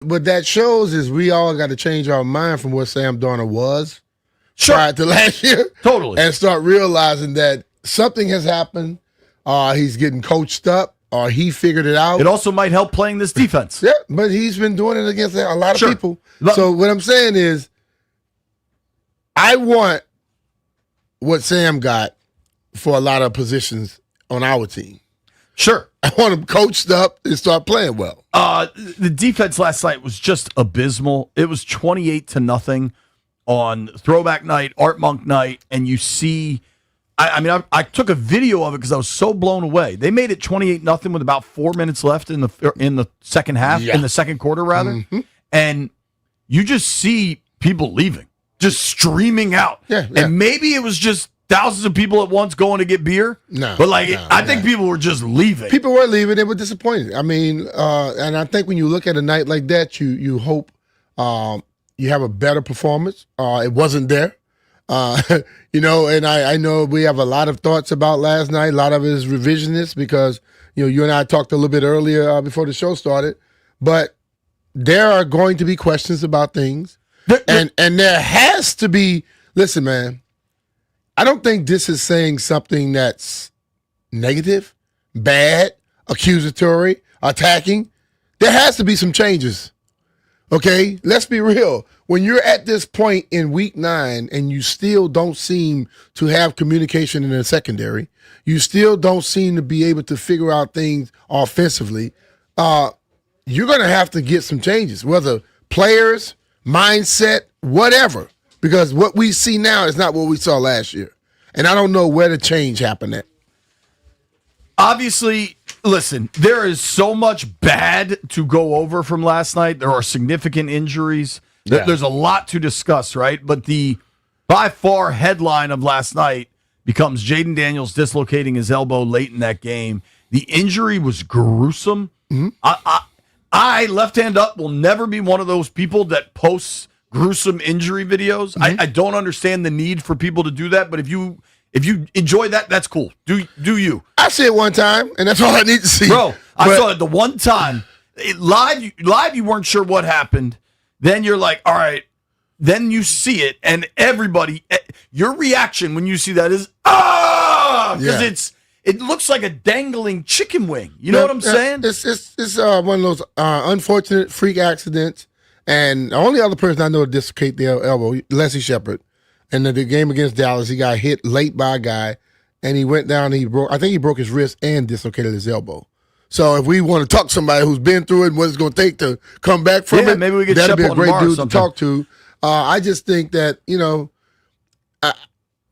what that shows is we all got to change our mind from what Sam Darnold was Sure. prior to last year. Totally. And start realizing that something has happened. He's getting coached up, or he figured it out. It also might help playing this defense. Yeah, but he's been doing it against a lot of Sure. people. But- So what I'm saying is, I want what Sam got for a lot of positions on our team. Sure. I want him coached up and start playing well. The defense last night was just abysmal. It was 28-0 on throwback night, Art Monk night, and you see. I took a video of it because I was so blown away. They made it 28-0 with about 4 minutes left in the second half, Yeah. in the second quarter rather, and you just see people leaving, just streaming out. Yeah. And maybe it was just thousands of people at once going to get beer. No, but I think no. people were just leaving. People were leaving; they were disappointed. I mean, and I think when you look at a night like that, you hope you have a better performance. It wasn't there. And I know we have a lot of thoughts about last night. A lot of it is revisionist because, you and I talked a little bit earlier before the show started. But there are going to be questions about things. And there has to be, listen, man, I don't think this is saying something that's negative, bad, accusatory, attacking. There has to be some changes. Okay, let's be real. When you're at this point in week 9 and you still don't seem to have communication in the secondary, you still don't seem to be able to figure out things offensively, you're going to have to get some changes, whether players, mindset, whatever, because what we see now is not what we saw last year. And I don't know where the change happened at. Obviously, listen, there is so much bad to go over from last night. There are significant injuries. Yeah. There's a lot to discuss, right? But the by far headline of last night becomes Jaden Daniels dislocating his elbow late in that game. The injury was gruesome. I left hand up, will never be one of those people that posts gruesome injury videos. I don't understand the need for people to do that, but if you enjoy that, that's cool. Do you? I see it one time, and that's all I need to see. Bro, I saw it the one time. Live, you weren't sure what happened. Then you're like, all right. Then you see it, and everybody, your reaction when you see that is, because it looks like a dangling chicken wing. You know what I'm saying? It's one of those unfortunate freak accidents. And the only other person I know to dislocate their elbow, Leslie Shepard. And the game against Dallas, he got hit late by a guy, and he went down. I think he broke his wrist and dislocated his elbow. So if we want to talk to somebody who's been through it and what it's going to take to come back from it, maybe we could that'd be a great dude to talk to. I just think that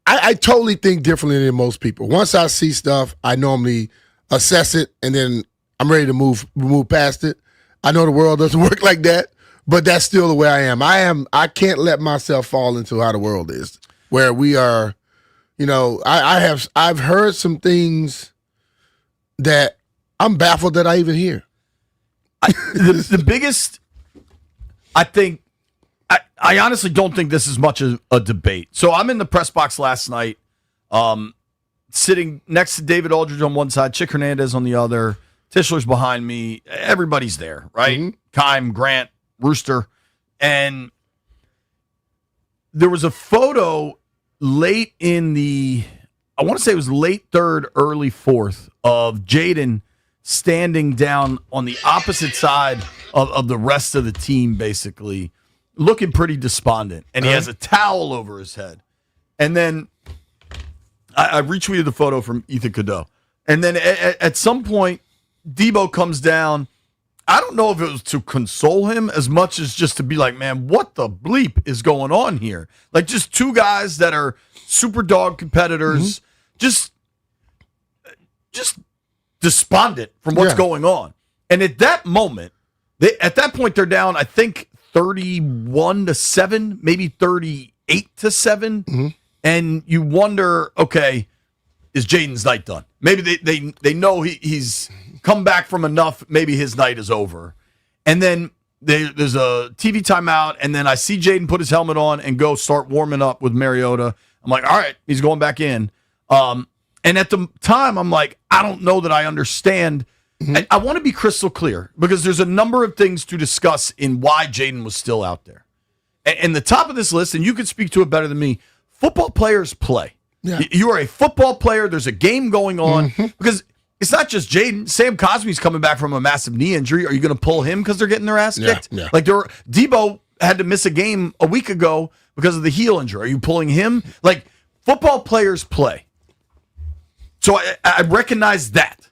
I totally think differently than most people. Once I see stuff, I normally assess it, and then I'm ready to move past it. I know the world doesn't work like that. But that's still the way I am. I can't let myself fall into how the world is, where we are, I've heard some things that I'm baffled that I even hear. The biggest, I think, I honestly don't think this is much of a debate. So I'm in the press box last night, sitting next to David Aldridge on one side, Chick Hernandez on the other, Tischler's behind me. Everybody's there, right? Mm-hmm. Keim, Grant, Rooster, and there was a photo late in I want to say it was late third, early fourth, of Jaden standing down on the opposite side of the rest of the team, basically, looking pretty despondent. And he has a towel over his head. And then I retweeted the photo from Ethan Cadeau. And then at some point, Debo comes down. I don't know if it was to console him as much as just to be like, man, what the bleep is going on here? Like, just two guys that are super dog competitors, just despondent from what's going on. And at that moment, at that point, they're down, I think, 31-7, maybe 38-7. And you wonder, okay, is Jaden's night done? Maybe they know he's come back from enough. Maybe his night is over. And then there's a TV timeout, and then I see Jaden put his helmet on and go start warming up with Mariota. I'm like, all right, he's going back in. And at the time, I'm like, I don't know that I understand I want to be crystal clear because there's a number of things to discuss in why Jaden was still out there. And the top of this list, and you can speak to it better than me, football players play. Yeah. You are a football player. There's a game going on because it's not just Jaden. Sam Cosmi's coming back from a massive knee injury. Are you going to pull him because they're getting their ass kicked? Yeah. Like Debo had to miss a game a week ago because of the heel injury. Are you pulling him? Like football players play. So I recognize that.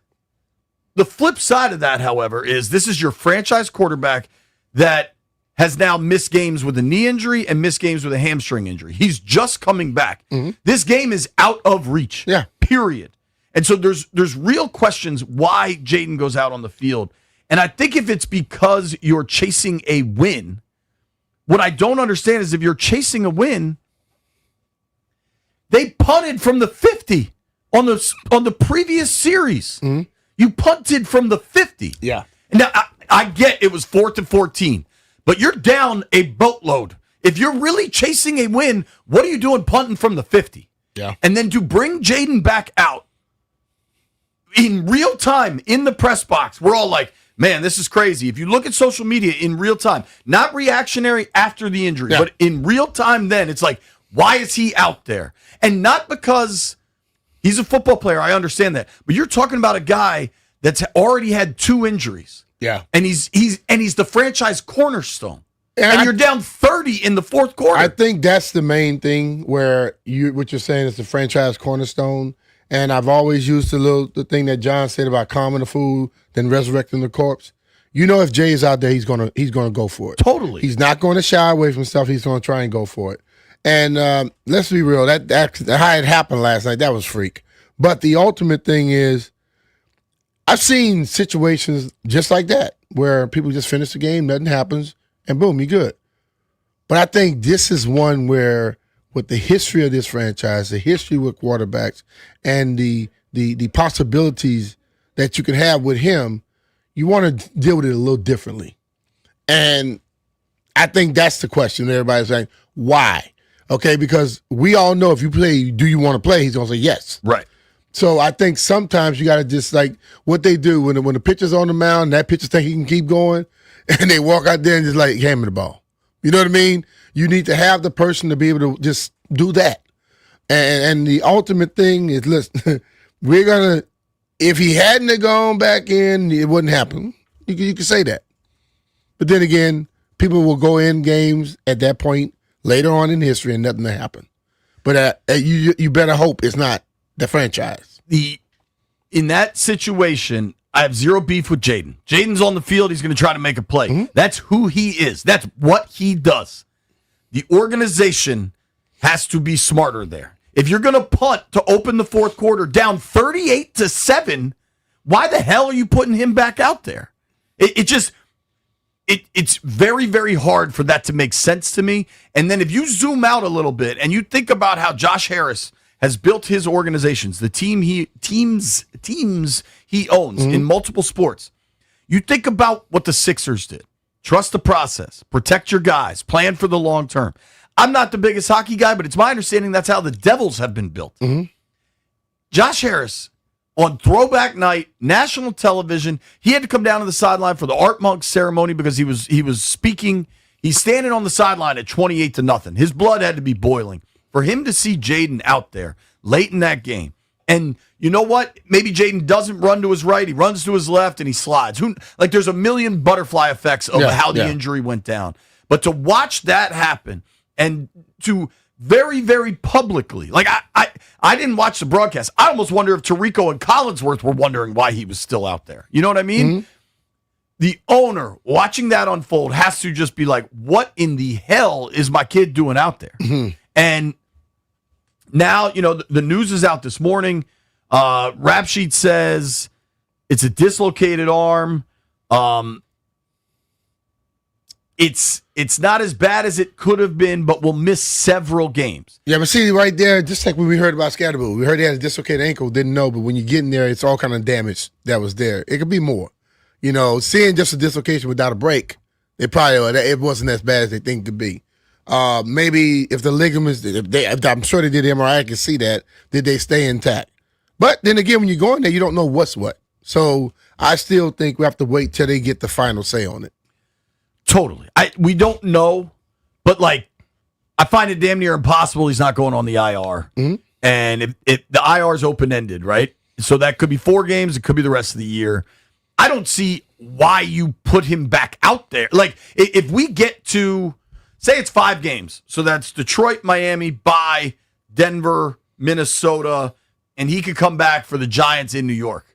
The flip side of that, however, is this is your franchise quarterback that has now missed games with a knee injury and missed games with a hamstring injury. He's just coming back. This game is out of reach. Yeah. Period. And so there's real questions why Jaden goes out on the field. And I think if it's because you're chasing a win, what I don't understand is if you're chasing a win, they punted from the 50 on the previous series. You punted from the 50. Yeah. Now, I get it was 4th and 14, but you're down a boatload. If you're really chasing a win, what are you doing punting from the 50? Yeah. And then to bring Jaden back out in real time in the press box, we're all like, man, this is crazy. If you look at social media in real time, not reactionary after the injury, but in real time then, it's like, why is he out there? And not because he's a football player, I understand that. But you're talking about a guy that's already had 2 injuries. Yeah. And he's the franchise cornerstone. And you're down 30 in the fourth quarter. I think that's the main thing where what you're saying is the franchise cornerstone. And I've always used the thing that John said about calming the fool, then resurrecting the corpse. You know, if Jay is out there, he's gonna go for it. Totally. He's not going to shy away from stuff. He's going to try and go for it. And let's be real, that how it happened last night, that was freak. But the ultimate thing is, I've seen situations just like that where people just finish the game, nothing happens, and boom, you're good. But I think this is one where, with the history of this franchise, the history with quarterbacks, and the possibilities that you can have with him, you want to deal with it a little differently. And I think that's the question. Everybody's saying, why? Okay, because we all know if you play, do you want to play? He's going to say yes. Right. So I think sometimes you got to just like what they do when the pitcher's on the mound, and that pitcher think he can keep going, and they walk out there and just like hammer the ball. You know what I mean? You need to have the person to be able to just do that. And the ultimate thing is, listen, we're going to, if he hadn't have gone back in, it wouldn't happen. You can say that. But then again, people will go in games at that point later on in history and nothing will happen. But you better hope it's not the franchise. In that situation, I have zero beef with Jaden. Jaden's on the field. He's going to try to make a play. That's who he is. That's what he does. The organization has to be smarter there. If you're going to punt to open the fourth quarter down 38-7, why the hell are you putting him back out there? It's very, very hard for that to make sense to me. And then if you zoom out a little bit and you think about how Josh Harris has built his organizations, the teams he owns in multiple sports. You think about what the Sixers did. Trust the process. Protect your guys. Plan for the long term. I'm not the biggest hockey guy, but it's my understanding that's how the Devils have been built. Josh Harris, on throwback night, national television, he had to come down to the sideline for the Art Monk ceremony because he was speaking. He's standing on the sideline at 28-0. His blood had to be boiling. For him to see Jaden out there late in that game, and you know what? Maybe Jaden doesn't run to his right. He runs to his left, and he slides. There's a million butterfly effects of how the injury went down. But to watch that happen and to very, very publicly, I didn't watch the broadcast. I almost wonder if Tirico and Collinsworth were wondering why he was still out there. You know what I mean? The owner watching that unfold has to just be like, what in the hell is my kid doing out there? And now, the news is out this morning. Rap Sheet says it's a dislocated arm. It's not as bad as it could have been, but will miss several games. Yeah, but see right there, just like when we heard about Scatterboo, we heard he had a dislocated ankle, didn't know, but when you get in there, it's all kind of damage that was there. It could be more. Seeing just a dislocation without a break, it wasn't as bad as they think it could be. Maybe if the ligaments, I'm sure they did MRI, I can see that. Did they stay intact? But then again, when you go in there, you don't know what's what. So I still think we have to wait till they get the final say on it. Totally. We don't know, but like, I find it damn near impossible he's not going on the IR. Mm-hmm. And if the IR is open ended, right? So that could be 4 games. It could be the rest of the year. I don't see why you put him back out there. Like, if we get to, say it's 5 games. So that's Detroit, Miami, bye, Denver, Minnesota, and he could come back for the Giants in New York.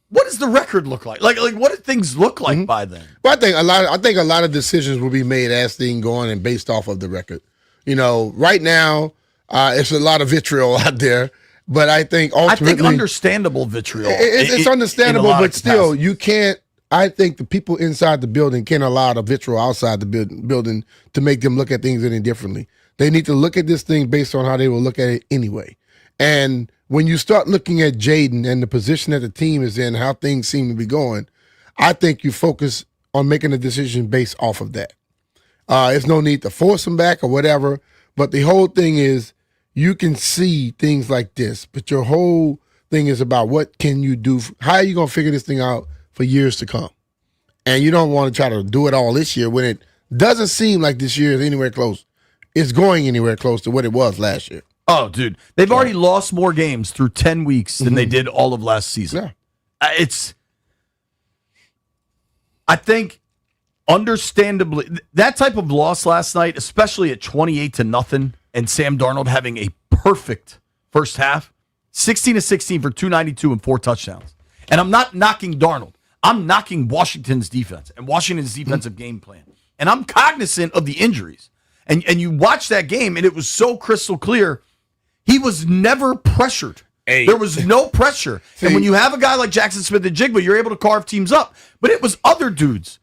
What does the record look like? Like what do things look like by then? But I think a lot of decisions will be made as things go on and based off of the record. You know, right now, it's a lot of vitriol out there. But I think ultimately, I think understandable vitriol. It's understandable, but still, capacities. you can't. I think the people inside the building can't allow the vitriol outside the building to make them look at things any differently. They need to look at this thing based on how they will look at it anyway. And when you start looking at Jaden and the position that the team is in, how things seem to be going, I think you focus on making a decision based off of that. There's no need to force him back or whatever. But the whole thing is, you can see things like this, but your whole thing is about what can you do? How are you going to figure this thing out for years to come? And you don't want to try to do it all this year when it doesn't seem like this year is anywhere close. It's going anywhere close to what it was last year. Oh, dude. They've already lost more games through 10 weeks than they did all of last season. Yeah. I think, understandably, that type of loss last night, especially at 28-0, and Sam Darnold having a perfect first half, 16-16 for 292 and 4 touchdowns. And I'm not knocking Darnold. I'm knocking Washington's defense and Washington's defensive game plan. And I'm cognizant of the injuries. And you watch that game, and it was so crystal clear. He was never pressured. Hey. There was no pressure. And when you have a guy like Jackson Smith and Jigba, you're able to carve teams up. But it was other dudes.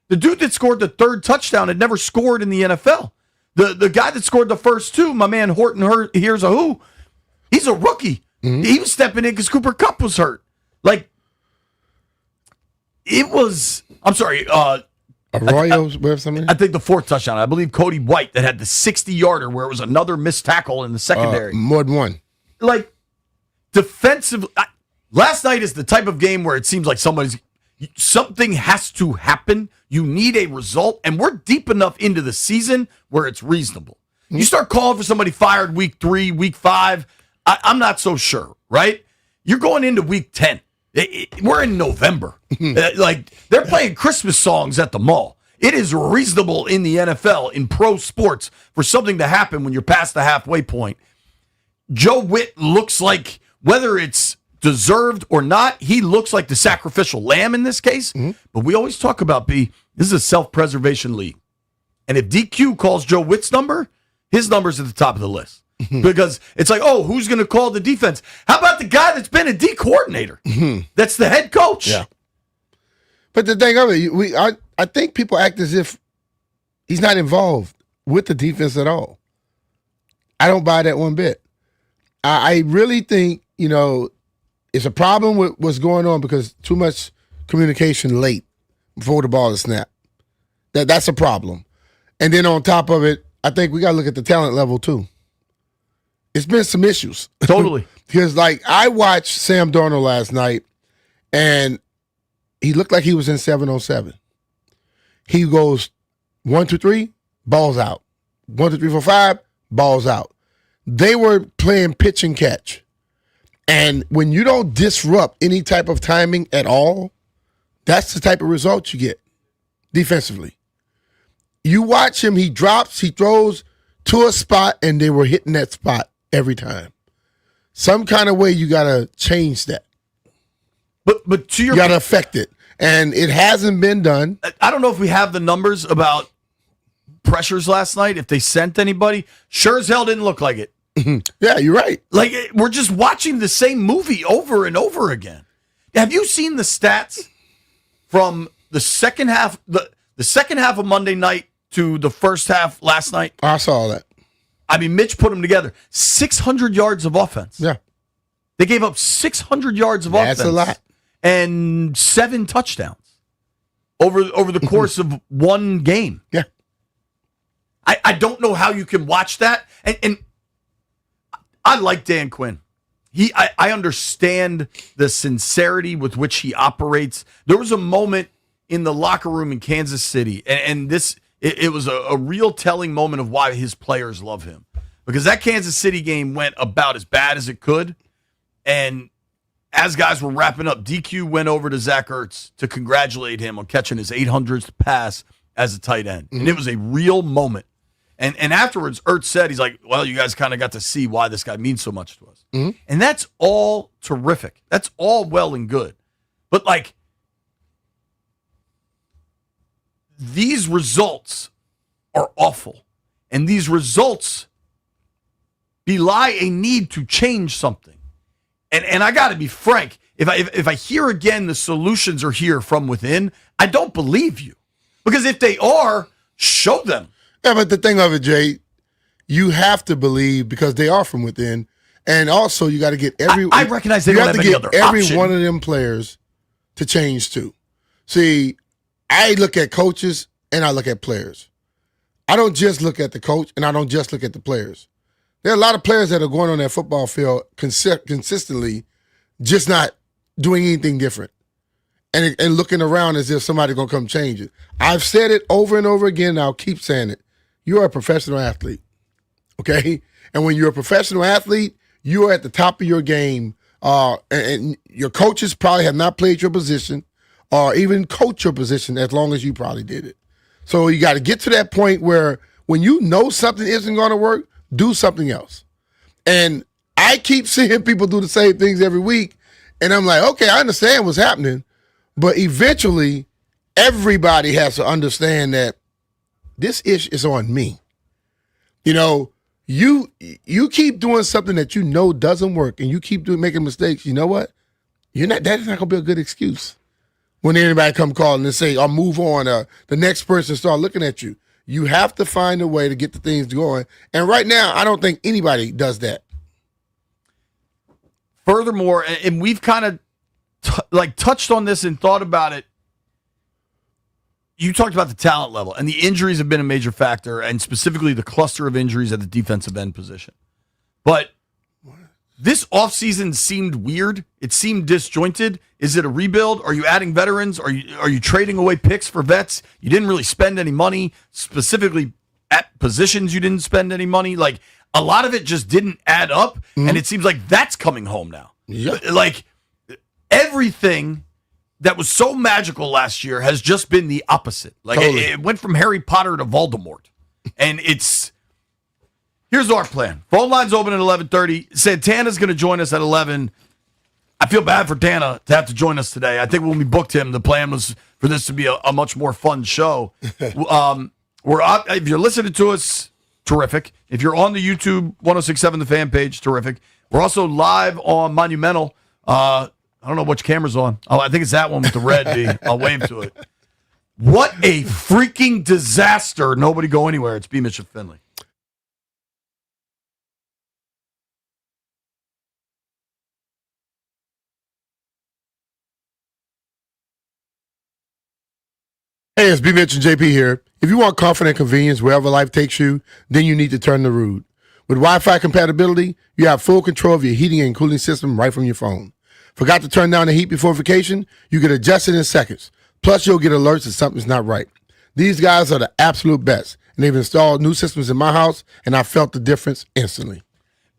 The dude that scored the 3rd touchdown had never scored in the NFL. The guy that scored the first 2, my man Horton Here's a Who, he's a rookie. Mm-hmm. He was stepping in because Cooper Kupp was hurt. Like, it was, I'm sorry, Arroyo's with something? I think the 4th touchdown. I believe Cody White that had the 60-yarder where it was another missed tackle in the secondary. More than one. Like, defensive. Last night is the type of game where it seems like something has to happen. You need a result, and we're deep enough into the season where it's reasonable. You start calling for somebody fired week 3, week 5, I'm not so sure, right? You're going into week 10. We're in November. Like, they're playing Christmas songs at the mall. It is reasonable in the NFL, in pro sports, for something to happen when you're past the halfway point. Joe Witt looks like, whether it's deserved or not, he looks like the sacrificial lamb in this case. Mm-hmm. But we always talk about, this is a self-preservation league. And if DQ calls Joe Witt's number, his number's at the top of the list. Mm-hmm. Because it's like, oh, who's going to call the defense? How about the guy that's been a D coordinator? Mm-hmm. That's the head coach. Yeah. But the thing of it, I think people act as if he's not involved with the defense at all. I don't buy that one bit. I really think, it's a problem with what's going on because too much communication late before the ball is snapped. That's a problem. And then on top of it, I think we got to look at the talent level too. It's been some issues. Totally. Because, I watched Sam Darnold last night, and he looked like he was in 7-on-7. He goes 1, 2, 3, balls out. 1, 2, 3, 4, 5, balls out. They were playing pitch and catch. And when you don't disrupt any type of timing at all, that's the type of result you get defensively. You watch him, he drops, he throws to a spot, and they were hitting that spot every time. Some kind of way you got to change that. But to your you got to affect it. And it hasn't been done. I don't know if we have the numbers about pressures last night, if they sent anybody. Sure as hell didn't look like it. Yeah, you're right. Like, we're just watching the same movie over and over again. Have you seen the stats from the second half, the second half of Monday night to the first half last night? I saw that. I mean, Mitch put them together. 600 yards of offense. Yeah. They gave up 600 yards of offense. That's a lot. And 7 touchdowns over the course of one game. Yeah. I don't know how you can watch that. And I like Dan Quinn. I understand the sincerity with which he operates. There was a moment in the locker room in Kansas City, and it was a real telling moment of why his players love him. Because that Kansas City game went about as bad as it could, and as guys were wrapping up, DQ went over to Zach Ertz to congratulate him on catching his 800th pass as a tight end. And it was a real moment. And afterwards, Ertz said, he's like, well, you guys kind of got to see why this guy means so much to us. And that's all terrific. That's all well and good. But, like, these results are awful. And these results belie a need to change something. And I got to be frank, if I hear again the solutions are here from within, I don't believe you. Because if they are, show them. Yeah, but the thing of it, Jay, you have to believe because they are from within, and also you got to get I recognize they don't have any other every option. one of them players to change too. See, I look at coaches and I look at players. I don't just look at the coach and I don't just look at the players. There are a lot of players that are going on that football field consistently, just not doing anything different. And looking around as if somebody's going to come change it. I've said it over and over again, and I'll keep saying it. You're a professional athlete, okay? And when you're a professional athlete, you are at the top of your game, and your coaches probably have not played your position or even coached your position as long as you probably did it. So you got to get to that point where when you know something isn't going to work, do something else. And I keep seeing people do the same things every week, and I'm like, okay, I understand what's happening, but eventually everybody has to understand that this ish is on me. You know, you keep doing something that you know doesn't work, and you keep making mistakes. You know what? That is not gonna be a good excuse when anybody come calling and say, "Or move on," or the next person start looking at you. You have to find a way to get the things going. And right now, I don't think anybody does that. Furthermore, and we've kind of touched on this and thought about it. You talked about the talent level, and the injuries have been a major factor, and specifically the cluster of injuries at the defensive end position. But this offseason seemed weird. It seemed disjointed. Is it a rebuild? Are you adding veterans? Are you trading away picks for vets? You didn't really spend any money, specifically at positions you didn't spend any money. Like, a lot of it just didn't add up, and it seems like that's coming home now. Yeah. Like, everything that was so magical last year has just been the opposite. Like, Totally. it went from Harry Potter to Voldemort. And here's our plan. Phone line's open at 11:30. Santana's going to join us at 11. I feel bad for Tana to have to join us today. I think when we booked him, the plan was for this to be a much more fun show. We're up. If you're listening to us, terrific. If you're on the YouTube 1067 The Fan page, terrific. We're also live on Monumental. I don't know which camera's on. Oh, I think it's that one with the red B. I'll wave to it. What a freaking disaster. Nobody go anywhere. It's B. Mitchell Finley. Hey, it's B. Mitch and JP here. If you want comfort and convenience wherever life takes you, then you need to turn to Rude. With Wi-Fi compatibility, you have full control of your heating and cooling system right from your phone. Forgot to turn down the heat before vacation? You can adjust it in seconds. Plus, you'll get alerts if something's not right. These guys are the absolute best, and they've installed new systems in my house, and I felt the difference instantly.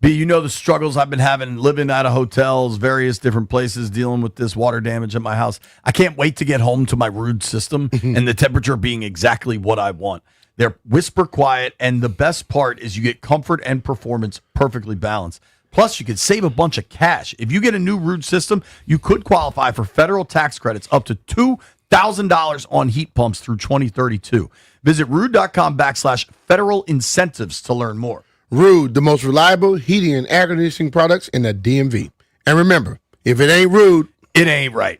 B, you know the struggles I've been having living out of hotels, various different places, dealing with this water damage at my house. I can't wait to get home to my Rude system and the temperature being exactly what I want. They're whisper quiet, and the best part is you get comfort and performance perfectly balanced. Plus, you could save a bunch of cash. If you get a new Rude system, you could qualify for federal tax credits up to $2,000 on heat pumps through 2032. Visit rude.com/federal incentives to learn more. Rude, the most reliable heating and air conditioning products in the DMV. And remember, if it ain't Rude, It ain't right.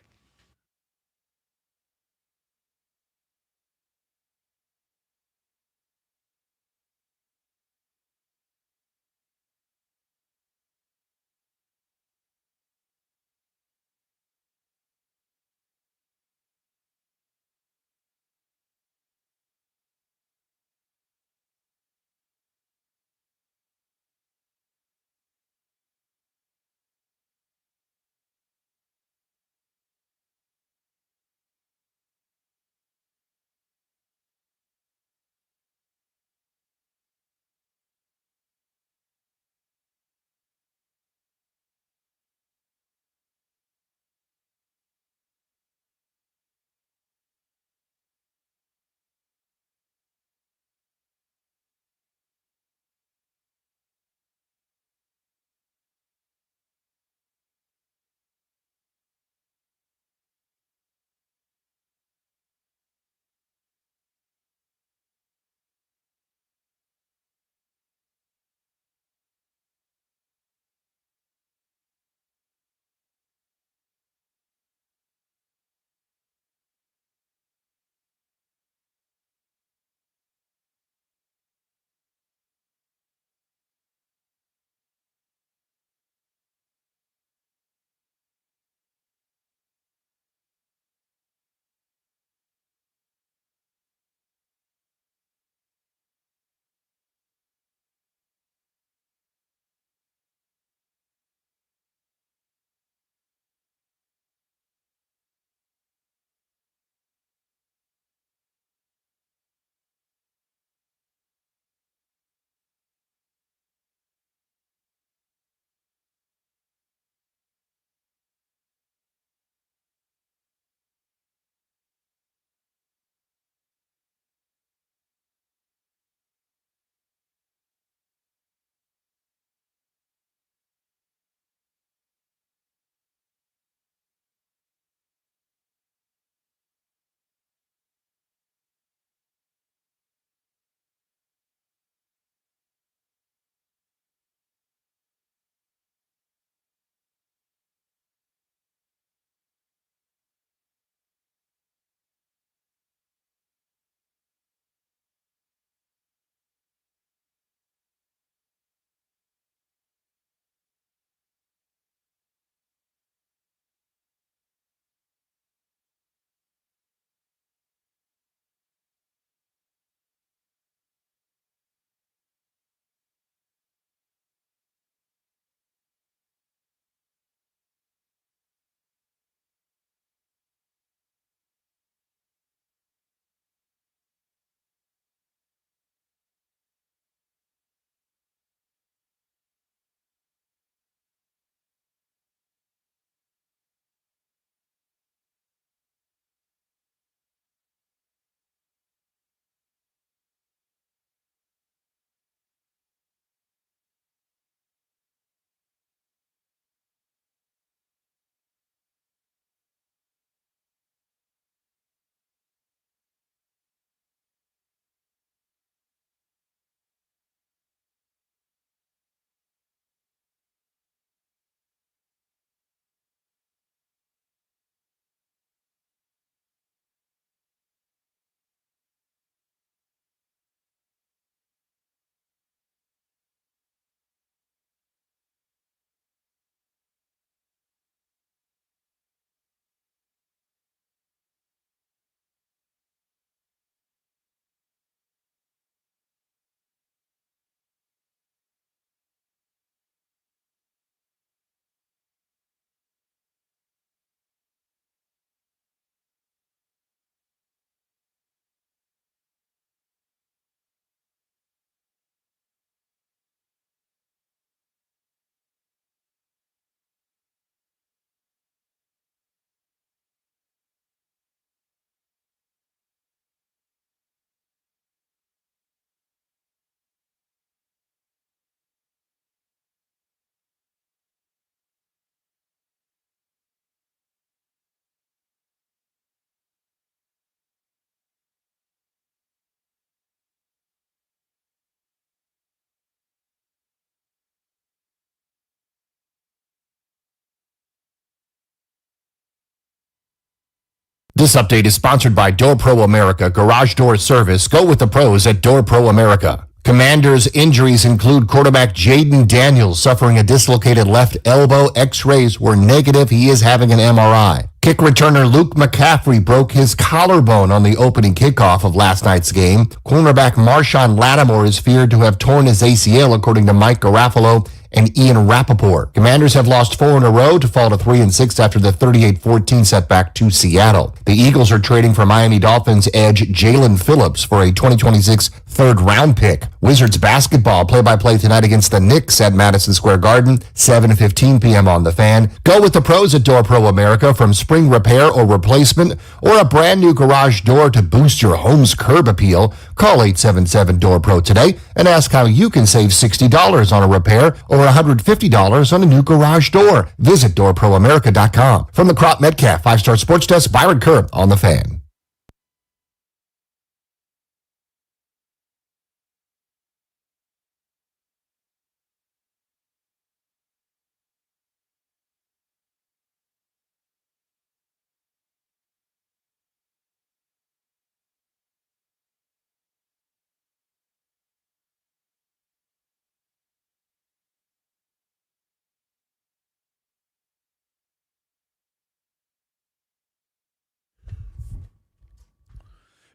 This update is sponsored by Door Pro America Garage Door Service. Go with the pros at Door Pro America. Commanders' injuries include quarterback Jaden Daniels suffering a dislocated left elbow. X-rays were negative. He is having an MRI. Kick returner Luke McCaffrey broke his collarbone on the opening kickoff of last night's game. Cornerback Marshawn Lattimore is feared to have torn his ACL, according to Mike Garafolo and Ian Rappaport. Commanders have lost 4 in a row to fall to 3-6 after the 38-14 setback to Seattle. The Eagles are trading for Miami Dolphins edge Jalen Phillips for a 2026 third-round pick. Wizards basketball play-by-play tonight against the Knicks at Madison Square Garden, 7:15 p.m. on The Fan. Go with the pros at Door Pro America. From spring repair or replacement or a brand new garage door to boost your home's curb appeal, call 877-DOOR-PRO today and ask how you can save $60 on a repair or $150 on a new garage door. Visit DoorProAmerica.com. From the Crop Metcalf 5-Star Sports Desk, Byron Kerr on The Fan.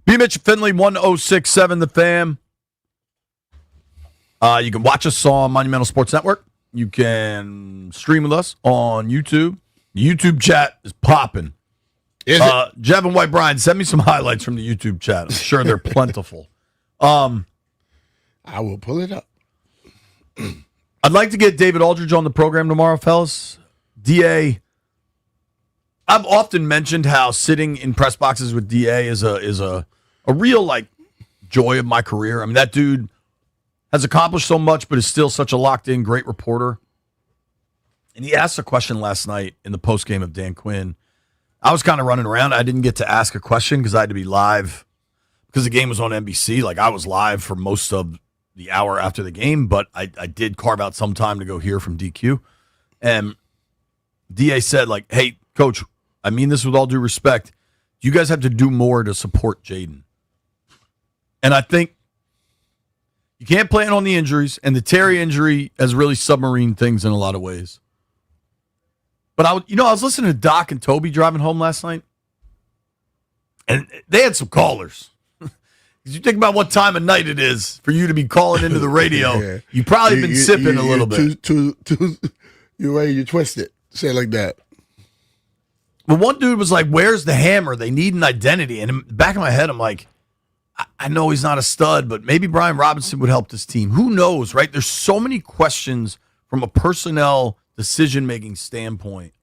B. Mitch Finley, 1067 The Fan. You can watch us on Monumental Sports Network. You can stream with us on YouTube. The YouTube chat is popping. Jeff and White Brian, send me some highlights from the YouTube chat. I'm sure they're plentiful. I will pull it up. I'd like to get David Aldridge on the program tomorrow, fellas. DA, I've often mentioned how sitting in press boxes with DA is a real like joy of my career. I mean, that dude has accomplished so much, but is still such a locked-in, great reporter. And he asked a question last night in the postgame of Dan Quinn. I was kind of running around. I didn't get to ask a question because I had to be live because the game was on NBC. Like, I was live for most of the hour after the game, but I did carve out some time to go hear from DQ. And DA said, like, hey, Coach, I mean this with all due respect. You guys have to do more to support Jaden. And I think you can't plan on the injuries, and the Terry injury has really submarined things in a lot of ways. But I was listening to Doc and Toby driving home last night, and they had some callers. You think about what time of night it is for you to be calling into the radio. Yeah. You probably been sipping a little bit. You twist it. Say it like that. But one dude was like, where's the hammer? They need an identity. And in the back of my head, I'm like, I know he's not a stud, but maybe Brian Robinson would help this team. Who knows, right? There's so many questions from a personnel decision-making standpoint.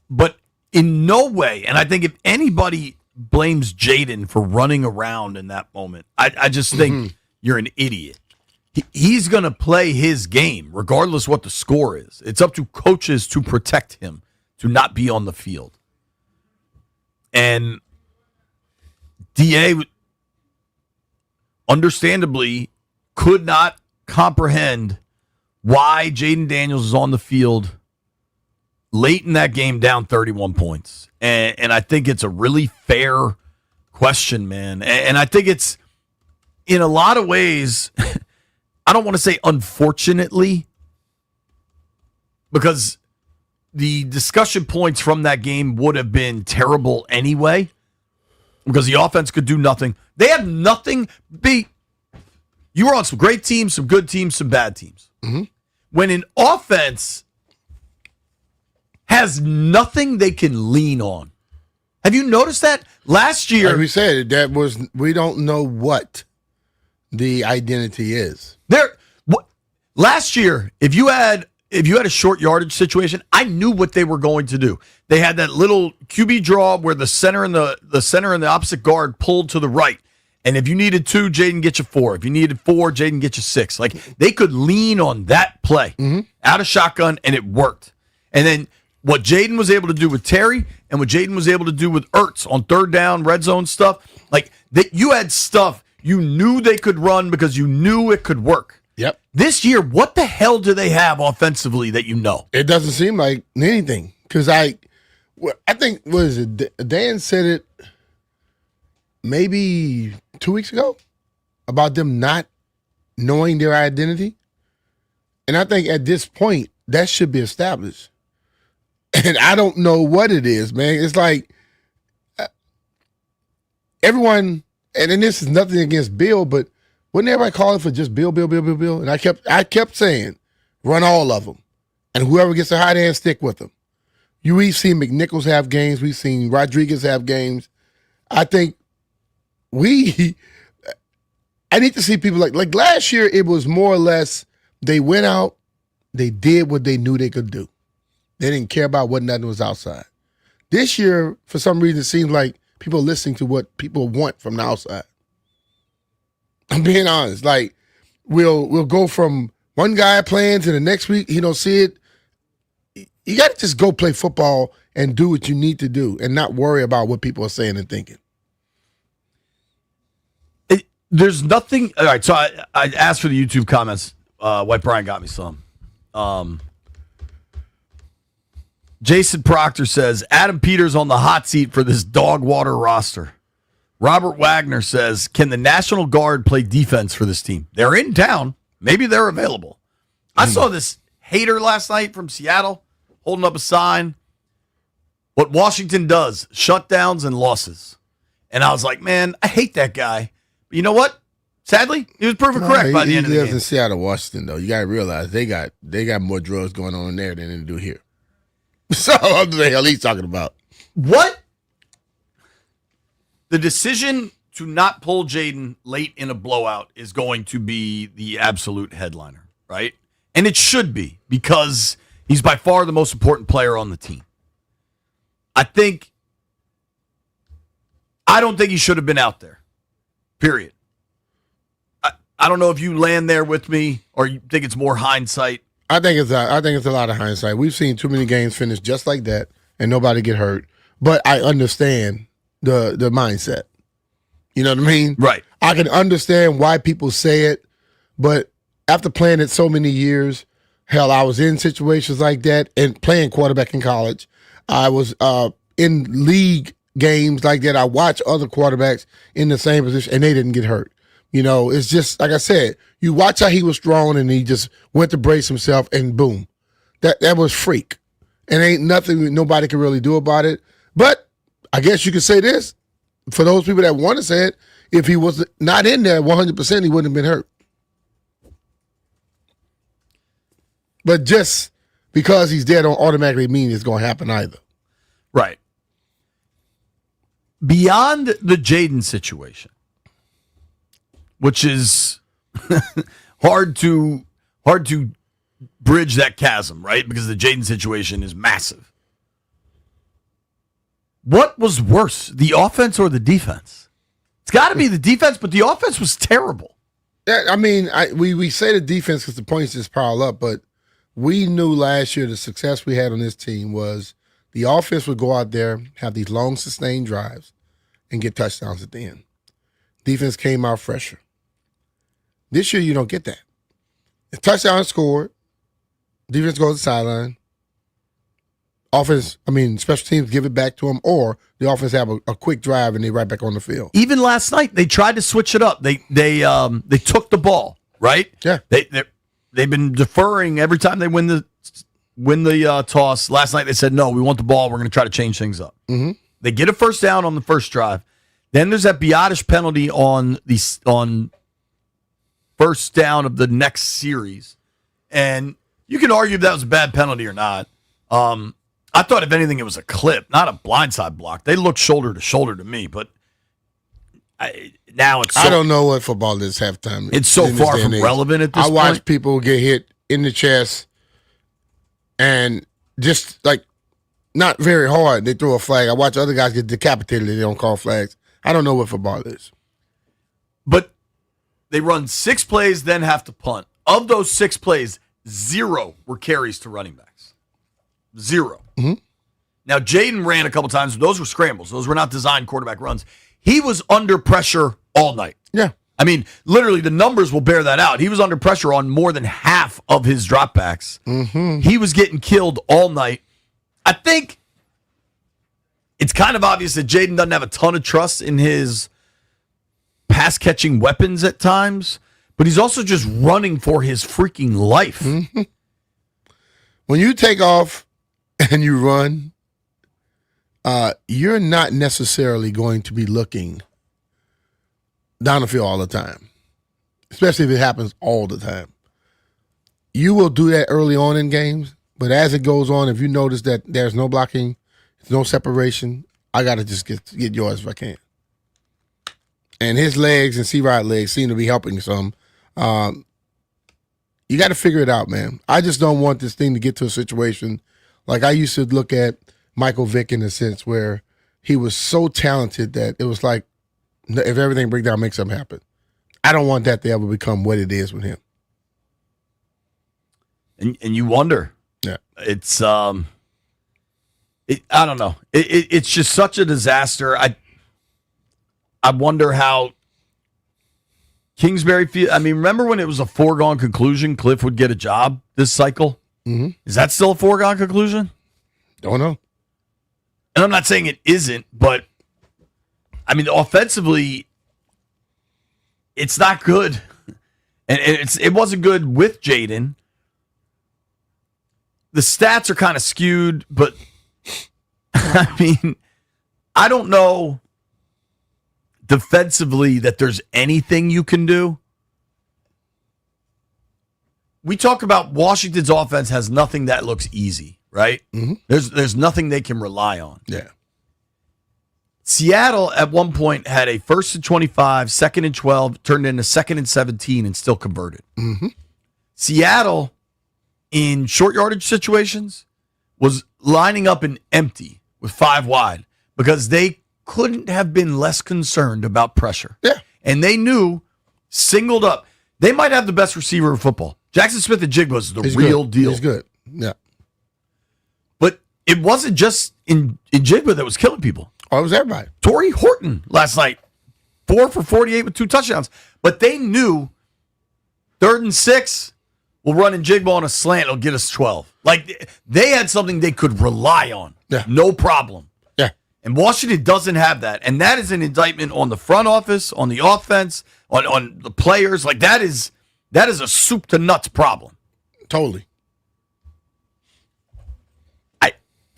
But in no way, and I think if anybody blames Jaden for running around in that moment, I just think you're an idiot. He's going to play his game, regardless what the score is. It's up to coaches to protect him, to not be on the field. And DA, understandably, could not comprehend why Jaden Daniels is on the field late in that game down 31 points. And I think it's a really fair question, man. And I think it's, in a lot of ways, I don't want to say unfortunately, because the discussion points from that game would have been terrible anyway, because the offense could do nothing. They had nothing. You were on some great teams, some good teams, some bad teams. Mm-hmm. When an offense has nothing they can lean on. Have you noticed that? Last year, like we said, we don't know what the identity is. Last year, if you had a short yardage situation, I knew what they were going to do. They had that little QB draw where the center and the opposite guard pulled to the right. And if you needed 2, Jaden get you 4. If you needed 4, Jaden get you 6. Like, they could lean on that play out of shotgun, and it worked. And then what Jaden was able to do with Terry and what Jaden was able to do with Ertz on third down, red zone stuff, like that, you had stuff you knew they could run because you knew it could work. Yep. This year, what the hell do they have offensively that you know? It doesn't seem like anything, because Well, I think, what is it? Dan said it maybe 2 weeks ago about them not knowing their identity. And I think at this point, that should be established. And I don't know what it is, man. It's like everyone, and then this is nothing against Bill, but wouldn't everybody call it for just Bill? And I kept saying, run all of them. And whoever gets a hot hand, stick with them. We've seen McNichols have games. We've seen Rodriguez have games. I think I need to see people like last year, it was more or less they went out, they did what they knew they could do. They didn't care about what nothing was outside. This year, for some reason, it seems like people are listening to what people want from the outside. I'm being honest. Like, we'll go from one guy playing to the next week, he don't see it. You got to just go play football and do what you need to do and not worry about what people are saying and thinking. There's nothing. All right, so I asked for the YouTube comments. White Brian got me some. Jason Proctor says, Adam Peters on the hot seat for this dog water roster. Robert Wagner says, can the National Guard play defense for this team? They're in town. Maybe they're available. I saw this hater last night from Seattle holding up a sign. What Washington does, shutdowns and losses. And I was like, man, I hate that guy. But you know what? Sadly, he was proven correct by the end of the game. He lives in Seattle, Washington, though. You got to realize they got more drugs going on there than they do here. So what the hell he's talking about? What? The decision to not pull Jaden late in a blowout is going to be the absolute headliner, right? And it should be, because he's by far the most important player on the team. I don't think he should have been out there. Period. I don't know if you land there with me or you think it's more hindsight. I think it's a lot of hindsight. We've seen too many games finish just like that and nobody get hurt. But I understand the mindset. You know what I mean? Right. I can understand why people say it, but after playing it so many years, hell, I was in situations like that and playing quarterback in college. I was in league games like that. I watched other quarterbacks in the same position and they didn't get hurt. You know, it's just, like I said, you watch how he was thrown and he just went to brace himself and boom. That was freak. And ain't nothing nobody can really do about it. But I guess you could say this, for those people that want to say it, if he was not in there 100%, he wouldn't have been hurt. But just because he's there don't automatically mean it's going to happen either. Right. Beyond the Jaden situation, which is hard to bridge that chasm, right? Because the Jaden situation is massive. What was worse, the offense or the defense? It's got to be the defense, but the offense was terrible. Yeah, I mean, we say the defense because the points just pile up, but we knew last year the success we had on this team was the offense would go out there, have these long sustained drives, and get touchdowns at the end. Defense came out fresher. This year, you don't get that. If touchdown is scored, defense goes to the sideline. Special teams give it back to them, or the offense have a quick drive and they're right back on the field. Even last night, they tried to switch it up. They took the ball, right? Yeah. They've been deferring every time they win the toss. Last night they said, no, we want the ball. We're going to try to change things up. Mm-hmm. They get a first down on the first drive. Then there's that Biotish penalty on first down of the next series. And you can argue if that was a bad penalty or not. I thought, if anything, it was a clip, not a blindside block. They looked shoulder to shoulder to me, but now it's I don't know what football is halftime. It's so far from relevant at this point. I watch people get hit in the chest and just like not very hard. They throw a flag. I watch other guys get decapitated and they don't call flags. I don't know what football is. But they run 6 plays, then have to punt. Of those 6 plays, 0 were carries to running backs. 0. Mm-hmm. Now, Jaden ran a couple times. Those were scrambles. Those were not designed quarterback runs. He was under pressure all night. Yeah. I mean, literally, the numbers will bear that out. He was under pressure on more than half of his dropbacks. Mm-hmm. He was getting killed all night. I think it's kind of obvious that Jaden doesn't have a ton of trust in his pass-catching weapons at times, but he's also just running for his freaking life. Mm-hmm. When you take off and you run, you're not necessarily going to be looking down the field all the time, especially if it happens all the time. You will do that early on in games, but as it goes on, if you notice that there's no blocking, there's no separation, I got to just get yours if I can. And his legs and C-Rod legs seem to be helping some. You got to figure it out, man. I just don't want this thing to get to a situation like I used to look at Michael Vick in a sense where he was so talented that it was like if everything breaks down, make something happen. I don't want that to ever become what it is with him. And you wonder. Yeah. It's I don't know. It's just such a disaster. I wonder how Kingsbury feel. I mean, remember when it was a foregone conclusion Cliff would get a job this cycle? Mm-hmm. Is that still a foregone conclusion? Don't know. And I'm not saying it isn't, but I mean, offensively, it's not good. And it wasn't good with Jaden. The stats are kind of skewed, but I mean, I don't know defensively that there's anything you can do. We talk about Washington's offense has nothing that looks easy, right? Mm-hmm. There's nothing they can rely on. Yeah. Seattle at one point had a 1st and 25, 2nd and 12, turned into 2nd and 17 and still converted. Mm-hmm. Seattle, in short yardage situations, was lining up an empty with 5 wide because they couldn't have been less concerned about pressure. Yeah. And they knew, singled up, they might have the best receiver in football. Jackson Smith-Njigba is the real deal. He's good. Yeah. But it wasn't just in Njigba that was killing people. Oh, it was everybody. Torrey Horton last night, 4 for 48 with 2 touchdowns. But they knew 3rd and 6, we'll run Njigba on a slant, it'll get us 12. Like, they had something they could rely on. Yeah. No problem. Yeah. And Washington doesn't have that. And that is an indictment on the front office, on the offense, on the players. Like, that is a soup to nuts problem. Totally.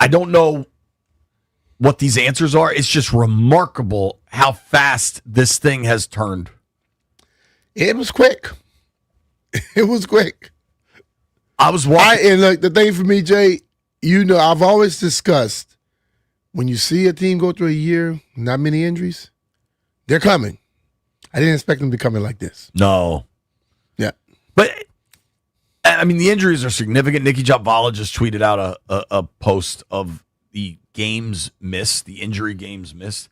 I don't know what these answers are. It's just remarkable how fast this thing has turned. It was quick. It was quick. I was watching. And look, the thing for me, Jay, you know, I've always discussed when you see a team go through a year, not many injuries, they're coming. I didn't expect them to come in like this. No. Yeah. But, I mean, the injuries are significant. Nicky Jopvala just tweeted out a post of the games missed, the injury games missed,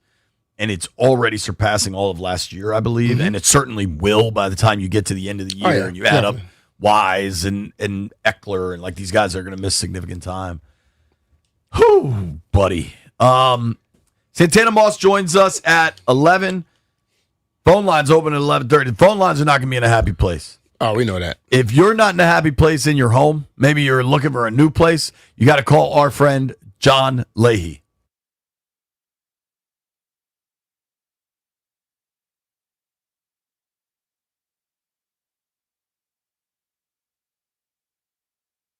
and it's already surpassing all of last year, I believe, Mm-hmm. and it certainly will by the time you get to the end of the year and you add up Wise and Eckler and like these guys are going to miss significant time. Whew, buddy. Santana Moss joins us at 11. Phone lines open at 11:30. The phone lines are not going to be in a happy place. Oh, we know that. If you're not in a happy place in your home, maybe you're looking for a new place, you got to call our friend John Leahy.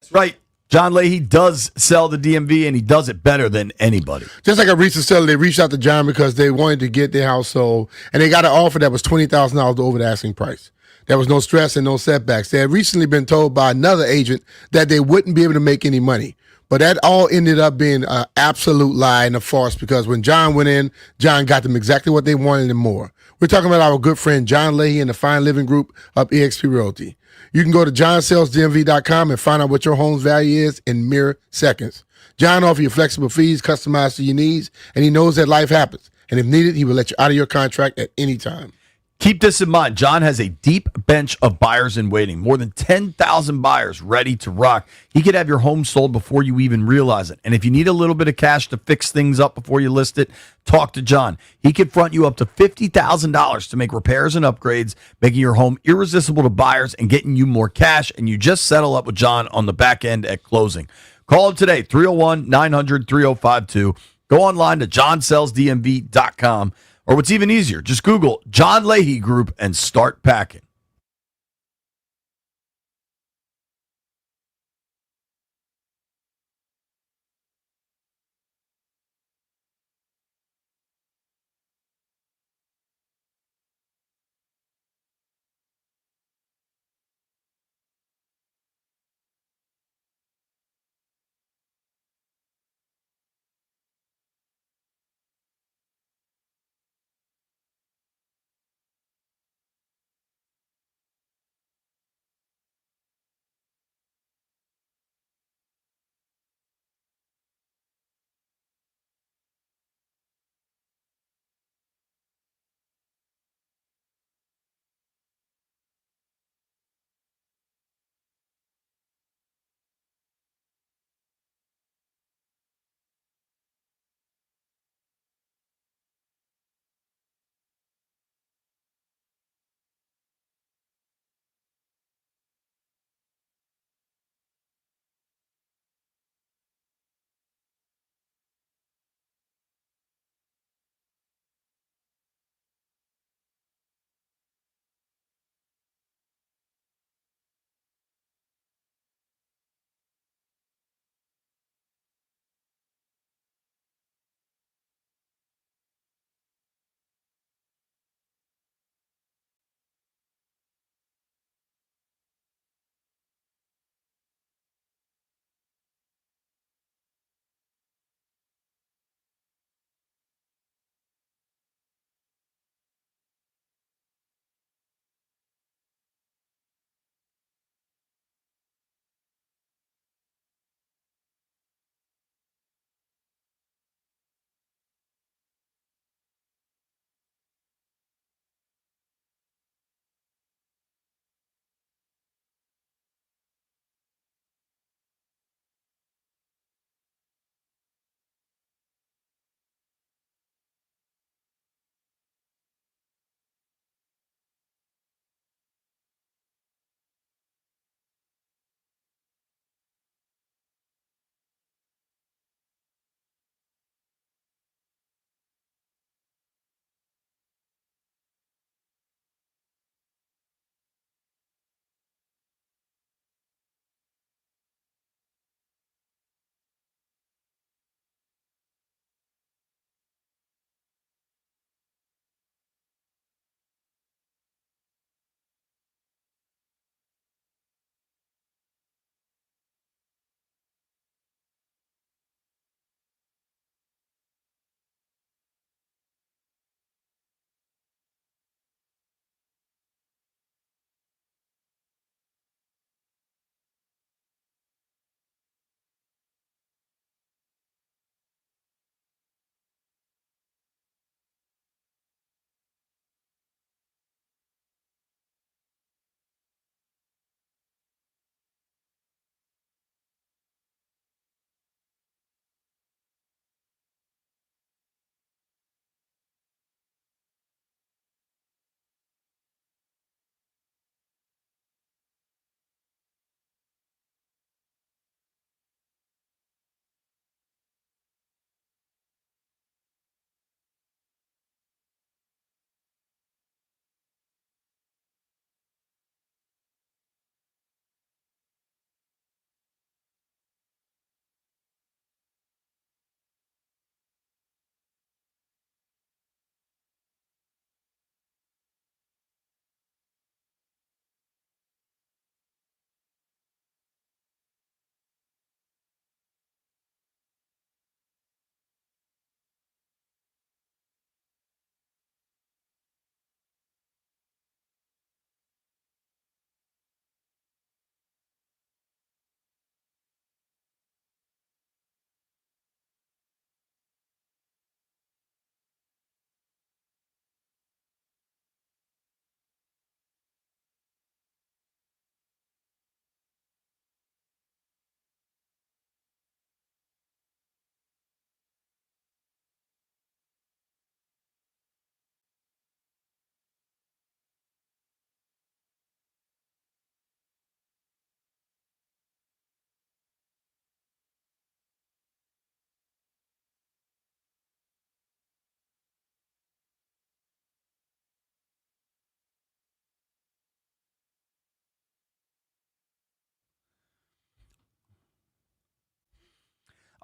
That's right. John Leahy does sell the DMV, and he does it better than anybody. Just like a recent seller, they reached out to John because they wanted to get their house sold, and they got an offer that was $20,000 over the asking price. There was no stress and no setbacks. They had recently been told by another agent that they wouldn't be able to make any money. But that all ended up being an absolute lie and a farce because when John went in, John got them exactly what they wanted and more. We're talking about our good friend John Leahy and the Fine Living Group of eXp Realty. You can go to johnsellsdmv.com and find out what your home's value is in mere seconds. John offers you flexible fees customized to your needs, and he knows that life happens. And if needed, he will let you out of your contract at any time. Keep this in mind. John has a deep bench of buyers in waiting. More than 10,000 buyers ready to rock. He could have your home sold before you even realize it. And if you need a little bit of cash to fix things up before you list it, talk to John. He can front you up to $50,000 to make repairs and upgrades, making your home irresistible to buyers and getting you more cash. And you just settle up with John on the back end at closing. Call him today, 301-900-3052. Go online to johnsellsdmv.com, or what's even easier, just Google John Leahy Group and start packing.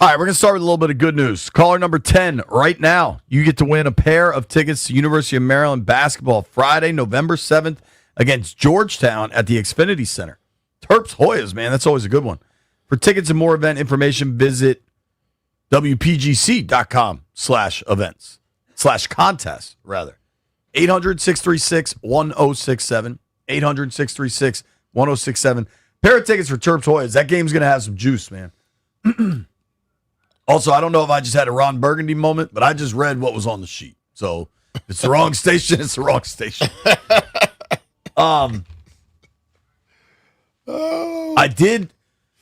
All right, we're going to start with a little bit of good news. Caller number 10 right now. You get to win a pair of tickets to University of Maryland basketball Friday, November 7th against Georgetown at the Xfinity Center. Terps Hoyas, man, that's always a good one. For tickets and more event information, visit WPGC.com/events/contest, rather. 800-636-1067. 800-636-1067. Pair of tickets for Terps Hoyas. That game's going to have some juice, man. Also, I don't know if I just had a Ron Burgundy moment, but I just read what was on the sheet. So if it's the wrong station, it's the wrong station. I did.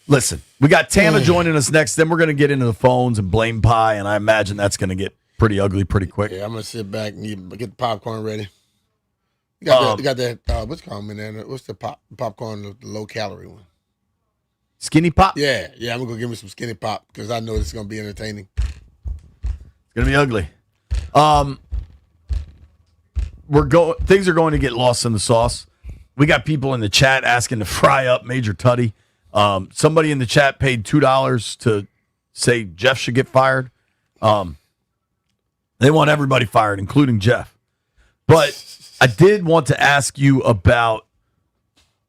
Listen, we got Tama joining us next. Then we're going to get into the phones and blame pie, and I imagine that's going to get pretty ugly pretty quick. Yeah, I'm going to sit back and get the popcorn ready. You got that what's it called in there? What's the popcorn, the low calorie one? Skinny Pop? Yeah, I'm going to go give me some Skinny Pop because I know it's going to be entertaining. It's going to be ugly. Things are going to get lost in the sauce. We got people in the chat asking to fry up Major Tuddy. Somebody in the chat paid $2 to say Jeff should get fired. They want everybody fired, including Jeff. But I did want to ask you about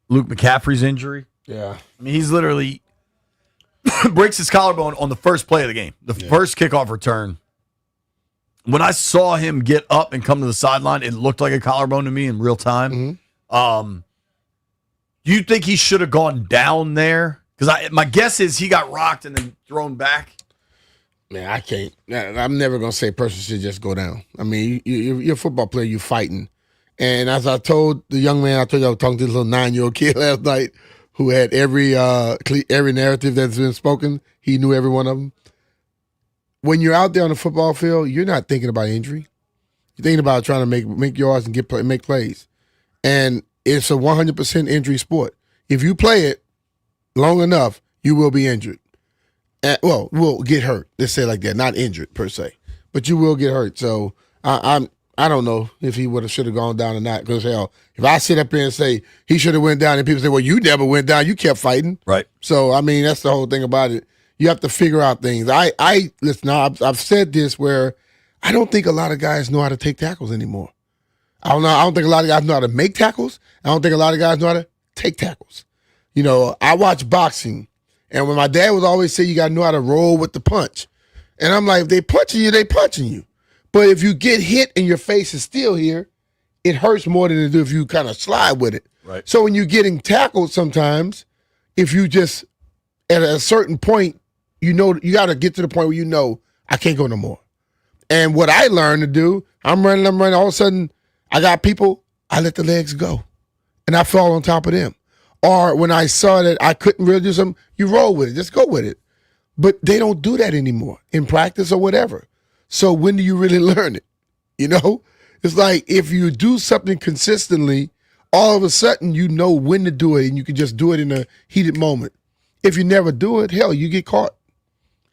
Luke McCaffrey's injury. Yeah. I mean, he's literally breaks his collarbone on the first play of the game, the first kickoff return. When I saw him get up and come to the sideline, it looked like a collarbone to me in real time. Mm-hmm. Do you think he should have gone down there? Because my guess is he got rocked and then thrown back. Man, I can't. I'm never going to say a person should just go down. I mean, you're a football player, you're fighting. And as I told the young man, I was talking to this little 9-year-old kid last night who had every narrative that's been spoken. He knew every one of them. When you're out there on the football field, you're not thinking about injury. You're thinking about trying to make yards and make plays. And it's a 100% injury sport. If you play it long enough, you will be injured. Will get hurt. Let's say it like that. Not injured per se, but you will get hurt. So I don't know if he should have gone down or not. Because hell, if I sit up here and say he should have went down, and people say, "Well, you never went down. You kept fighting." Right. So I mean, that's the whole thing about it. You have to figure out things. Listen. I've said this where I don't think a lot of guys know how to take tackles anymore. I don't think a lot of guys know how to make tackles. I don't think a lot of guys know how to take tackles. You know, I watch boxing, and when my dad would always say you got to know how to roll with the punch, and I'm like, if they punching you, they punching you. But if you get hit and your face is still here, it hurts more than it do if you kind of slide with it. Right. So when you're getting tackled sometimes, if you just, at a certain point, you got to get to the point where you know, I can't go no more. And what I learned to do, I'm running, all of a sudden, I got people, I let the legs go. And I fall on top of them. Or when I saw that I couldn't really do something, you roll with it, just go with it. But they don't do that anymore in practice or whatever. So when do you really learn it? You know? It's like if you do something consistently, all of a sudden you know when to do it and you can just do it in a heated moment. If you never do it, hell, you get caught.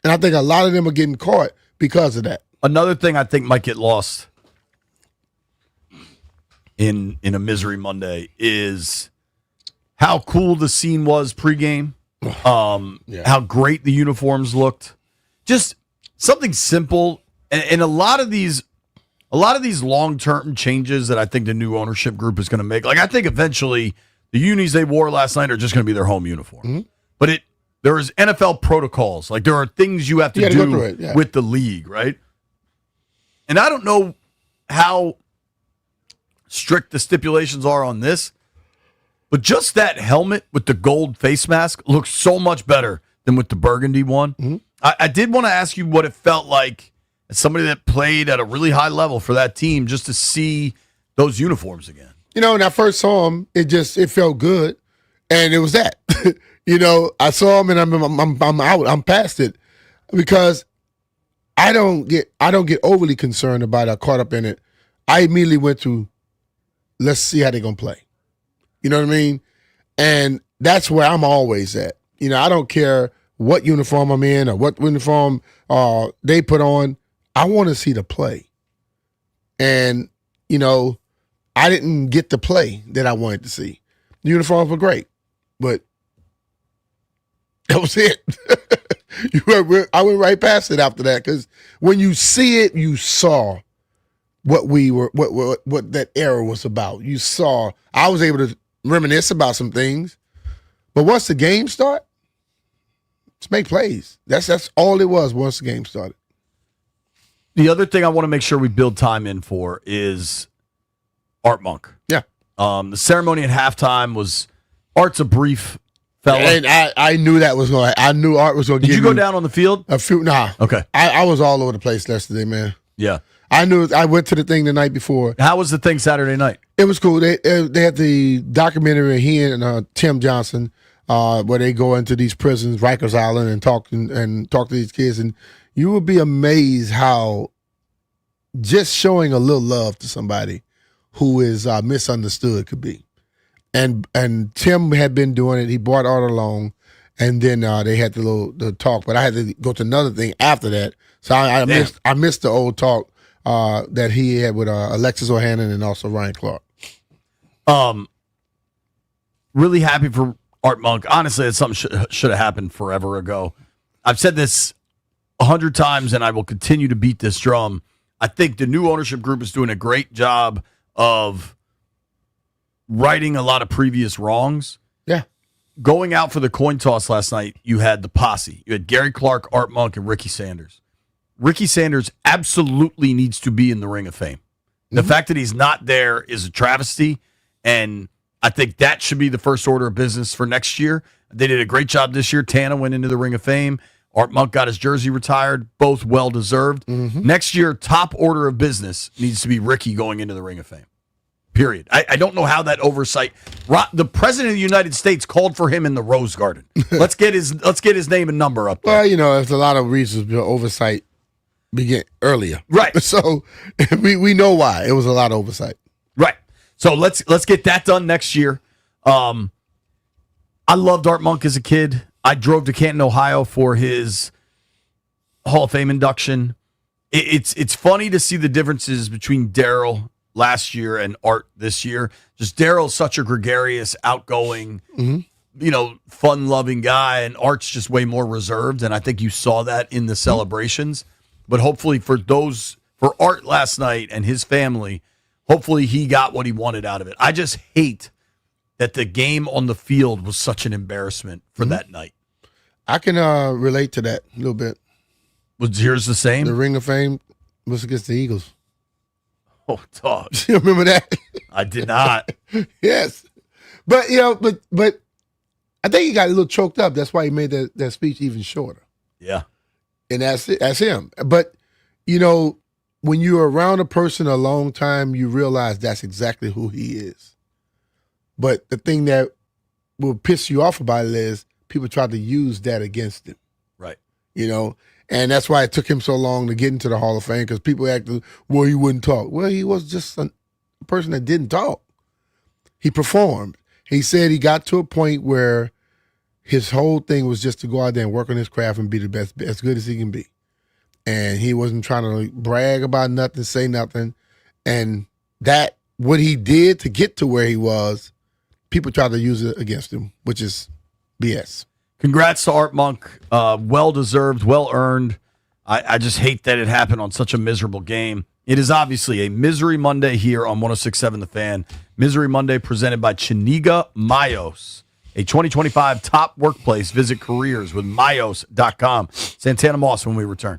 And I think a lot of them are getting caught because of that. Another thing I think might get lost in a Misery Monday is how cool the scene was pregame, how great the uniforms looked. Just something simple. And a lot of these long-term changes that I think the new ownership group is going to make, like I think eventually the unis they wore last night are just going to be their home uniform. Mm-hmm. But there is NFL protocols. Like there are things you have to do with the league, right? And I don't know how strict the stipulations are on this, but just that helmet with the gold face mask looks so much better than with the burgundy one. Mm-hmm. I did want to ask you what it felt like as somebody that played at a really high level for that team, just to see those uniforms again. You know, when I first saw them, it felt good, and it was that. You know, I saw them and I'm out. I'm past it because I don't get overly concerned about it or caught up in it. I immediately went to, let's see how they're gonna play. You know what I mean? And that's where I'm always at. You know, I don't care what uniform I'm in or what uniform they put on. I want to see the play. And, you know, I didn't get the play that I wanted to see. The uniforms were great, but that was it. I went right past it after that because when you see it, you saw what what that era was about. You saw. I was able to reminisce about some things, but once the game started, just make plays. That's all it was once the game started. The other thing I want to make sure we build time in for is Art Monk. Yeah. The ceremony at halftime was Art's a brief fella. And I knew that was going. I knew Art was going to. Did you go down on the field? A few? Nah. Okay. I was all over the place yesterday, man. Yeah. I knew. I went to the thing the night before. How was the thing Saturday night? It was cool. They had the documentary. He and Tim Johnson, where they go into these prisons, Rikers Island, and talk to these kids, and you will be amazed how just showing a little love to somebody who is misunderstood could be. And Tim had been doing it. He brought Art along, and then they had the talk. But I had to go to another thing after that, so I missed the old talk that he had with Alexis O'Hannon and also Ryan Clark. Really happy for Art Monk. Honestly, it's something should have happened forever ago. I've said this 100 times, and I will continue to beat this drum. I think the new ownership group is doing a great job of righting a lot of previous wrongs. Yeah. Going out for the coin toss last night, you had the posse. You had Gary Clark, Art Monk, and Ricky Sanders. Ricky Sanders absolutely needs to be in the Ring of Fame. The fact that he's not there is a travesty, and I think that should be the first order of business for next year. They did a great job this year. Tana went into the Ring of Fame. Art Monk got his jersey retired, both well-deserved. Next year, top order of business needs to be Ricky going into the Ring of Fame. Period. I don't know how that oversight. The President of the United States called for him in the Rose Garden. Let's get his name and number up there. Well, there's a lot of reasons the oversight began earlier. Right. So we know why. It was a lot of oversight. Right. So let's get that done next year. I loved Art Monk as a kid. I drove to Canton, Ohio for his Hall of Fame induction. It's funny to see the differences between Daryl last year and Art this year. Just Daryl's such a gregarious, outgoing, fun-loving guy, and Art's just way more reserved, and I think you saw that in the celebrations. But hopefully for Art last night and his family, hopefully he got what he wanted out of it. I just hate that the game on the field was such an embarrassment for that night. I can relate to that a little bit. Was yours the same? The Ring of Fame was against the Eagles. Oh, dog. You remember that? I did not. Yes. But, but I think he got a little choked up. That's why he made that speech even shorter. Yeah. And that's him. But, when you're around a person a long time, you realize that's exactly who he is. But the thing that will piss you off about it is people try to use that against him. Right. And that's why it took him so long to get into the Hall of Fame, because people acted, well, he wouldn't talk. Well, he was just a person that didn't talk. He performed. He said he got to a point where his whole thing was just to go out there and work on his craft and be the best, as good as he can be. And he wasn't trying to brag about nothing, say nothing. And that, what he did to get to where he was, people tried to use it against him, which is BS. Congrats to Art Monk. Well-deserved, well-earned. I just hate that it happened on such a miserable game. It is obviously a Misery Monday here on 106.7 The Fan. Misery Monday presented by Chiniga Mayos, a 2025 top workplace. Visit careers with Mayos.com. Santana Moss when we return.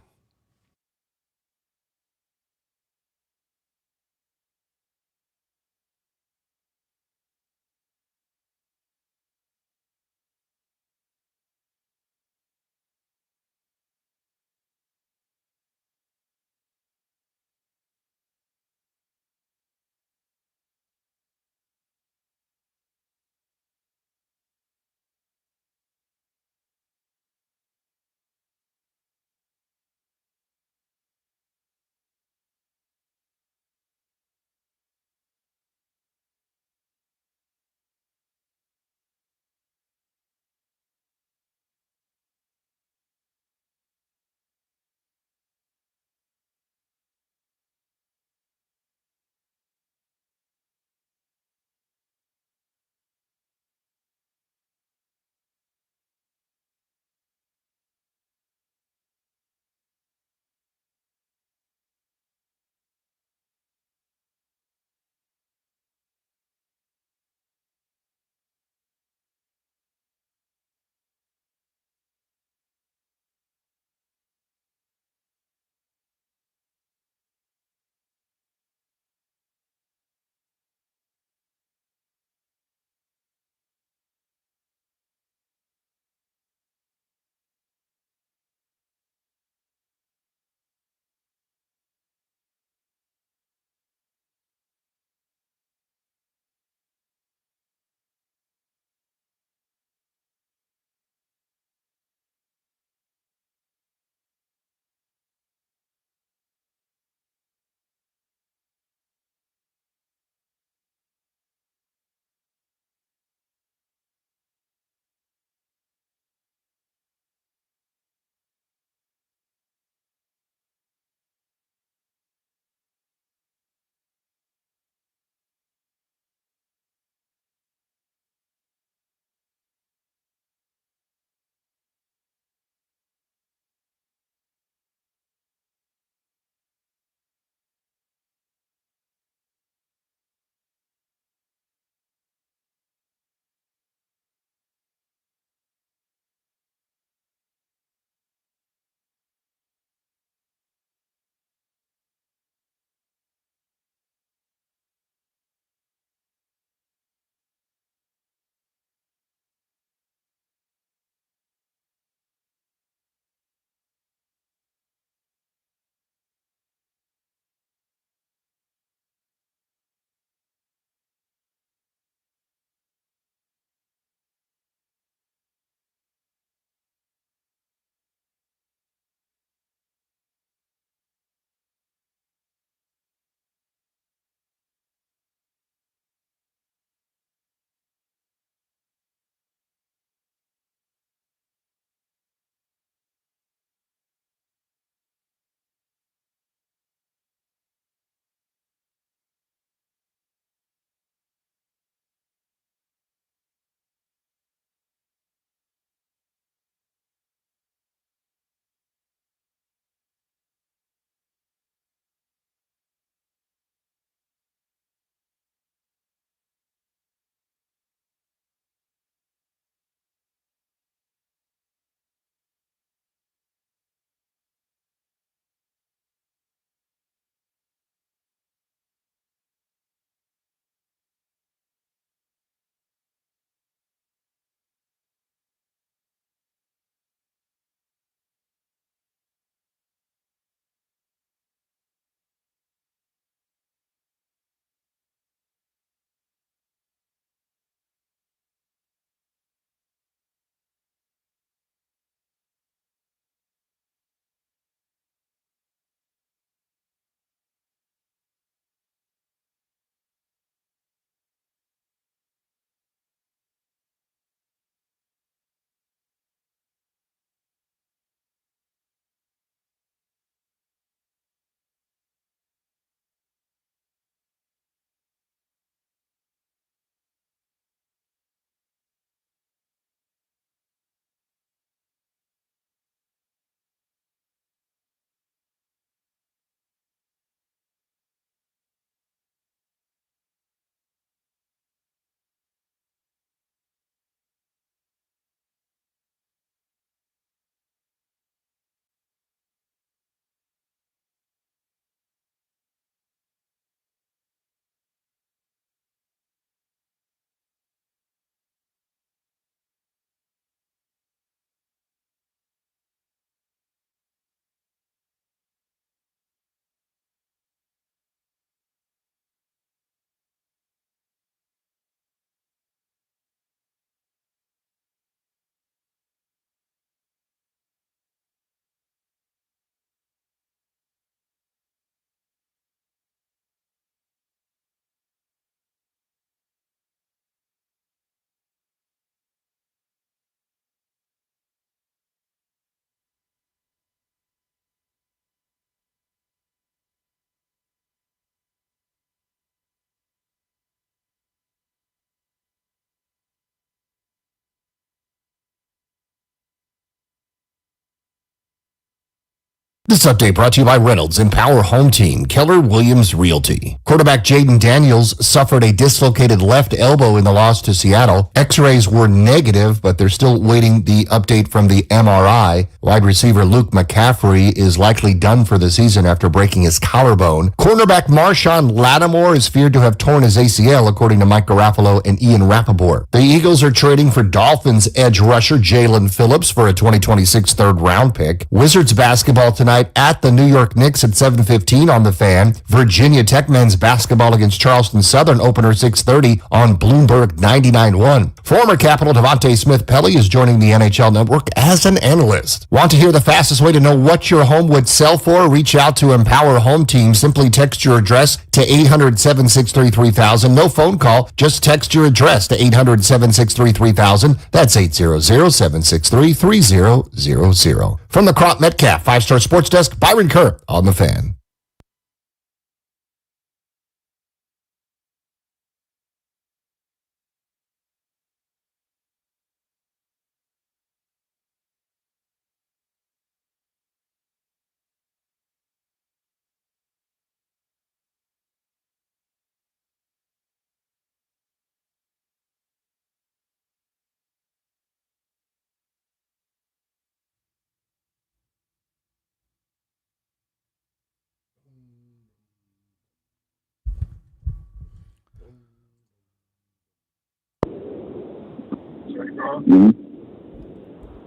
This update brought to you by Reynolds Empower Home Team, Keller Williams Realty. Quarterback Jaden Daniels suffered a dislocated left elbow in the loss to Seattle. X-rays were negative, but they're still waiting the update from the MRI. Wide receiver Luke McCaffrey is likely done for the season after breaking his collarbone. Cornerback Marshawn Lattimore is feared to have torn his ACL, according to Mike Garafolo and Ian Rappaport. The Eagles are trading for Dolphins edge rusher Jalen Phillips for a 2026 third-round pick. Wizards basketball tonight at the New York Knicks at 7:15 on The Fan. Virginia Tech men's basketball against Charleston Southern, opener 6:30 on Bloomberg 99.1. Former Capital Devontae Smith-Pelly is joining the NHL Network as an analyst. Want to hear the fastest way to know what your home would sell for? Reach out to Empower Home Team. Simply text your address to 800-763-3000. No phone call. Just text your address to 800-763-3000. That's 800-763-3000. From the Crop Metcalf 5-Star Sports Desk, Byron Kerr on The Fan.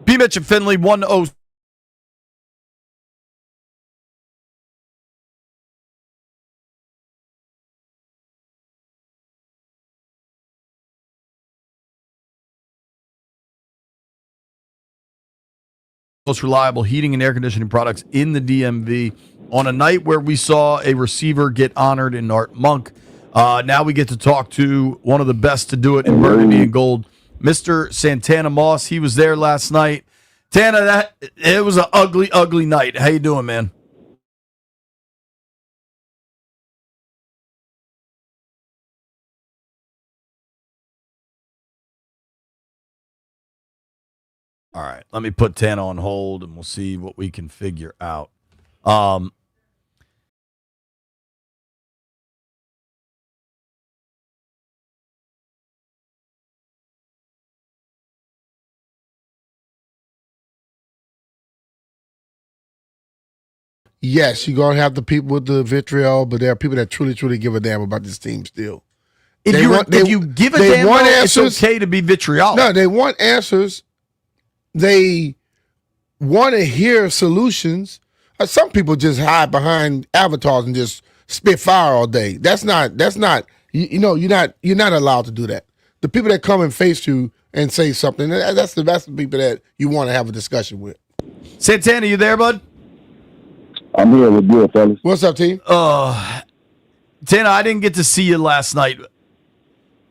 B. Mitch and Finley, 1-0. Most reliable heating and air conditioning products in the DMV on a night where we saw a receiver get honored in Art Monk. Now we get to talk to one of the best to do it in burgundy and gold, Mr. Santana Moss. He was there last night. Tana, it was an ugly, ugly night. How you doing, man? All right, let me put Tana on hold, and we'll see what we can figure out. Yes, you're going to have the people with the vitriol, but there are people that truly, truly give a damn about this team still. If you give a damn, though, it's okay to be vitriolic. No, they want answers. They want to hear solutions. Some people just hide behind avatars and just spit fire all day. That's not. You're not allowed to do that. The people that come and face you and say something, that's the people that you want to have a discussion with. Santana, you there, bud? I'm here with you, fellas. What's up, team? Tana, I didn't get to see you last night.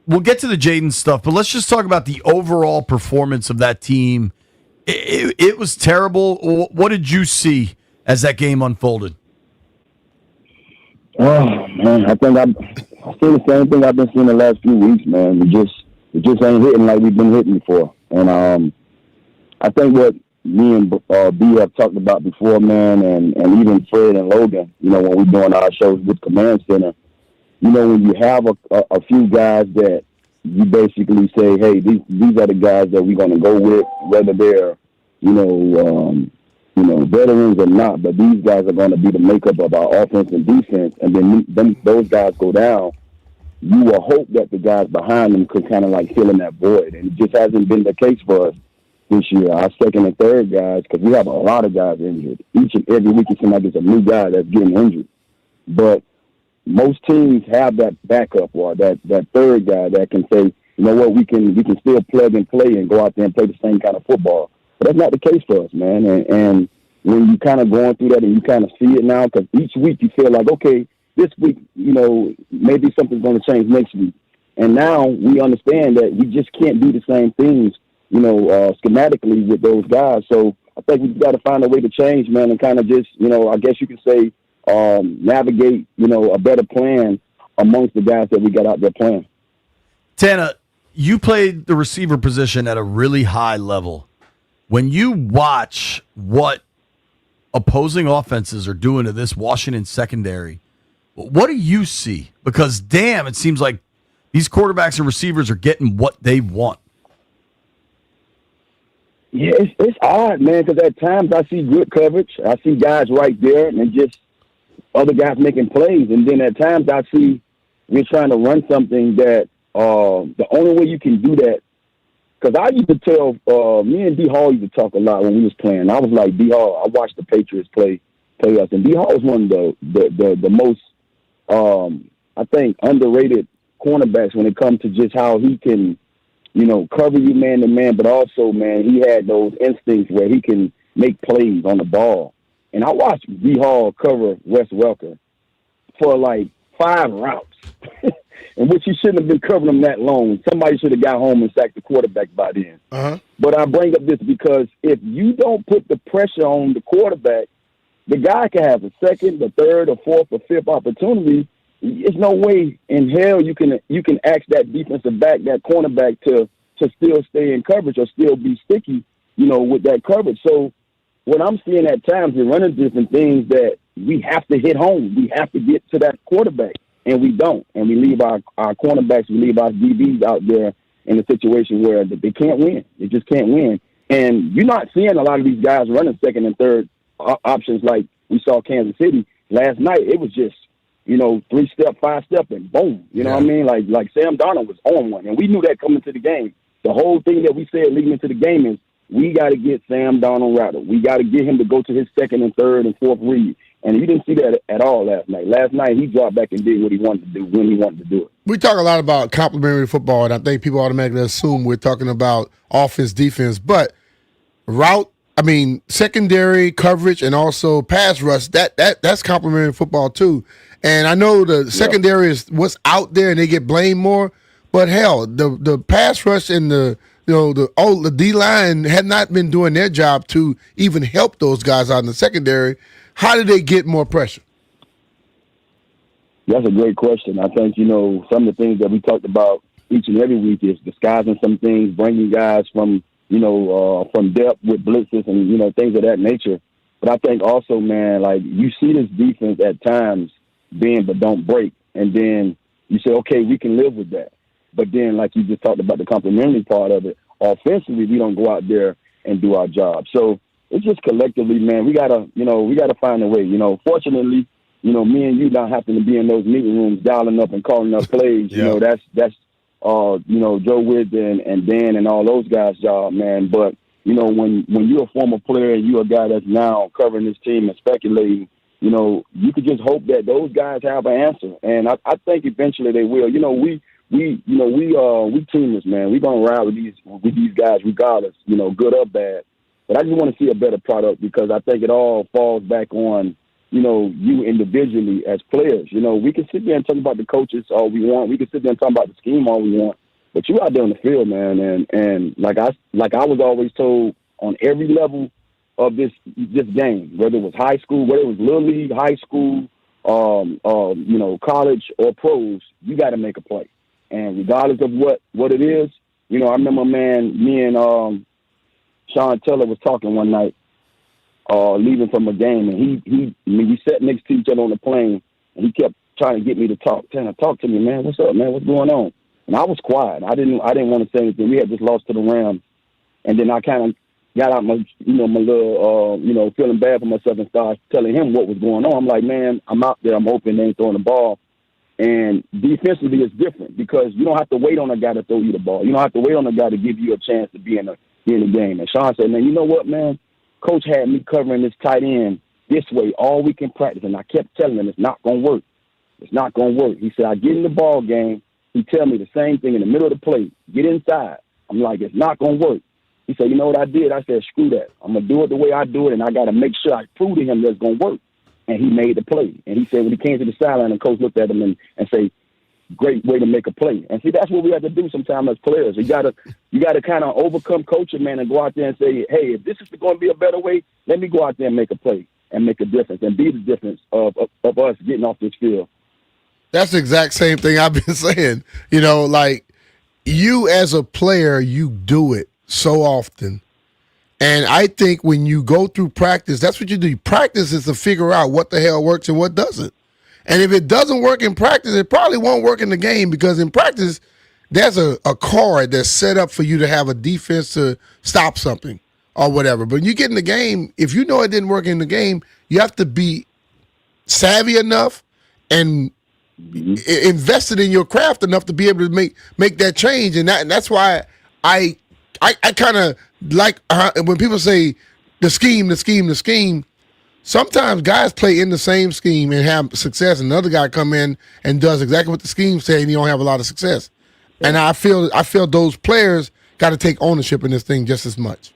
We'll get to the Jaden stuff, but let's just talk about the overall performance of that team. It was terrible. What did you see as that game unfolded? Oh man, I think I see the same thing I've been seeing the last few weeks, man. It just ain't hitting like we've been hitting before. And I think what me and B have talked about before, man, and even Fred and Logan, when we're doing our shows with Command Center, when you have a few guys that you basically say, hey, these are the guys that we're going to go with, whether they're, veterans or not, but these guys are going to be the makeup of our offense and defense, and then those guys go down, you will hope that the guys behind them could kind of like fill in that void, and it just hasn't been the case for us this year. Our second and third guys, because we have a lot of guys injured. Each and every week it seems like it's a new guy that's getting injured. But most teams have that backup or that third guy that can say, you know what, we can still plug and play and go out there and play the same kind of football. But that's not the case for us, man. And when you kind of going through that and you kind of see it now, because each week you feel like, okay, this week, maybe something's going to change next week. And now we understand that we just can't do the same things, schematically with those guys. So I think we've got to find a way to change, man, and kind of just, I guess you could say, navigate, a better plan amongst the guys that we got out there playing. Tana, you played the receiver position at a really high level. When you watch what opposing offenses are doing to this Washington secondary, what do you see? Because, damn, it seems like these quarterbacks and receivers are getting what they want. Yeah, it's odd, man, because at times I see good coverage. I see guys right there and just other guys making plays. And then at times I see we're trying to run something that the only way you can do that, because I used to tell, me and D. Hall used to talk a lot when we was playing. I was like, D. Hall, I watched the Patriots play us. And D. Hall was one of the most, I think, underrated cornerbacks when it comes to just how he can, cover you man to man, but also, man, he had those instincts where he can make plays on the ball. And I watched D. Hall cover Wes Welker for like 5 routes, in which he shouldn't have been covering them that long. Somebody should have got home and sacked the quarterback by then. Uh-huh. But I bring up this because if you don't put the pressure on the quarterback, the guy can have a second, the third, or fourth, or fifth opportunity. There's no way in hell you can ask that defensive back, that cornerback, to still stay in coverage or still be sticky, with that coverage. So what I'm seeing at times, we're running different things that we have to hit home. We have to get to that quarterback, and we don't. And we leave our cornerbacks, we leave our DBs out there in a situation where they can't win. They just can't win. And you're not seeing a lot of these guys running second and third options like we saw Kansas City last night. It was just, 3-step, 5-step, and boom. You know what I mean? Like Sam Darnold was on one, and we knew that coming to the game. The whole thing that we said leading into the game is we got to get Sam Darnold rattled. We got to get him to go to his second and third and fourth read. And you didn't see that at all last night. Last night, he dropped back and did what he wanted to do when he wanted to do it. We talk a lot about complementary football, and I think people automatically assume we're talking about offense, defense, but secondary coverage and also pass rush, that's complementary football too. And I know the secondary is what's out there and they get blamed more, but hell, the pass rush and the D-line had not been doing their job to even help those guys out in the secondary. How did they get more pressure? That's a great question. I think, some of the things that we talked about each and every week is disguising some things, bringing guys from depth with blitzes and, things of that nature. But I think also, man, like you see this defense at times bend but don't break. And then you say, okay, we can live with that. But then, like you just talked about the complementary part of it, offensively, we don't go out there and do our job. So it's just collectively, man, we gotta find a way. Fortunately, me and you not having to be in those meeting rooms dialing up and calling up plays. That's Joe Witt and Dan and all those guys' job, man. But when you're a former player and you're a guy that's now covering this team and speculating, you could just hope that those guys have an answer. And I think eventually they will. We teamers, man. We're gonna ride with these guys regardless, good or bad. But I just want to see a better product because I think it all falls back on, you individually as players. We can sit there and talk about the coaches all we want. We can sit there and talk about the scheme all we want. But you out there on the field, man, and like I was always told on every level of this game, whether it was high school, whether it was little league, high school, college or pros, you got to make a play. And regardless of what it is, I remember, man, me and Sean Teller was talking one night, leaving from a game, and we sat next to each other on the plane, and he kept trying to get me to talk. Talk to me, man. What's up, man? What's going on? And I was quiet. I didn't want to say anything. We had just lost to the Rams, and then I kind of got out my little, feeling bad for myself and started telling him what was going on. I'm like, man, I'm out there. I'm open. They ain't throwing the ball. And defensively, it's different because you don't have to wait on a guy to throw you the ball. You don't have to wait on a guy to give you a chance to be in the game. And Sean said, man, you know what, man? Coach had me covering this tight end this way all week in practice, and I kept telling him it's not going to work. It's not going to work. He said, I get in the ball game. He tell me the same thing in the middle of the play. Get inside. I'm like, it's not going to work. He said, you know what I did? I said, screw that. I'm going to do it the way I do it, and I got to make sure I prove to him that it's going to work. And he made the play. And he said when he came to the sideline, and coach looked at him and say, great way to make a play. And see, that's what we have to do sometimes as players. You gotta kind of overcome coaching, man, and go out there and say, hey, if this is going to be a better way, let me go out there and make a play and make a difference and be the difference of us getting off this field. That's the exact same thing I've been saying. Like you as a player, you do it so often And I think when you go through practice, that's what you do. Practice is to figure out what the hell works and what doesn't. And if it doesn't work in practice, it probably won't work in the game, because in practice, there's a card that's set up for you to have a defense to stop something or whatever. But when you get in the game, if you know it didn't work in the game, you have to be savvy enough and invested in your craft enough to be able to make that change. And that's why I kind of like when people say the scheme. Sometimes guys play in the same scheme and have success, and another guy come in and does exactly what the scheme says, and you don't have a lot of success. And I feel those players got to take ownership in this thing just as much.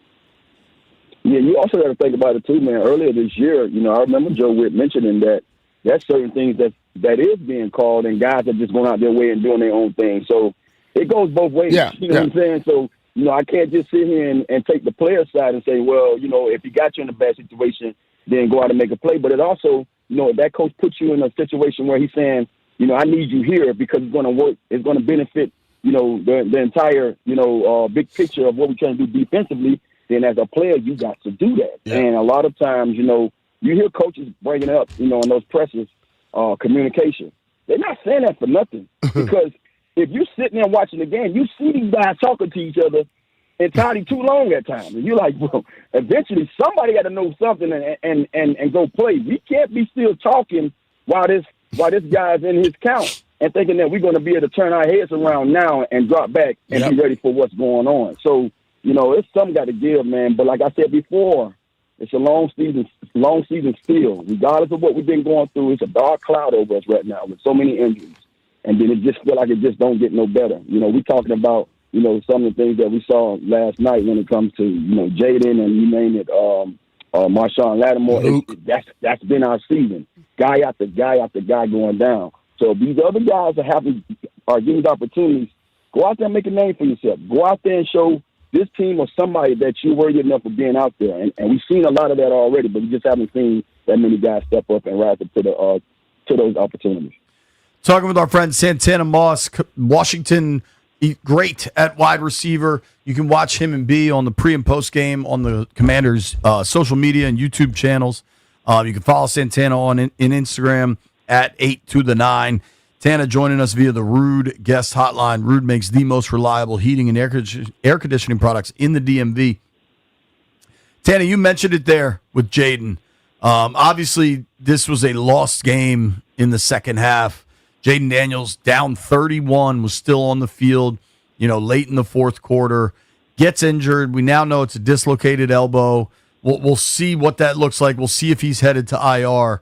Yeah, you also got to think about it too, man. Earlier this year, I remember Joe Witt mentioning that there's certain things that is being called, and guys are just going out their way and doing their own thing. So it goes both ways. Yeah, you know what I'm saying? So, I can't just sit here and take the player side and say, well, if he got you in a bad situation, then go out and make a play. But it also, that coach puts you in a situation where he's saying, I need you here because it's going to work. It's going to benefit, the entire, big picture of what we're trying to do defensively. Then as a player, you got to do that. Yeah. And a lot of times, you hear coaches bringing up, in those pressers, communication. They're not saying that for nothing, because if you're sitting there watching the game, you see these guys talking to each other entirely too long at times. And you're like, well, eventually somebody got to know something and go play. We can't be still talking while this guy's in his count and thinking that we're going to be able to turn our heads around now and drop back and be ready for what's going on. So, it's something got to give, man. But like I said before, it's a long season still. Regardless of what we've been going through, it's a dark cloud over us right now with so many injuries. And then it just feel like it just don't get no better. We're talking about, some of the things that we saw last night when it comes to, Jaden and you name it, Marshawn Lattimore. That's been our season. Guy after guy after guy going down. So if these other guys are getting these opportunities, go out there and make a name for yourself. Go out there and show this team or somebody that you're worthy enough of being out there. And we've seen a lot of that already, but we just haven't seen that many guys step up and rise up to those opportunities. Talking with our friend Santana Moss, Washington, great at wide receiver. You can watch him and B on the pre and post game on the Commanders' social media and YouTube channels. You can follow Santana on in Instagram at 8to9. Tana joining us via the Ruud guest hotline. Ruud makes the most reliable heating and air conditioning products in the DMV. Tana, you mentioned it there with Jaden. Obviously, this was a lost game in the second half. Jaden Daniels, down 31, was still on the field, late in the fourth quarter. Gets injured. We now know it's a dislocated elbow. We'll see what that looks like. We'll see if he's headed to IR.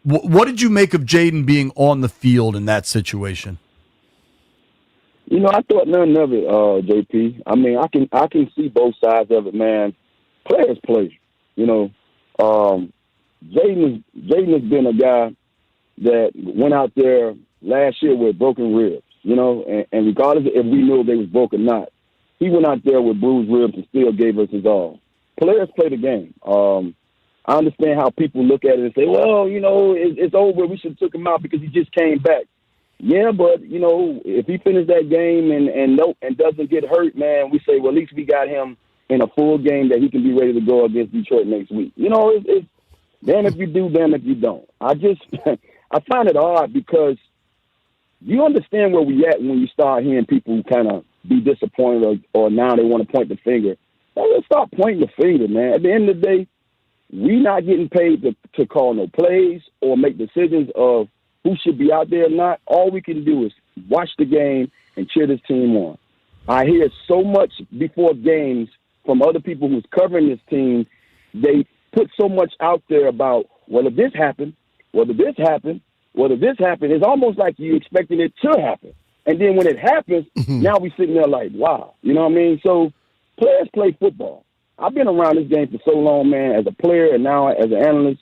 What did you make of Jaden being on the field in that situation? I thought none of it, JP. I mean, I can see both sides of it, man. Players play. Jaden has been a guy that went out there last year with broken ribs, and regardless if we knew if they was broken or not, he went out there with bruised ribs and still gave us his all. Players play the game. I understand how people look at it and say, well, it's over. We should have took him out because he just came back. Yeah, but, if he finished that game and doesn't get hurt, man, we say, well, at least we got him in a full game that he can be ready to go against Detroit next week. It's damn if you do, damn if you don't. I find it odd because you understand where we at when you start hearing people kind of be disappointed or now they want to point the finger. Well, let's stop pointing the finger, man. At the end of the day, we not getting paid to call no plays or make decisions of who should be out there or not. All we can do is watch the game and cheer this team on. I hear so much before games from other people who's covering this team. They put so much out there about, well, if this happened, whether this happened, it's almost like you expecting it to happen. And then when it happens, now we sitting there like, wow. You know what I mean? So players play football. I've been around this game for so long, man, as a player and now as an analyst.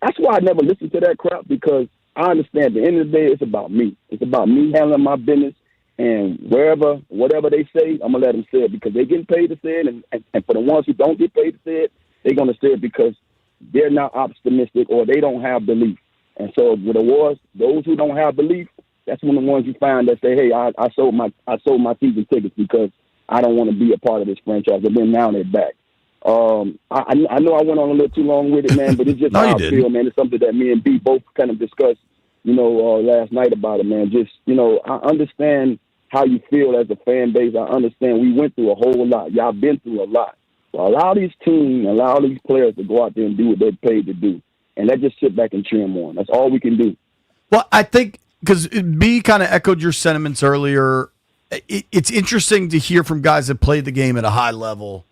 That's why I never listen to that crap, because I understand at the end of the day, it's about me. It's about me handling my business, and whatever they say, I'm going to let them say it because they're getting paid to say it. And for the ones who don't get paid to say it, they're going to say it because they're not optimistic or they don't have belief. And so with awards, those who don't have belief, that's one of the ones you find that say, hey, I sold my season tickets because I don't want to be a part of this franchise. But then now they're back. I know I went on a little too long with it, man, but it's just No, how you I didn't. feel, man. It's something that me and B both kind of discussed, last night about it, man. Just, I understand how you feel as a fan base. I understand we went through a whole lot. Y'all been through a lot. So allow these teams, allow these players to go out there and do what they're paid to do. And let's just sit back and cheer them on. That's all we can do. Well, I think because B kind of echoed your sentiments earlier. It's interesting to hear from guys that played the game at a high level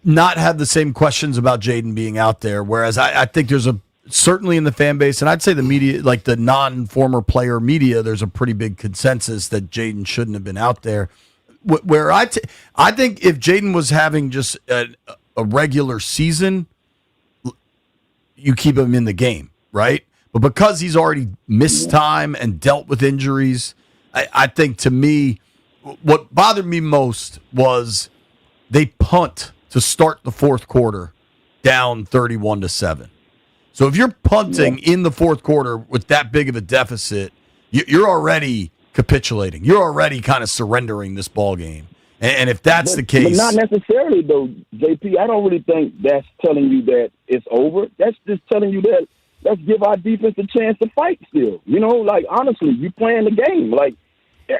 not have the same questions about Jaden being out there. Whereas I think there's certainly in the fan base, and I'd say the media, like the non-former player media, there's a pretty big consensus that Jaden shouldn't have been out there. Where I think if Jaden was having just a regular season, you keep him in the game, right? But because he's already missed time and dealt with injuries, I think to me, what bothered me most was they punt to start the fourth quarter down 31-7. So if you're punting in the fourth quarter with that big of a deficit, you're already capitulating. You're already kind of surrendering this ball game. And if that's the case, but not necessarily though, JP. I don't really think that's telling you that it's over. That's just telling you that let's give our defense a chance to fight still. Like honestly, you playing the game. Like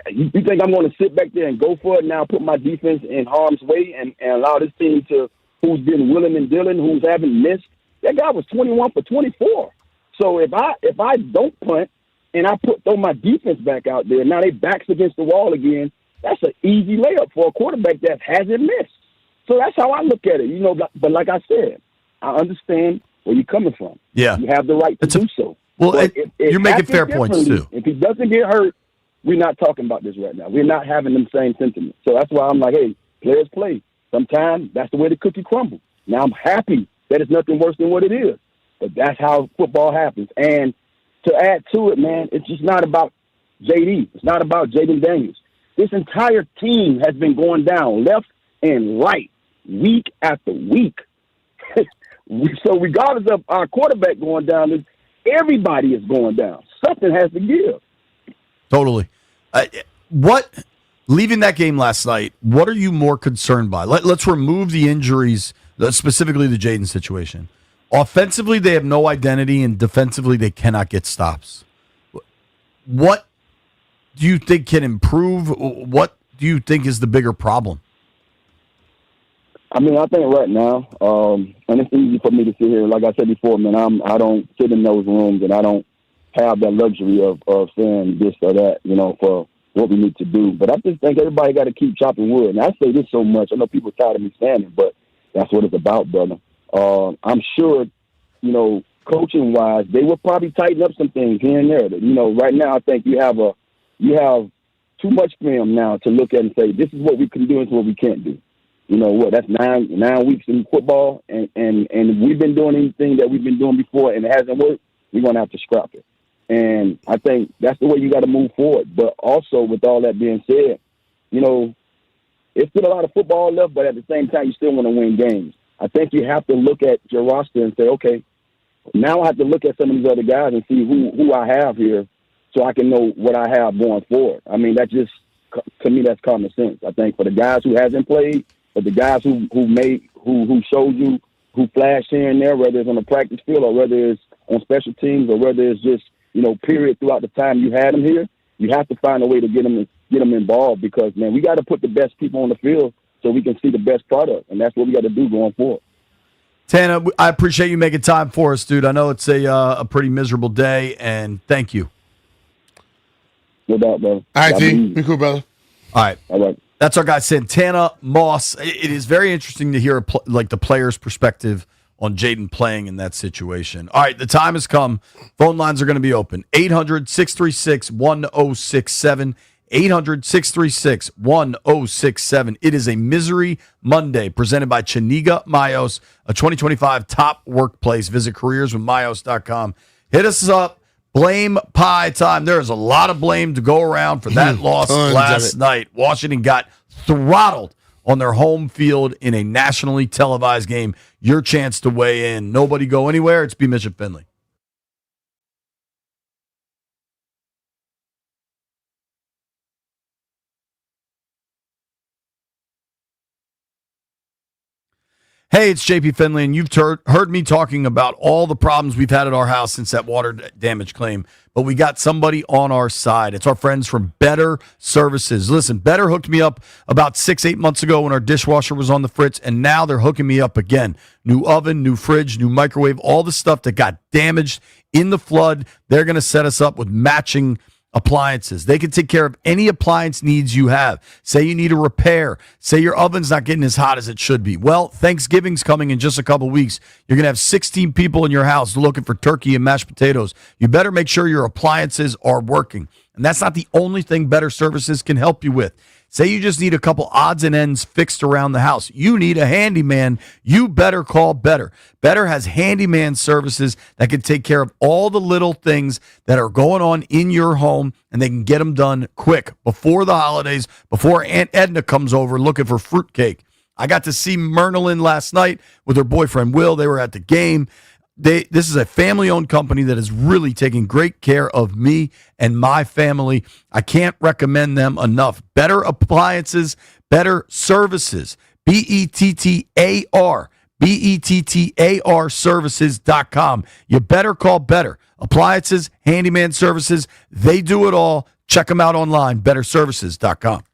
you think I'm going to sit back there and go for it now, put my defense in harm's way and allow this team to, who's been willing and dealing, who's haven't missed. That guy was 21 for 24. So if I don't punt and I throw my defense back out there, now they backs against the wall again. That's an easy layup for a quarterback that hasn't missed. So that's how I look at it, But like I said, I understand where you're coming from. Yeah. You have the right to do so. Well, But you're if making happens fair points differently, too. If he doesn't get hurt, we're not talking about this right now. We're not having them same sentiments. So that's why I'm like, hey, players play. Sometimes that's the way the cookie crumbles. Now I'm happy that it's nothing worse than what it is. But that's how football happens. And to add to it, man, it's just not about JD. It's not about Jaden Daniels. This entire team has been going down left and right, week after week. So regardless of our quarterback going down, everybody is going down. Something has to give. Totally. Leaving that game last night, what are you more concerned by? Let's remove the injuries, specifically the Jaden situation. Offensively, they have no identity, and defensively, they cannot get stops. What do you think can improve? What do you think is the bigger problem? I mean, I think right now, and it's easy for me to sit here. Like I said before, man, I don't sit in those rooms, and I don't have that luxury of saying this or that, for what we need to do. But I just think everybody got to keep chopping wood. And I say this so much. I know people are tired of me saying it, but that's what it's about, brother. I'm sure, coaching-wise, they will probably tighten up some things here and there. Right now I think you have too much film now to look at and say, this is what we can do and what we can't do. That's nine weeks in football, and we've been doing anything that we've been doing before and it hasn't worked, we're going to have to scrap it. And I think that's the way you got to move forward. But also, with all that being said, it's still a lot of football left, but at the same time, you still want to win games. I think you have to look at your roster and say, okay, now I have to look at some of these other guys and see who I have here so I can know what I have going forward. I mean, to me, that's common sense. I think for the guys who hasn't played, but the guys who showed you, who flashed here and there, whether it's on the practice field or whether it's on special teams or whether it's just, period throughout the time you had them here, you have to find a way to get them involved because, man, we got to put the best people on the field so we can see the best product, and that's what we got to do going forward. Tana, I appreciate you making time for us, dude. I know it's a pretty miserable day, and thank you. No doubt, brother. All right, T. Be cool, brother. All right. All right. That's our guy, Santana Moss. It is very interesting to hear the player's perspective on Jaden playing in that situation. All right, the time has come. Phone lines are going to be open. 800-636-1067. 800-636-1067. It is a Misery Monday presented by Chiniga Mayos, a 2025 top workplace. Visit careerswithmayos.com. Hit us up. Blame pie time. There is a lot of blame to go around for that loss last night. Washington got throttled on their home field in a nationally televised game. Your chance to weigh in. Nobody go anywhere. It's B. Bishop Finley. Hey, it's JP Finley, and you've heard me talking about all the problems we've had at our house since that water damage claim. But we got somebody on our side. It's our friends from Better Services. Listen, Better hooked me up about 6-8 months ago when our dishwasher was on the fritz, and now they're hooking me up again. New oven, new fridge, new microwave, all the stuff that got damaged in the flood. They're going to set us up with matching appliances. They can take care of any appliance needs you have. Say you need a repair. Say your oven's not getting as hot as it should be. Well, Thanksgiving's coming in just a couple weeks. You're going to have 16 people in your house looking for turkey and mashed potatoes. You better make sure your appliances are working. And that's not the only thing Better Services can help you with. Say you just need a couple odds and ends fixed around the house. You need a handyman. You better call Better. Better has handyman services that can take care of all the little things that are going on in your home, and they can get them done quick before the holidays, before Aunt Edna comes over looking for fruitcake. I got to see Myrnalyn last night with her boyfriend Will. They were at the game. This is a family-owned company that is really taking great care of me and my family. I can't recommend them enough. Better Appliances, Better Services. BETTAR. BETTAR services.com. You better call Better. Appliances, handyman services, they do it all. Check them out online, betterservices.com.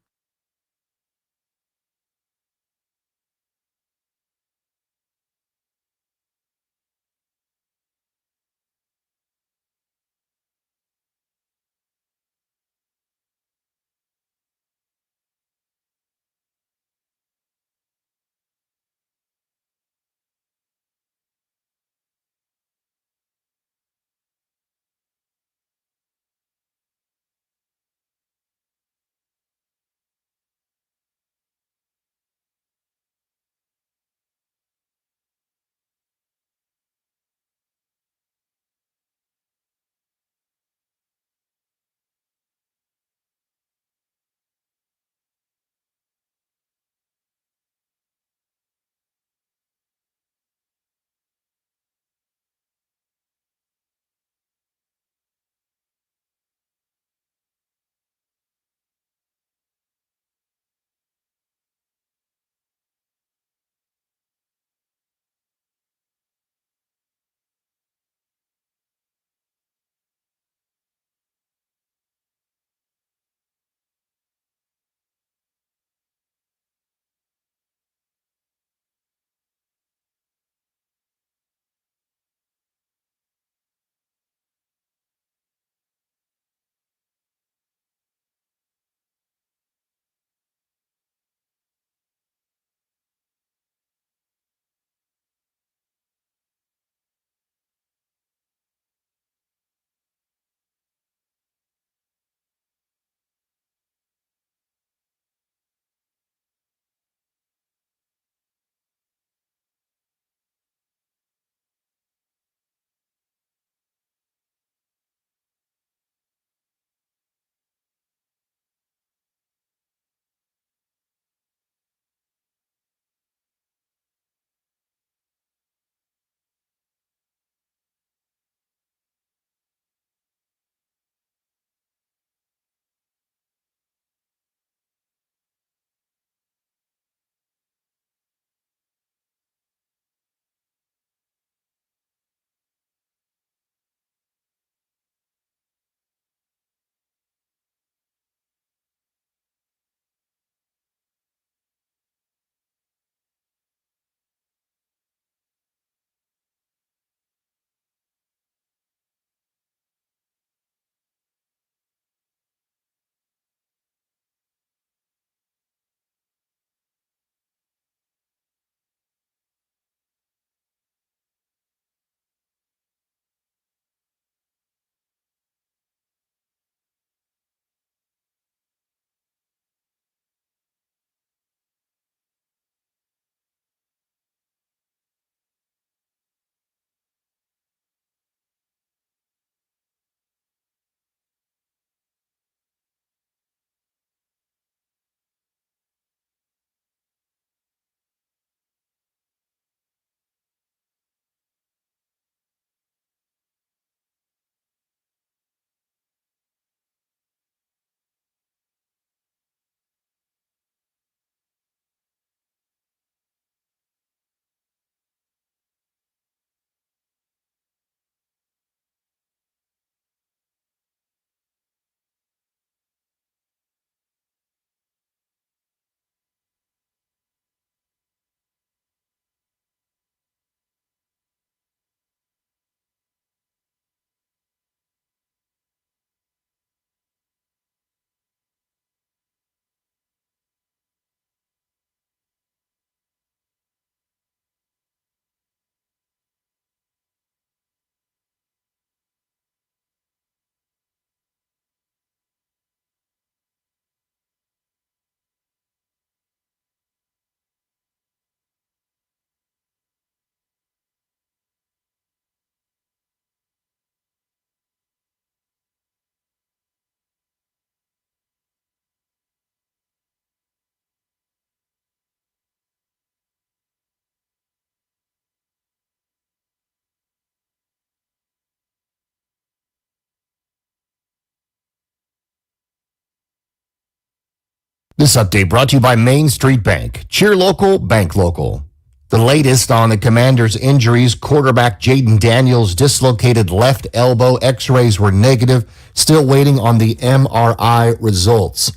This update brought to you by Main Street Bank. Cheer local, bank local. The latest on the Commanders' injuries, quarterback Jaden Daniels' dislocated left elbow x-rays were negative, still waiting on the MRI results.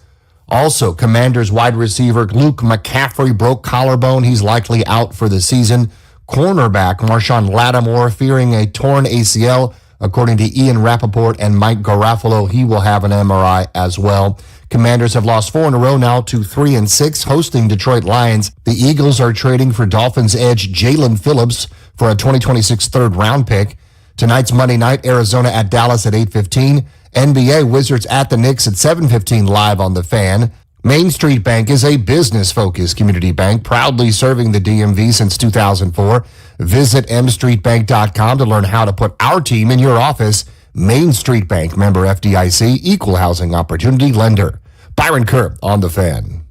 Also, Commanders wide receiver Luke McCaffrey broke collarbone. He's likely out for the season. Cornerback Marshawn Lattimore fearing a torn ACL. According to Ian Rappaport and Mike Garafolo, he will have an MRI as well. Commanders have lost 4 in a row now to 3-6, hosting Detroit Lions. The Eagles are trading for Dolphins edge Jalen Phillips for a 2026 third-round pick. Tonight's Monday night, Arizona at Dallas at 8:15. NBA Wizards at the Knicks at 7:15 live on The Fan. Main Street Bank is a business-focused community bank proudly serving the DMV since 2004. Visit mstreetbank.com to learn how to put our team in your office. Main Street Bank, member FDIC, equal housing opportunity lender. Byron Kerr on The Fan.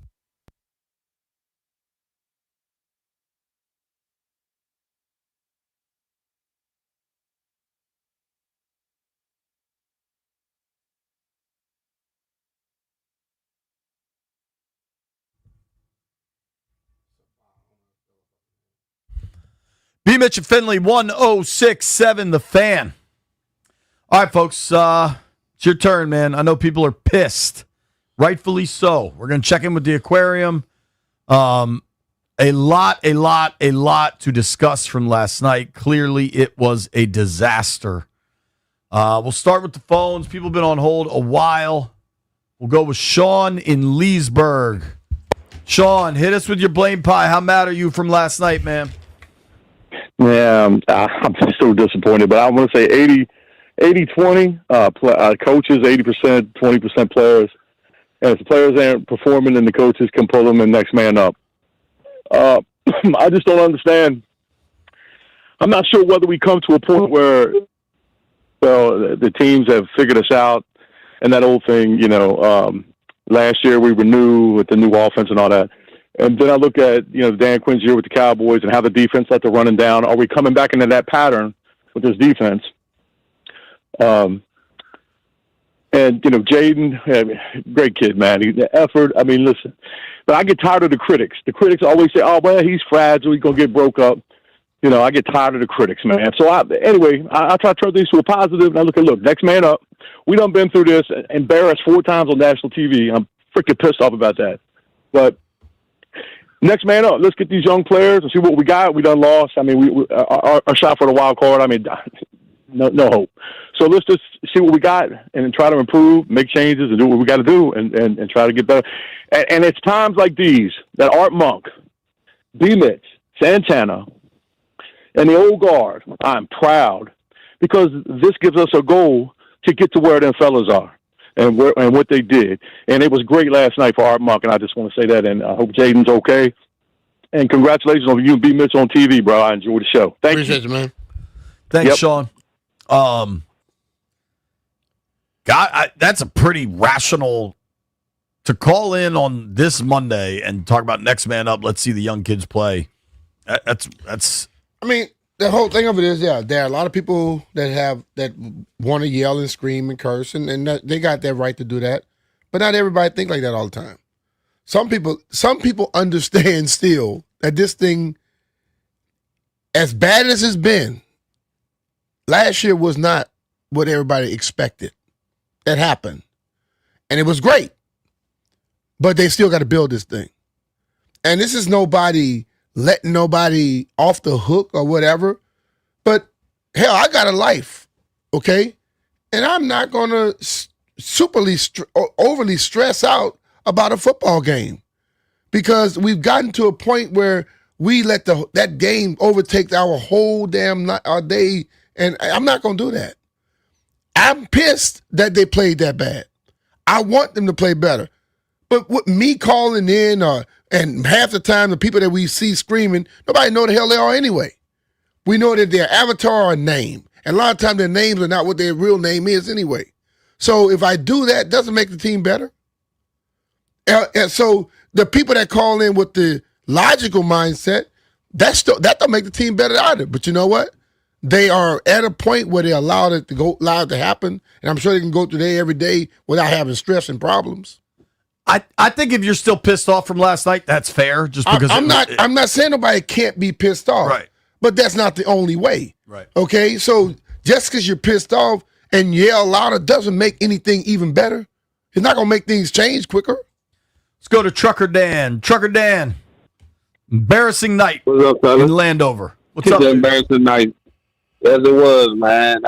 B. Mitch and Finley, 1067 The Fan. All right, folks, it's your turn, man. I know people are pissed. Rightfully so. We're going to check in with the aquarium. A lot to discuss from last night. Clearly, it was a disaster. We'll start with the phones. People have been on hold a while. We'll go with Sean in Leesburg. Sean, hit us with your blame pie. How mad are you from last night, man? Yeah, I'm so disappointed, but I want to say 80-20, coaches 80%, 20% players. And if the players aren't performing, then the coaches can pull them and next man up. I just don't understand. I'm not sure whether we come to a point where, well, the teams have figured us out and that old thing, last year we renew with the new offense and all that. And then I look at, Dan Quinn's year with the Cowboys and how the defense let the running down. Are we coming back into that pattern with this defense? And, Jaden, great kid, man. The effort, listen. But I get tired of the critics. The critics always say, oh, well, he's fragile. He's going to get broke up. I get tired of the critics, man. So, I try to turn things to a positive, and I look, next man up. We done been through this, embarrassed 4 times on national TV. I'm freaking pissed off about that. But next man up. Let's get these young players and see what we got. We done lost. Our shot for the wild card, no hope. So let's just see what we got and try to improve, make changes, and do what we got to do and try to get better. And it's times like these that Art Monk, B. Mitch, Santana, and the old guard, I'm proud because this gives us a goal to get to where them fellas are and what they did. And it was great last night for Art Monk, and I just want to say that, and I hope Jaden's okay. And congratulations on you and B. Mitch on TV, bro. I enjoyed the show. Appreciate you, man. Thanks, Sean. That's a pretty rational to call in on this Monday and talk about next man up. Let's see the young kids play. That's. The whole thing of it is, there are a lot of people that want to yell and scream and curse, and they got their right to do that. But not everybody think like that all the time. Some people understand still that this thing, as bad as it's been, last year was not what everybody expected. That happened. And it was great. But they still got to build this thing. And this is nobody letting nobody off the hook or whatever. But, hell, I got a life, okay? And I'm not going to overly stress out about a football game because we've gotten to a point where we let that game overtake our whole damn our day, and I'm not going to do that. I'm pissed that they played that bad. I want them to play better. But with me calling in and half the time the people that we see screaming, nobody know the hell they are anyway. We know that their avatar or name. And a lot of times their names are not what their real name is anyway. So if I do that, it doesn't make the team better. And so the people that call in with the logical mindset, that don't make the team better either. But you know what? They are at a point where they allowed it to happen. And I'm sure they can go through there every day without having stress and problems. I think if you're still pissed off from last night, that's fair. Just because I'm not saying nobody can't be pissed off. Right. But that's not the only way. Right. Okay? So just because you're pissed off and yell louder doesn't make anything even better. It's not going to make things change quicker. Let's go to Trucker Dan. Trucker Dan, embarrassing night What's up, in fellas? Landover. What's It's up? an embarrassing night. As it was, man.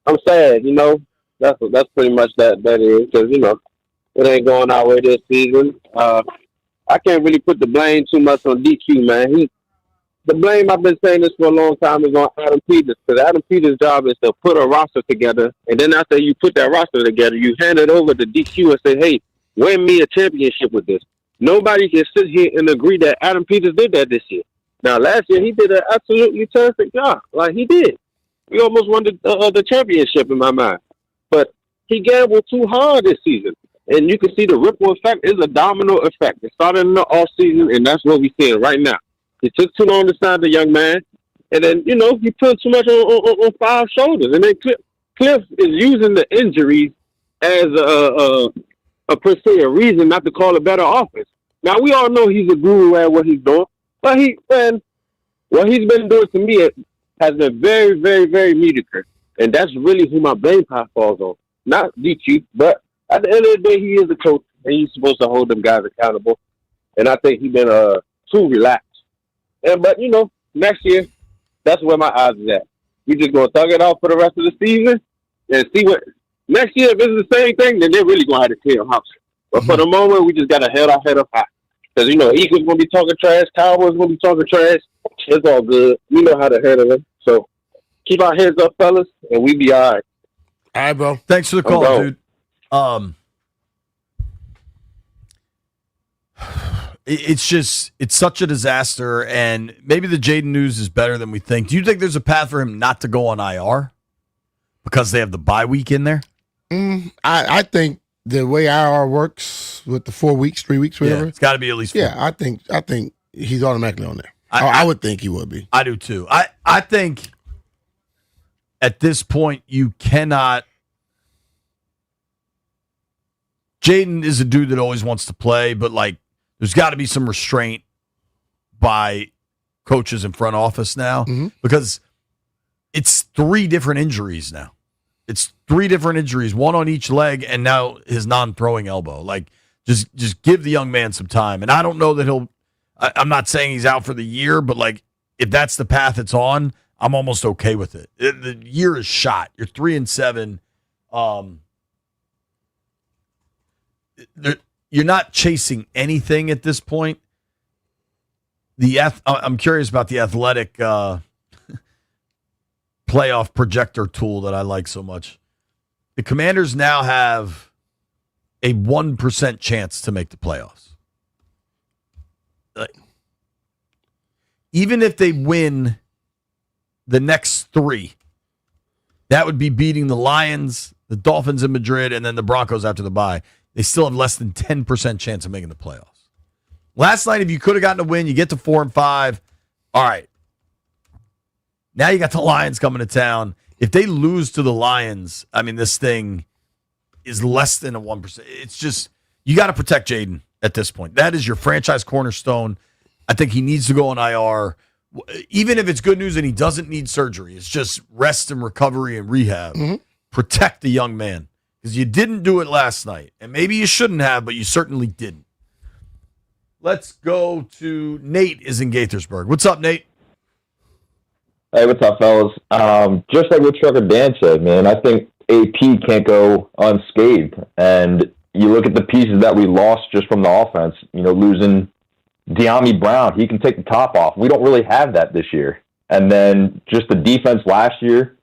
I'm sad, you know. That's pretty much that is, because, you know, it ain't going our way this season. I can't really put the blame too much on DQ, man. The blame, I've been saying this for a long time, is on Adam Peters, because Adam Peters' job is to put a roster together, and then after you put that roster together, you hand it over to DQ and say, hey, win me a championship with this. Nobody can sit here and agree that Adam Peters did that this year. Now, last year, he did an absolutely terrific job. Like, he did. We almost won the championship in my mind. But he gambled too hard this season. And you can see the ripple effect is a domino effect. It started in the offseason, and that's what we're seeing right now. He took too long to sign the young man. And then, you know, he put too much on five shoulders. And then Cliff is using the injuries as a per se a reason not to call a better offense. Now, we all know he's a guru at what he's doing. But what he's been doing to me has been very, very, very mediocre. And that's really who my blame part falls on. Not DQ, but at the end of the day, he is the coach, and he's supposed to hold them guys accountable. And I think he's been too relaxed. But, you know, next year, that's where my eyes is at. We just going to thug it out for the rest of the season and see what – next year, if it's the same thing, then they're really going to have to tear them house. But for the moment, we just got to head our head up high. Because, you know, Eagles going to be talking trash, Cowboys going to be talking trash. It's all good. We know how to handle it. So keep our heads up, fellas, and we be all right. All right, bro. Thanks for the call, bro. dude. It's such a disaster, and maybe the Jaden news is better than we think. Do you think there's a path for him not to go on IR because they have the bye week in there? I think the way IR works with the 4 weeks, 3 weeks, whatever. Yeah, it's got to be at least 4. Yeah, I think he's automatically on there. I would think he would be. I do too. I think at this point you cannot. Jaden is a dude that always wants to play, but like there's got to be some restraint by coaches in front office now because it's 3 different injuries now. It's 3 different injuries, one on each leg, and now his non-throwing elbow. Like, just give the young man some time. And I don't know that he'll. I'm not saying he's out for the year, but like if that's the path it's on, I'm almost okay with it. The year is shot. You're 3-7. You're not chasing anything at this point. I'm curious about the athletic playoff projector tool that I like so much. The Commanders now have a 1% chance to make the playoffs. Even if they win the next 3, that would be beating the Lions, the Dolphins in Madrid, and then the Broncos after the bye. They still have less than 10% chance of making the playoffs. Last night, if you could have gotten a win, you get to 4-5. All right. Now you got the Lions coming to town. If they lose to the Lions, I mean, this thing is less than a 1%. It's just, you got to protect Jaden at this point. That is your franchise cornerstone. I think he needs to go on IR. Even if it's good news and he doesn't need surgery, it's just rest and recovery and rehab. Protect the young man. Because you didn't do it last night. And maybe you shouldn't have, but you certainly didn't. Let's go to Nate is in Gaithersburg. What's up, Nate? Hey, what's up, fellas? Just like what Trucker Dan said, man, I think AP can't go unscathed. And you look at the pieces that we lost just from the offense, you know, losing De'Ami Brown, he can take the top off. We don't really have that this year. And then just the defense last year,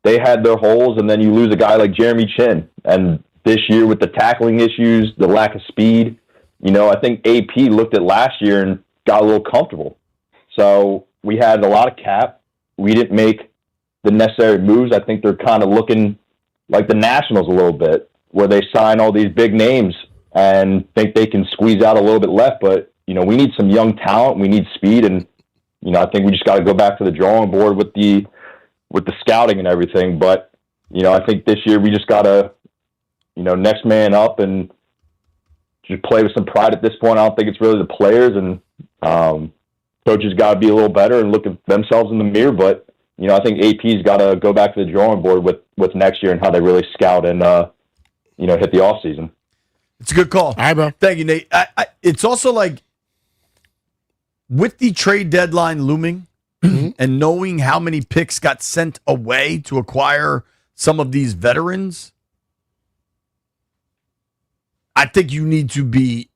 they had their holes, and then you lose a guy like Jeremy Chin. And this year with the tackling issues, the lack of speed, you know, I think AP looked at last year and got a little comfortable. So we had a lot of cap. We didn't make the necessary moves. I think they're kind of looking like the Nationals a little bit, where they sign all these big names and think they can squeeze out a little bit left. But, you know, we need some young talent. We need speed. And, you know, I think we just got to go back to the drawing board with the scouting and everything. But, you know, I think this year we just got to, you know, next man up and just play with some pride at this point. I don't think it's really the players, and coaches got to be a little better and look at themselves in the mirror. But I think AP's got to go back to the drawing board with next year and how they really scout and hit the off season. It's a good call. All right, bro. Thank you, Nate. It's also like with the trade deadline looming and knowing how many picks got sent away to acquire some of these veterans, I think you need to be.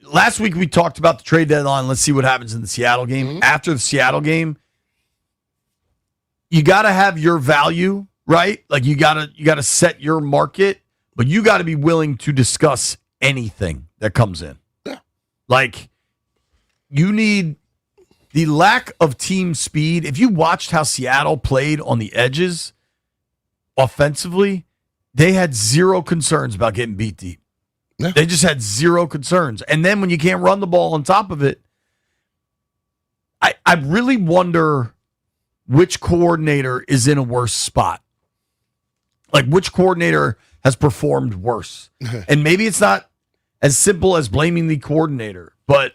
Last week we talked about the trade deadline. Let's see what happens in the Seattle game. After the Seattle game, you got to have your value, right? Like you got to set your market, but you got to be willing to discuss anything that comes in. Yeah. Like you need the lack of team speed. If you watched how Seattle played on the edges offensively, they had zero concerns about getting beat deep. Yeah. They just had zero concerns. And then when you can't run the ball on top of it, I really wonder which coordinator is in a worse spot. Like which coordinator has performed worse. And maybe it's not as simple as blaming the coordinator, but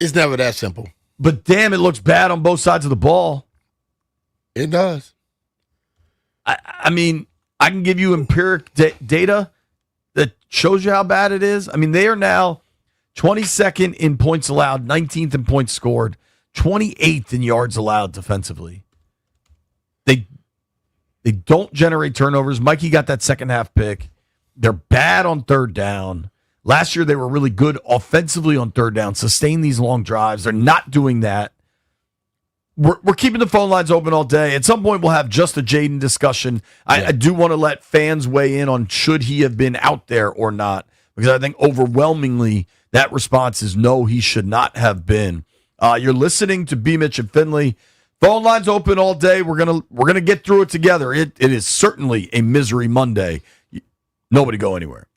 It's never that simple. But damn, it looks bad on both sides of the ball. It does. I mean, I can give you empiric data that shows you how bad it is. I mean, they are now 22nd in points allowed, 19th in points scored, 28th in yards allowed defensively. They don't generate turnovers. Mikey got that second half pick. They're bad on third down. Last year, they were really good offensively on third down, sustain these long drives. They're not doing that. We're keeping the phone lines open all day. At some point, we'll have just a Jayden discussion. I do want to let fans weigh in on should he have been out there or not, because I think overwhelmingly that response is no, he should not have been. You're listening to B. Mitch and Finley. Phone lines open all day. We're gonna get through it together. It is certainly a misery Monday. Nobody go anywhere.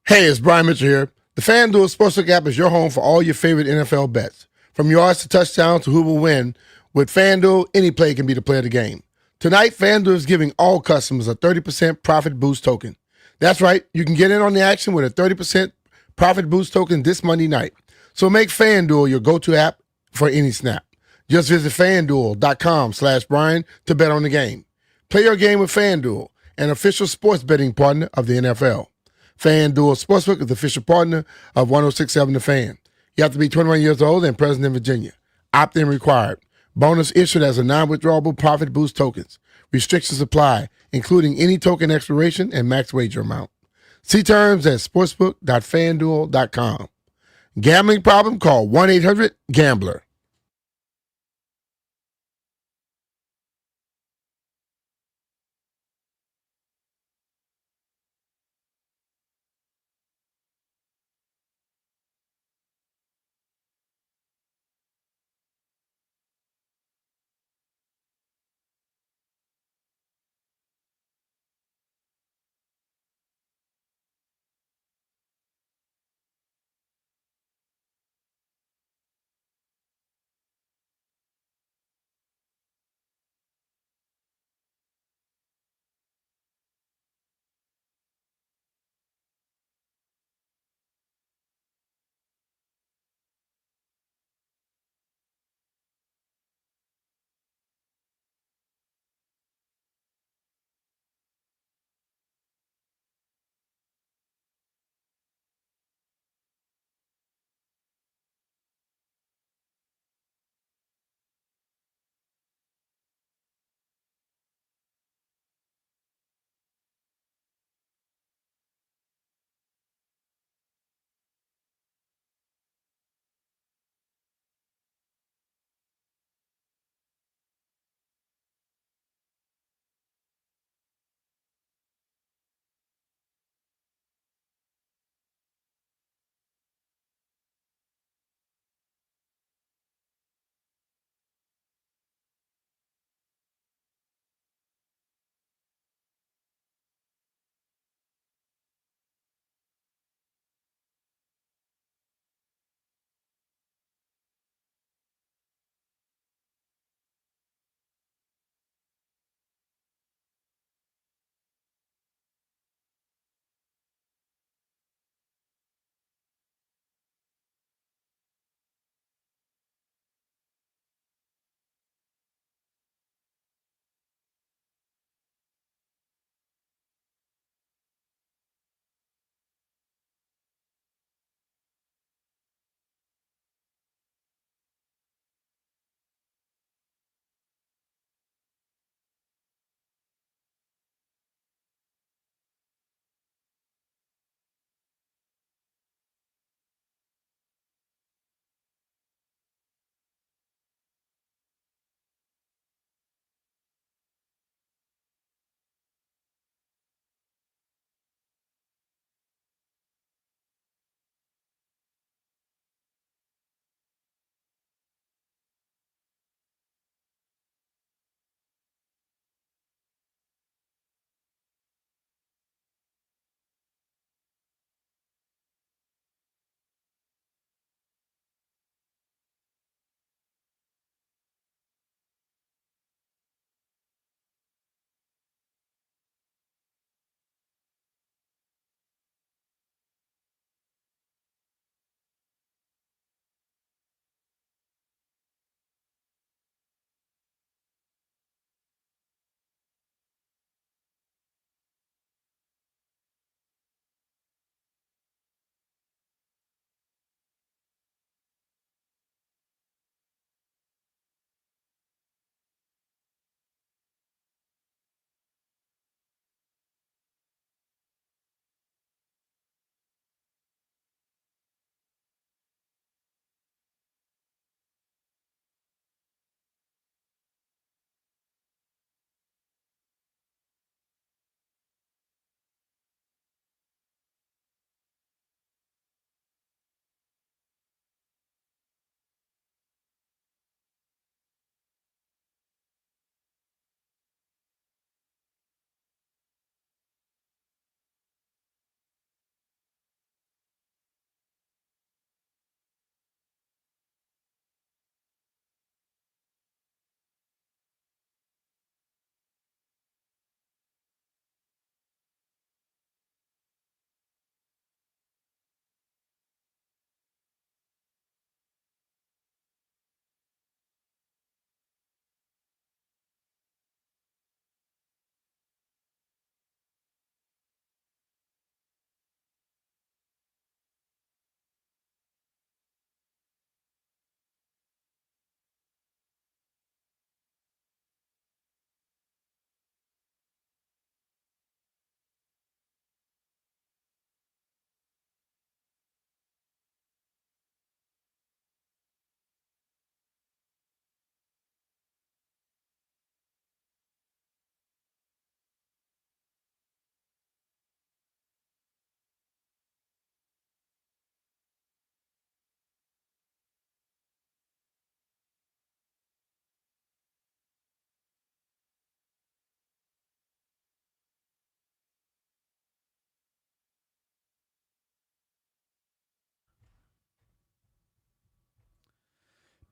Hey, it's Brian Mitchell here. The FanDuel Sportsbook app is your home for all your favorite NFL bets. From yards to touchdowns to who will win, with FanDuel, any play can be the play of the game. Tonight, FanDuel is giving all customers a 30% profit boost token. That's right, you can get in on the action with a 30% profit boost token this Monday night. So make FanDuel your go-to app for any snap. Just visit FanDuel.com/Brian to bet on the game. Play your game with FanDuel, an official sports betting partner of the NFL. FanDuel Sportsbook is the official partner of 106.7 The Fan. You have to be 21 years old and present in Virginia. Opt-in required. Bonus issued as a non-withdrawable profit boost tokens. Restrictions apply, including any token expiration and max wager amount. See terms at sportsbook.fanduel.com. Gambling problem? Call 1-800-GAMBLER.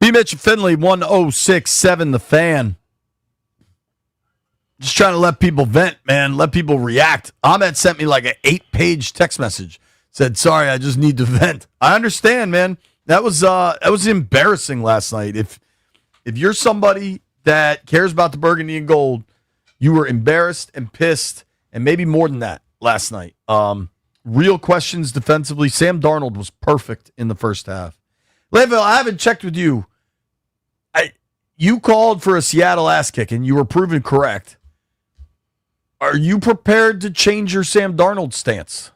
B. Mitch Finley, 1067, The Fan. Just trying to let people vent, man. Let people react. Ahmed sent me like an 8-page text message. Said, sorry, I just need to vent. I understand, man. That was embarrassing last night. If you're somebody that cares about the burgundy and gold, you were embarrassed and pissed, and maybe more than that last night. Real questions defensively. Sam Darnold was perfect in the first half. Le'Veon, I haven't checked with you. You called for a Seattle ass kicking. You were proven correct. Are you prepared to change your Sam Darnold stance?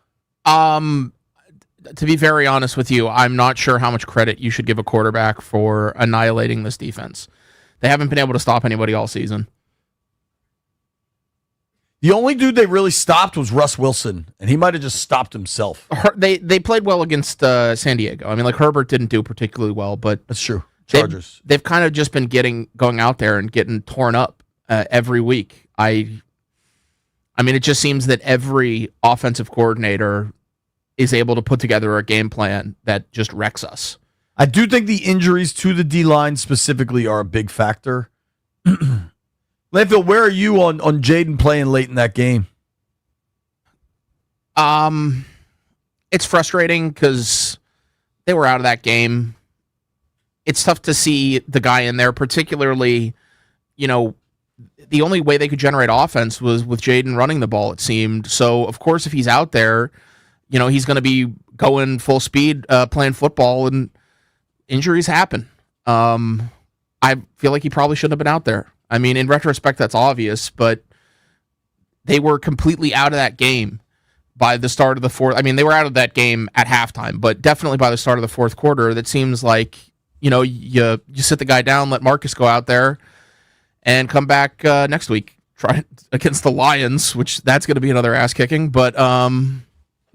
To be very honest with you, I'm not sure how much credit you should give a quarterback for annihilating this defense. They haven't been able to stop anybody all season. The only dude they really stopped was Russ Wilson, and he might have just stopped himself. They played well against San Diego. I mean, like Herbert didn't do particularly well, but that's true. Chargers. They've kind of just been going out there and getting torn up every week. I mean, it just seems that every offensive coordinator is able to put together a game plan that just wrecks us. I do think the injuries to the D-line specifically are a big factor. Landfill, where are you on Jaden playing late in that game? It's frustrating because they were out of that game. It's tough to see the guy in there, particularly, the only way they could generate offense was with Jaden running the ball, it seemed. So, of course, if he's out there, he's going to be going full speed playing football, and injuries happen. I feel like he probably shouldn't have been out there. I mean, in retrospect, that's obvious, but they were completely out of that game by the start of the fourth. I mean, they were out of that game at halftime, but definitely by the start of the fourth quarter, that seems like, you sit the guy down, let Marcus go out there, and come back next week, try against the Lions, which that's going to be another ass kicking. But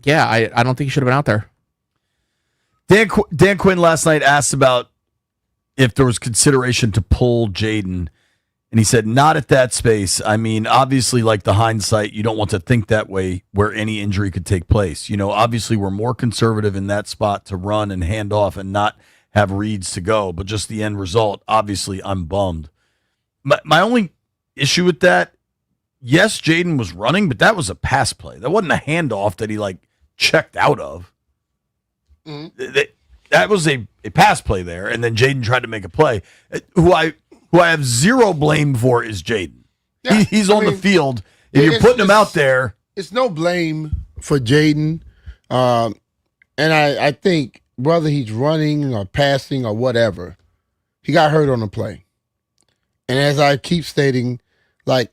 yeah, I don't think he should have been out there. Dan Quinn last night asked about if there was consideration to pull Jaden, and he said not at that space. I mean, obviously, like the hindsight, you don't want to think that way where any injury could take place. Obviously, we're more conservative in that spot to run and hand off and not have reads to go. But just the end result, obviously, I'm bummed. My only issue with that, yes, Jaden was running, but that was a pass play. That wasn't a handoff that he checked out of. Mm-hmm. That was a pass play there, and then Jaden tried to make a play. Who I have zero blame for is Jaden. Yeah, he's on the field. If you're putting him out there, it's no blame for Jaden. And I think whether he's running or passing or whatever, he got hurt on the play. And as I keep stating, I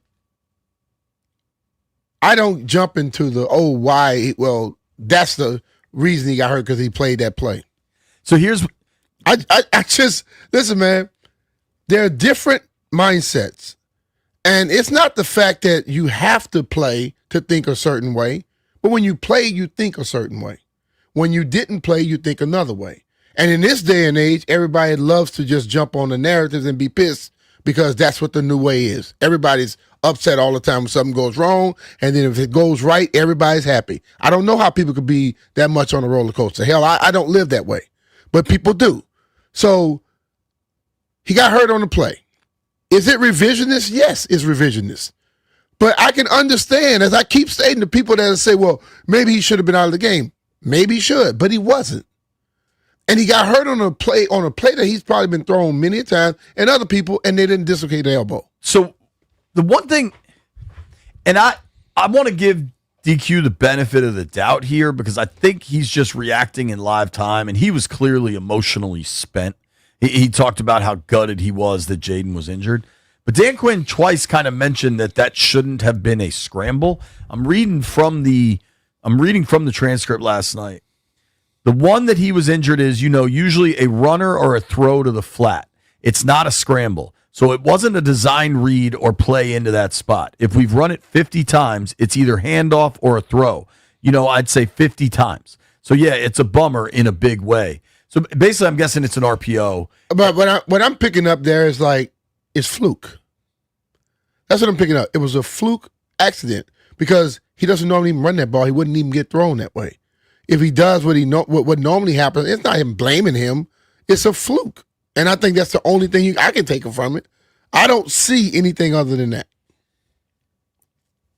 don't jump into the, why? Well, that's the reason he got hurt, because he played that play. So here's, I just, listen, man, there are different mindsets. And it's not the fact that you have to play to think a certain way, but when you play, you think a certain way. When you didn't play, you think another way. And in this day and age, everybody loves to just jump on the narratives and be pissed, because that's what the new way is. Everybody's upset all the time when something goes wrong, and then if it goes right, everybody's happy. I don't know how people could be that much on a roller coaster. Hell, I don't live that way, but people do. So he got hurt on the play. Is it revisionist? Yes, it's revisionist. But I can understand, as I keep stating to people that say, well, maybe he should have been out of the game. Maybe he should, but he wasn't. And he got hurt on a play that he's probably been thrown many a time, and other people, and they didn't dislocate the elbow. So the one thing, and I want to give DQ the benefit of the doubt here, because I think he's just reacting in live time, and he was clearly emotionally spent. He talked about how gutted he was that Jaden was injured. But Dan Quinn twice kind of mentioned that shouldn't have been a scramble. I'm reading from the transcript last night. The one that he was injured is, usually a runner or a throw to the flat. It's not a scramble. So it wasn't a design read or play into that spot. If we've run it 50 times, it's either handoff or a throw. I'd say 50 times. So, yeah, it's a bummer in a big way. So, basically, I'm guessing it's an RPO. But what I'm picking up there is it's fluke. That's what I'm picking up. It was a fluke accident, because he doesn't normally even run that ball. He wouldn't even get thrown that way. If he does what normally happens, it's not him blaming him. It's a fluke. And I think that's the only thing I can take from it. I don't see anything other than that.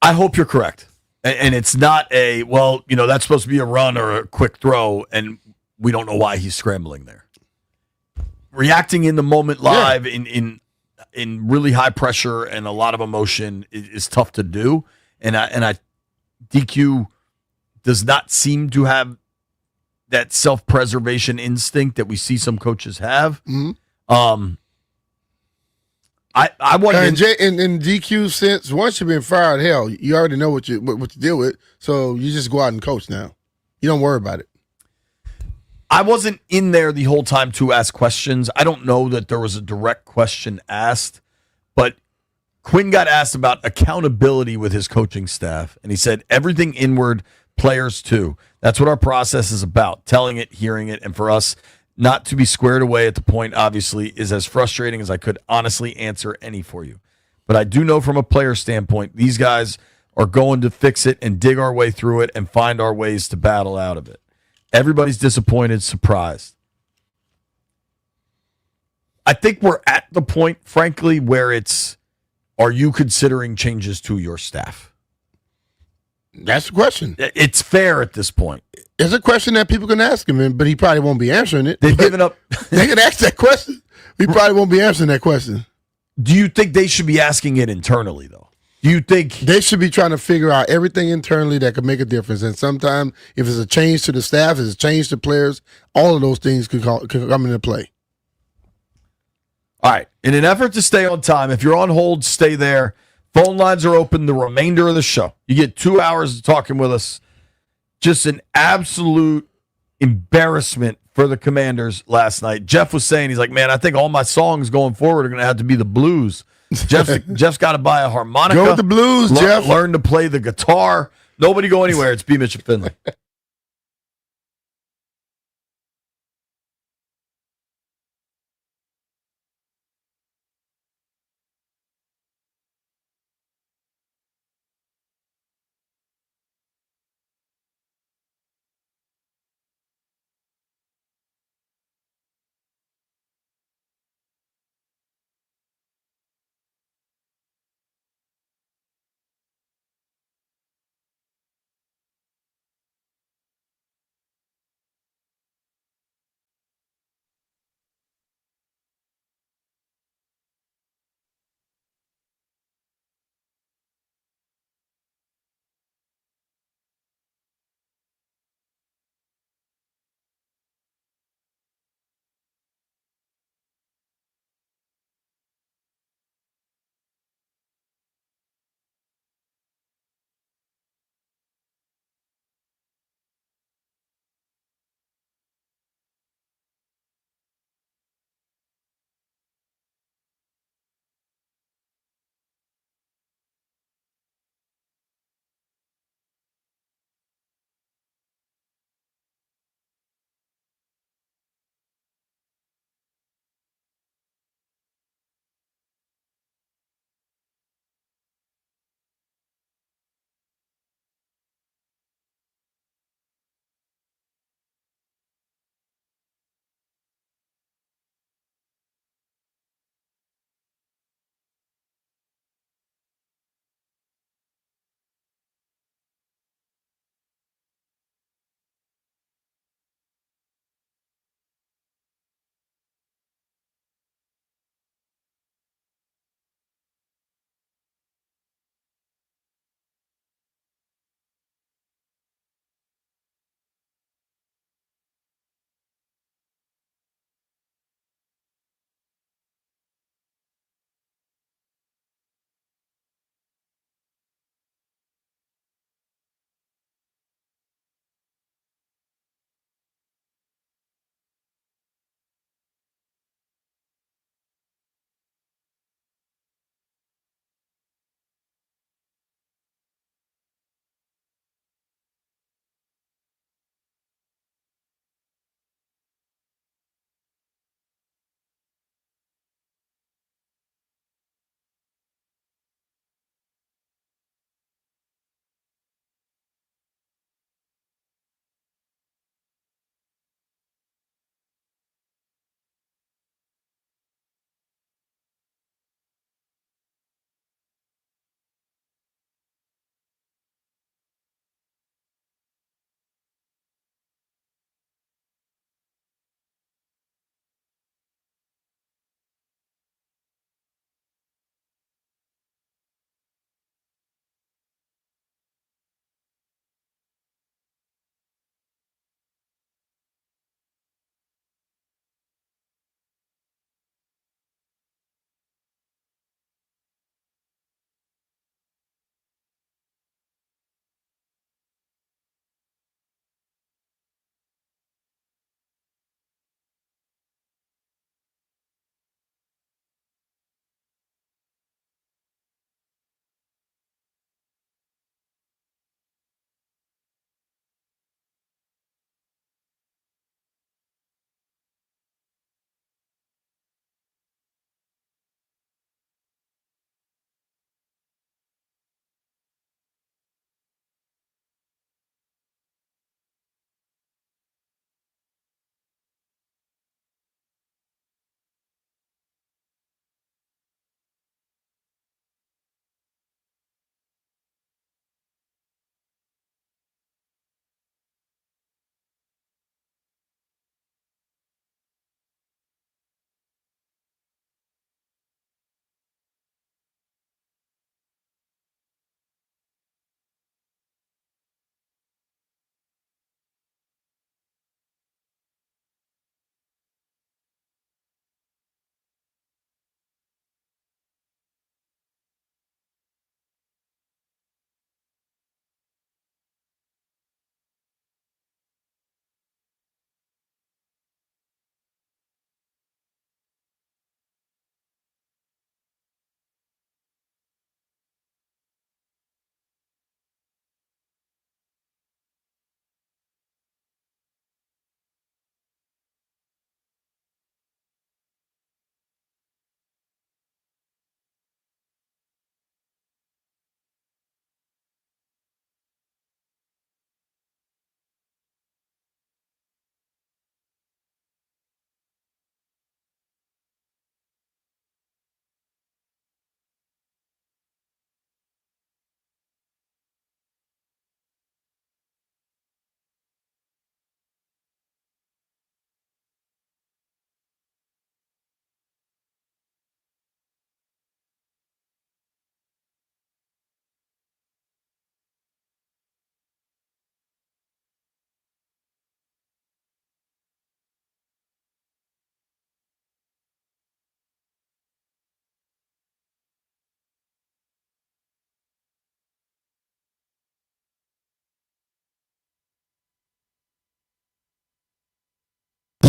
I hope you're correct. And it's not that's supposed to be a run or a quick throw, and we don't know why he's scrambling there. Reacting in the moment live in really high pressure and a lot of emotion is tough to do. And I DQ does not seem to have that self-preservation instinct that we see some coaches have. Mm-hmm. I want in DQ sense, once you've been fired, hell, you already know what you deal with. So you just go out and coach now. You don't worry about it. I wasn't in there the whole time to ask questions. I don't know that there was a direct question asked, but Quinn got asked about accountability with his coaching staff, and he said everything inward, players too. That's what our process is about, telling it, hearing it, and for us not to be squared away at the point, obviously, is as frustrating as I could honestly answer any for you. But I do know from a player standpoint, these guys are going to fix it and dig our way through it and find our ways to battle out of it. Everybody's disappointed, surprised. I think we're at the point, frankly, where are you considering changes to your staff? That's the question. It's fair at this point. It's a question that people can ask him, but he probably won't be answering it. They've given up. They can ask that question. He probably won't be answering that question. Do you think they should be asking it internally, though? Do you think they should be trying to figure out everything internally that could make a difference? And sometimes, if it's a change to the staff, if it's a change to players, all of those things could come into play. All right. In an effort to stay on time, if you're on hold, stay there. Phone lines are open the remainder of the show. You get 2 hours of talking with us. Just an absolute embarrassment for the Commanders last night. Jeff was saying, he's like, man, I think all my songs going forward are going to have to be the blues. Jeff's got to buy a harmonica. Go with the blues, Jeff. Learn to play the guitar. Nobody go anywhere. It's B. Mitchell Finley.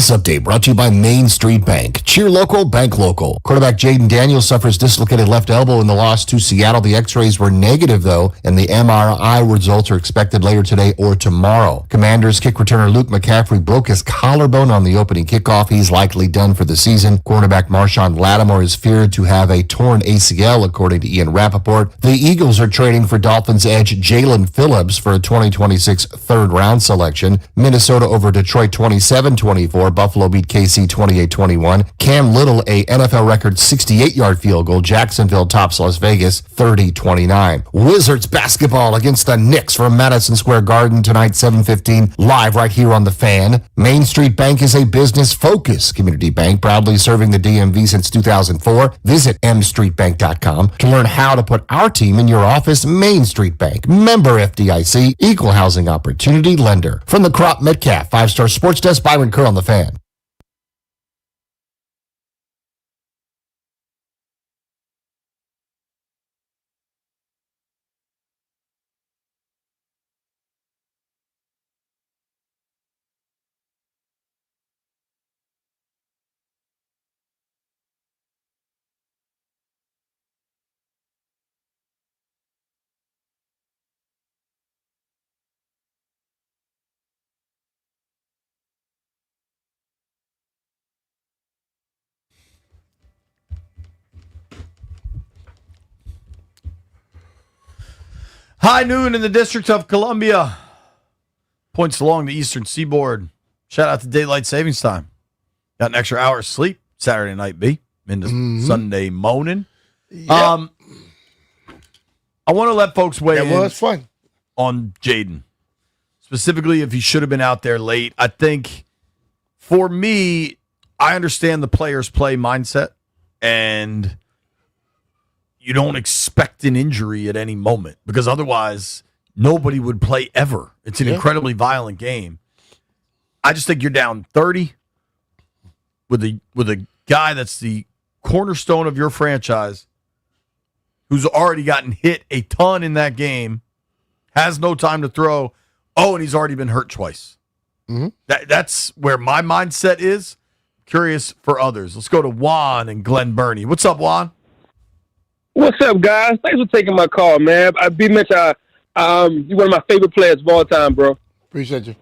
This update brought to you by Main Street Bank. Cheer local, bank local. Quarterback Jaden Daniels suffers dislocated left elbow in the loss to Seattle. The x-rays were negative, though, and the MRI results are expected later today or tomorrow. Commanders kick returner Luke McCaffrey broke his collarbone on the opening kickoff. He's likely done for the season. Cornerback Marshawn Lattimore is feared to have a torn ACL, according to Ian Rappaport. The Eagles are trading for Dolphins edge Jalen Phillips for a 2026 third-round selection. Minnesota over Detroit 27-24. Buffalo beat KC 28-21. Cam Little, a NFL record 68-yard field goal. Jacksonville tops Las Vegas 30-29. Wizards basketball against the Knicks from Madison Square Garden tonight, 7:15, live right here on The Fan. Main Street Bank is a business-focused community bank, proudly serving the DMV since 2004. Visit mstreetbank.com to learn how to put our team in your office. Main Street Bank, member FDIC, equal housing opportunity lender. From the Crop Metcalf 5-star sports desk, Byron Kerr on The Fan. High noon in the District of Columbia. Points along the eastern seaboard. Shout out to Daylight Savings Time. Got an extra hour of sleep Saturday night, B. Into Sunday morning. Yep. I want to let folks weigh That in was fun. on Jaden. Specifically, if he should have been out there late. I think, for me, I understand the player's play mindset, and you don't expect an injury at any moment because otherwise nobody would play ever. It's an incredibly violent game. I just think you're down 30 with a guy that's the cornerstone of your franchise who's already gotten hit a ton in that game, has no time to throw. Oh, and he's already been hurt twice. Mm-hmm. That's where my mindset is. Curious for others. Let's go to Juan and Glen Burnie. What's up, Juan? What's up, guys? Thanks for taking my call, man. B. Mitch, you're one of my favorite players of all time, bro. Appreciate you.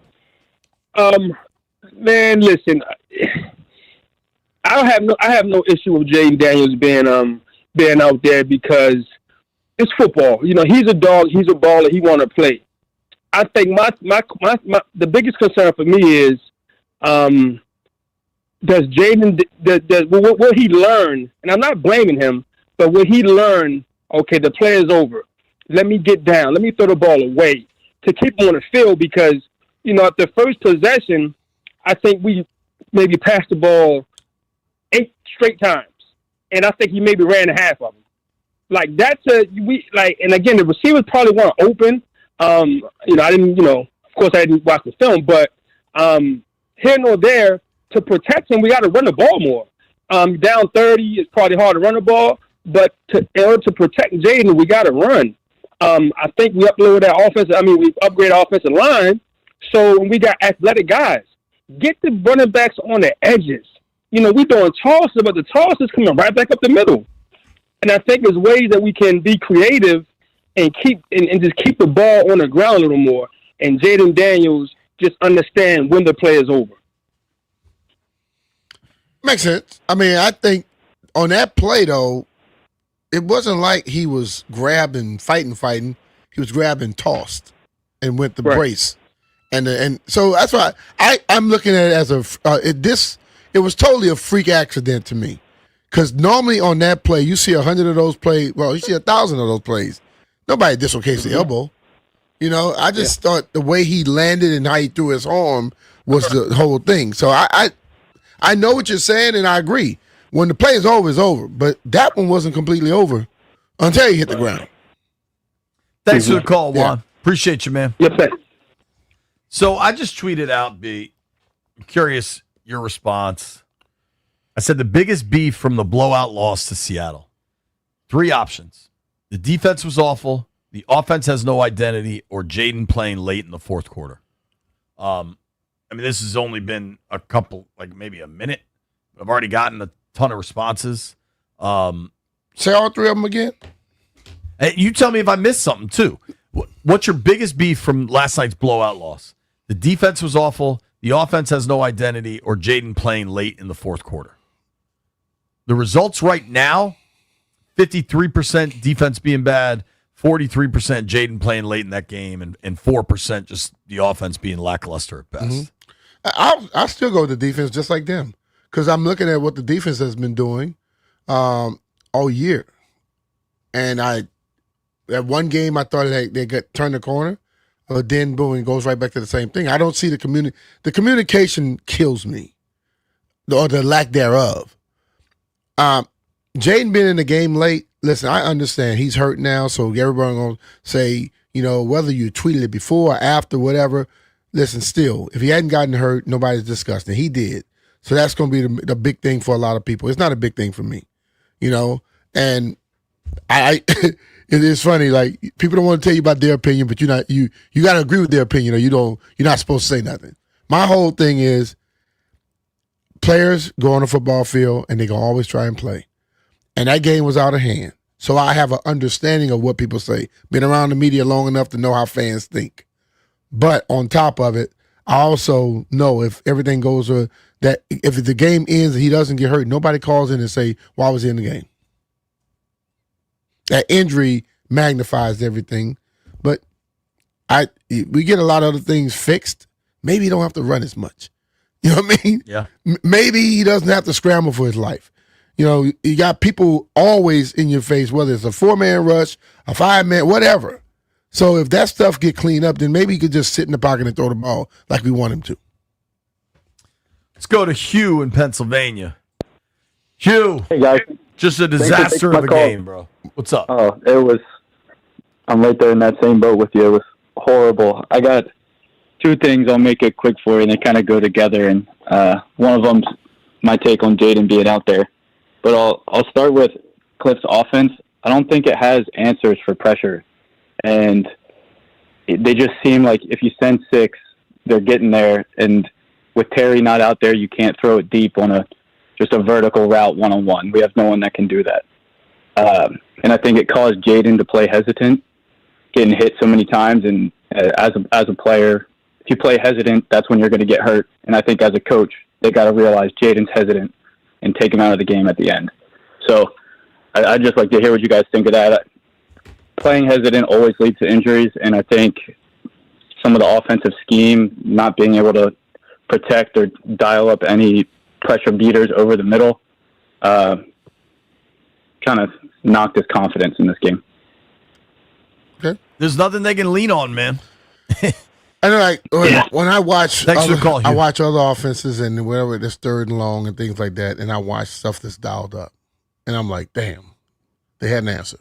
Man, listen, I have no issue with Jaden Daniels being out there because it's football. You know, he's a dog, he's a baller, he want to play. I think the biggest concern for me is does Jaden what he learn, and I'm not blaming him, but when he learned, okay, the play is over. Let me get down. Let me throw the ball away to keep him on the field because, you know, at the first possession, I think we maybe passed the ball 8 straight times. And I think he maybe ran half of them. Like, and again, the receivers probably weren't open. You know, of course I didn't watch the film, but here nor there, to protect him, we got to run the ball more. Down 30, it's probably hard to run the ball. But in order to protect Jaden, we got to run. I think we upgraded our offensive line, so we got athletic guys. Get the running backs on the edges. You know, we're doing tosses, but the toss is coming right back up the middle. And I think there's ways that we can be creative and just keep the ball on the ground a little more. And Jaden Daniels just understand when the play is over. Makes sense. I mean, I think on that play, though, it wasn't like he was grabbing, fighting. He was grabbing, tossed, and went the brace. And so that's why I'm looking at it as it was totally a freak accident to me. Because normally on that play, you see 100 of those plays. Well, you see 1,000 of those plays. Nobody dislocates the elbow. You know, I just thought the way he landed and how he threw his arm was the whole thing. So I know what you're saying, and I agree. When the play is over, it's over. But that one wasn't completely over until he hit the ground. Thanks for the call, Juan. Yeah. Appreciate you, man. Yes, sir. So I just tweeted out, B. I'm curious your response. I said the biggest beef from the blowout loss to Seattle. 3 options. The defense was awful, the offense has no identity, or Jaden playing late in the fourth quarter. And I mean, this has only been a couple, like maybe a minute. I've already gotten a ton of responses. Say all three of them again. Hey, you tell me if I missed something, too. What's your biggest beef from last night's blowout loss? The defense was awful. The offense has no identity, or Jaden playing late in the fourth quarter. The results right now, 53% defense being bad, 43% Jaden playing late in that game, and 4% just the offense being lackluster at best. I'll still go with the defense just like them because I'm looking at what the defense has been doing all year. And that one game I thought they got turned the corner, but then boom, it goes right back to the same thing. I don't see the communication kills me, or the lack thereof. Jaden being in the game late, listen, I understand he's hurt now, so everybody gonna say, whether you tweeted it before or after, whatever. Listen, still, if he hadn't gotten hurt, nobody's discussing it. He did, so that's gonna be the big thing for a lot of people. It's not a big thing for me, and I. It is funny, like people don't want to tell you about their opinion, but you got to agree with their opinion, or you're not supposed to say nothing. My whole thing is players go on a football field and they can always try and play, and that game was out of hand. So I have an understanding of what people say. Been around the media long enough to know how fans think, but on top of it, I also know if everything goes that if the game ends and he doesn't get hurt, nobody calls in and say, "Why was he in the game?" That injury magnifies everything, but we get a lot of other things fixed. Maybe he don't have to run as much. You know what I mean? Yeah. Maybe he doesn't have to scramble for his life. You got people always in your face, whether it's a 4-man rush, a 5-man, whatever. So if that stuff get cleaned up, then maybe he could just sit in the pocket and throw the ball like we want him to. Let's go to Hugh in Pennsylvania. Hugh. Hey, guys. Just a disaster of a game, bro. What's up? Oh, I'm right there in that same boat with you. It was horrible. I got two things. I'll make it quick for you, and they kind of go together. And one of them's my take on Jaden being out there. But I'll start with Cliff's offense. I don't think it has answers for pressure. And they just seem like if you send 6, they're getting there. And with Terry not out there, you can't throw it deep on just a vertical route one-on-one. We have no one that can do that. And I think it caused Jaden to play hesitant, getting hit so many times. And as a player, if you play hesitant, that's when you're going to get hurt. And I think as a coach, they got to realize Jaden's hesitant and take him out of the game at the end. So I'd just like to hear what you guys think of that. Playing hesitant always leads to injuries, and I think some of the offensive scheme, not being able to protect or dial up any pressure beaters over the middle, kind of knocked his confidence in this game. Okay. There's nothing they can lean on, man. I know, when I watch, Thanks for the call, Hugh. I watch other offenses and whatever that's third and long and things like that, and I watch stuff that's dialed up, and I'm like, damn, they had an answer.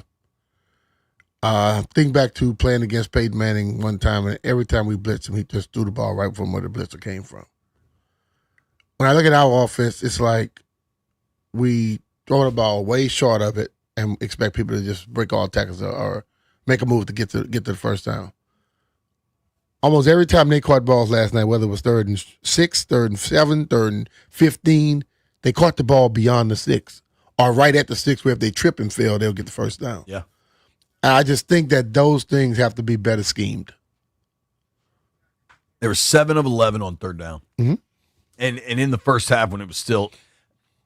Think back to playing against Peyton Manning one time, and every time we blitzed him, he just threw the ball right from where the blitzer came from. When I look at our offense, it's like we throw the ball way short of it and expect people to just break all tackles or make a move to get to the first down. Almost every time they caught balls last night, whether it was 3rd and 6, 3rd and 7, 3rd and 15, they caught the ball beyond the 6 or right at the 6 where if they trip and fail, they'll get the first down. Yeah. And I just think that those things have to be better schemed. They were 7 of 11 on 3rd down. Mm-hmm. And in the first half when it was still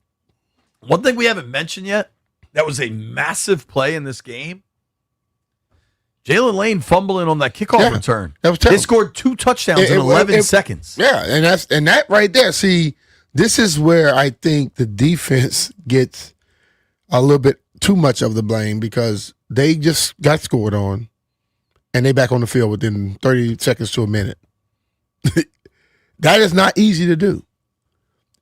– one thing we haven't mentioned yet, that was a massive play in this game. Jalen Lane fumbling on that kickoff return. That was they terrible. scored 2 touchdowns in 11 seconds. Yeah, and that right there. See, this is where I think the defense gets a little bit too much of the blame because they just got scored on, and they back on the field within 30 seconds to a minute. That is not easy to do.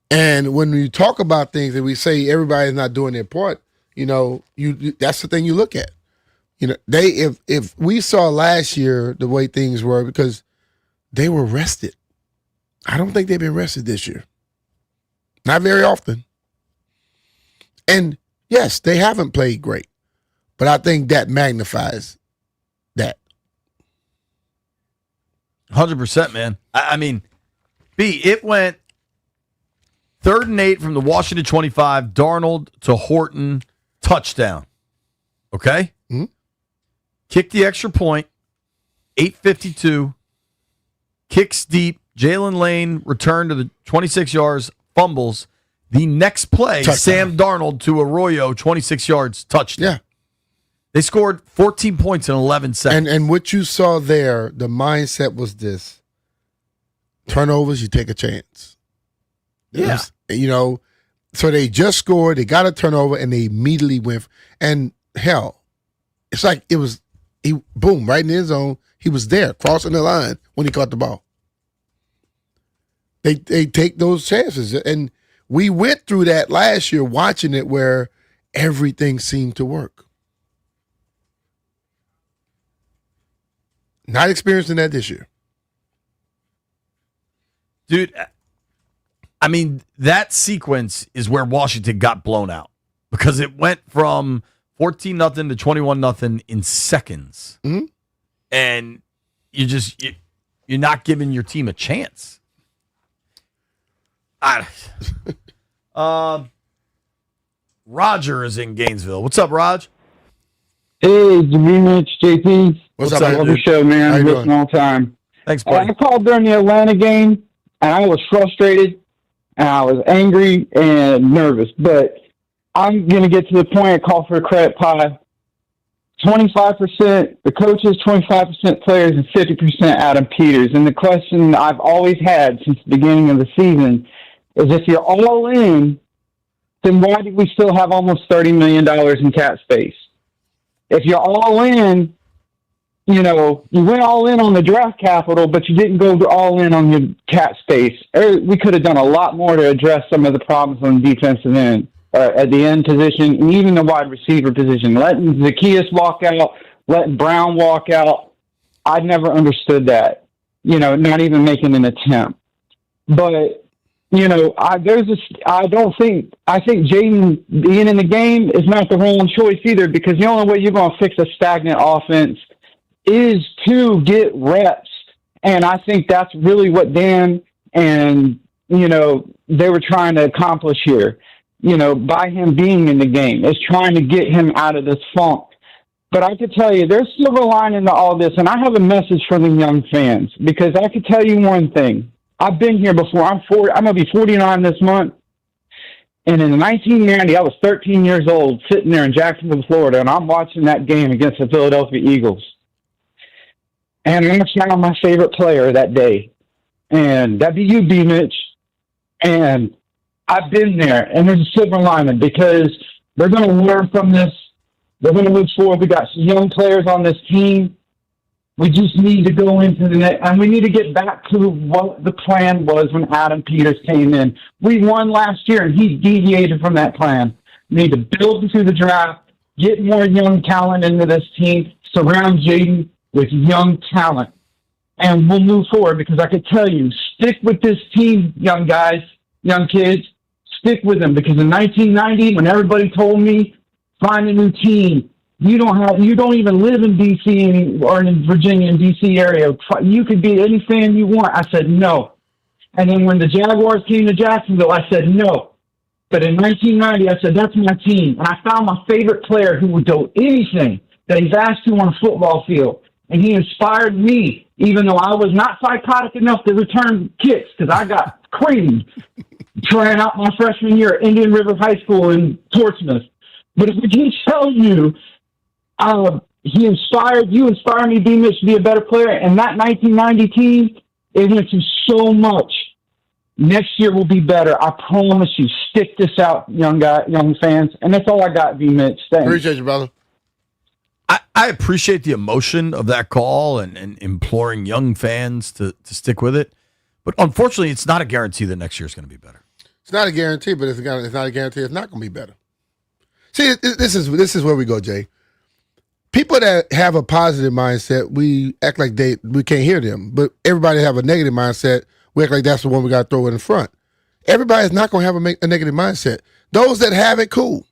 And when we talk about things and we say everybody's not doing their part, that's the thing you look at. If we saw last year the way things were because they were rested. I don't think they've been rested this year. Not very often. And yes, they haven't played great, but I think that magnifies that. 100%, man. I mean, B, it went 3rd and 8 from the Washington 25, Darnold to Horton, touchdown. Okay? Mhm. Kick the extra point, 8:52. Kicks deep. Jalen Lane returned to the 26 yards, fumbles. The next play, Touchdown. Sam Darnold to Arroyo, 26 yards, touchdown. Yeah. They scored 14 points in 11 seconds. And what you saw there, the mindset was this: turnovers, you take a chance. Yeah. You know, so they just scored, they got a turnover, and they immediately went. And hell, it's like he boom, right in the end zone. He was there, crossing the line when he caught the ball. They take those chances. And we went through that last year watching it where everything seemed to work. Not experiencing that this year. Dude, I mean, that sequence is where Washington got blown out because it went from 14-0 to 21-0 in seconds. Mhm. And you're not giving your team a chance. Roger is in Gainesville. What's up, Raj? Hey, Jimmy Mitch, JP. What's up, up, Love dude? the show, How man. you Listen doing? all the time. Thanks, I buddy. called during the Atlanta game, and I was frustrated, and I was angry and nervous. But I'm going to get to the point. I call for a credit pie. 25% the coaches, 25% players, and 50% Adam Peters. And the question I've always had since the beginning of the season is if you're all in, then why do we still have almost $30 million in cap space? If you're all in, you know, you went all in on the draft capital, but you didn't go all in on your cap space. We could have done a lot more to address some of the problems on the defensive end, at the end position, and even the wide receiver position. Letting Zacchaeus walk out, letting Brown walk out. I never understood that. You know, not even making an attempt. But you know, I think Jaden being in the game is not the wrong choice either, because the only way you're going to fix a stagnant offense is to get reps. And I think that's really what Dan and, you know, they were trying to accomplish here, you know, by him being in the game, is trying to get him out of this funk. But I could tell you, there's silver lining to all this, and I have a message for the young fans, because I could tell you one thing. I've been here before. I'm going to be 49 this month. And in 1990, I was 13 years old, sitting there in Jacksonville, Florida, and I'm watching that game against the Philadelphia Eagles. And I found my favorite player that day. And that'd be you, B. Mitch. And I've been there, and there's a silver lining, because they're going to learn from this. They're going to move forward. We got some young players on this team. We just need to go into the next, and we need to get back to what the plan was when Adam Peters came in. We won last year, and he deviated from that plan. We need to build through the draft, get more young talent into this team, surround Jaden with young talent, and we'll move forward, because I could tell you, stick with this team, young guys, young kids, stick with them, because in 1990, when everybody told me, find a new team, you don't even live in D.C. or in Virginia and D.C. area. You could be any fan you want. I said no. And then when the Jaguars came to Jacksonville, I said no. But in 1990, I said, that's my team. And I found my favorite player who would do anything that he's asked to on a football field. And he inspired me, even though I was not psychotic enough to return kicks, because I got crazy trying out my freshman year at Indian River High School in Portsmouth. But if I can tell you, you inspired me, B. Mitch, to be a better player. And that 1990 team, it went through so much. Next year will be better. I promise you. Stick this out, young fans. And that's all I got, B. Mitch. Thanks. Appreciate you, brother. I appreciate the emotion of that call and imploring young fans to stick with it. But unfortunately, it's not a guarantee that next year is going to be better. It's not a guarantee, but it's not a guarantee it's not going to be better. See, this is where we go, Jay. People that have a positive mindset, we act like we can't hear them. But everybody have a negative mindset, we act like that's the one we got to throw in front. Everybody's not going to have a negative mindset. Those that have it, cool.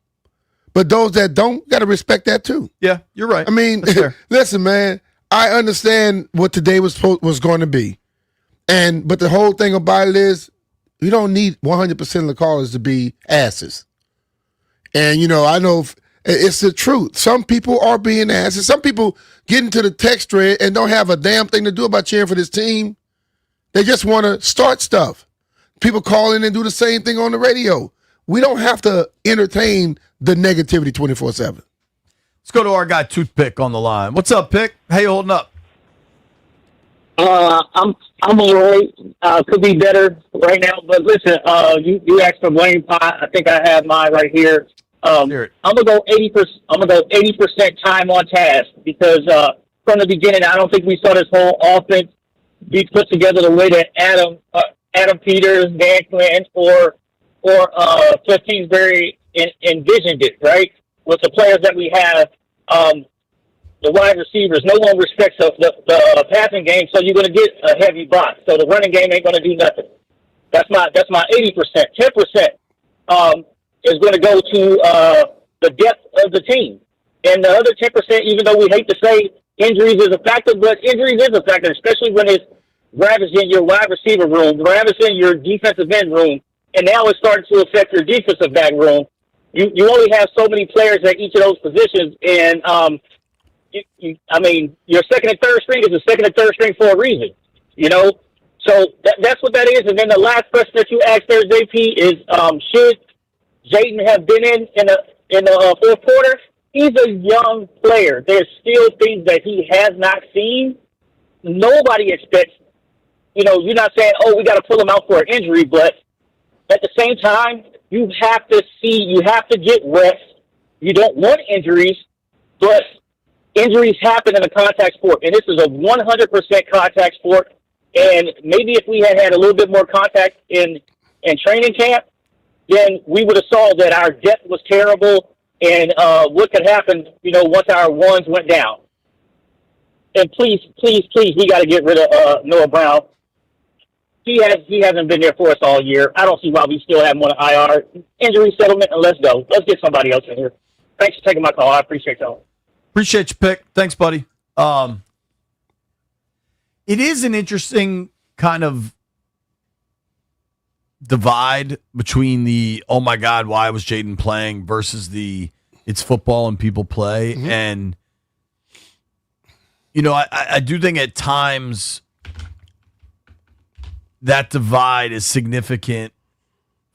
But those that don't, got to respect that too. Yeah, you're right. I mean, listen, man, I understand what today was going to be. But the whole thing about it is you don't need 100% of the callers to be asses. And, I know it's the truth. Some people are being asses. Some people get into the text thread and don't have a damn thing to do about cheering for this team. They just want to start stuff. People call in and do the same thing on the radio. We don't have to entertain the negativity 24/7. Let's go to our guy Toothpick on the line. What's up, Pick? How you holding up? I'm all right. Could be better right now, but listen, you asked for blame pot. I think I have mine right here. I'm gonna go 80%. I'm gonna go 80% time on task because from the beginning, I don't think we saw this whole offense be put together the way that Adam Peters, Dan Quinn, or Cliff Kingsbury envisioned it. Right, with the players that we have. The wide receivers, no one respects the passing game, so you're going to get a heavy box. So the running game ain't going to do nothing. That's my 80%. 10% is going to go to the depth of the team, and the other 10%, even though we hate to say injuries is a factor, but injuries is a factor, especially when it's ravaging your wide receiver room, ravaging your defensive end room, and now it's starting to affect your defensive back room. You only have so many players at each of those positions, and your second and third string is a second and third string for a reason, So that's what that is. And then the last question that you asked there, JP, is should Jaden have been in the fourth quarter? He's a young player. There's still things that he has not seen. Nobody expects, you're not saying, we got to pull him out for an injury, but at the same time, you have to get rest. You don't want injuries, but injuries happen in a contact sport, and this is a 100% contact sport. And maybe if we had a little bit more contact in training camp, then we would have saw that our depth was terrible and what could happen, once our ones went down. And please, we got to get rid of Noah Brown. He hasn't been there for us all year. I don't see why we still have him on IR. Injury settlement, and let's go. Let's get somebody else in here. Thanks for taking my call. I appreciate y'all. Appreciate you, Pick. Thanks, buddy. It is an interesting kind of divide between the, oh my God, why was Jaden playing versus the it's football and people play. Mm-hmm. And, I do think at times that divide is significant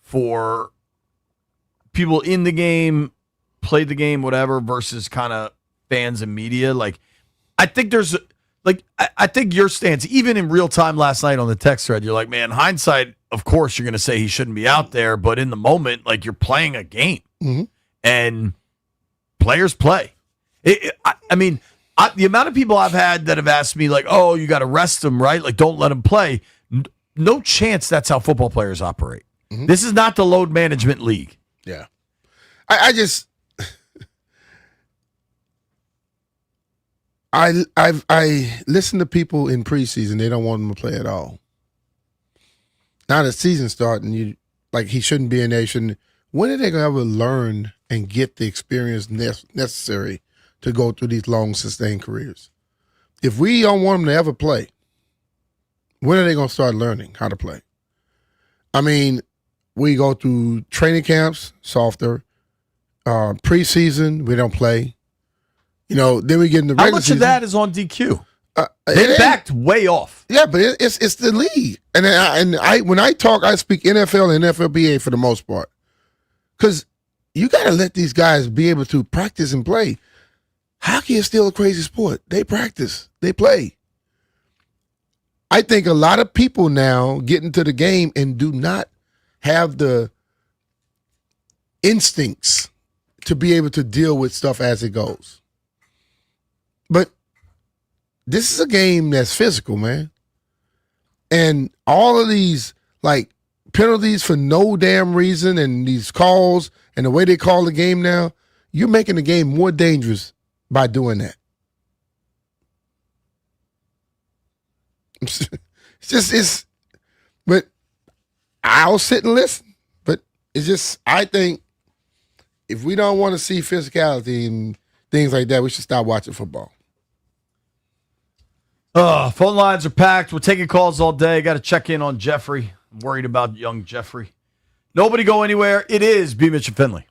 for people in the game, played the game, whatever, versus kind of fans and media. I think I think your stance, even in real time last night on the text thread, you're like, man, hindsight, of course you're going to say he shouldn't be out there, but in the moment, you're playing a game. Mm-hmm. And players play. The amount of people I've had that have asked me, you got to rest them, right? Don't let them play. No chance that's how football players operate. Mm-hmm. This is not the load management league. Yeah. I just... I listen to people in preseason. They don't want him to play at all. Now the season starting, he shouldn't be in there. When are they going to ever learn and get the experience necessary to go through these long, sustained careers? If we don't want them to ever play, when are they going to start learning how to play? We go through training camps, softer. Preseason, we don't play. Then we get in the regular season. How much of that is on DQ? They backed way off. Yeah, but it's the league. And I when I talk, I speak NFL and NFLPA for the most part. Because you got to let these guys be able to practice and play. Hockey is still a crazy sport. They practice. They play. I think a lot of people now get into the game and do not have the instincts to be able to deal with stuff as it goes. But this is a game that's physical, man. And all of these, penalties for no damn reason and these calls and the way they call the game now, you're making the game more dangerous by doing that. But I'll sit and listen. But I think if we don't want to see physicality and things like that, we should stop watching football. Phone lines are packed. We're taking calls all day. Got to check in on Jeffrey. I'm worried about young Jeffrey. Nobody go anywhere. It is B. Mitch and Finley.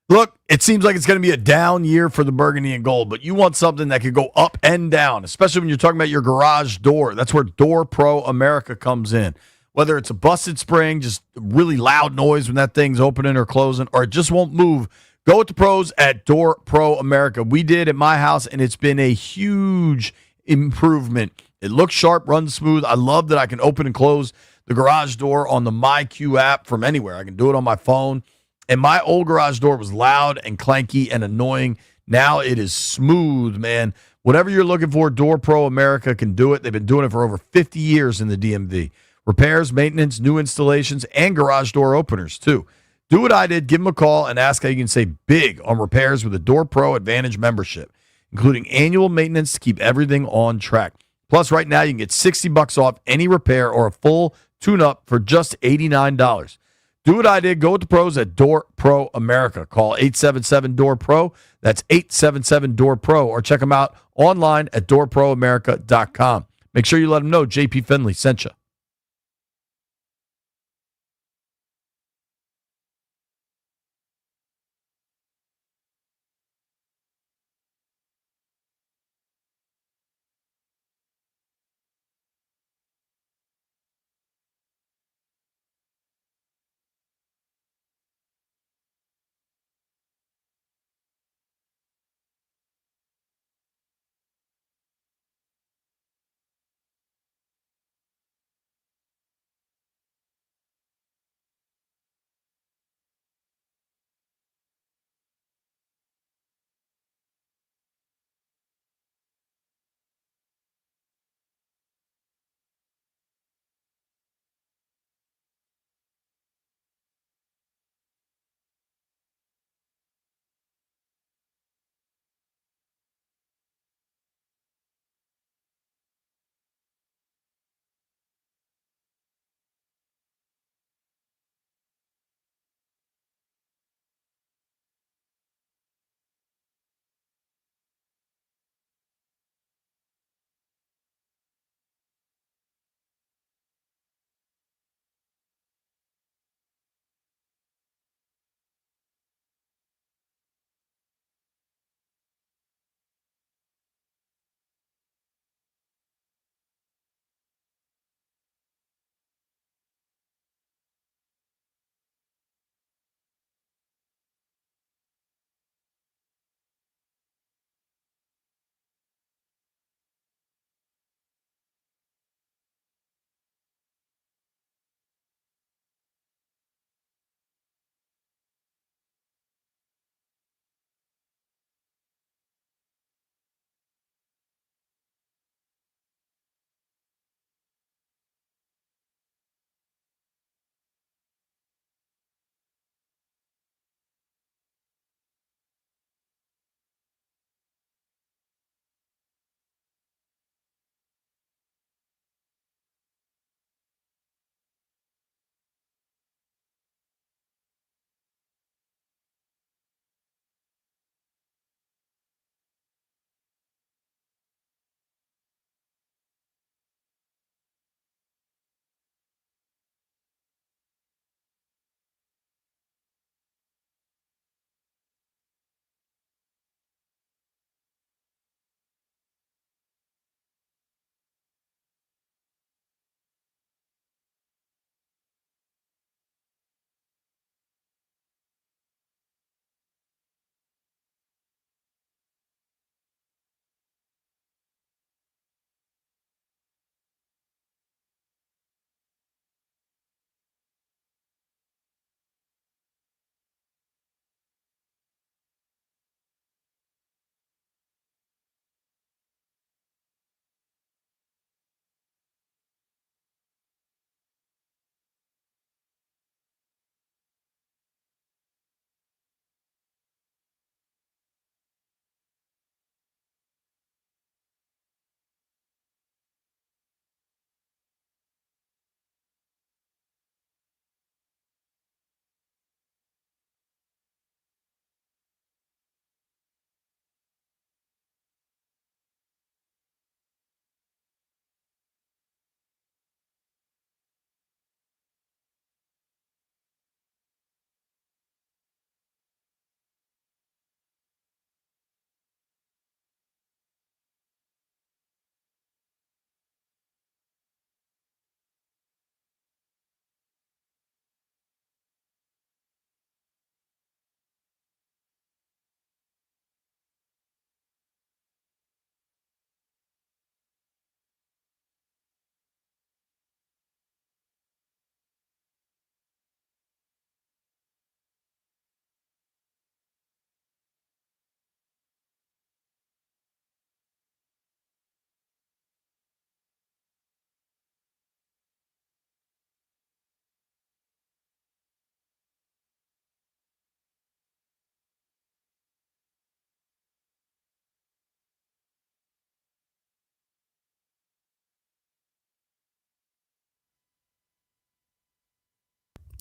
Look, it seems like it's going to be a down year for the burgundy and gold, but you want something that could go up and down, especially when you're talking about your garage door. That's where Door Pro America comes in. Whether it's a busted spring, just really loud noise when that thing's opening or closing, or it just won't move, go with the pros at Door Pro America. We did at my house, and it's been a huge improvement. It looks sharp, runs smooth. I love that I can open and close the garage door on the MyQ app from anywhere. I can do it on my phone. And my old garage door was loud and clanky and annoying. Now it is smooth, man. Whatever you're looking for, Door Pro America can do it. They've been doing it for over 50 years in the DMV. Repairs, maintenance, new installations, and garage door openers, too. Do what I did. Give them a call and ask how you can save big on repairs with a Door Pro Advantage membership, including annual maintenance to keep everything on track. Plus, right now, you can get $60 off any repair or a full tune-up for just $89. Do what I did. Go with the pros at Door Pro America. Call 877-DOOR-PRO. That's 877-DOOR-PRO. Or check them out online at doorproamerica.com. Make sure you let them know JP Finley sent you.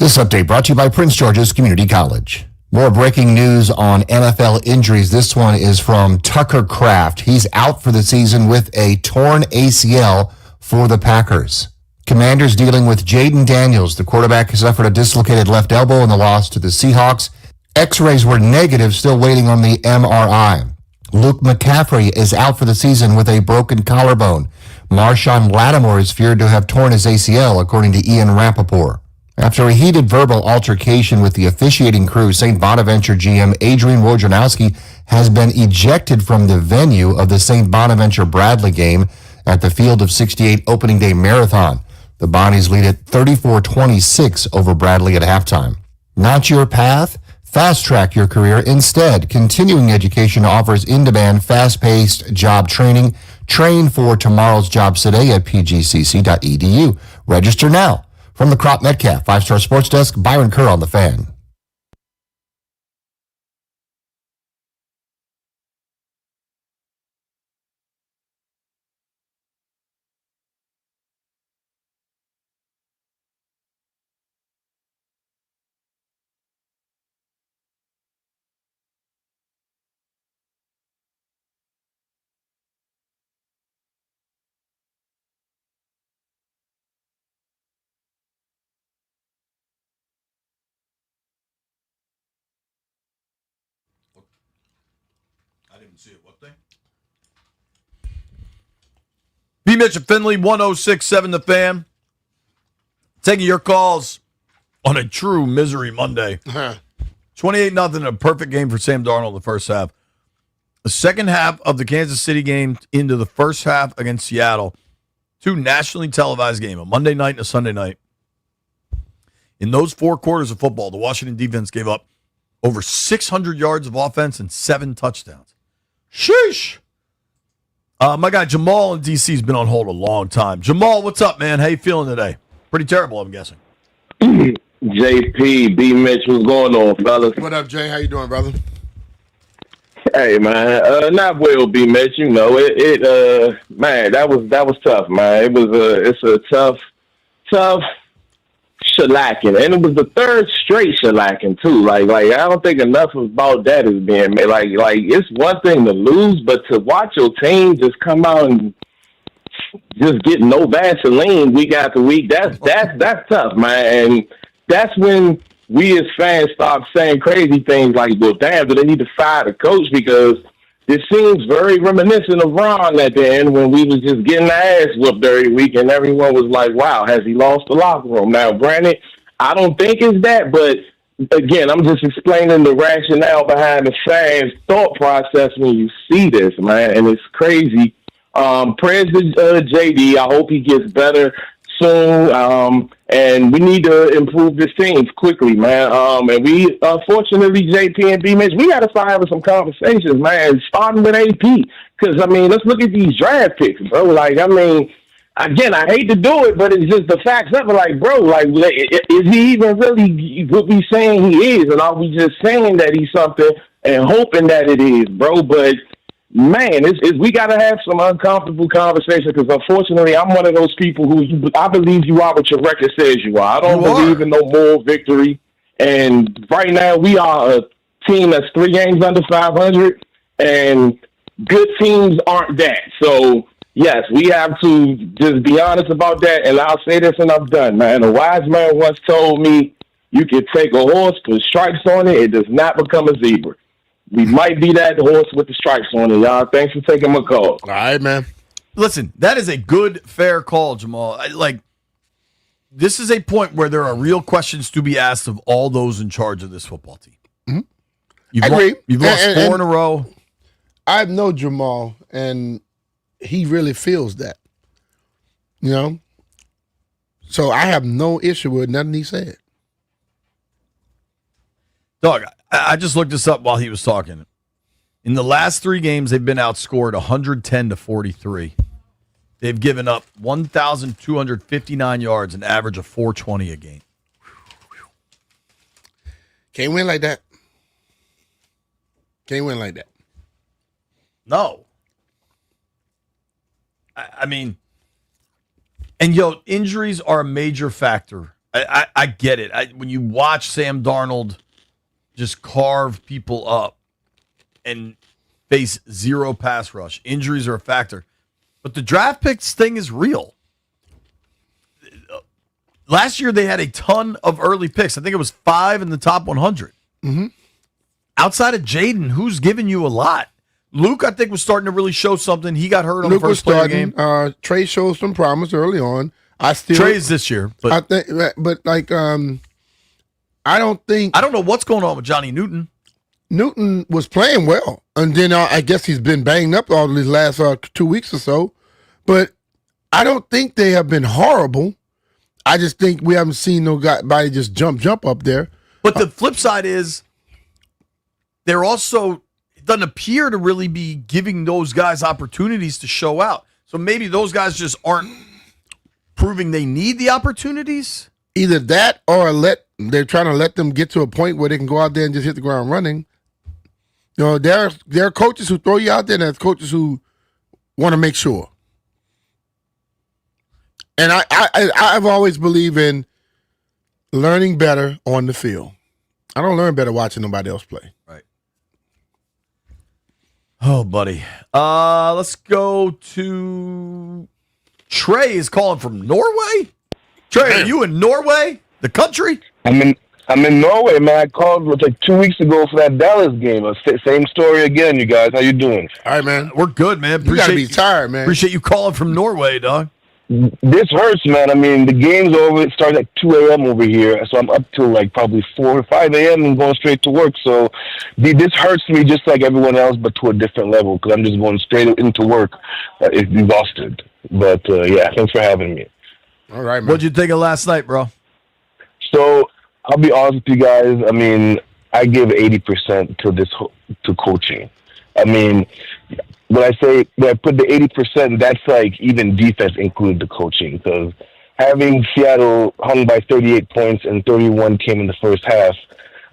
This update brought to you by Prince George's Community College. More breaking news on NFL injuries. This one is from Tucker Kraft. He's out for the season with a torn ACL for the Packers. Commanders dealing with Jaden Daniels. The quarterback has suffered a dislocated left elbow in the loss to the Seahawks. X-rays were negative, still waiting on the MRI. Luke McCaffrey is out for the season with a broken collarbone. Marshawn Lattimore is feared to have torn his ACL, according to Ian Rappaport. After a heated verbal altercation with the officiating crew, St. Bonaventure GM Adrian Wojnarowski has been ejected from the venue of the St. Bonaventure Bradley game at the Field of 68 opening day marathon. The Bonnies lead at 34-26 over Bradley at halftime. Not your path? Fast track your career instead. Continuing education offers in-demand, fast-paced job training. Train for tomorrow's jobs today at pgcc.edu. Register now. From the Crop Metcalf 5-Star Sports Desk, Byron Kerr on the Fan. I didn't see it. What thing? B. Mitch and Finley, 1067 The Fan. Taking your calls on a true misery Monday. 28-0, a perfect game for Sam Darnold the first half. The second half of the Kansas City game into the first half against Seattle. Two nationally televised games, a Monday night and a Sunday night. In those 4 quarters of football, the Washington defense gave up over 600 yards of offense and 7 touchdowns. Sheesh. My guy Jamal in D.C. has been on hold a long time. Jamal, what's up, man? How you feeling today? Pretty terrible, I'm guessing. JP, B. Mitch, what's going on, fellas? What up, Jay? How you doing, brother? Hey, man, not well, B. Mitch. You know man, that was tough, man. It's a tough shellacking, and it was the 3rd straight shellacking too. Like I don't think enough about that is being made. Like it's one thing to lose, but to watch your team just come out and just get no Vaseline week after week, that's tough, man. And that's when we as fans start saying crazy things like, well, damn, do they need to fire the coach? Because it seems very reminiscent of Ron at the end when we was just getting our ass whooped every week and everyone was like, wow, has he lost the locker room? Now, granted, I don't think it's that, but again, I'm just explaining the rationale behind the fans' thought process when you see this, man, and it's crazy. Prayers to JD. I hope he gets better soon. And we need to improve this team quickly, man. And we, unfortunately, JP and B Mitch, we got to start having some conversations, man, starting with AP. Because, I mean, let's look at these draft picks, bro. Like, I mean, again, I hate to do it, but it's just the facts of it. Like, bro, like, is he even really what we saying he is? And are we just saying that he's something and hoping that it is, bro? But man, we got to have some uncomfortable conversation because, unfortunately, I'm one of those people who I believe you are what your record says you are. I don't believe in no moral victory. And right now, we are a team that's 3 games under 500, and good teams aren't that. So, yes, we have to just be honest about that. And I'll say this and I'm done, man. A wise man once told me you can take a horse, put stripes on it, it does not become a zebra. We might be that horse with the stripes on it, y'all. Thanks for taking my call. All right, man. Listen, that is a good, fair call, Jamal. This is a point where there are real questions to be asked of all those in charge of this football team. Mm-hmm. You've I agree. You've lost 4 in a row. I know Jamal, and he really feels that. You know? So I have no issue with nothing he said. Dog, I just looked this up while he was talking. In the last 3 games, they've been outscored 110-43. They've given up 1,259 yards, an average of 420 a game. Can't win like that. Can't win like that. No. I mean, injuries are a major factor I get it. When you watch Sam Darnold just carve people up and face zero pass rush, injuries are a factor. But the draft picks thing is real. Last year, they had a ton of early picks. I think it was 5 in the top 100. Mm-hmm. Outside of Jaden, who's given you a lot? Luke, I think, was starting to really show something. He got hurt on Luke the was first play of the starting. game. Trey showed some promise early on. Trey's this year, but I think, but like, I don't know what's going on with Johnny Newton. Newton was playing well, and then I guess he's been banged up all these last 2 weeks or so. But I don't think they have been horrible. I just think we haven't seen nobody just jump up there. But the flip side is they're also, it doesn't appear to really be giving those guys opportunities to show out. So maybe those guys just aren't proving they need the opportunities. Either that or they're trying to let them get to a point where they can go out there and just hit the ground running. You know, there are coaches who throw you out there, and there's coaches who want to make sure. And I've always believed in learning better on the field. I don't learn better watching nobody else play. Right. Oh, buddy. Let's go to Trey is calling from Norway. Trey, are you in Norway? The country? I'm in Norway, man. I called like 2 weeks ago for that Dallas game. Same story again, you guys. How you doing? All right, man. We're good, man. You gotta be tired, man. Appreciate you calling from Norway, dog. This hurts, man. I mean, the game's over. It starts at 2 a.m. over here, so I'm up till like probably 4 or 5 a.m. and going straight to work. So this hurts me just like everyone else, but to a different level because I'm just going straight into work, exhausted. But yeah, thanks for having me. All right, man. What'd you think of last night, bro? So I'll be honest with you guys. I mean, I give 80% to coaching. I mean, when I put the 80%, that's like even defense included the coaching because having Seattle hung by 38 points and 31 came in the first half.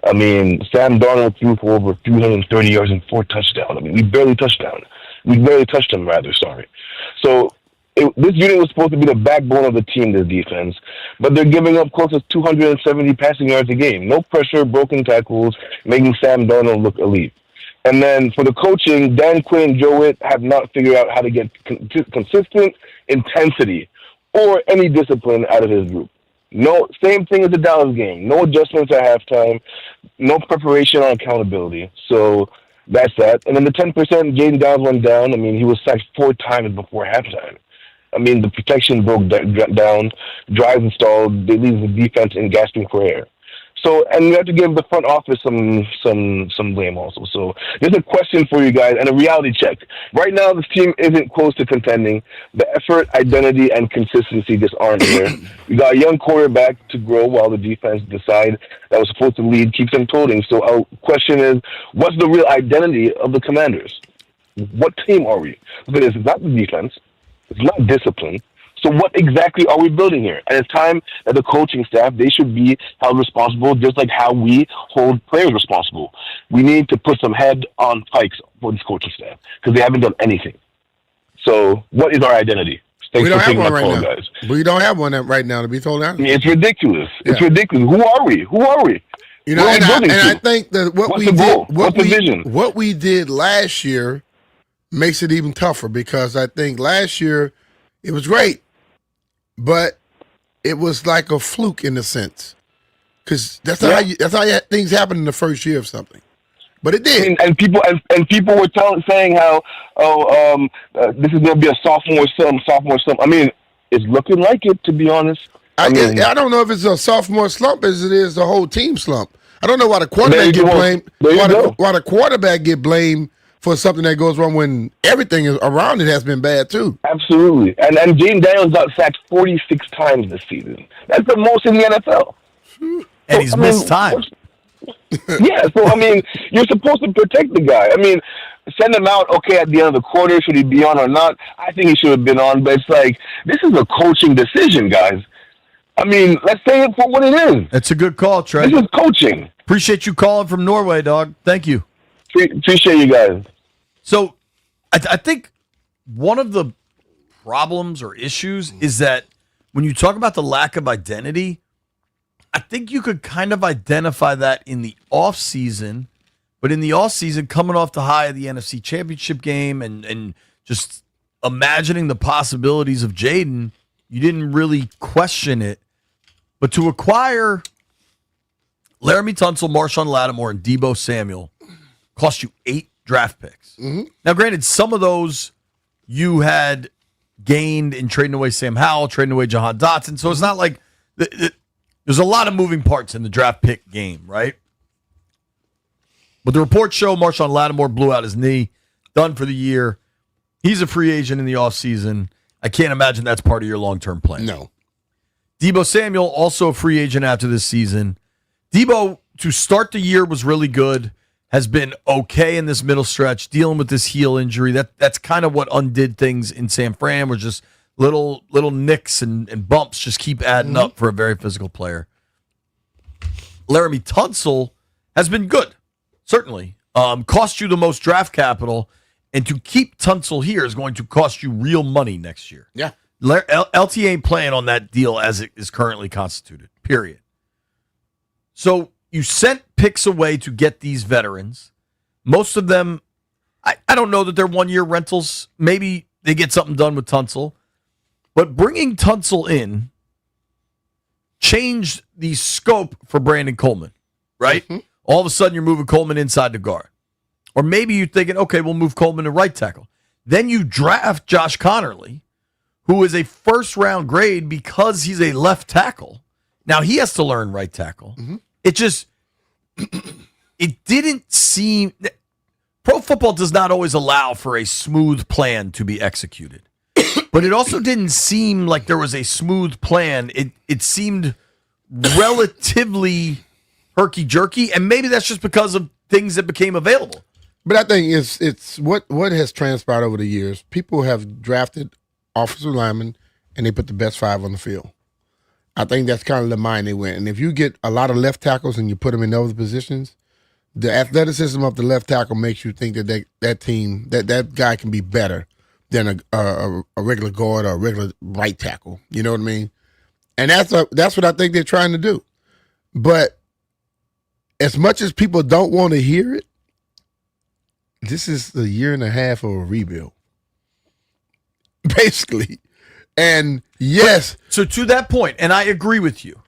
I mean, Sam Darnold threw for over 330 yards and 4 touchdowns. I mean, we barely touched him, rather. Sorry. So this unit was supposed to be the backbone of the team, this defense, but they're giving up close to 270 passing yards a game. No pressure, broken tackles, making Sam Darnold look elite. And then for the coaching, Dan Quinn and Joe Witt have not figured out how to get consistent intensity or any discipline out of his group. No, same thing as the Dallas game. No adjustments at halftime. No preparation on accountability. So that's that. And then the 10%, Jaden Downs went down. I mean, he was sacked 4 times before halftime. I mean, the protection broke down, drives stalled. They leave the defense in gasping for air. So, and we have to give the front office some blame also. So, there's a question for you guys and a reality check. Right now, this team isn't close to contending. The effort, identity, and consistency just aren't there. We got a young quarterback to grow while the defense decide that was supposed to lead keeps them toting. So, our question is, what's the real identity of the Commanders? What team are we? Because it's not the defense. It's not discipline. So what exactly are we building here? And it's time that the coaching staff, they should be held responsible just like how we hold players responsible. We need to put some head on pikes for this coaching staff because they haven't done anything. So what is our identity? We don't have one right now. Guys. We don't have one right now, to be totally honest. I mean, it's ridiculous. Yeah. It's ridiculous. Who are we? You know, and I think that what we did last year makes it even tougher because I think last year it was great. But it was like a fluke in a sense, because that's how things happen in the first year of something. But it did, and people were saying how this is going to be a sophomore slump. I mean, it's looking like it, to be honest. I don't know if it's a sophomore slump as it is the whole team slump. I don't know why the quarterback get blamed. Why the quarterback get blamed for something that goes wrong when everything around it has been bad too. Absolutely. And Jaden Daniels got sacked 46 times this season. That's the most in the NFL. And he's missed time. Yeah, so I mean, you're supposed to protect the guy. I mean, send him out, okay, at the end of the quarter, should he be on or not? I think he should have been on, but it's like, this is a coaching decision, guys. I mean, let's say it for what it is. That's a good call, Trey. This is coaching. Appreciate you calling from Norway, dog. Thank you. Appreciate you guys. So, I think one of the problems or issues is that when you talk about the lack of identity, I think you could kind of identify that in the offseason, but in the offseason, coming off the high of the NFC Championship game and just imagining the possibilities of Jaden, you didn't really question it. But to acquire Laramie Tunsil, Marshawn Lattimore, and Debo Samuel cost you 8 draft picks. Now, granted, some of those you had gained in trading away Sam Howell, trading away Jahan Dotson. So it's not like there's a lot of moving parts in the draft pick game, right? But the reports show Marshawn Lattimore blew out his knee, done for the year. He's a free agent in the offseason. I can't imagine that's part of your long-term plan. No. Debo Samuel, also a free agent after this season. Debo, to start the year, was really good. Has been okay in this middle stretch, dealing with this heel injury. That's kind of what undid things in San Fran, were just little nicks and bumps just keep adding up for a very physical player. Laramie Tunsil has been good, certainly. Cost you the most draft capital, and to keep Tunsil here is going to cost you real money next year. Yeah. LT ain't playing on that deal as it is currently constituted, period. So you sent picks away to get these veterans. Most of them, I don't know that they're one-year rentals. Maybe they get something done with Tunsil. But bringing Tunsil in changed the scope for Brandon Coleman, right? All of a sudden, you're moving Coleman inside the guard. Or maybe you're thinking, okay, we'll move Coleman to right tackle. Then you draft Josh Connerly, who is a first-round grade because he's a left tackle. Now, he has to learn right tackle. It just, it didn't seem, pro football does not always allow for a smooth plan to be executed. But it also didn't seem like there was a smooth plan. It seemed relatively herky-jerky, and maybe that's just because of things that became available. But I think it's what has transpired over the years. People have drafted offensive linemen, and they put the best 5 on the field. I think that's kind of the mind they went. And if you get a lot of left tackles and you put them in those positions, the athleticism of the left tackle makes you think that that team, that guy can be better than a regular guard or a regular right tackle. You know what I mean? And that's what I think they're trying to do. But as much as people don't want to hear it, this is a year and a half of a rebuild, basically. And yes. So to that point, and I agree with you,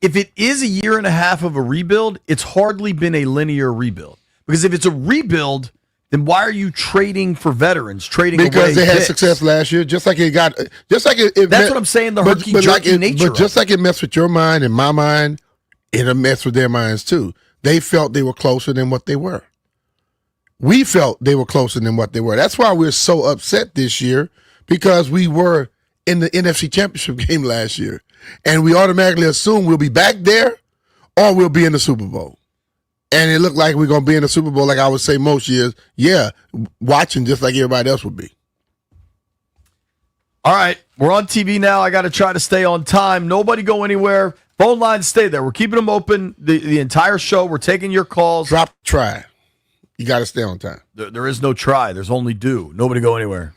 if it is a year and a half of a rebuild, it's hardly been a linear rebuild. Because if it's a rebuild, then why are you trading for veterans? Because they had success last year, just like it got. That's what I'm saying. The herky-jerky nature. But just like it messed with your mind and my mind, it'll mess with their minds too. They felt they were closer than what they were. We felt they were closer than what they were. That's why we're so upset this year, because we were in the NFC Championship game last year, and we automatically assume we'll be back there or we'll be in the Super Bowl. And it looked like we're going to be in the Super Bowl, like I would say most years. Yeah, watching just like everybody else would be. All right, we're on TV now. I got to try to stay on time. Nobody go anywhere. Phone lines stay there. We're keeping them open the entire show. We're taking your calls. Drop try. You got to stay on time. There is no try. There's only do. Nobody go anywhere.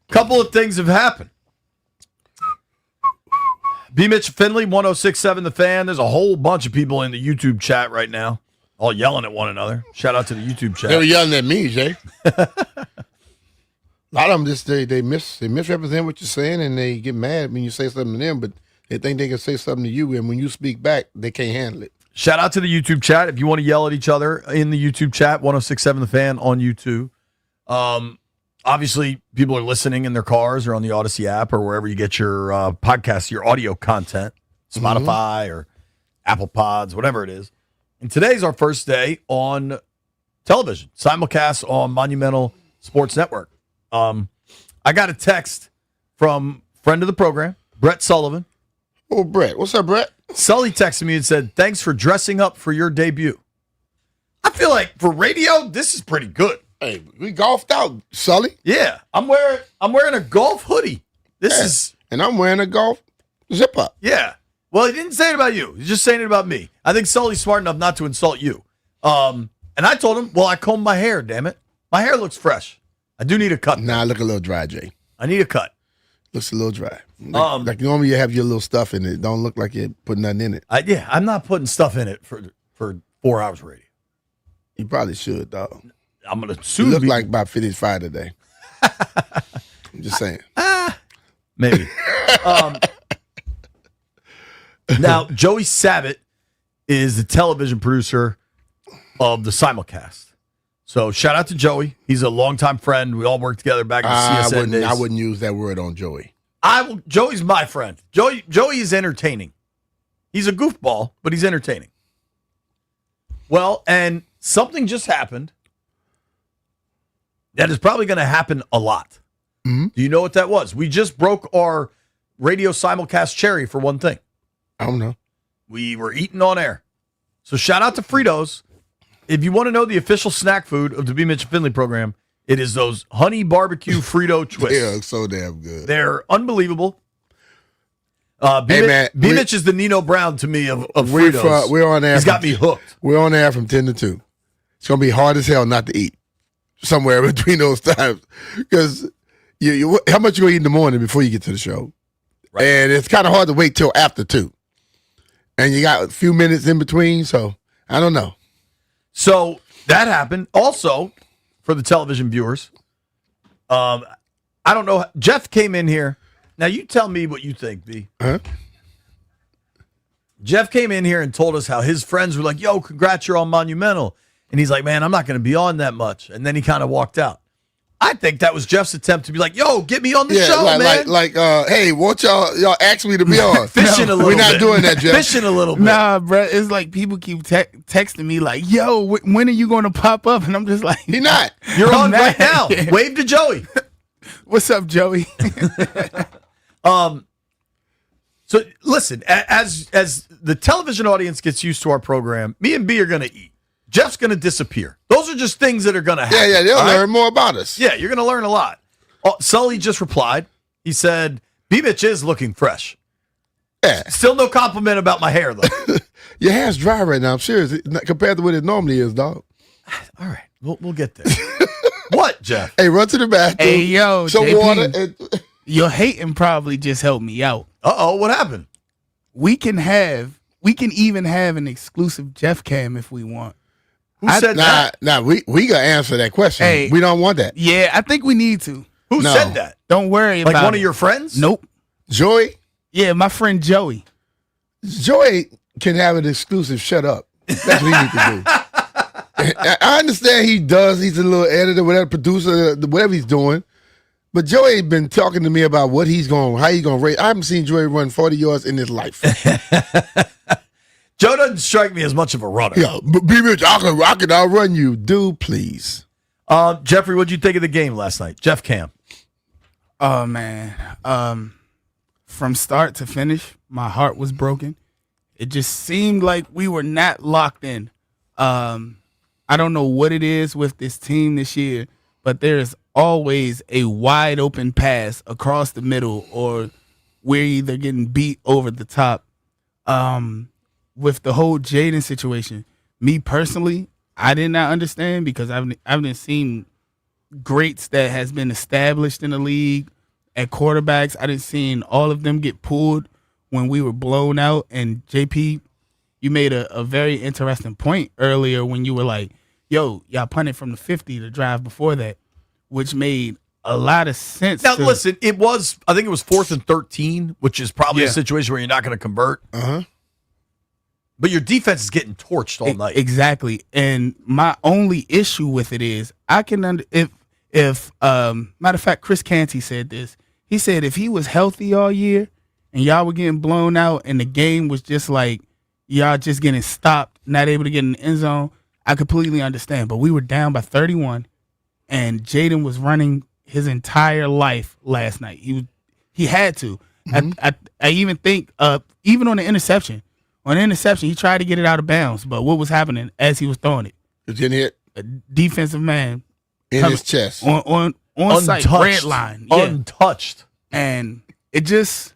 Couple of things have happened. B. Mitch Finley, 106.7 The Fan. There's a whole bunch of people in the YouTube chat right now, all yelling at one another. Shout out to the YouTube chat. They were yelling at me, Jay. A lot of them just they misrepresent what you're saying, and they get mad when you say something to them, but they think they can say something to you, and when you speak back, they can't handle it. Shout out to the YouTube chat. If you want to yell at each other in the YouTube chat, 106.7 The Fan on YouTube. Obviously, people are listening in their cars or on the Odyssey app or wherever you get your podcasts, your audio content, Spotify or Apple Pods, whatever it is. And today's our first day on television, simulcast on Monumental Sports Network. I got a text from friend of the program, Brett Sullivan. Oh, Brett. What's up, Brett? Sully texted me and said, thanks for dressing up for your debut. I feel like for radio, this is pretty good. Hey, we golfed out, Sully. Yeah, I'm wearing a golf hoodie. This is, and I'm wearing a golf zip up. Yeah. Well, he didn't say it about you. He's just saying it about me. I think Sully's smart enough not to insult you. And I told him, well, I combed my hair, damn it. My hair looks fresh. I do need a cut. Nah, I look a little dry, Jay. I need a cut. Looks a little dry. Like normally you have your little stuff in it. Don't look like you put nothing in it. I'm not putting stuff in it for 4 hours radio. You probably should, dog. I'm going to You soon look be. like about 55 today. I'm just saying. Maybe. Now, Joey Sabat is the television producer of the simulcast. So shout out to Joey. He's a longtime friend. We all worked together back in the CSN days. I wouldn't use that word on Joey. Joey's my friend. Joey is entertaining. He's a goofball, but he's entertaining. Well, and something just happened that is probably going to happen a lot. Mm-hmm. Do you know what that was? We just broke our radio simulcast cherry for one thing. I don't know. We were eating on air. So shout out to Fritos. If you want to know the official snack food of the B. Mitch Finley program, it is those honey barbecue Frito twists. Yeah, so damn good. They're unbelievable. Man, B. Mitch is the Nino Brown to me of Fritos. We're on air. He's got me hooked. We're on air from 10 to 2. It's going to be hard as hell not to eat somewhere between those times. Because how much you going to eat in the morning before you get to the show? Right. And it's kind of hard to wait till after 2. And you got a few minutes in between, so I don't know. So that happened. Also, for the television viewers, I don't know. Jeff came in here. Now, you tell me what you think, B. Huh? Jeff came in here and told us how his friends were like, yo, congrats, you're on Monumental. And he's like, man, I'm not going to be on that much. And then he kind of walked out. I think that was Jeff's attempt to be like, yo, get me on the show, man. Hey, won't y'all ask me to be on? Fishing a little bit. We're not doing that, Jeff. Fishing a little bit. Nah, bro. It's like people keep texting me like, yo, when are you going to pop up? And I'm just like, He not. You're on right now. Wave to Joey. What's up, Joey? So listen, as the television audience gets used to our program, me and B are going to eat. Jeff's going to disappear. Those are just things that are going to happen. Yeah, they'll learn more about us. Yeah, you're going to learn a lot. Sully just replied. He said, B-Mitch is looking fresh. Yeah. Still no compliment about my hair, though. Your hair's dry right now. I'm serious. Compared to what it normally is, dog. All right, we'll get there. What, Jeff? Hey, run to the bathroom. Hey, yo, some JP, water. Your hating probably just helped me out. Uh-oh, what happened? We can even have an exclusive Jeff Cam if we want. Who said that? Nah, we got to answer that question. Hey, we don't want that. Yeah, I think we need to. Who said that? Don't worry about it. Like one of your friends? Nope. Joey? Yeah, my friend Joey. Joey can have an exclusive shut up. That's what he needs to do. I understand he does. He's a little editor, whatever, producer, whatever he's doing. But Joey been talking to me about how he's going to rate. I haven't seen Joey run 40 yards in his life. Joe doesn't strike me as much of a runner. Yeah, B-Mitch, I can outrun you. Dude, please. Jeffrey, what'd you think of the game last night? Jeff Cam. Oh, man. From start to finish, my heart was broken. It just seemed like we were not locked in. I don't know what it is with this team this year, but there's always a wide open pass across the middle, or we're either getting beat over the top. With the whole Jaden situation, me personally, I did not understand because I've seen greats that has been established in the league at quarterbacks. I didn't see all of them get pulled when we were blown out. And JP, you made a very interesting point earlier when you were like, yo, y'all punted from the 50 the drive before that, which made a lot of sense. Now, listen, I think it was 4th and 13, which is probably a situation where you're not going to convert. Uh-huh. But your defense is getting torched all night. Exactly. And my only issue with it is I can if matter of fact, Chris Canty said this. He said if he was healthy all year and y'all were getting blown out and the game was just like y'all just getting stopped, not able to get in the end zone, I completely understand. But we were down by 31 and Jaden was running his entire life last night. He had to. I even think even on the interception. On the interception, he tried to get it out of bounds, but what was happening as he was throwing it? It didn't hit a defensive man in his chest on site red line, untouched, and it just.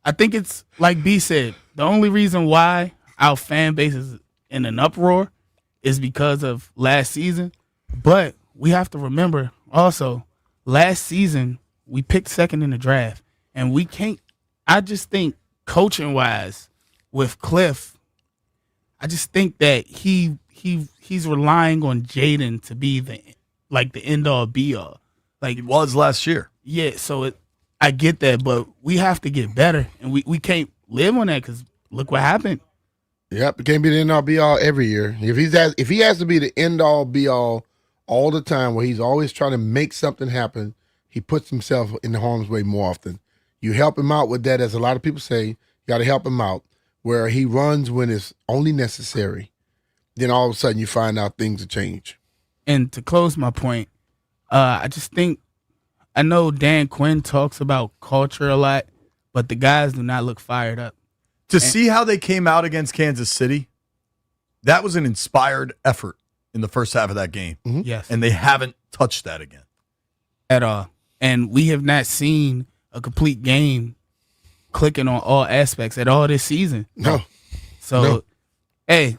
I think it's like B said. The only reason why our fan base is in an uproar is because of last season, but we have to remember also last season we picked second in the draft, and we can't. I just think coaching wise. With Cliff, I just think that he's relying on Jaden to be the end all be all. Like he was last year. Yeah, so I get that, but we have to get better, and we can't live on that because look what happened. Yep, it can't be the end all be all every year. If he has to be the end all be all the time, where he's always trying to make something happen, he puts himself in the harm's way more often. You help him out with that, as a lot of people say. You got to help him out. Where he runs when it's only necessary, then all of a sudden you find out things have changed. And to close my point, I just think, I know Dan Quinn talks about culture a lot, but the guys do not look fired up. See how they came out against Kansas City, that was an inspired effort in the first half of that game. Mm-hmm. Yes. And they haven't touched that again. At all. And we have not seen a complete game clicking on all aspects at all this season. No. So, hey,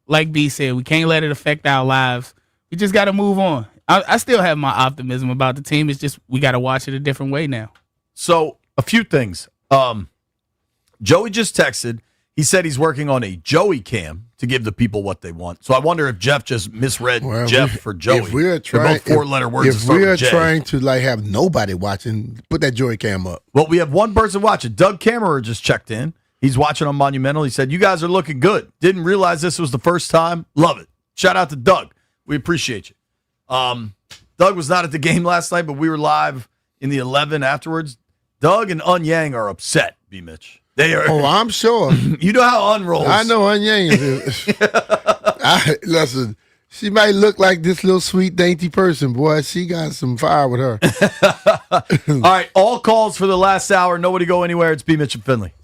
like B said, we can't let it affect our lives. We just got to move on. I still have my optimism about the team. It's just we got to watch it a different way now. So, a few things. Joey just texted. He said he's working on a Joey cam to give the people what they want. So I wonder if Jeff just misread Jeff for Joey. If we're They're both four-letter words. If we're trying to have nobody watching, put that Joey cam up. Well, we have one person watching. Doug Kammerer just checked in. He's watching on Monumental. He said, "You guys are looking good. Didn't realize this was the first time. Love it." Shout out to Doug. We appreciate you. Doug was not at the game last night, but we were live in the 11 afterwards. Doug and Un Yang are upset, B. Mitch. They are. Oh, I'm sure. You know how Un rolls. I know Un Yang is. Listen, she might look like this little sweet, dainty person. Boy, she got some fire with her. All right, all calls for the last hour. Nobody go anywhere. It's B. Mitch and Finley.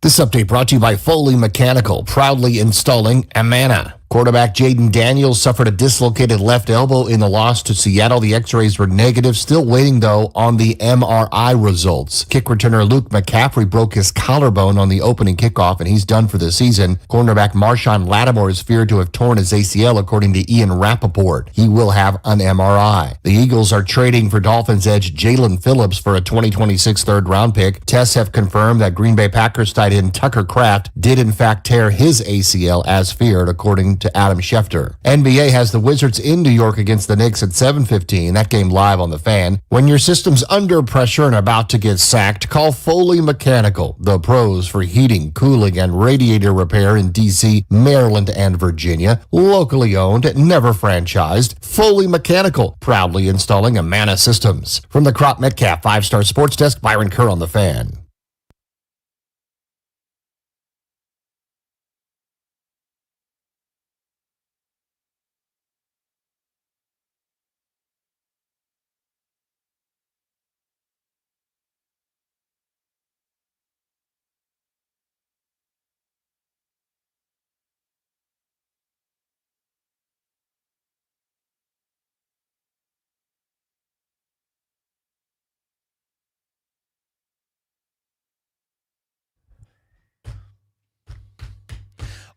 This update brought to you by Foley Mechanical, proudly installing Amana. Quarterback Jaden Daniels suffered a dislocated left elbow in the loss to Seattle. The x-rays were negative. Still waiting, though, on the MRI results. Kick returner Luke McCaffrey broke his collarbone on the opening kickoff, and he's done for the season. Cornerback Marshawn Lattimore is feared to have torn his ACL, according to Ian Rappaport. He will have an MRI. The Eagles are trading for Dolphins edge Jalen Phillips for a 2026 third-round pick. Tests have confirmed that Green Bay Packers tight end Tucker Kraft did, in fact, tear his ACL as feared, according to Adam Schefter. NBA has the Wizards in New York against the Knicks at 7:15. That game live on the Fan. When your system's under pressure and about to get sacked, call Foley Mechanical, the pros for heating, cooling, and radiator repair in D.C., Maryland, and Virginia. Locally owned, never franchised. Foley Mechanical, proudly installing Amana systems. From the Crop Metcalf 5-Star Sports Desk, Byron Kerr on the Fan.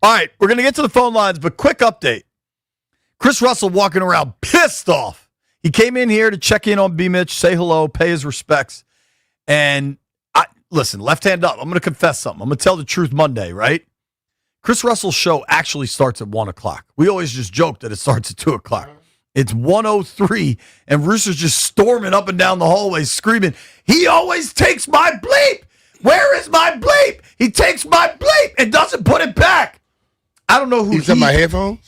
All right, we're going to get to the phone lines, but quick update. Chris Russell walking around pissed off. He came in here to check in on B-Mitch, say hello, pay his respects. And listen, left hand up. I'm going to confess something. I'm going to tell the truth Monday, right? Chris Russell's show actually starts at 1 o'clock. We always just joke that it starts at 2 o'clock. It's 1:03, and Rooster's just storming up and down the hallway screaming, he always takes my bleep. Where is my bleep? He takes my bleep and doesn't put it back. I don't know who He's in my headphones?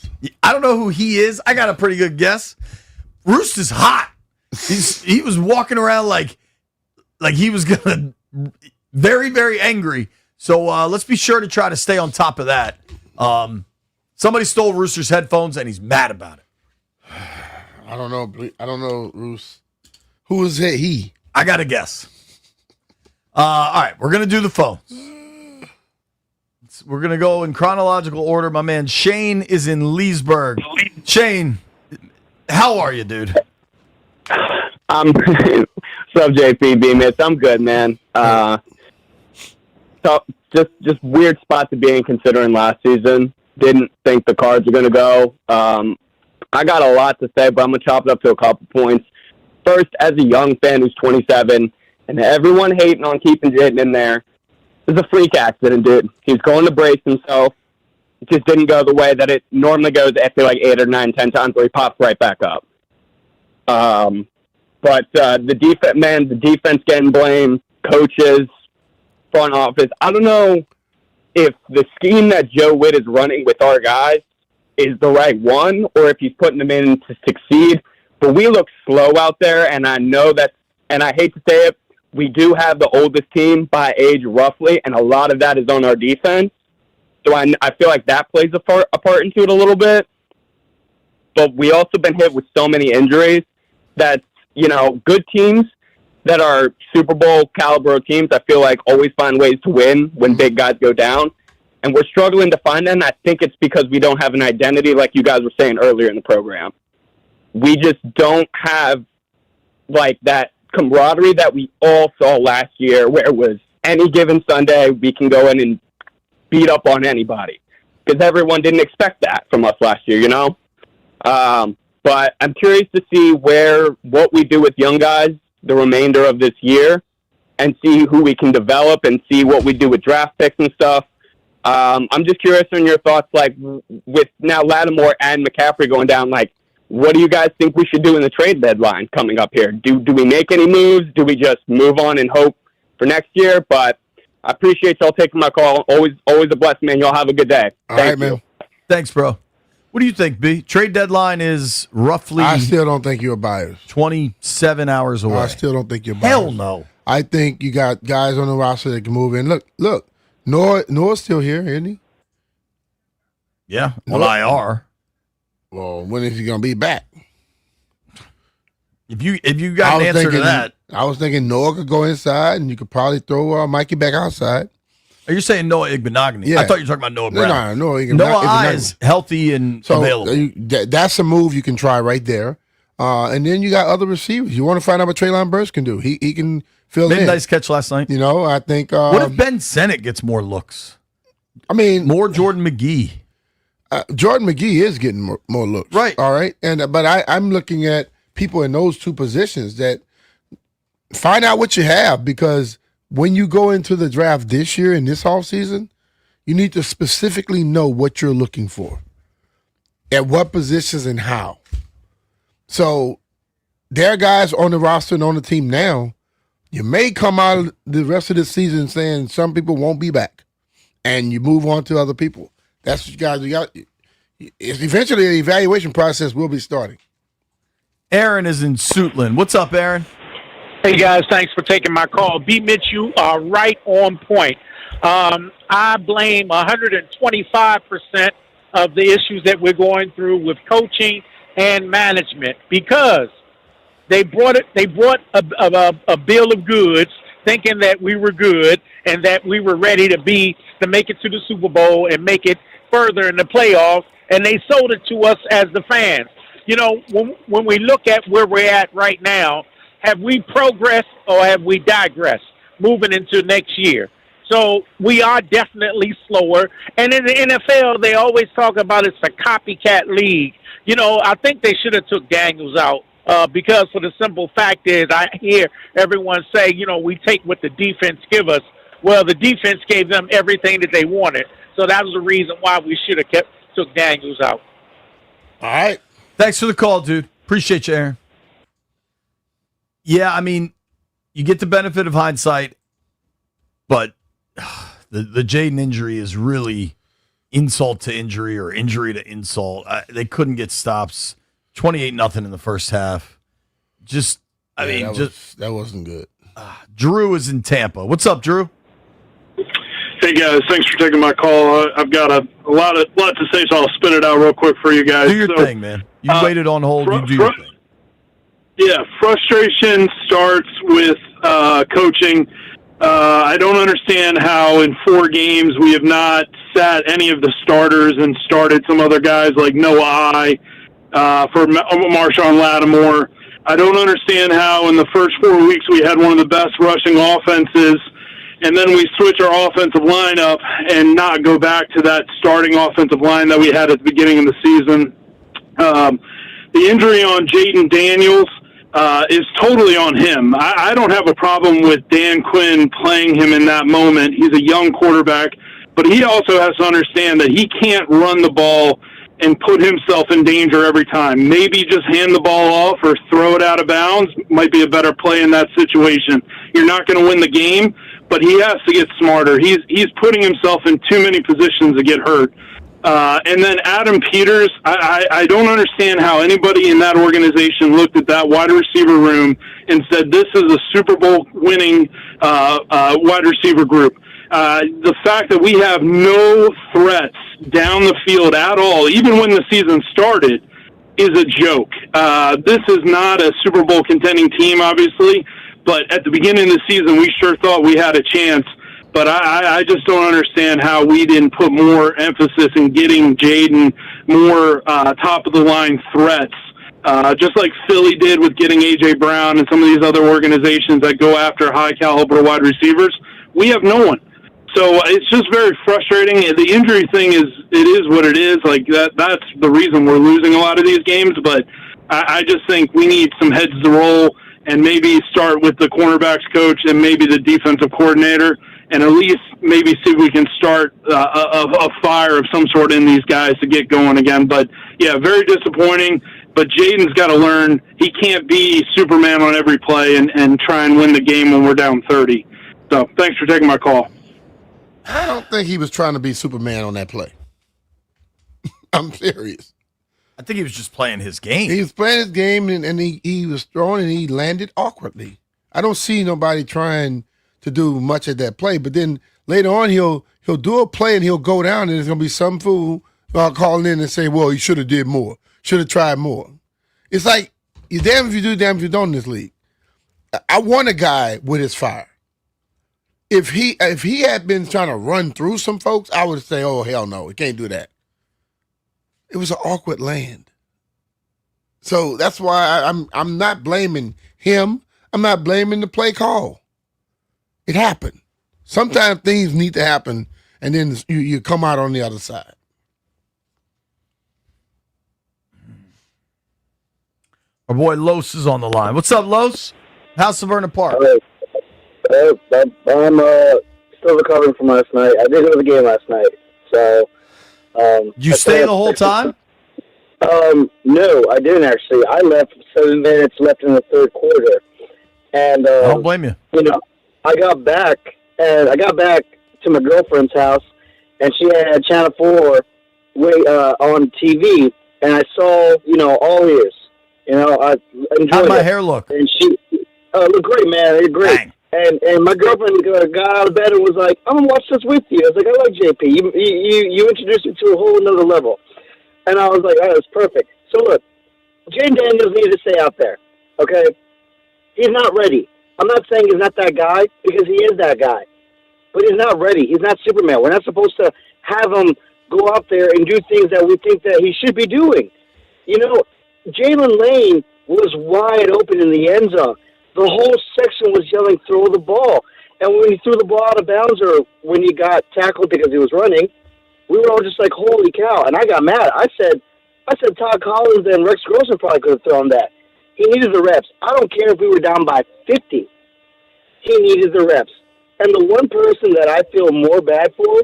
I don't know who he is. I got a pretty good guess. Rooster's hot. He was walking around like he was gonna very, very angry. So let's be sure to try to stay on top of that. Somebody stole Rooster's headphones and he's mad about it. I don't know, Roos. Who is he? I got a guess. All right, we're gonna do the phones. We're going to go in chronological order. My man Shane is in Leesburg. Shane, how are you, dude? What's up, JP B-Mitch? I'm good, man. So just weird spot to be in considering last season. Didn't think the Cards were going to go. I got a lot to say, but I'm going to chop it up to a couple points. First, as a young fan who's 27, and everyone hating on keeping Jaden in there, it was a freak accident, dude. He was going to brace himself. It just didn't go the way that it normally goes after like 8 or 9, 10 times where he pops right back up. But the defense getting blamed, coaches, front office. I don't know if the scheme that Joe Witt is running with our guys is the right one or if he's putting them in to succeed. But we look slow out there, and I know that, and I hate to say it, we do have the oldest team by age roughly, and a lot of that is on our defense. So I feel like that plays a part into it a little bit. But we also been hit with so many injuries that, good teams that are Super Bowl caliber teams, I feel like always find ways to win when big guys go down. And we're struggling to find that, and I think it's because we don't have an identity like you guys were saying earlier in the program. We just don't have, like, that camaraderie that we all saw last year where it was any given Sunday we can go in and beat up on anybody because everyone didn't expect that from us last year, but I'm curious to see what we do with young guys the remainder of this year and see who we can develop and see what we do with draft picks and stuff. I'm just curious on your thoughts, like with now Lattimore and McCaffrey going down, like what do you guys think we should do in the trade deadline coming up here? Do we make any moves? Do we just move on and hope for next year? But I appreciate y'all taking my call. Always a blessing, man. Y'all have a good day. Thank you. Man. Thanks, bro. What do you think, B? Trade deadline is roughly... I still don't think you're biased. 27 hours away. I still don't think you're biased. Hell no. I think you got guys on the roster that can move in. Look. Noah's still here, isn't he? Yeah, on IR. Well, when is he going to be back? If you got an answer to that. I was thinking Noah could go inside, and you could probably throw Mikey back outside. Are you saying Noah Igbenogany? Yeah. I thought you were talking about Noah Brown. No, Noah I is healthy and so available. That's a move you can try right there. And then you got other receivers. You want to find out what Treylon Burks can do. He can fill Made in. a nice catch last night. You know, I think. What if Ben Sennett gets more looks? I mean, more Jordan McGee. Jordan McGee is getting more looks. Right. All right. And but I'm looking at people in those two positions that find out what you have, because when you go into the draft this year in this offseason, you need to specifically know what you're looking for, at what positions and how. So there are guys on the roster and on the team now. You may come out of the rest of the season saying some people won't be back, and you move on to other people. That's what you got. It's eventually the evaluation process will be starting. Aaron is in Suitland. What's up, Aaron? Hey, guys. Thanks for taking my call. B. Mitch, you are right on point. I blame 125% of the issues that we're going through with coaching and management, because they brought a bill of goods thinking that we were good and that we were ready to make it to the Super Bowl and make it further in the playoffs, and they sold it to us as the fans. You know, when we look at where we're at right now, have we progressed or have we digressed moving into next year? So we are definitely slower. And in the NFL, they always talk about it's a copycat league. You know, I think they should have took Daniels out because for the simple fact is I hear everyone say, you know, we take what the defense give us. Well, the defense gave them everything that they wanted. So that was the reason why we should have took Daniels out. All right. Thanks for the call, dude. Appreciate you, Aaron. Yeah, I mean, you get the benefit of hindsight, but the Jaden injury is really insult to injury or injury to insult. They couldn't get stops. 28-0 in the first half. That wasn't good. Drew is in Tampa. What's up, Drew? Hey guys, thanks for taking my call. I've got a lot to say, so I'll spit it out real quick for you guys. Do your thing, man. You waited on hold. You do your thing. Yeah, frustration starts with coaching. I don't understand how in 4 games we have not sat any of the starters and started some other guys like Noah I for Marshawn Lattimore. I don't understand how in the first 4 weeks we had one of the best rushing offenses, and then we switch our offensive line up and not go back to that starting offensive line that we had at the beginning of the season. The injury on Jaden Daniels is totally on him. I don't have a problem with Dan Quinn playing him in that moment. He's a young quarterback, but he also has to understand that he can't run the ball and put himself in danger every time. Maybe just hand the ball off or throw it out of bounds might be a better play in that situation. You're not going to win the game, but he has to get smarter. He's putting himself in too many positions to get hurt. And then Adam Peters, I don't understand how anybody in that organization looked at that wide receiver room and said, this is a Super Bowl winning wide receiver group. The fact that we have no threats down the field at all, even when the season started, is a joke. This is not a Super Bowl contending team, obviously, but at the beginning of the season, we sure thought we had a chance. But I just don't understand how we didn't put more emphasis in getting Jaden more top-of-the-line threats, just like Philly did with getting A.J. Brown and some of these other organizations that go after high-caliber wide receivers. We have no one. So it's just very frustrating. The injury thing it is what it is. Like that's the reason we're losing a lot of these games. But I just think we need some heads to roll and maybe start with the cornerbacks coach and maybe the defensive coordinator, and at least maybe see if we can start a fire of some sort in these guys to get going again. But, yeah, very disappointing. But Jaden's got to learn he can't be Superman on every play and try and win the game when we're down 30. So thanks for taking my call. I don't think he was trying to be Superman on that play. I'm serious. I think he was just playing his game. He was playing his game, and he was throwing, and he landed awkwardly. I don't see nobody trying to do much at that play. But then later on, he'll do a play, and he'll go down, and there's going to be some fool calling in and say, well, you should have did more, should have tried more. It's like, you're damn if you do, damn if you don't in this league. I want a guy with his fire. if he had been trying to run through some folks, I would say, oh hell no, he can't do that. It was an awkward land. So that's why I'm not blaming him. I'm not blaming the play call. It happened. Sometimes things need to happen, and then you come out on the other side. Our boy Los is on the line. What's up, Los? How's Severna Park? I'm still recovering from last night. I did go to the game last night, so. You stay the whole time? No, I didn't actually. I left 7 minutes left in the third quarter, and I don't blame you. You know, I got back to my girlfriend's house, and she had Channel 4 on TV, and I saw all ears. I enjoyed How'd my it. hair look? And she looked great, man. It looked great. Bang. And my girlfriend got out of bed and was like, "I'm gonna watch this with you." I was like, "I like JP. You introduced me to a whole another level." And I was like, "Oh, it's perfect." So look, Jaden Daniels needs to stay out there. Okay, he's not ready. I'm not saying he's not that guy because he is that guy, but he's not ready. He's not Superman. We're not supposed to have him go out there and do things that we think that he should be doing. Jalen Lane was wide open in the end zone. The whole section was yelling, "Throw the ball!" And when he threw the ball out of bounds, or when he got tackled because he was running, we were all just like, "Holy cow!" And I got mad. I said, Todd Collins and Rex Grossman probably could have thrown that. He needed the reps. I don't care if we were down by 50. He needed the reps. And the one person that I feel more bad for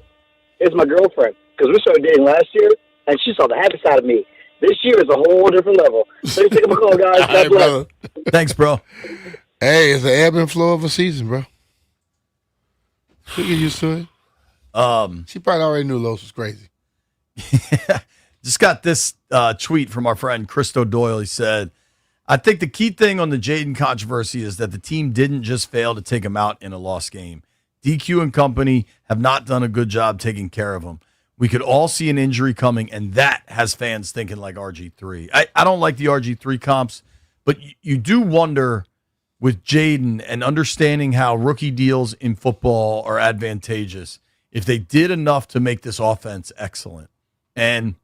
is my girlfriend, because we started dating last year, and she saw the happy side of me. This year is a whole different level. Thanks for taking my call, guys. God bless. Thanks, bro. Hey, it's the ebb and flow of a season, bro. We get used to it. She probably already knew Los was crazy. Just got this tweet from our friend Christo Doyle. He said, "I think the key thing on the Jaden controversy is that the team didn't just fail to take him out in a lost game. DQ and company have not done a good job taking care of him. We could all see an injury coming, and that has fans thinking like RG3. I don't like the RG3 comps, but you do wonder with Jaden and understanding how rookie deals in football are advantageous if they did enough to make this offense excellent. And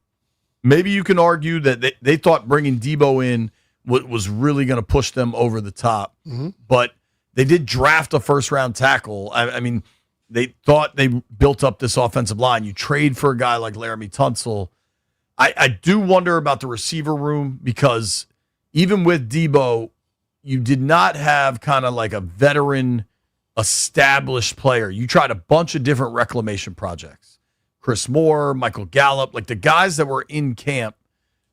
maybe you can argue that they thought bringing Debo in was really going to push them over the top, but they did draft a first-round tackle. I mean, they thought they built up this offensive line. You trade for a guy like Laramie Tunsil. I do wonder about the receiver room because even with Debo, you did not have kind of like a veteran established player. You tried a bunch of different reclamation projects. Chris Moore, Michael Gallup, like the guys that were in camp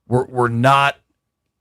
were not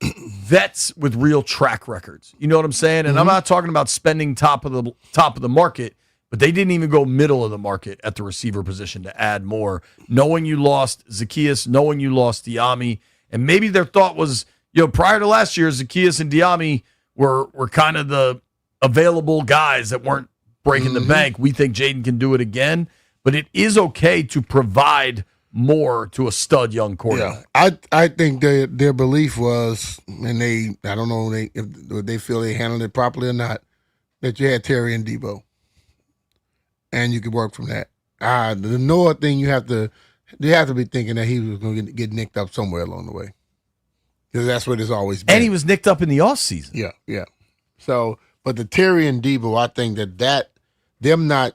vets with real track records. You know what I'm saying? And I'm not talking about spending top of the market, but they didn't even go middle of the market at the receiver position to add more, knowing you lost Zacchaeus, knowing you lost Diami. And maybe their thought was, prior to last year, Zacchaeus and Diami were kind of the available guys that weren't breaking the bank. We think Jaden can do it again, but it is okay to provide more to a stud young quarterback. Yeah, I think their belief was, and I don't know if they feel they handled it properly or not, that you had Terry and Debo, and you could work from that. The Noah thing, you have to be thinking that he was going to get nicked up somewhere along the way, because that's what it's always been. And he was nicked up in the offseason. Yeah. So, but the Terry and Debo, I think that them not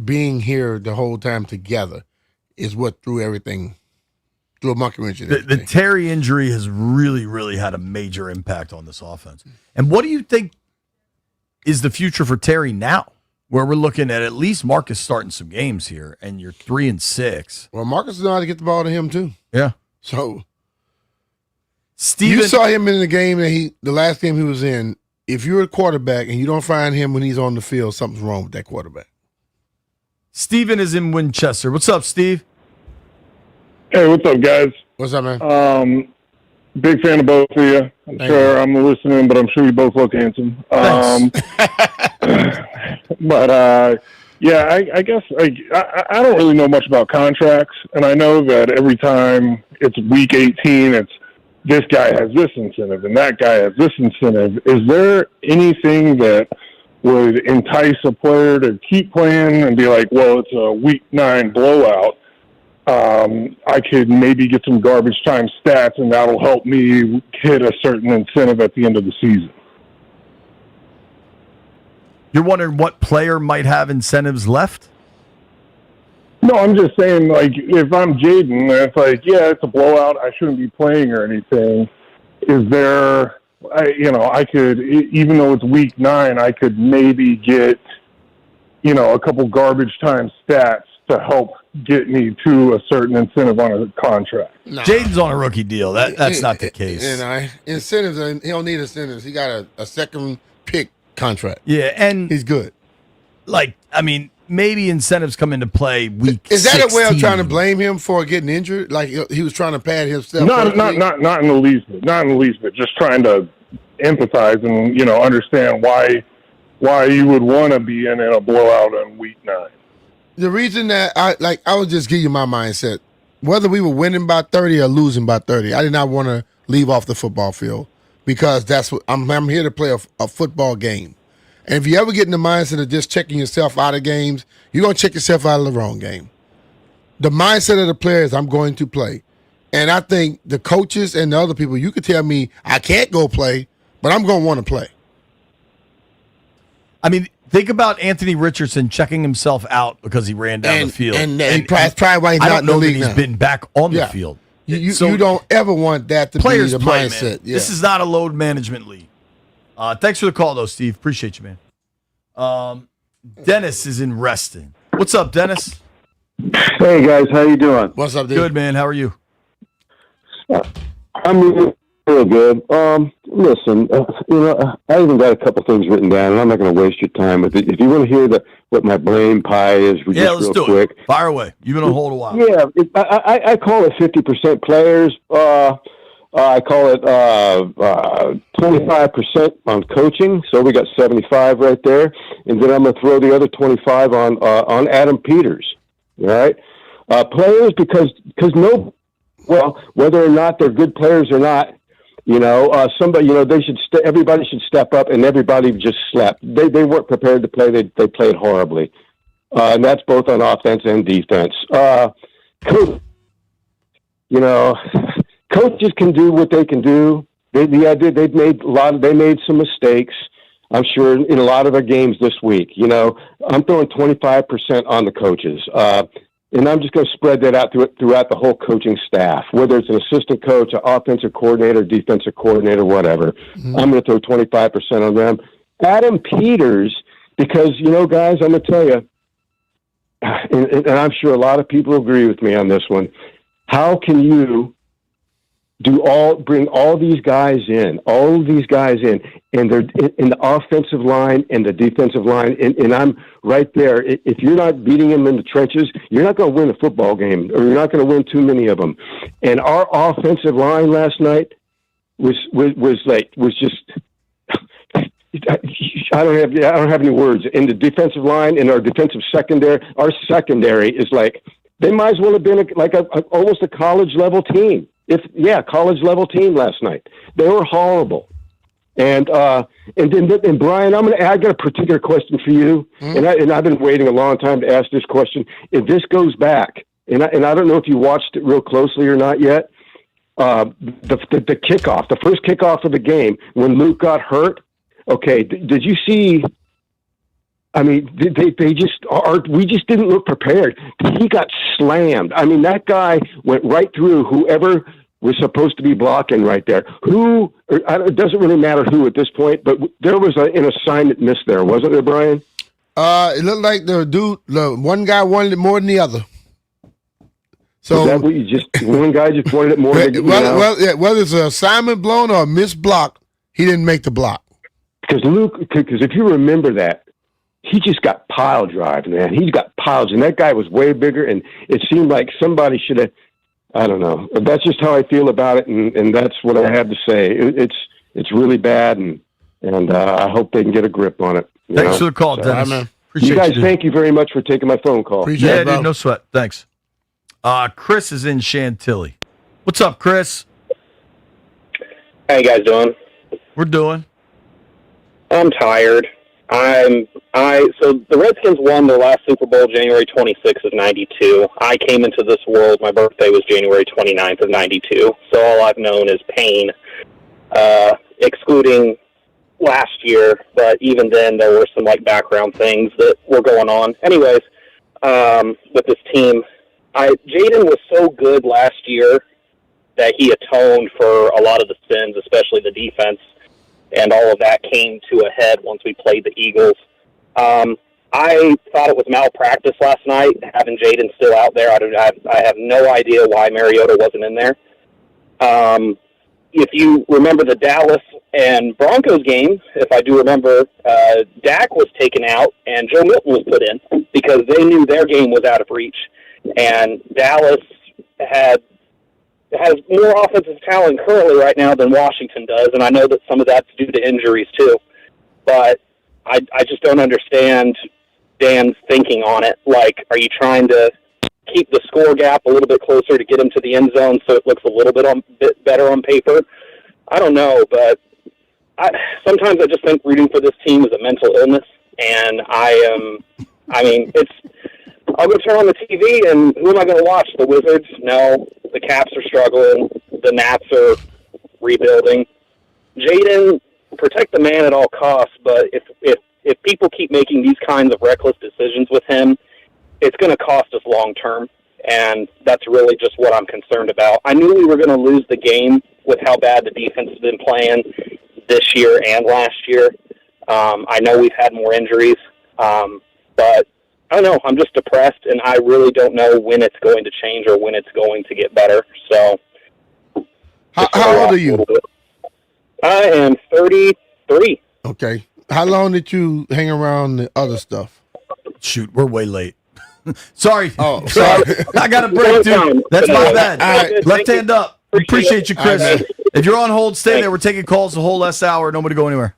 being here the whole time together is what threw a monkey wrench in everything. The Terry injury has really, really had a major impact on this offense. And what do you think is the future for Terry now, where we're looking at least Marcus starting some games here, and you're 3-6? Well, Marcus knows how to get the ball to him too. Yeah. So, Steven, you saw him in the game that the last game he was in. If you're a quarterback and you don't find him when he's on the field, something's wrong with that quarterback. Steven is in Winchester. What's up, Steve? Hey, what's up, guys? What's up, man? Big fan of both of you. I'm sure I'm listening, but I'm sure you both look handsome. But I guess I don't really know much about contracts, and I know that every time it's week 18, it's this guy has this incentive and that guy has this incentive. Is there anything that would entice a player to keep playing and be like, well, it's a week 9 blowout. I could maybe get some garbage time stats, and that'll help me hit a certain incentive at the end of the season. You're wondering what player might have incentives left? No, I'm just saying, like, if I'm Jaden, it's like, yeah, it's a blowout. I shouldn't be playing or anything. Is there, I could, even though it's week 9, I could maybe get, a couple garbage time stats to help get me to a certain incentive on a contract. Nah. Jaden's on a rookie deal. That's not the case. Incentives, he don't need incentives. He got a second pick contract. Yeah, and he's good. Maybe incentives come into play week Is that 16. a way of trying to blame him for getting injured? Like he was trying to pad himself? Not in the least bit. Not in the least bit. Just trying to empathize and understand why you would want to be in a blowout on week 9. The reason that I would just give you my mindset. Whether we were winning by 30 or losing by 30, I did not want to leave off the football field because that's what I'm here to play a football game. And if you ever get in the mindset of just checking yourself out of games, you're going to check yourself out of the wrong game. The mindset of the player is I'm going to play. And I think the coaches and the other people, you could tell me I can't go play, but I'm going to want to play. Think about Anthony Richardson checking himself out because he ran down the field. And that's probably why he's not in the league he's now. been back on the field. You don't ever want that to be the play, mindset. Man. Yeah. This is not a load management league. Thanks for the call, though, Steve. Appreciate you, man. Dennis is in Reston. What's up, Dennis? Hey, guys. How you doing? What's up, dude? Good, man. How are you? I'm real good. Listen, I even got a couple things written down, and I'm not going to waste your time with it. If you want to hear what my blame pie is, let's real do quick. it. Fire away. You've been on hold a while. Yeah, I call it 50% players. I call it 25% on coaching. So we got 75 right there, and then I'm going to throw the other 25 on Adam Peters. All right, players because whether or not they're good players or not, somebody, everybody should step up, and everybody just slept. They weren't prepared to play. They played horribly, and that's both on offense and defense. Coaches can do what they can do. They made some mistakes, I'm sure, in a lot of their games this week. I'm throwing 25% on the coaches. And I'm just going to spread that out throughout the whole coaching staff, whether it's an assistant coach, an offensive coordinator, defensive coordinator, whatever. Mm-hmm. I'm going to throw 25% on them. Adam Peters, because, guys, I'm going to tell you, and I'm sure a lot of people agree with me on this one, how can you bring all these guys in, and they're in the offensive line and the defensive line, and I'm right there. If you're not beating them in the trenches, you're not going to win a football game, or you're not going to win too many of them. And our offensive line last night was just. I don't have any words. In the defensive line, in our defensive secondary, our secondary is like they might as well have been almost a college level team. College level team last night. They were horrible. And Brian, I got a particular question for you, and I've been waiting a long time to ask this question. If this goes back, and I don't know if you watched it real closely or not yet, the kickoff, the first kickoff of the game when Luke got hurt. Okay, did you see? I mean, we just didn't look prepared. He got slammed. I mean, that guy went right through whoever was supposed to be blocking right there. It doesn't really matter who at this point, but there was an assignment miss there, wasn't there, Brian? It looked like the one guy wanted it more than the other. So is that what one guy just wanted it more than the other? Whether it's an assignment blown or a missed block, he didn't make the block. Because if you remember that, he just got pile drive, man. He got piles, and that guy was way bigger, and it seemed like somebody should have, I don't know. That's just how I feel about it, and that's what I have to say. It's really bad, and I hope they can get a grip on it. Thanks for the call, Dennis. Appreciate you guys. Thank you very much for taking my phone call. Appreciate it, dude, no sweat. Thanks. Chris is in Chantilly. What's up, Chris? How you guys doing? We're doing. I'm tired. So the Redskins won their last Super Bowl January 26th of 92. I came into this world, my birthday was January 29th of 92. So all I've known is pain, excluding last year, but even then there were some like background things that were going on. Anyways, with this team, Jaden was so good last year that he atoned for a lot of the sins, especially the defense, and all of that came to a head once we played the Eagles. I thought it was malpractice last night, having Jaden still out there. I have no idea why Mariota wasn't in there. If you remember the Dallas and Broncos game, if I do remember, Dak was taken out and Joe Milton was put in because they knew their game was out of reach. And Dallas has more offensive talent currently right now than Washington does, and I know that some of that's due to injuries too. But I just don't understand Dan's thinking on it. Like, are you trying to keep the score gap a little bit closer to get him to the end zone so it looks a little bit better on paper? I don't know, but sometimes I just think rooting for this team is a mental illness, and I'll go turn on the TV, and who am I going to watch? The Wizards? No. The Caps are struggling. The Nats are rebuilding. Jaden, protect the man at all costs, but if people keep making these kinds of reckless decisions with him, it's going to cost us long term, and that's really just what I'm concerned about. I knew we were going to lose the game with how bad the defense has been playing this year and last year. I know we've had more injuries, but I don't know. I'm just depressed, and I really don't know when it's going to change or when it's going to get better. So, how old are you? I am 33. Okay. How long did you hang around the other stuff? Shoot, we're way late. Sorry. Oh, sorry. I got a break, dude. That's my bad. Right. Left hand up. Appreciate you, Chris. Right, if you're on hold, stay there. We're taking calls the whole last hour. Nobody go anywhere.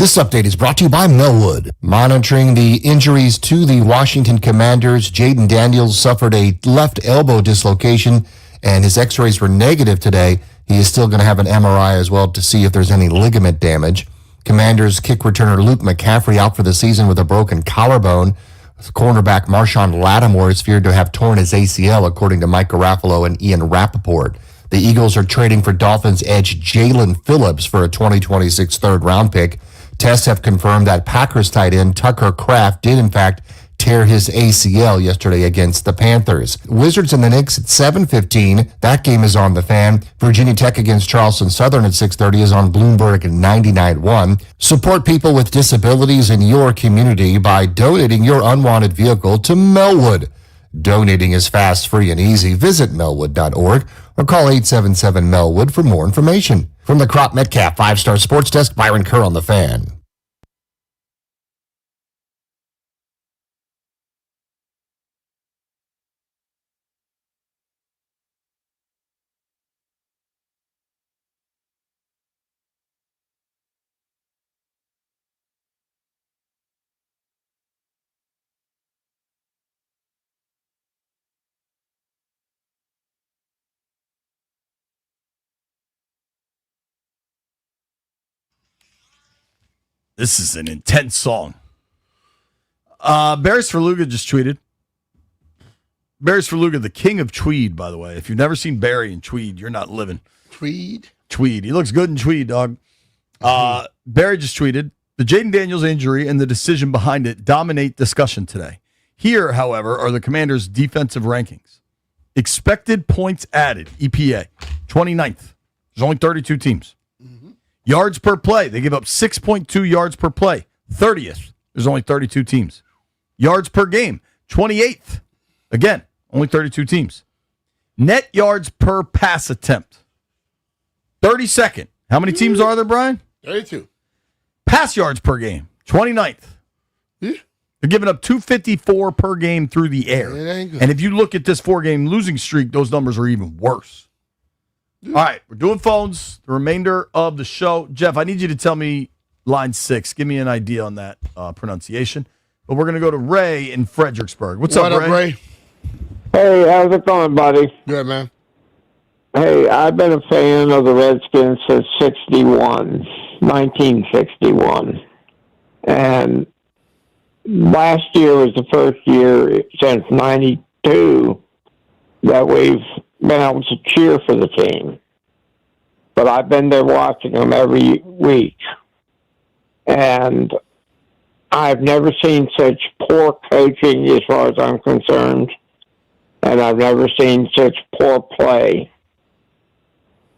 This update is brought to you by Melwood. Monitoring the injuries to the Washington Commanders, Jaden Daniels suffered a left elbow dislocation, and his x-rays were negative today. He is still going to have an MRI as well to see if there's any ligament damage. Commanders kick returner Luke McCaffrey out for the season with a broken collarbone. Cornerback Marshawn Lattimore is feared to have torn his ACL, according to Mike Garafolo and Ian Rappaport. The Eagles are trading for Dolphins edge Jalen Phillips for a 2026 third-round pick. Tests have confirmed that Packers tight end Tucker Kraft did, in fact, tear his ACL yesterday against the Panthers. Wizards and the Knicks at 7:15. That game is on the Fan. Virginia Tech against Charleston Southern at 6:30 is on Bloomberg at 99.1. Support people with disabilities in your community by donating your unwanted vehicle to Melwood. Donating is fast, free, and easy. Visit melwood.org or call 877-MELWOOD for more information. From the Crop Metcalf 5-Star Sports Desk, Byron Kerr on the Fan. This is an intense song. Barry Svrluga just tweeted. Barry Svrluga, the king of tweed, by the way. If you've never seen Barry in tweed, you're not living. Tweed? Tweed. He looks good in tweed, dog. Barry just tweeted, the Jaden Daniels injury and the decision behind it dominate discussion today. Here, however, are the Commanders' defensive rankings. Expected points added, EPA, 29th. There's only 32 teams. Yards per play, they give up 6.2 yards per play. 30th, there's only 32 teams. Yards per game, 28th. Again, only 32 teams. Net yards per pass attempt, 32nd. How many teams are there, Brian? 32. Pass yards per game, 29th. They're giving up 254 per game through the air. It ain't good. And if you look at this 4-game losing streak, those numbers are even worse. All right, we're doing phones. The remainder of the show. Jeff, I need you to tell me line 6. Give me an idea on that pronunciation. But we're going to go to Ray in Fredericksburg. What's up, Ray? Hey, how's it going, buddy? Good, man. Hey, I've been a fan of the Redskins since 1961. And last year was the first year since 92 that we've been able to cheer for the team. But I've been there watching them every week. And I've never seen such poor coaching as far as I'm concerned. And I've never seen such poor play.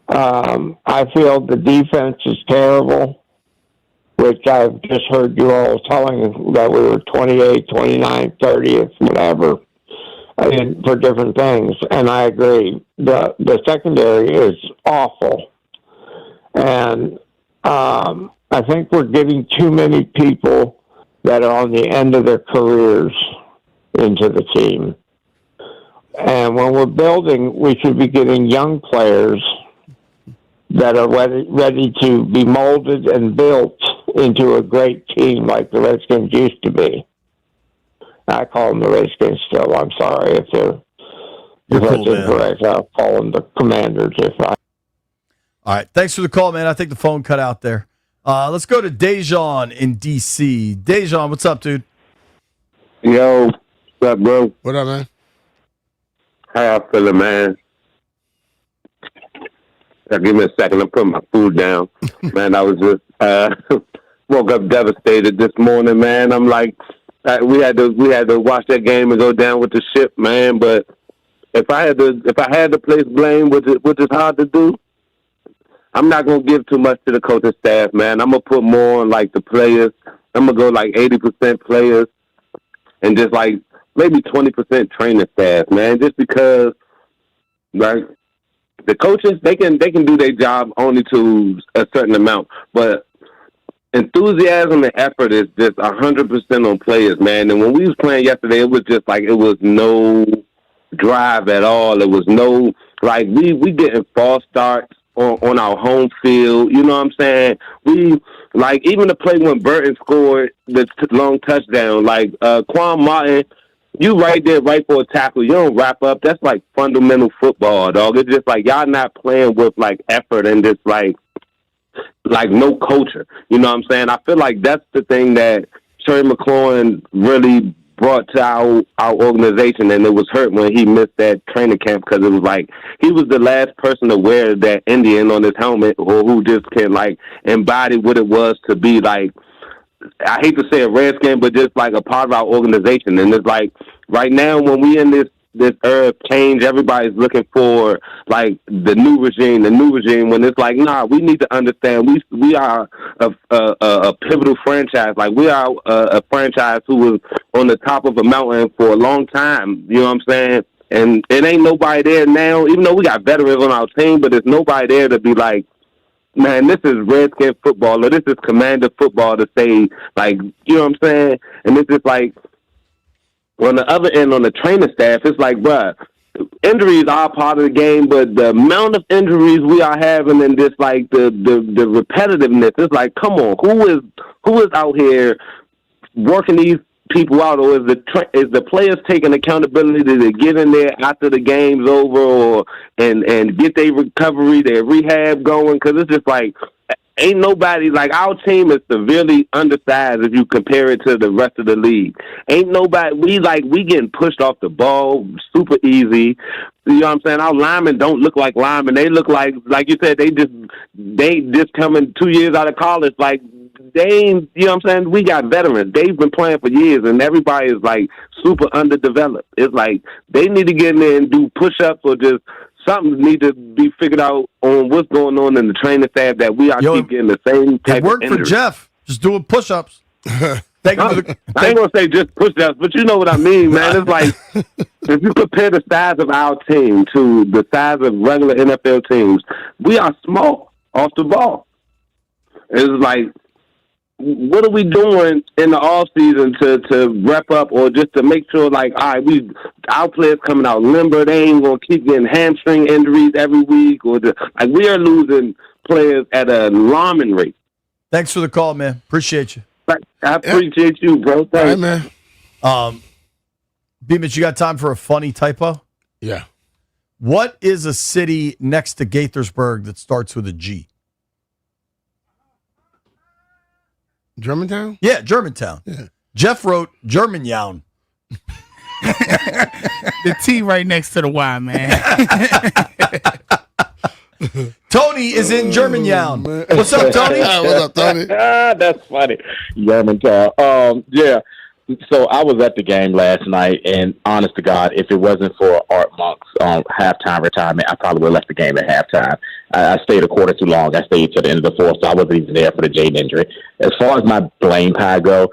I feel the defense is terrible, which I've just heard you all telling that we were 28, 29, 30th, whatever. For different things, and I agree. The secondary is awful, and I think we're getting too many people that are on the end of their careers into the team. And when we're building, we should be getting young players that are ready to be molded and built into a great team like the Redskins used to be. I call them the Redskins still. I'm sorry if that's incorrect. I'll call them the Commanders. All right. Thanks for the call, man. I think the phone cut out there. Let's go to Dejan in D.C. Dejan, what's up, dude? Yo, what's up, bro? What up, man? How y'all feeling, man? Give me a second. I'm putting my food down. Man, I was just woke up devastated this morning, man. I'm like, we had to watch that game and go down with the ship, man. But if I had to place blame, which is hard to do, I'm not gonna give too much to the coaching staff, man. I'm gonna put more on like the players. I'm gonna go like 80% players and just like maybe 20% training staff, man. Just because, like, the coaches they can do their job only to a certain amount, but enthusiasm and effort is just 100% on players, man. And when we was playing yesterday, it was just like it was no drive at all. It was no like we getting false starts on our home field. You know what I'm saying? We Like, even the play when Burton scored the long touchdown, like, Quan Martin, you right there, right for a tackle. You don't wrap up. That's, like, fundamental football, dog. It's just, like, y'all not playing with, like, effort and just, like no culture. You know what I'm saying? I feel like that's the thing that Terry McLaurin really brought to our organization, and it was hurt when he missed that training camp because it was like he was the last person to wear that Indian on his helmet or who just can, like, embody what it was to be, like, I hate to say a Redskin, but just like a part of our organization. And it's like right now when we in this era of change, everybody's looking for like the new regime, when it's like, nah, we need to understand we are a pivotal franchise. Like, we are a franchise who was on the top of a mountain for a long time. You know what I'm saying? And it ain't nobody there now, even though we got veterans on our team, but there's nobody there to be like, man, this is Redskin football or this is Commander football to say, like, you know what I'm saying? And it's just like, on the other end, on the training staff, it's like, bruh, injuries are part of the game, but the amount of injuries we are having and just like the repetitiveness, it's like, come on, who is out here working these people out, or is the players taking accountability to get in there after the game's over, and get their recovery, their rehab going? Because it's just like, ain't nobody, like, our team is severely undersized if you compare it to the rest of the league. Ain't nobody, we getting pushed off the ball super easy. You know what I'm saying? Our linemen don't look like linemen. They look like you said, they just coming 2 years out of college. Like, they ain't, you know what I'm saying? We got veterans. They've been playing for years, and everybody is, like, super underdeveloped. It's like they need to get in there and do push-ups or just something need to be figured out on what's going on in the training staff that we are keep getting the same type it worked of for injury. Jeff. Just doing push-ups. I ain't going to say just push-ups, but you know what I mean, man. It's like, if you compare the size of our team to the size of regular NFL teams, we are small off the ball. It's like, what are we doing in the off season to rep up or just to make sure, like, all right, our players coming out limber, they ain't gonna keep getting hamstring injuries every week, or like, we are losing players at an alarming rate. Thanks for the call, man. Appreciate you. I appreciate you, bro. Thanks. All right, man. B-Mitch, you got time for a funny typo? Yeah. What is a city next to Gaithersburg that starts with a G? Germantown? Yeah, Germantown. Yeah. Jeff wrote Germantown. The T right next to the Y, man. Tony is in Germantown. What's up, Tony? What's up, Tony? That's funny. Germantown. Yeah. So I was at the game last night, and honest to God, if it wasn't for Art Monk's halftime retirement, I probably would have left the game at halftime. I stayed a quarter too long. I stayed to the end of the fourth, so I wasn't even there for the Jaden injury. As far as my blame pie go,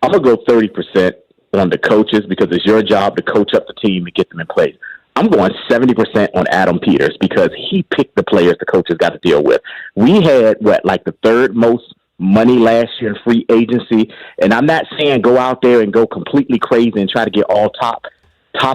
I'm going to go 30% on the coaches because it's your job to coach up the team and get them in place. I'm going 70% on Adam Peters because he picked the players the coaches got to deal with. We had, the third most money last year in free agency, and I'm not saying go out there and go completely crazy and try to get all top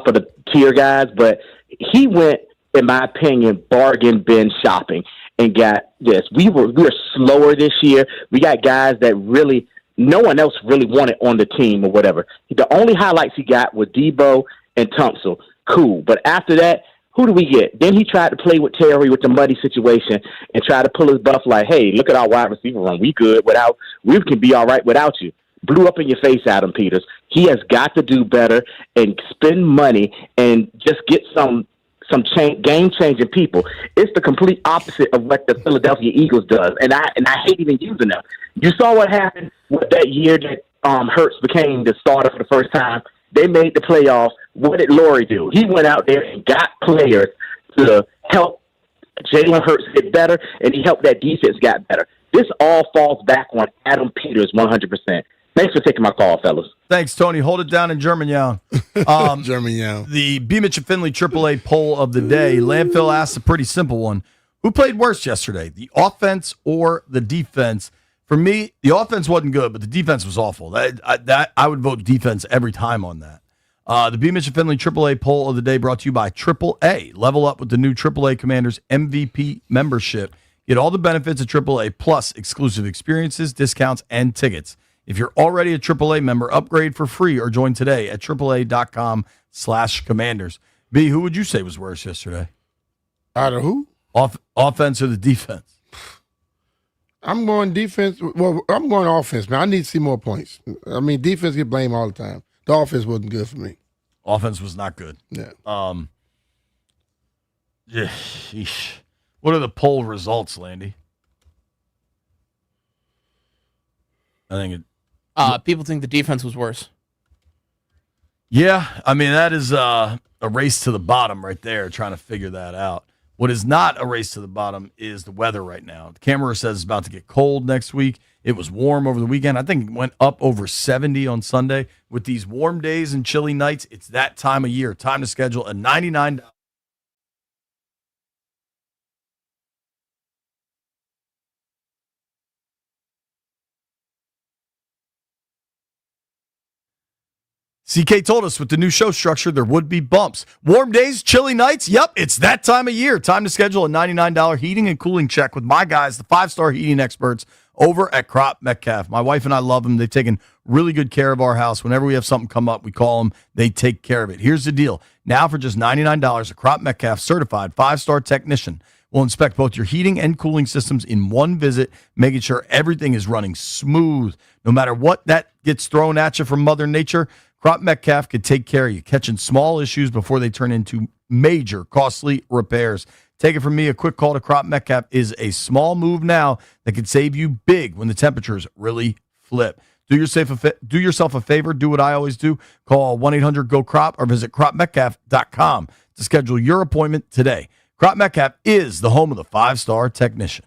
of the tier guys, but he went, in my opinion, bargain bin shopping and got this. We were slower this year. We got guys that really no one else really wanted on the team or whatever. The only highlights he got were Debo and Tunsil. Cool, but after that, who do we get? Then he tried to play with Terry with the muddy situation and tried to pull his buff like, hey, look at our wide receiver run. We can be all right without you. Blew up in your face, Adam Peters. He has got to do better and spend money and just get some game-changing people. It's the complete opposite of what the Philadelphia Eagles does, and I hate even using them. You saw what happened with that year that Hurts became the starter for the first time. They made the playoffs. What did Laurie do? He went out there and got players to help Jalen Hurts get better, and he helped that defense get better. This all falls back on Adam Peters 100%. Thanks for taking my call, fellas. Thanks, Tony. Hold it down in Germantown. Germantown. The B. Mitch and Finley AAA poll of the day. Landfill asks a pretty simple one. Who played worse yesterday, the offense or the defense? For me, the offense wasn't good, but the defense was awful. I would vote defense every time on that. The B. Mitch and Finley AAA poll of the day brought to you by AAA. Level up with the new AAA Commanders MVP membership. Get all the benefits of AAA plus exclusive experiences, discounts, and tickets. If you're already a AAA member, upgrade for free or join today at AAA.com/Commanders. B, who would you say was worse yesterday? Out of who? Offense or the defense? I'm going defense. Well, I'm going offense, man. I need to see more points. I mean, defense get blamed all the time. The offense wasn't good for me. Offense was not good. Yeah. Yeah. Sheesh. What are the poll results, Landy? I think people think the defense was worse. Yeah, I mean, that is a race to the bottom right there, trying to figure that out. What is not a race to the bottom is the weather right now. The camera says it's about to get cold next week. It was warm over the weekend. I think it went up over 70 on Sunday. With these warm days and chilly nights, it's that time of year. Time to schedule a $99. CK told us with the new show structure, there would be bumps. Warm days, chilly nights. Yep, it's that time of year. Time to schedule a $99 heating and cooling check with my guys, the 5-star heating experts over at Crop Metcalf. My wife and I love them. They've taken really good care of our house. Whenever we have something come up, we call them. They take care of it. Here's the deal. Now for just $99, a Crop Metcalf certified 5-star technician will inspect both your heating and cooling systems in one visit, making sure everything is running smooth. No matter what that gets thrown at you from Mother Nature, Crop Metcalf could take care of you, catching small issues before they turn into major costly repairs. Take it from me, a quick call to Crop Metcalf is a small move now that could save you big when the temperatures really flip. Do yourself a favor. Do what I always do. Call 1-800-GO-CROP or visit cropmetcalf.com to schedule your appointment today. Crop Metcalf is the home of the 5-star technician.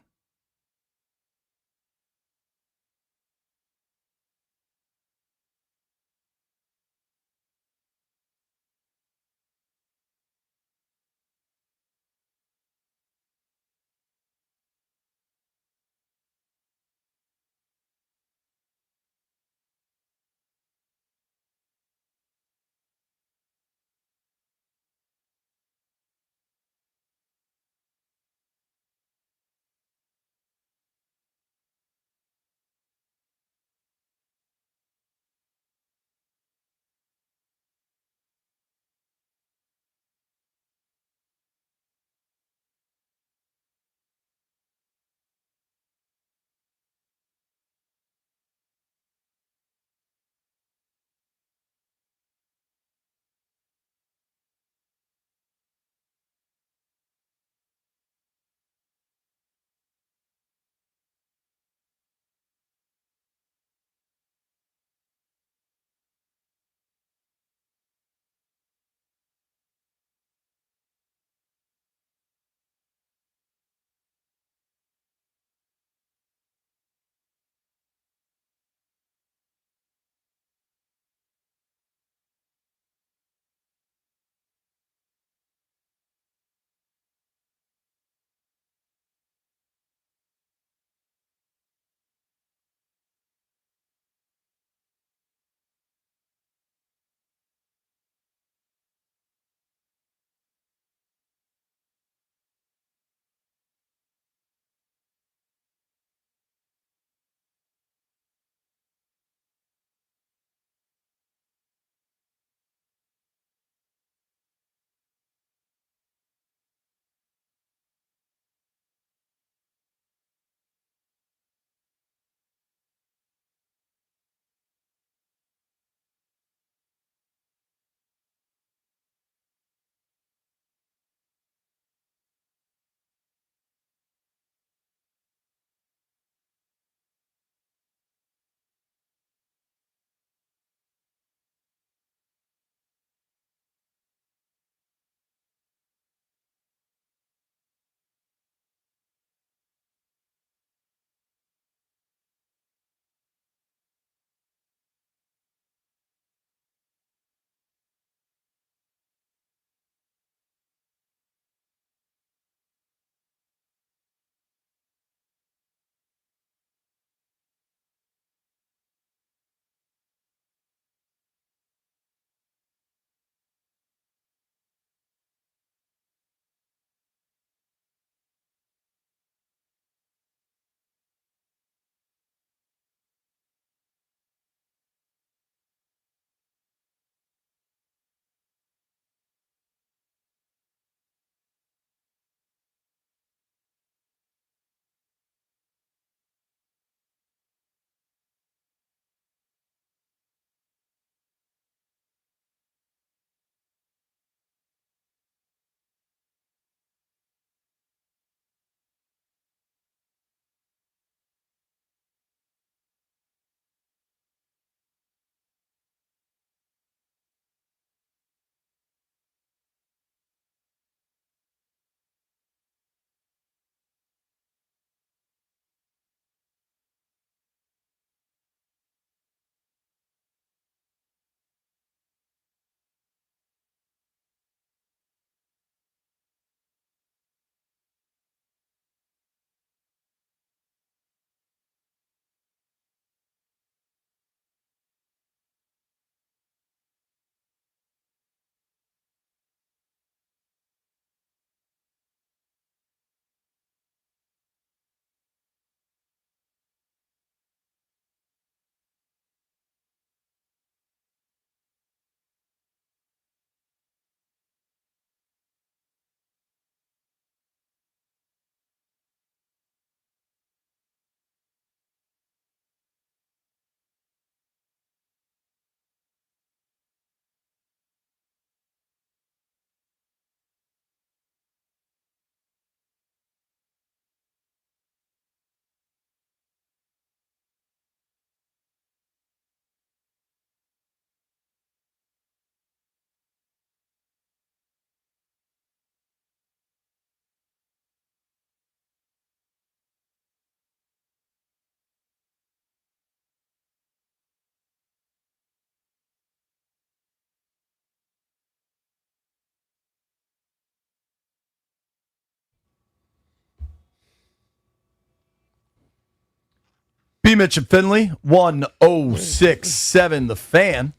B. Mitch and Finley, 1067 The Fan.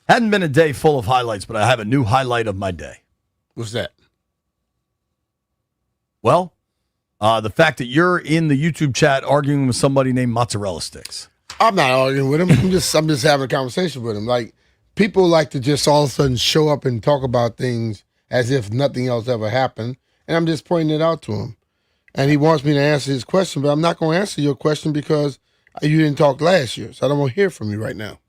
Hadn't been a day full of highlights, but I have a new highlight of my day. What's that? Well, the fact that you're in the YouTube chat arguing with somebody named Mozzarella Sticks. I'm not arguing with him. I'm just having a conversation with him. Like, people like to just all of a sudden show up and talk about things as if nothing else ever happened, and I'm just pointing it out to him. And he wants me to answer his question, but I'm not going to answer your question because you didn't talk last year, so I don't want to hear from you right now.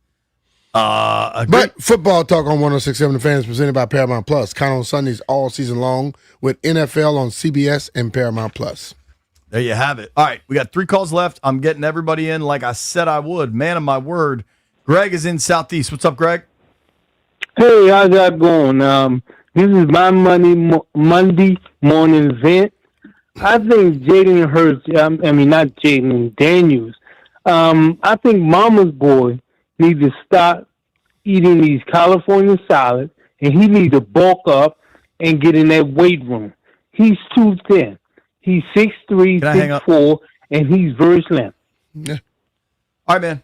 But Football Talk on 106.7 The Fan is presented by Paramount Plus. Count on Sundays all season long with NFL on CBS and Paramount Plus. There you have it. All right, we got 3 calls left. I'm getting everybody in like I said I would. Man of my word. Greg is in Southeast. What's up, Greg? Hey, how's that going? This is my Monday morning event. I think Jaden Hurts, not Jaden, Daniels. I think Mama's boy needs to stop eating these California salads, and he needs to bulk up and get in that weight room. He's too thin. He's 6'3", 6'4", and he's very slim. Yeah. All right, man.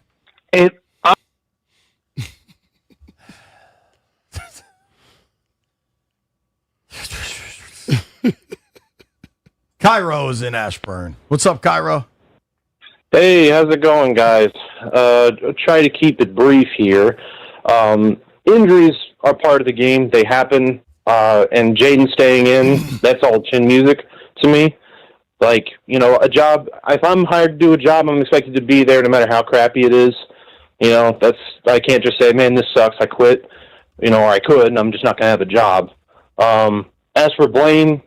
And Cairo is in Ashburn. What's up, Cairo? Hey, how's it going, guys? Try to keep it brief here. Injuries are part of the game. They happen. And Jaden staying in, that's all chin music to me. Like, a job, if I'm hired to do a job, I'm expected to be there no matter how crappy it is. I can't just say, man, this sucks, I quit. Or I could, and I'm just not going to have a job. As for blame,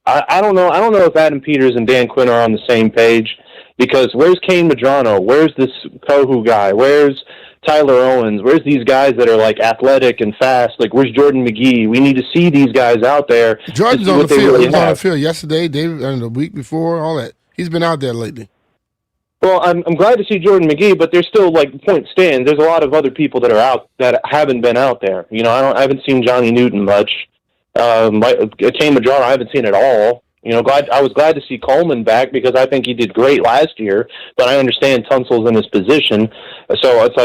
I don't know. I don't know if Adam Peters and Dan Quinn are on the same page, because where's Kane Madrano? Where's this Kohu guy? Where's Tyler Owens? Where's these guys that are athletic and fast? Where's Jordan McGee? We need to see these guys out there. Jordan's on the field. He was on the field yesterday, and the week before, all that. He's been out there lately. Well, I'm glad to see Jordan McGee, but there's still point stands. There's a lot of other people that are out that haven't been out there. I haven't seen Johnny Newton much. Kane Madrano, I haven't seen at all. I was glad to see Coleman back because I think he did great last year, but I understand Tunsil's in his position. So it's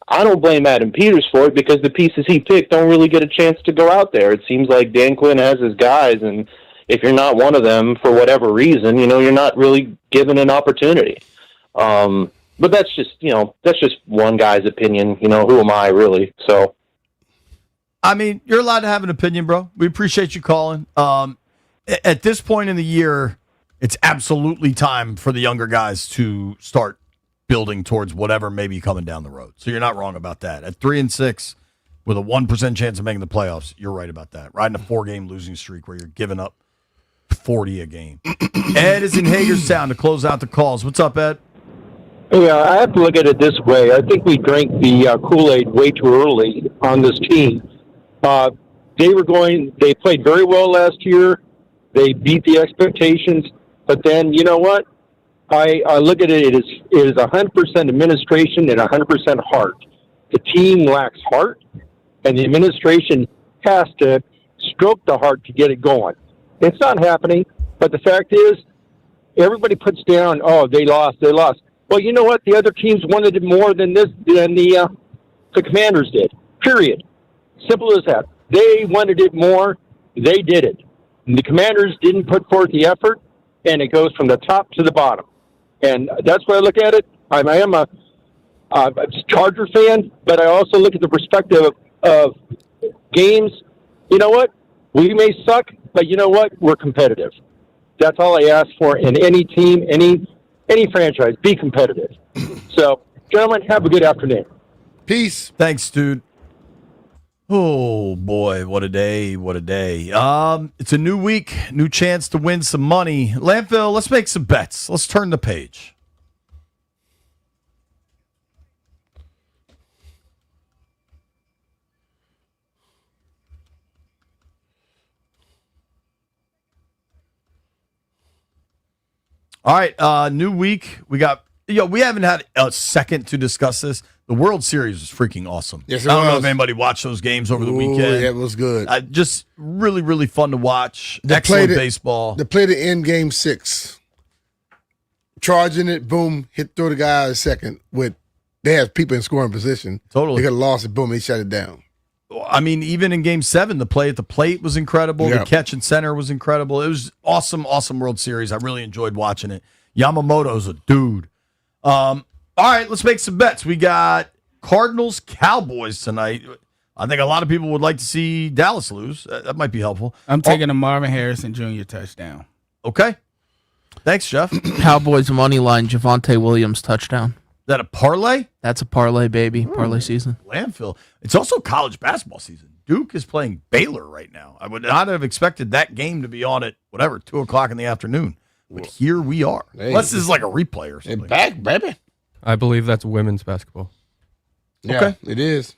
I don't blame Adam Peters for it because the pieces he picked don't really get a chance to go out there. It seems like Dan Quinn has his guys, and if you're not one of them for whatever reason, you're not really given an opportunity. But that's just one guy's opinion. Who am I really? So. You're allowed to have an opinion, bro. We appreciate you calling. At this point in the year, it's absolutely time for the younger guys to start building towards whatever may be coming down the road. So you're not wrong about that. At 3-6, with a 1% chance of making the playoffs, you're right about that. Riding a 4-game losing streak where you're giving up 40 a game. Ed is in Hagerstown to close out the calls. What's up, Ed? Yeah, I have to look at it this way. I think we drank the Kool-Aid way too early on this team. They played very well last year. They beat the expectations. But then, you know what? I look at it, it is 100% administration and 100% heart. The team lacks heart, and the administration has to stroke the heart to get it going. It's not happening, but the fact is, everybody puts down, they lost. Well, you know what? The other teams wanted it more than the Commanders did, period. Simple as that. They wanted it more. They did it. And the Commanders didn't put forth the effort, and it goes from the top to the bottom. And that's why I look at it. I am a Charger fan, but I also look at the perspective of games. You know what? We may suck, but you know what? We're competitive. That's all I ask for in any team, any franchise. Be competitive. So, gentlemen, have a good afternoon. Peace. Thanks, dude. Oh, boy, what a day, what a day. It's a new week, new chance to win some money. Landfill, let's make some bets. Let's turn the page. All right, new week. We haven't had a second to discuss this. The World Series was freaking awesome. Yes, I don't know if anybody watched those games over the weekend. Yeah, it was good. Just really, really fun to watch. Excellent baseball. They played it in Game 6. charging it, boom, throw the guy out a second they have people in scoring position. Totally. They could have lost it, boom, they shut it down. I mean, even in Game 7, the play at the plate was incredible. Yeah. The catch and center was incredible. It was awesome World Series. I really enjoyed watching it. Yamamoto's a dude. All right, let's make some bets. We got Cardinals-Cowboys tonight. I think a lot of people would like to see Dallas lose. That might be helpful. I'm taking a Marvin Harrison Jr. touchdown. Okay. Thanks, Jeff. Cowboys money line, Javonte Williams touchdown. Is that a parlay? That's a parlay, baby. Parlay season. Landfill. It's also college basketball season. Duke is playing Baylor right now. I would not have expected that game to be on at, 2 o'clock in the afternoon. But here we are. Hey, Unless this is like a replay or something. Back, baby. I believe that's women's basketball. Yeah, Okay. it is.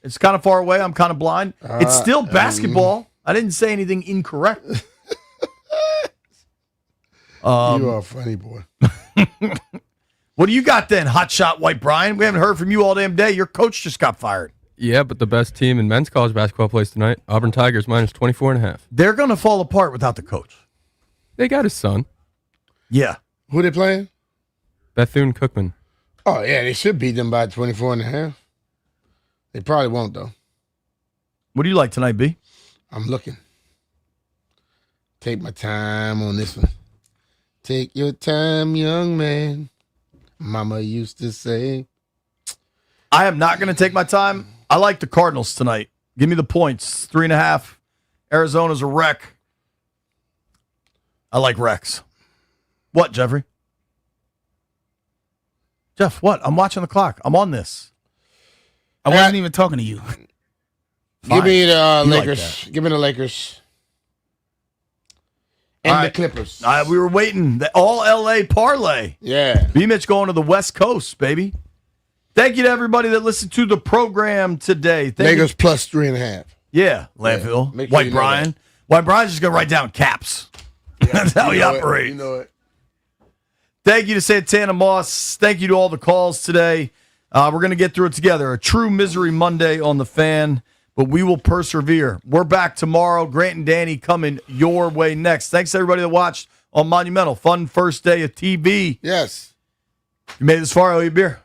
It's kind of far away. I'm kind of blind. It's still basketball. I didn't say anything incorrect. You are a funny boy. What do you got then, Hotshot White Brian? We haven't heard from you all damn day. Your coach just got fired. Yeah, but the best team in men's college basketball plays tonight. Auburn Tigers minus 24.5. They're going to fall apart without the coach. They got his son, Yeah. Who they playing? Bethune-Cookman. Oh, yeah, they should beat them by 24.5. They probably won't, though. What do you like tonight, B? I'm looking. Take my time on this one. Take your time, young man. Mama used to say. I am not going to take my time. I like the Cardinals tonight. Give me the points. 3.5. Arizona's a wreck. I like Rex. What, Jeffrey? Jeff, what? I'm watching the clock. I'm on this. I wasn't even talking to you. Give me the You like Lakers. Give me the Lakers. And All the right. Clippers. We were waiting. The all LA parlay. Yeah. B-Mitch going to the West Coast, baby. Thank you to everybody that listened to the program today. Thank Lakers plus 3.5. Yeah, Landfill. Make sure White you know Brian. White Brian's just going to write down caps. That's how he operates. You know it. Thank you to Santana Moss. Thank you to all the calls today. We're going to get through it together. A true misery Monday on the Fan, but we will persevere. We're back tomorrow. Grant and Danny coming your way next. Thanks to everybody that watched on Monumental. Fun first day of TV. Yes. You made it this far. I'll eat beer.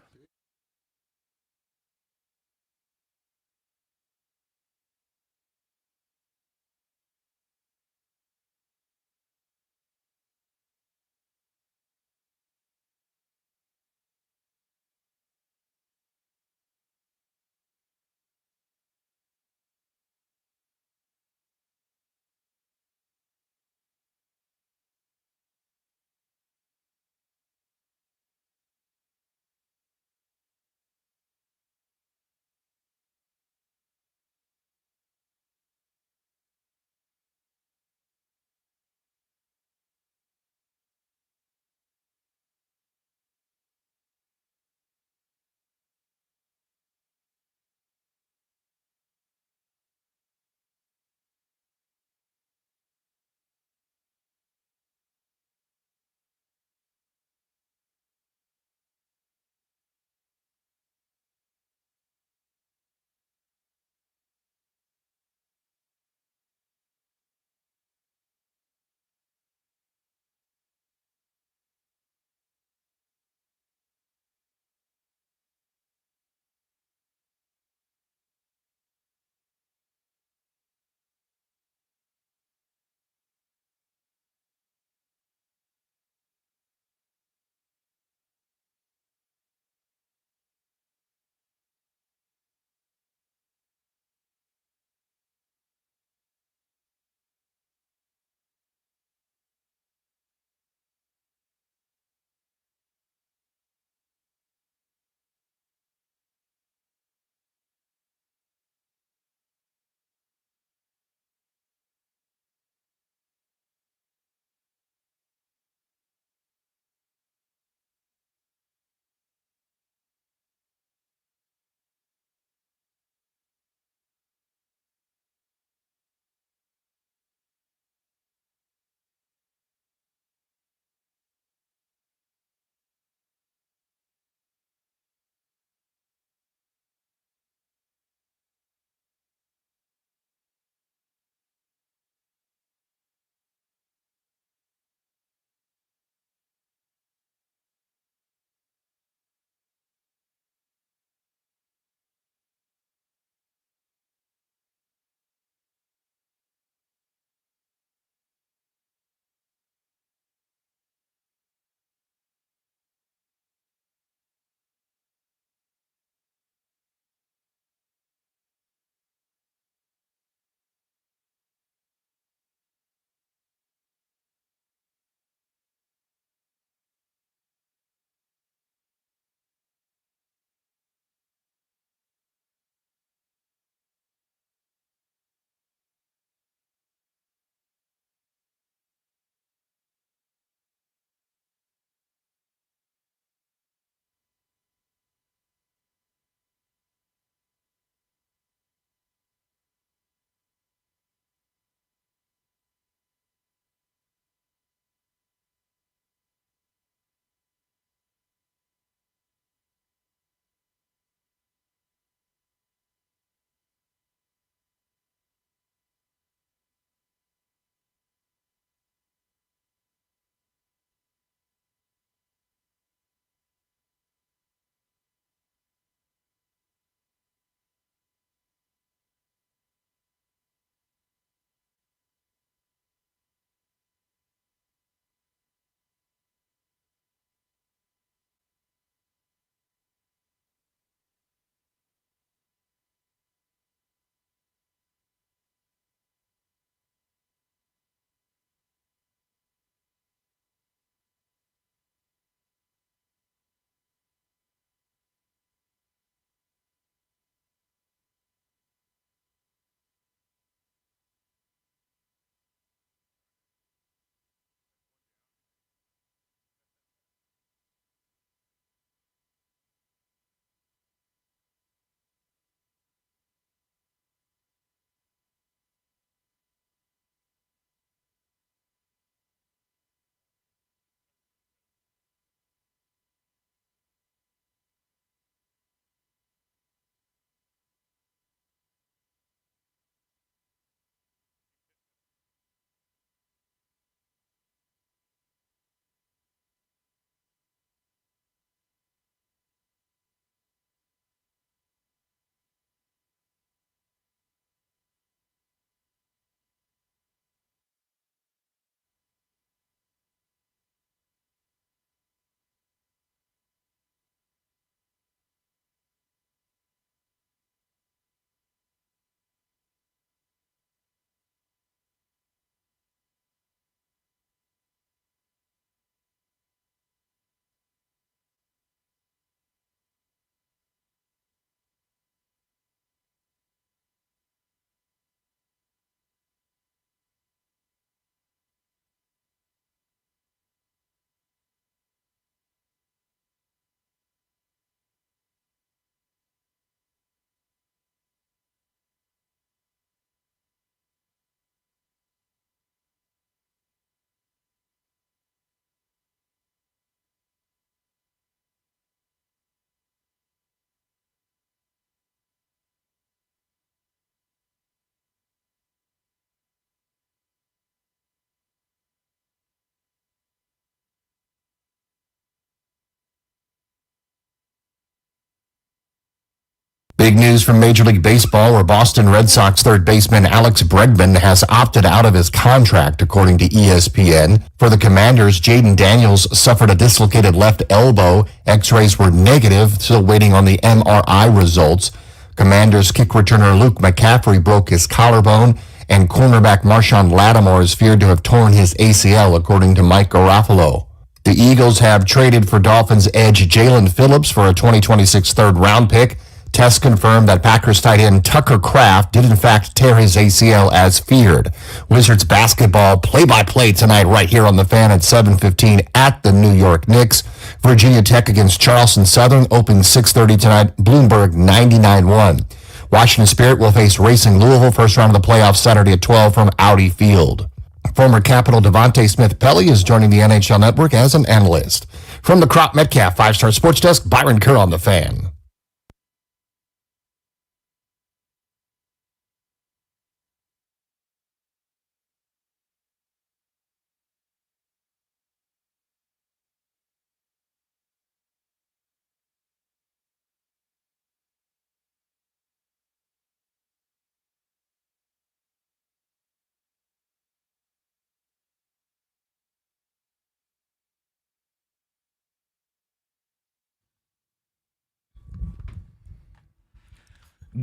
Big news from Major League Baseball, where Boston Red Sox third baseman Alex Bregman has opted out of his contract, according to ESPN. For the Commanders, Jaden Daniels suffered a dislocated left elbow. X-rays were negative, still waiting on the MRI results. Commanders kick returner Luke McCaffrey broke his collarbone, and cornerback Marshawn Lattimore is feared to have torn his ACL, according to Mike Garafolo. The Eagles have traded for Dolphins edge Jalen Phillips for a 2026 third-round pick. Tests confirmed that Packers tight end Tucker Kraft did in fact tear his ACL as feared. Wizards basketball play-by-play tonight right here on The Fan at 7:15 at the New York Knicks. Virginia Tech against Charleston Southern opens 6:30 tonight. Bloomberg 99-1. Washington Spirit will face Racing Louisville first round of the playoffs Saturday at 12 from Audi Field. Former Capital Devontae Smith-Pelly is joining the NHL Network as an analyst. From the Crop Metcalf 5-Star Sports Desk, Byron Kerr on The Fan.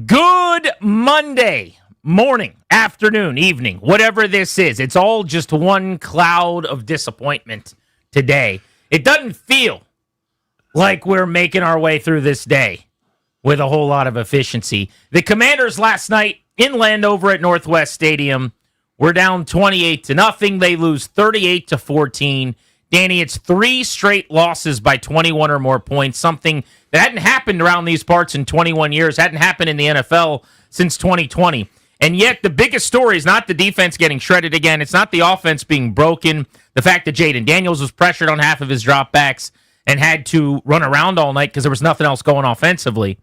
Good Monday morning, afternoon, evening, whatever this is. It's all just one cloud of disappointment today. It doesn't feel like we're making our way through this day with a whole lot of efficiency. The Commanders last night in Landover at Northwest Stadium were down 28-0. They lose 38-14. Danny, it's 3 straight losses by 21 or more points, something that hadn't happened around these parts in 21 years, hadn't happened in the NFL since 2020. And yet the biggest story is not the defense getting shredded again. It's not the offense being broken. The fact that Jaden Daniels was pressured on half of his dropbacks and had to run around all night because there was nothing else going offensively.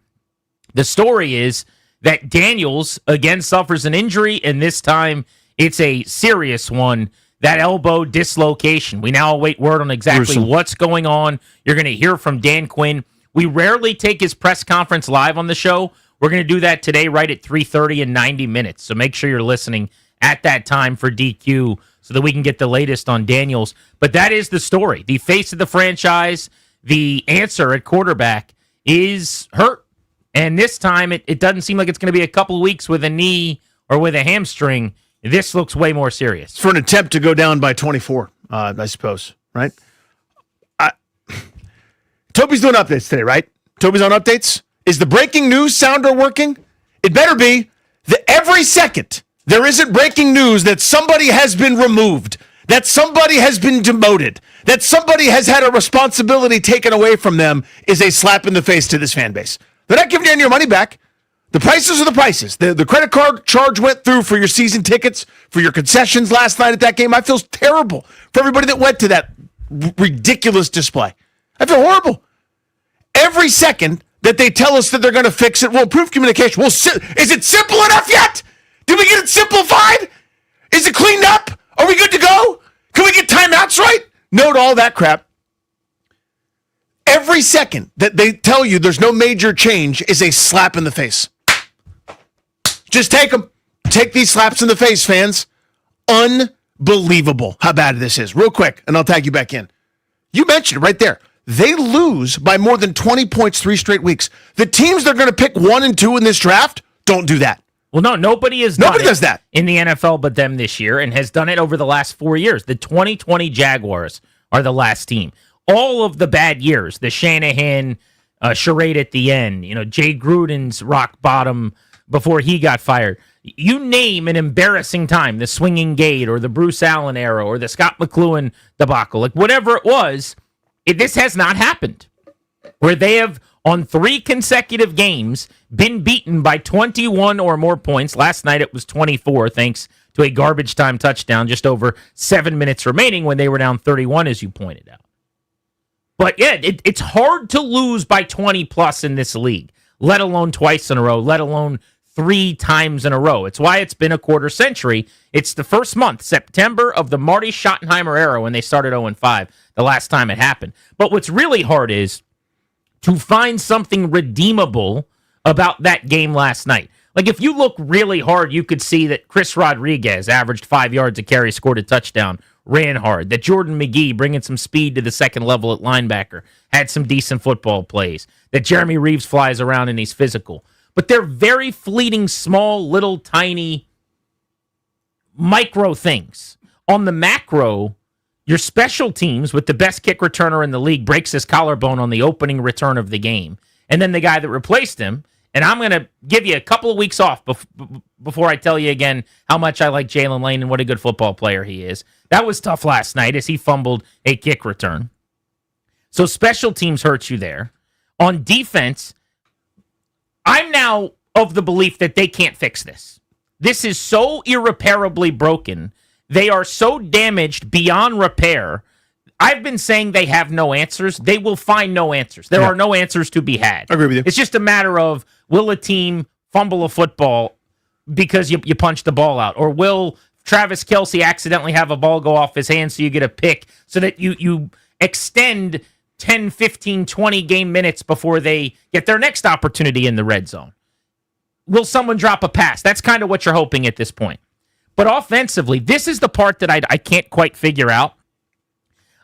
The story is that Daniels, again, suffers an injury, and this time it's a serious one. That elbow dislocation. We now await word on exactly what's going on. You're going to hear from Dan Quinn. We rarely take his press conference live on the show. We're going to do that today right at 3:30 in 90 minutes. So make sure you're listening at that time for DQ so that we can get the latest on Daniels. But that is the story. The face of the franchise, the answer at quarterback is hurt. And this time it doesn't seem like it's going to be a couple of weeks with a knee or with a hamstring. This looks way more serious. For an attempt to go down by 24, I suppose, right? Toby's doing updates today, right? Toby's on updates. Is the breaking news sounder working? It better be. Every second there isn't breaking news that somebody has been removed, that somebody has been demoted, that somebody has had a responsibility taken away from them is a slap in the face to this fan base. They're not giving you any of your money back. The prices are the prices. The credit card charge went through for your season tickets, for your concessions last night at that game. I feel terrible for everybody that went to that ridiculous display. I feel horrible. Every second that they tell us that they're going to fix it, we'll improve communication. Is it simple enough yet? Did we get it simplified? Is it cleaned up? Are we good to go? Can we get timeouts right? No to all that crap. Every second that they tell you there's no major change is a slap in the face. Just take them. Take these slaps in the face, fans. Unbelievable how bad this is. Real quick, and I'll tag you back in. You mentioned it right there. They lose by more than 20 points 3 straight weeks. The teams that are going to pick 1 and 2 in this draft don't do that. Well, no, nobody does that in the NFL but them this year, and has done it over the last 4 years. The 2020 Jaguars are the last team. All of the bad years, the Shanahan charade at the end, Jay Gruden's rock bottom before he got fired. You name an embarrassing time, the swinging gate or the Bruce Allen era or the Scott McLuhan debacle, like whatever it was, this has not happened. Where they have, on 3 consecutive games, been beaten by 21 or more points. Last night it was 24, thanks to a garbage time touchdown just over 7 minutes remaining when they were down 31, as you pointed out. But yeah, it's hard to lose by 20 plus in this league, let alone twice in a row, let alone 3 times in a row. It's why it's been a quarter century. It's the first month, September, of the Marty Schottenheimer era when they started 0-5, the last time it happened. But what's really hard is to find something redeemable about that game last night. Like, if you look really hard, you could see that Chris Rodriguez averaged 5 yards a carry, scored a touchdown, ran hard. That Jordan McGee, bringing some speed to the second level at linebacker, had some decent football plays. That Jeremy Reeves flies around and he's physical. But they're very fleeting, small, little, tiny, micro things. On the macro, your special teams with the best kick returner in the league breaks his collarbone on the opening return of the game. And then the guy that replaced him, and I'm going to give you a couple of weeks off before I tell you again how much I like Jalen Lane and what a good football player he is. That was tough last night as he fumbled a kick return. So special teams hurt you there. On defense, I'm now of the belief that they can't fix this. This is so irreparably broken. They are so damaged beyond repair. I've been saying they have no answers. They will find no answers. There are no answers to be had. I agree with you. It's just a matter of, will a team fumble a football because you punched the ball out? Or will Travis Kelce accidentally have a ball go off his hand so you get a pick so that you extend 10, 15, 20 game minutes before they get their next opportunity in the red zone? Will someone drop a pass? That's kind of what you're hoping at this point. But offensively, this is the part that I can't quite figure out.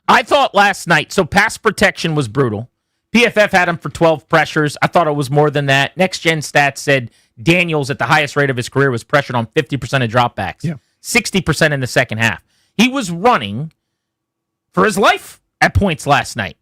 I thought last night, so pass protection was brutal. PFF had him for 12 pressures. I thought it was more than that. Next Gen Stats said Daniels, at the highest rate of his career, was pressured on 50% of dropbacks, 60% in the second half. He was running for his life at points last night.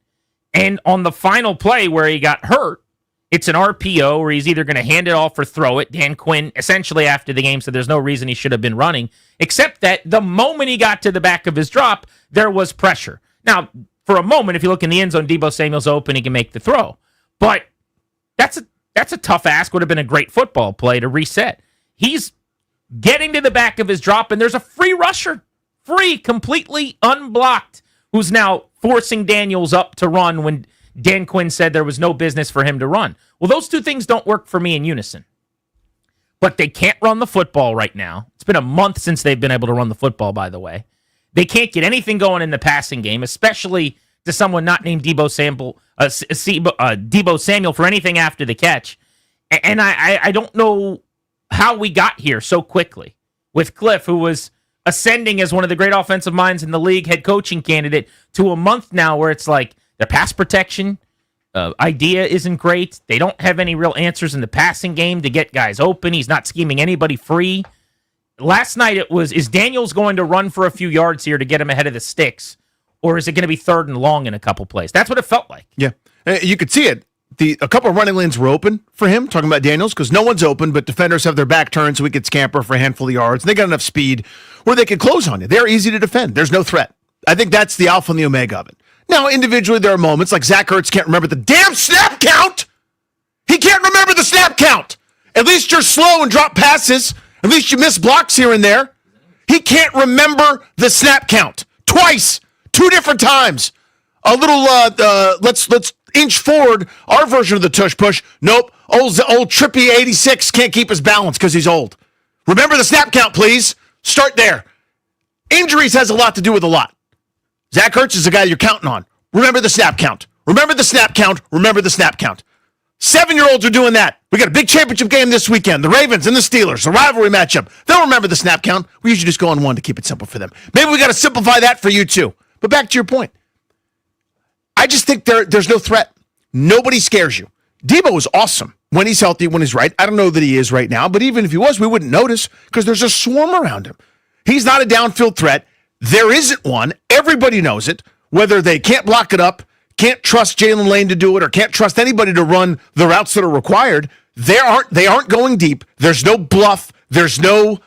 And on the final play where he got hurt, it's an RPO where he's either going to hand it off or throw it. Dan Quinn, essentially after the game, said there's no reason he should have been running, except that the moment he got to the back of his drop, there was pressure. Now, for a moment, if you look in the end zone, Deebo Samuel's open, he can make the throw. But that's a tough ask. Would have been a great football play to reset. He's getting to the back of his drop, and there's a free rusher, completely unblocked, who's now forcing Daniels up to run when Dan Quinn said there was no business for him to run. Well, those two things don't work for me in unison. But they can't run the football right now. It's been a month since they've been able to run the football, by the way. They can't get anything going in the passing game, especially to someone not named Deebo Samuel for anything after the catch. And I don't know how we got here so quickly with Cliff, who was ascending as one of the great offensive minds in the league, head coaching candidate, to a month now where it's like their pass protection idea isn't great. They don't have any real answers in the passing game to get guys open. He's not scheming anybody free. Last night it was, is Daniels going to run for a few yards here to get him ahead of the sticks, or is it going to be third and long in a couple plays? That's what it felt like. Yeah, you could see it. A couple of running lanes were open for him, talking about Daniels, because no one's open, but defenders have their back turned so we could scamper for a handful of yards. And they got enough speed where they could close on you. They're easy to defend. There's no threat. I think that's the alpha and the omega of it. Now, individually, there are moments like Zach Ertz can't remember the damn snap count. He can't remember the snap count. At least you're slow and drop passes. At least you miss blocks here and there. He can't remember the snap count. Twice. 2 different times. A little, let's inch forward our version of the tush push. Nope. Old Trippy 86 can't keep his balance because he's old. Remember the snap count, please. Start there. Injuries has a lot to do with a lot. Zach Ertz is the guy you're counting on. Remember the snap count. Remember the snap count. Remember the snap count. 7-year-olds are doing that. We got a big championship game this weekend. The Ravens and the Steelers, a rivalry matchup. They'll remember the snap count. We usually just go on one to keep it simple for them. Maybe we got to simplify that for you too. But back to your point. I just think there's no threat. Nobody scares you. Deebo is awesome when he's healthy, when he's right. I don't know that he is right now, but even if he was, we wouldn't notice because there's a swarm around him. He's not a downfield threat. There isn't one. Everybody knows it. Whether they can't block it up, can't trust Jalen Lane to do it, or can't trust anybody to run the routes that are required, they aren't going deep. There's no bluff. There's no,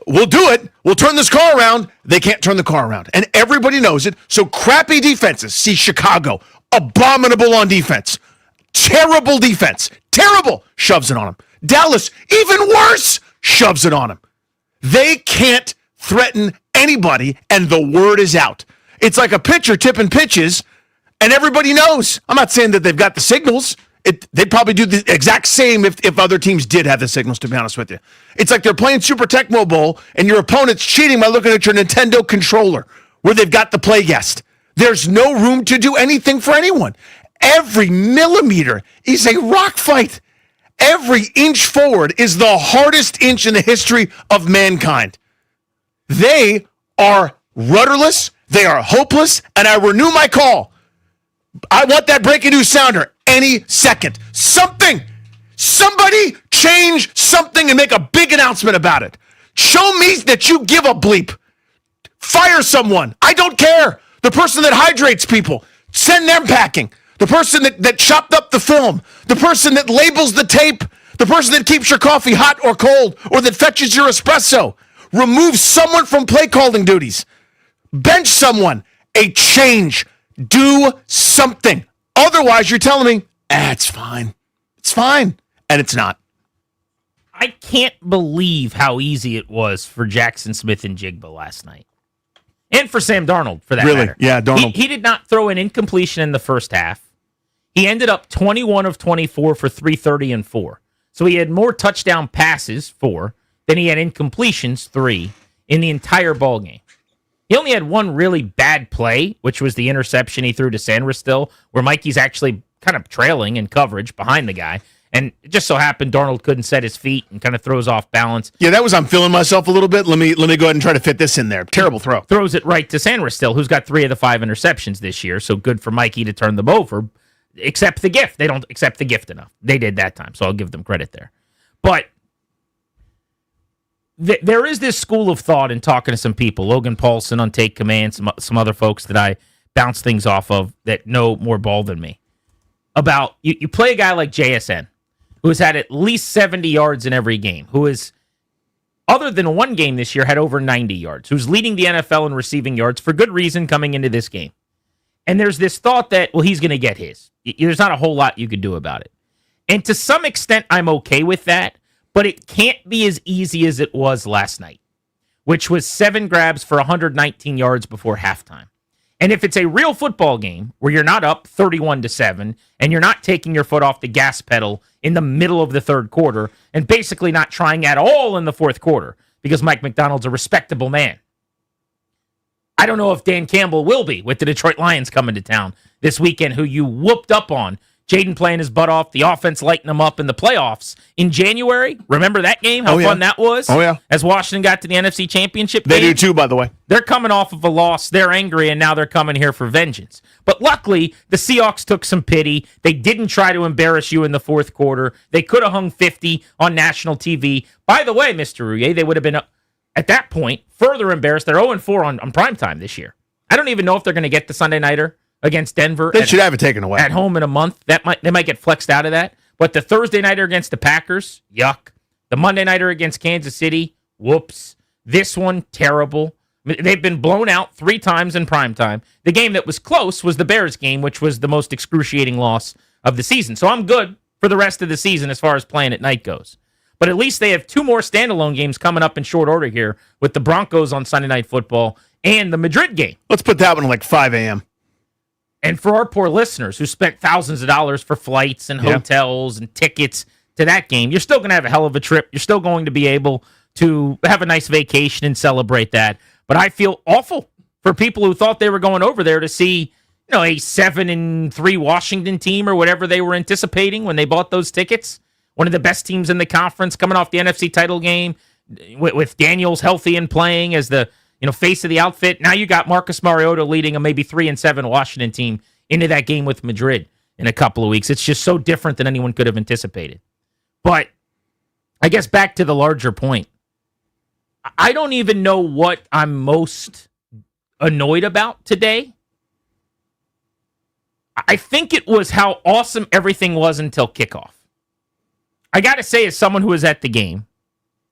we'll do it. We'll turn this car around. They can't turn the car around. And everybody knows it. So crappy defenses. See Chicago. Abominable on defense. Terrible defense. Terrible. Shoves it on them. Dallas, even worse, shoves it on them. They can't threaten anybody, and the word is out. It's like a pitcher tipping pitches, and everybody knows. I'm not saying that they've got the signals. They'd probably do the exact same if other teams did have the signals, to be honest with you. It's like they're playing Super Tecmo Bowl, and your opponent's cheating by looking at your Nintendo controller, where they've got the play guest. There's no room to do anything for anyone. Every millimeter is a rock fight. every inch forward is the hardest inch in the history of mankind. They are rudderless. They are hopeless. And I renew my call. I want that breaking news sounder any second. Somebody change something and make a big announcement about it. Show me that you give a bleep. Fire someone. I don't care. The person that hydrates people, send them packing. The person that chopped up the film. The person that labels the tape. The person that keeps your coffee hot or cold or that fetches your espresso. Remove someone from play calling duties. Bench someone. A change. Do something. Otherwise, you're telling me, it's fine. It's fine. And it's not. I can't believe how easy it was for Jackson Smith and Jigba last night. And for Sam Darnold, for that matter. Yeah, Darnold. He did not throw an incompletion in the first half. He ended up 21 of 24 for 330 and 4. So he had more touchdown passes, 4, than he had incompletions, 3, in the entire ballgame. He only had one really bad play, which was the interception he threw to Sandristil, where Mikey's actually kind of trailing in coverage behind the guy. And it just so happened Darnold couldn't set his feet and kind of throws off balance. Yeah, that was I'm feeling myself a little bit. Let me go ahead and try to fit this in there. Terrible throw. Throws it right to Sandristil, who's got 3 of the 5 interceptions this year. So good for Mikey to turn them over. Accept the gift. They don't accept the gift enough. They did that time, so I'll give them credit there. But there is this school of thought in talking to some people, Logan Paulson on Take Command, some other folks that I bounce things off of that know more ball than me, about you play a guy like JSN, who has had at least 70 yards in every game, who is, other than one game this year, had over 90 yards, who's leading the NFL in receiving yards for good reason coming into this game. And there's this thought that, well, he's going to get his. There's not a whole lot you could do about it. And to some extent, I'm okay with that, but it can't be as easy as it was last night, which was 7 grabs for 119 yards before halftime. And if it's a real football game where you're not up 31-7 and you're not taking your foot off the gas pedal in the middle of the third quarter and basically not trying at all in the fourth quarter because Mike McDonald's a respectable man. I don't know if Dan Campbell will be with the Detroit Lions coming to town this weekend, who you whooped up on. Jaden playing his butt off, the offense lighting him up in the playoffs in January. Remember that game? How fun that was? Oh, yeah. As Washington got to the NFC Championship They game. do too, by the way. They're coming off of a loss. They're angry, and now they're coming here for vengeance. But luckily, the Seahawks took some pity. They didn't try to embarrass you in the fourth quarter. They could have hung 50 on national TV. By the way, Mr. Rouye, they would have been, at that point, further embarrassed. They're 0-4 on primetime this year. I don't even know if they're going to get the Sunday Nighter against Denver. They should have it taken away. At home in a month. They might get flexed out of that. But the Thursday Nighter against the Packers, yuck. The Monday Nighter against Kansas City, whoops. This one, terrible. They've been blown out 3 times in primetime. The game that was close was the Bears game, which was the most excruciating loss of the season. So I'm good for the rest of the season as far as playing at night goes. But at least they have 2 more standalone games coming up in short order here with the Broncos on Sunday Night Football and the Madrid game. Let's put that one at like 5 a.m. And for our poor listeners who spent thousands of dollars for flights and hotels and tickets to that game, you're still going to have a hell of a trip. You're still going to be able to have a nice vacation and celebrate that. But I feel awful for people who thought they were going over there to see, a 7-3 Washington team or whatever they were anticipating when they bought those tickets. One of the best teams in the conference coming off the NFC title game with Daniels healthy and playing as the face of the outfit. Now you got Marcus Mariota leading a maybe 3-7 Washington team into that game with Madrid in a couple of weeks. It's just so different than anyone could have anticipated. But I guess back to the larger point, I don't even know what I'm most annoyed about today. I think it was how awesome everything was until kickoff. I got to say, as someone who was at the game,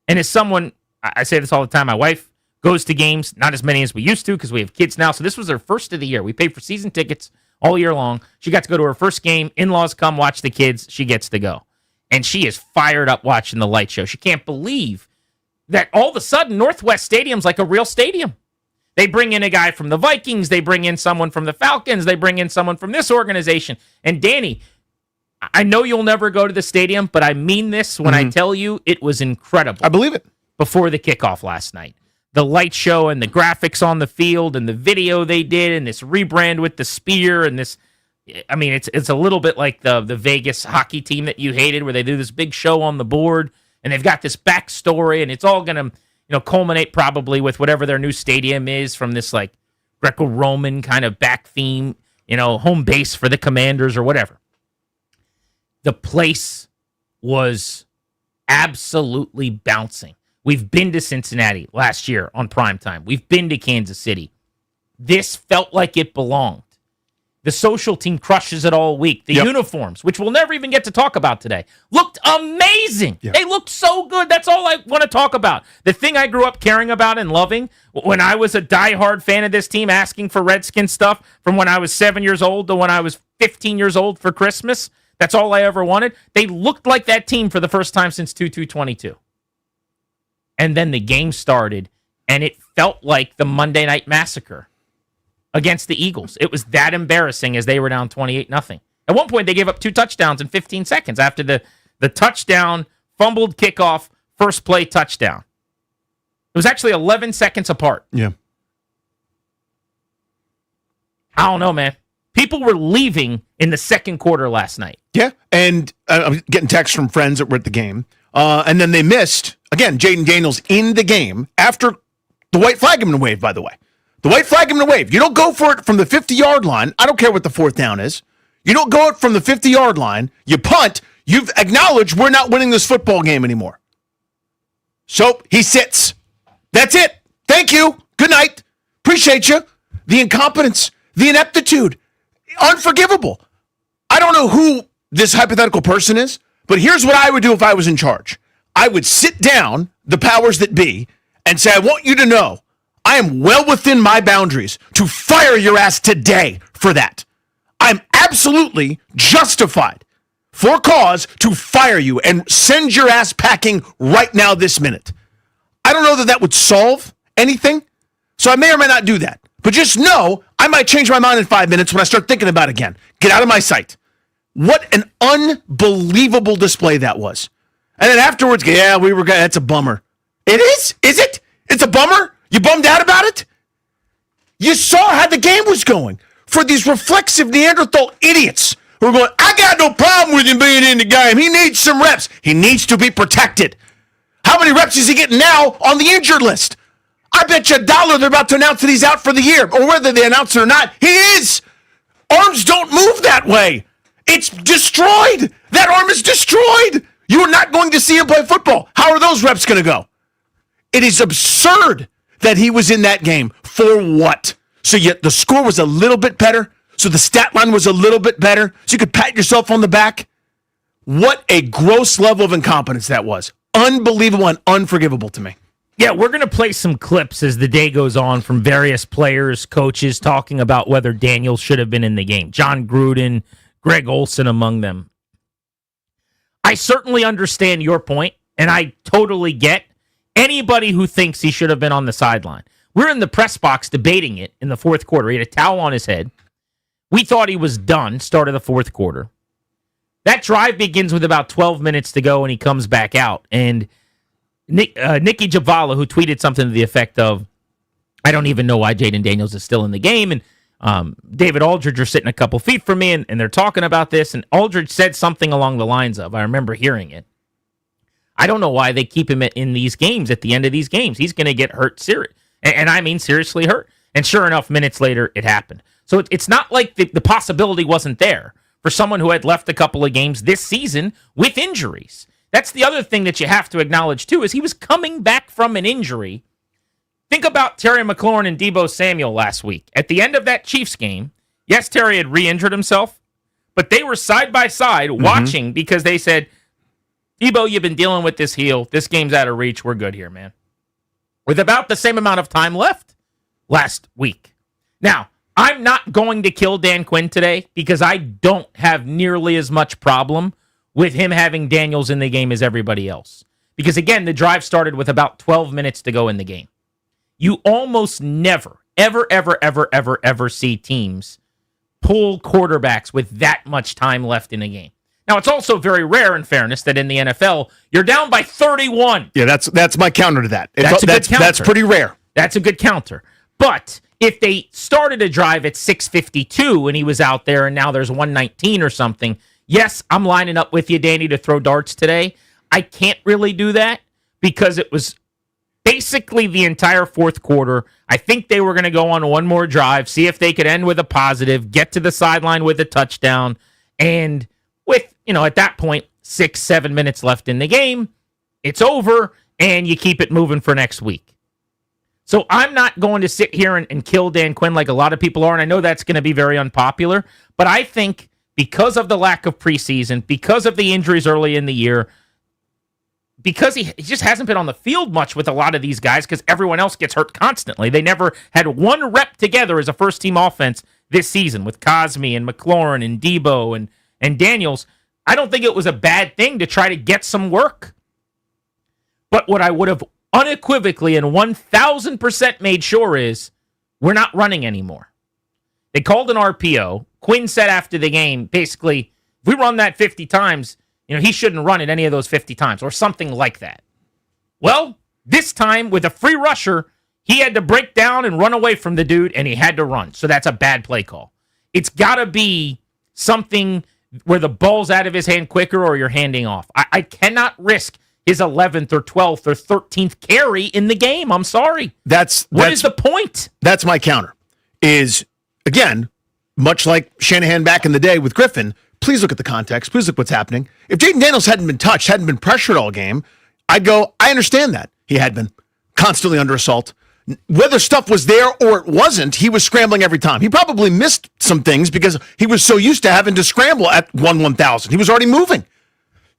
and as someone, I say this all the time, my wife goes to games, not as many as we used to because we have kids now. So this was her first of the year. We paid for season tickets all year long. She got to go to her first game. In-laws come watch the kids. She gets to go. And she is fired up watching the light show. She can't believe that all of a sudden Northwest Stadium's like a real stadium. They bring in a guy from the Vikings. They bring in someone from the Falcons. They bring in someone from this organization. And Danny, I know you'll never go to the stadium, but I mean this when I tell you it was incredible. I believe it. Before the kickoff last night. The light show and the graphics on the field and the video they did and this rebrand with the spear and this, I mean, it's a little bit like the Vegas hockey team that you hated, where they do this big show on the board, and they've got this backstory, and it's all going to culminate probably with whatever their new stadium is from this like Greco-Roman kind of back theme, home base for the Commanders or whatever. The place was absolutely bouncing. We've been to Cincinnati last year on primetime. We've been to Kansas City. This felt like it belonged. The social team crushes it all week. The uniforms, which we'll never even get to talk about today, looked amazing. Yep. They looked so good. That's all I want to talk about. The thing I grew up caring about and loving when I was a diehard fan of this team, asking for Redskin stuff from when I was 7 years old to when I was 15 years old for Christmas. That's all I ever wanted. They looked like that team for the first time since 2/2/22. And then the game started, and it felt like the Monday Night Massacre against the Eagles. It was that embarrassing as they were down 28-0. At one point, they gave up 2 touchdowns in 15 seconds after the touchdown, fumbled kickoff, first play touchdown. It was actually 11 seconds apart. Yeah. I don't know, man. People were leaving in the second quarter last night. Yeah, and I'm getting texts from friends that were at the game. And then they missed, again, Jaden Daniels in the game after the white flag had been waved, by the way. The white flag had been waved. You don't go for it from the 50-yard line. I don't care what the fourth down is. You don't go it from the 50-yard line. You punt. You've acknowledged we're not winning this football game anymore. So he sits. That's it. Thank you. Good night. Appreciate you. The incompetence, the ineptitude, unforgivable. I don't know who this hypothetical person is, but here's what I would do if I was in charge. I would sit down, the powers that be, and say, I want you to know I am well within my boundaries to fire your ass today for that. I'm absolutely justified for cause to fire you and send your ass packing right now this minute. I don't know that that would solve anything, so I may or may not do that. But just know I might change my mind in 5 minutes when I start thinking about it again. Get out of my sight. What an unbelievable display that was. And then afterwards, that's a bummer. It is? Is it? It's a bummer? You bummed out about it? You saw how the game was going. For these reflexive Neanderthal idiots who are going, I got no problem with him being in the game. He needs some reps. He needs to be protected. How many reps is he getting now on the injured list? I bet you $1 they're about to announce that he's out for the year. Or whether they announce it or not, he is. Arms don't move that way. It's destroyed. That arm is destroyed. You are not going to see him play football. How are those reps going to go? It is absurd that he was in that game. For what? So yet the score was a little bit better. So the stat line was a little bit better. So you could pat yourself on the back. What a gross level of incompetence that was. Unbelievable and unforgivable to me. Yeah, we're going to play some clips as the day goes on from various players, coaches talking about whether Daniels should have been in the game. John Gruden, Greg Olsen among them. I certainly understand your point, and I totally get anybody who thinks he should have been on the sideline. We're in the press box debating it in the fourth quarter. He had a towel on his head. We thought he was done, start of the fourth quarter. That drive begins with about 12 minutes to go, and he comes back out. And Nikki Jhabvala, who tweeted something to the effect of, I don't even know why Jaden Daniels is still in the game. And David Aldridge are sitting a couple feet from me, and they're talking about this. And Aldridge said something along the lines of, I remember hearing it, I don't know why they keep him in these games at the end of these games. He's going to get hurt, and I mean seriously hurt. And sure enough, minutes later, it happened. So it's not like the possibility wasn't there for someone who had left a couple of games this season with injuries. That's the other thing that you have to acknowledge, too, is he was coming back from an injury. Think about Terry McLaurin and Deebo Samuel last week. At the end of that Chiefs game, yes, Terry had re-injured himself, but they were side by side watching because they said, Deebo, you've been dealing with this heel. This game's out of reach. We're good here, man. With about the same amount of time left last week. Now, I'm not going to kill Dan Quinn today because I don't have nearly as much problem with him having Daniels in the game as everybody else. Because, again, the drive started with about 12 minutes to go in the game. You almost never, ever see teams pull quarterbacks with that much time left in a game. Now, it's also very rare, in fairness, that in the NFL, you're down by 31. Yeah, that's my counter to that. That's a good counter. That's pretty rare. That's a good counter. But If they started a drive at 6:52 and he was out there and now there's 119 or something, yes, I'm lining up with you, Danny, to throw darts today. I can't really do that because it was basically the entire fourth quarter. I think they were going to go on one more drive, see if they could end with a positive, get to the sideline with a touchdown, and with, at that point, 6-7 minutes left in the game, it's over, and you keep it moving for next week. So I'm not going to sit here and kill Dan Quinn like a lot of people are, and I know that's going to be very unpopular, but I think because of the lack of preseason, because of the injuries early in the year, because he just hasn't been on the field much with a lot of these guys because everyone else gets hurt constantly. They never had one rep together as a first-team offense this season with Cosme and McLaurin and Debo and Daniels. I don't think it was a bad thing to try to get some work. But what I would have unequivocally and 1,000% made sure is we're not running anymore. They called an RPO. Quinn said after the game, basically, if we run that 50 times, he shouldn't run it any of those 50 times or something like that. Well, this time with a free rusher, he had to break down and run away from the dude, and he had to run. So that's a bad play call. It's got to be something where the ball's out of his hand quicker or you're handing off. I cannot risk his 11th or 12th or 13th carry in the game. I'm sorry. What is the point? That's my counter. Is, again, much like Shanahan back in the day with Griffin, please look at the context. Please look what's happening. If Jayden Daniels hadn't been touched, hadn't been pressured all game, I'd go, I understand that. He had been constantly under assault. Whether stuff was there or it wasn't, he was scrambling every time. He probably missed some things because he was so used to having to scramble at 1,000. He was already moving.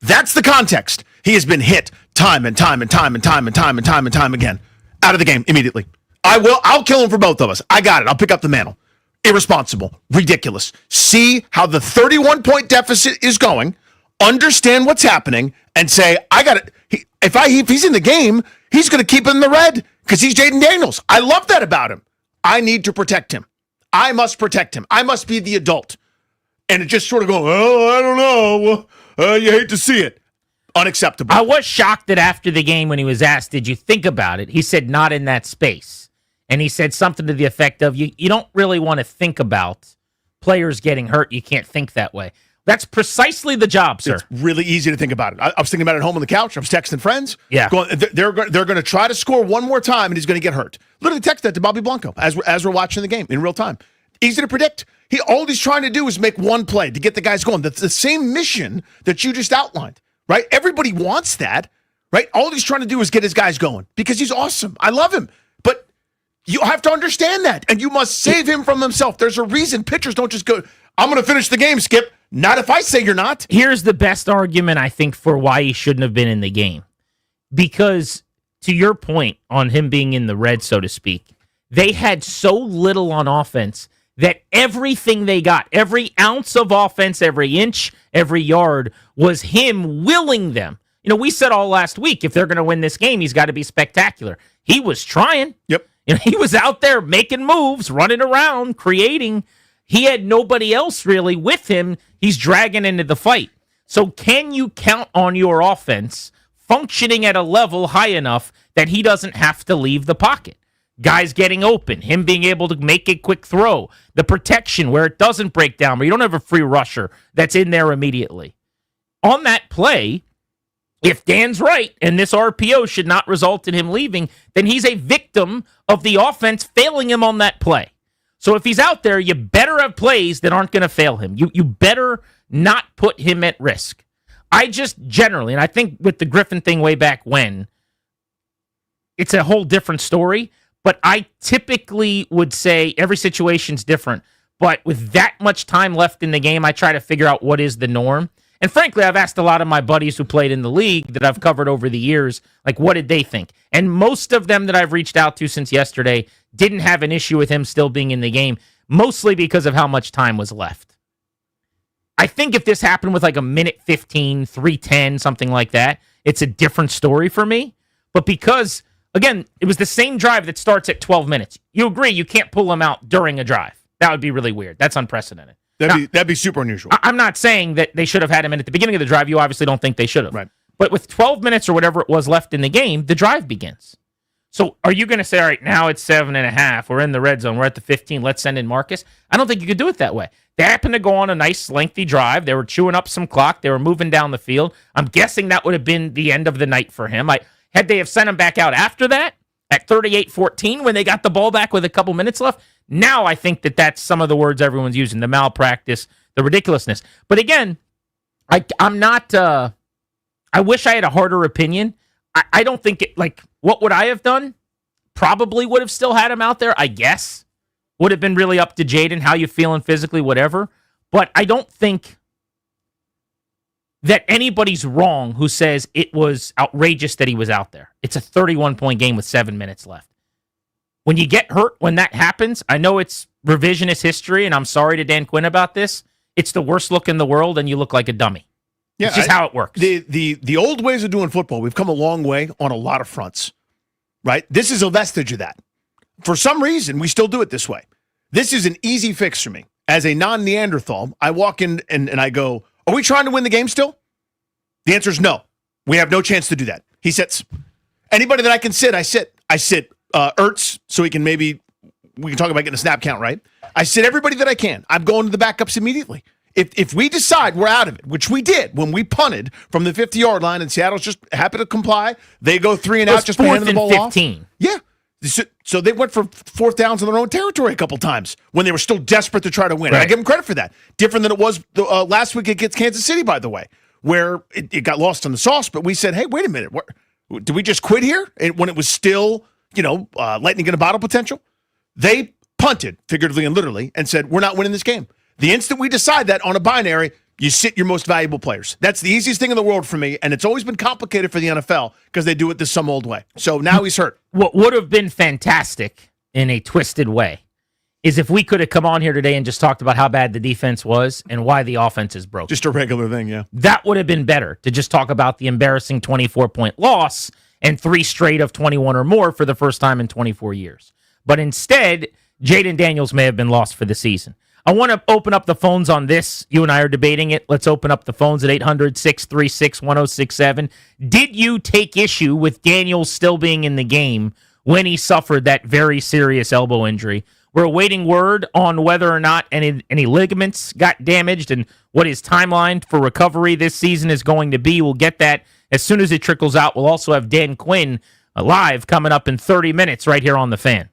That's the context. He has been hit time and time and time and time and time and time and time again. Out of the game immediately. I'll kill him for both of us. I got it. I'll pick up the mantle. Irresponsible. Ridiculous. See how the 31-point deficit is going, understand what's happening, and say, I got it. If he's in the game, he's going to keep it in the red because he's Jayden Daniels. I love that about him. I need to protect him. I must protect him. I must be the adult. And it just sort of goes, I don't know. You hate to see it. Unacceptable. I was shocked that after the game when he was asked, did you think about it? He said, not in that space. And he said something to the effect of, you don't really want to think about players getting hurt. You can't think that way. That's precisely the job, sir. It's really easy to think about it. I was thinking about it at home on the couch. I was texting friends. Yeah. They're going to try to score one more time, and he's going to get hurt. Literally text that to Bobby Blanco as we're watching the game in real time. Easy to predict. All he's trying to do is make one play to get the guys going. That's the same mission that you just outlined, right? Everybody wants that, right? All he's trying to do is get his guys going because he's awesome. I love him. But you have to understand that, and you must save him from himself. There's a reason pitchers don't just go, I'm going to finish the game, Skip. Not if I say you're not. Here's the best argument, I think, for why he shouldn't have been in the game. Because, to your point on him being in the red, so to speak, they had so little on offense that everything they got, every ounce of offense, every inch, every yard, was him willing them. We said all last week, if they're going to win this game, he's got to be spectacular. He was trying. Yep. He was out there making moves, running around, creating. He had nobody else really with him. He's dragging into the fight. So can you count on your offense functioning at a level high enough that he doesn't have to leave the pocket? Guys getting open, him being able to make a quick throw, the protection where it doesn't break down, where you don't have a free rusher that's in there immediately. On that play, if Dan's right and this RPO should not result in him leaving, then he's a victim of the offense failing him on that play. So if he's out there, you better have plays that aren't going to fail him. You better not put him at risk. I just generally, and I think with the Griffin thing way back when, it's a whole different story, but I typically would say every situation's different. But with that much time left in the game, I try to figure out what is the norm. And frankly, I've asked a lot of my buddies who played in the league that I've covered over the years, like, what did they think? And most of them that I've reached out to since yesterday didn't have an issue with him still being in the game, mostly because of how much time was left. I think if this happened with like a minute 15, 3:10, something like that, it's a different story for me. But because, again, it was the same drive that starts at 12 minutes. You agree you can't pull him out during a drive. That would be really weird. That's unprecedented. That'd be super unusual. I'm not saying that they should have had him in at the beginning of the drive. You obviously don't think they should have. Right. But with 12 minutes or whatever it was left in the game, the drive begins. So are you going to say, all right, now it's 7.5. We're in the red zone. We're at the 15. Let's send in Marcus. I don't think you could do it that way. They happened to go on a nice lengthy drive. They were chewing up some clock. They were moving down the field. I'm guessing that would have been the end of the night for him. Had they have sent him back out after that at 38-14 when they got the ball back with a couple minutes left, now I think that's some of the words everyone's using, the malpractice, the ridiculousness. But again, I'm not I wish I had a harder opinion. I don't think what would I have done? Probably would have still had him out there, I guess. Would have been really up to Jayden, how you feeling physically, whatever. But I don't think that anybody's wrong who says it was outrageous that he was out there. It's a 31-point game with 7 minutes left. When you get hurt, when that happens, I know it's revisionist history, and I'm sorry to Dan Quinn about this. It's the worst look in the world, and you look like a dummy. Yeah, it's just how it works. The old ways of doing football, we've come a long way on a lot of fronts, right? This is a vestige of that. For some reason, we still do it this way. This is an easy fix for me. As a non-Neanderthal, I walk in and I go, are we trying to win the game still? The answer is no. We have no chance to do that. He sits. Anybody that I can sit, I sit. I sit Ertz, so we can talk about getting a snap count, right? I sit everybody that I can. I'm going to the backups immediately. If we decide we're out of it, which we did when we punted from the 50-yard line and Seattle's just happy to comply, they go 3 and out just by handing the ball 15. off. Yeah. So they went for fourth downs in their own territory a couple times when they were still desperate to try to win. Right. I give them credit for that. Different than it was last week against Kansas City, by the way, where it got lost in the sauce. But we said, hey, wait a minute. Did we just quit here? And when it was still, lightning in a bottle potential? They punted, figuratively and literally, and said, we're not winning this game. The instant we decide that on a binary, you sit your most valuable players. That's the easiest thing in the world for me, and it's always been complicated for the NFL because they do it this some old way. So now he's hurt. What would have been fantastic in a twisted way is if we could have come on here today and just talked about how bad the defense was and why the offense is broken. Just a regular thing, yeah. That would have been better, to just talk about the embarrassing 24-point loss and 3 straight of 21 or more for the first time in 24 years. But instead, Jayden Daniels may have been lost for the season. I want to open up the phones on this. You and I are debating it. Let's open up the phones at 800-636-1067. Did you take issue with Daniels still being in the game when he suffered that very serious elbow injury? We're awaiting word on whether or not any ligaments got damaged and what his timeline for recovery this season is going to be. We'll get that as soon as it trickles out. We'll also have Dan Quinn live coming up in 30 minutes right here on The Fan.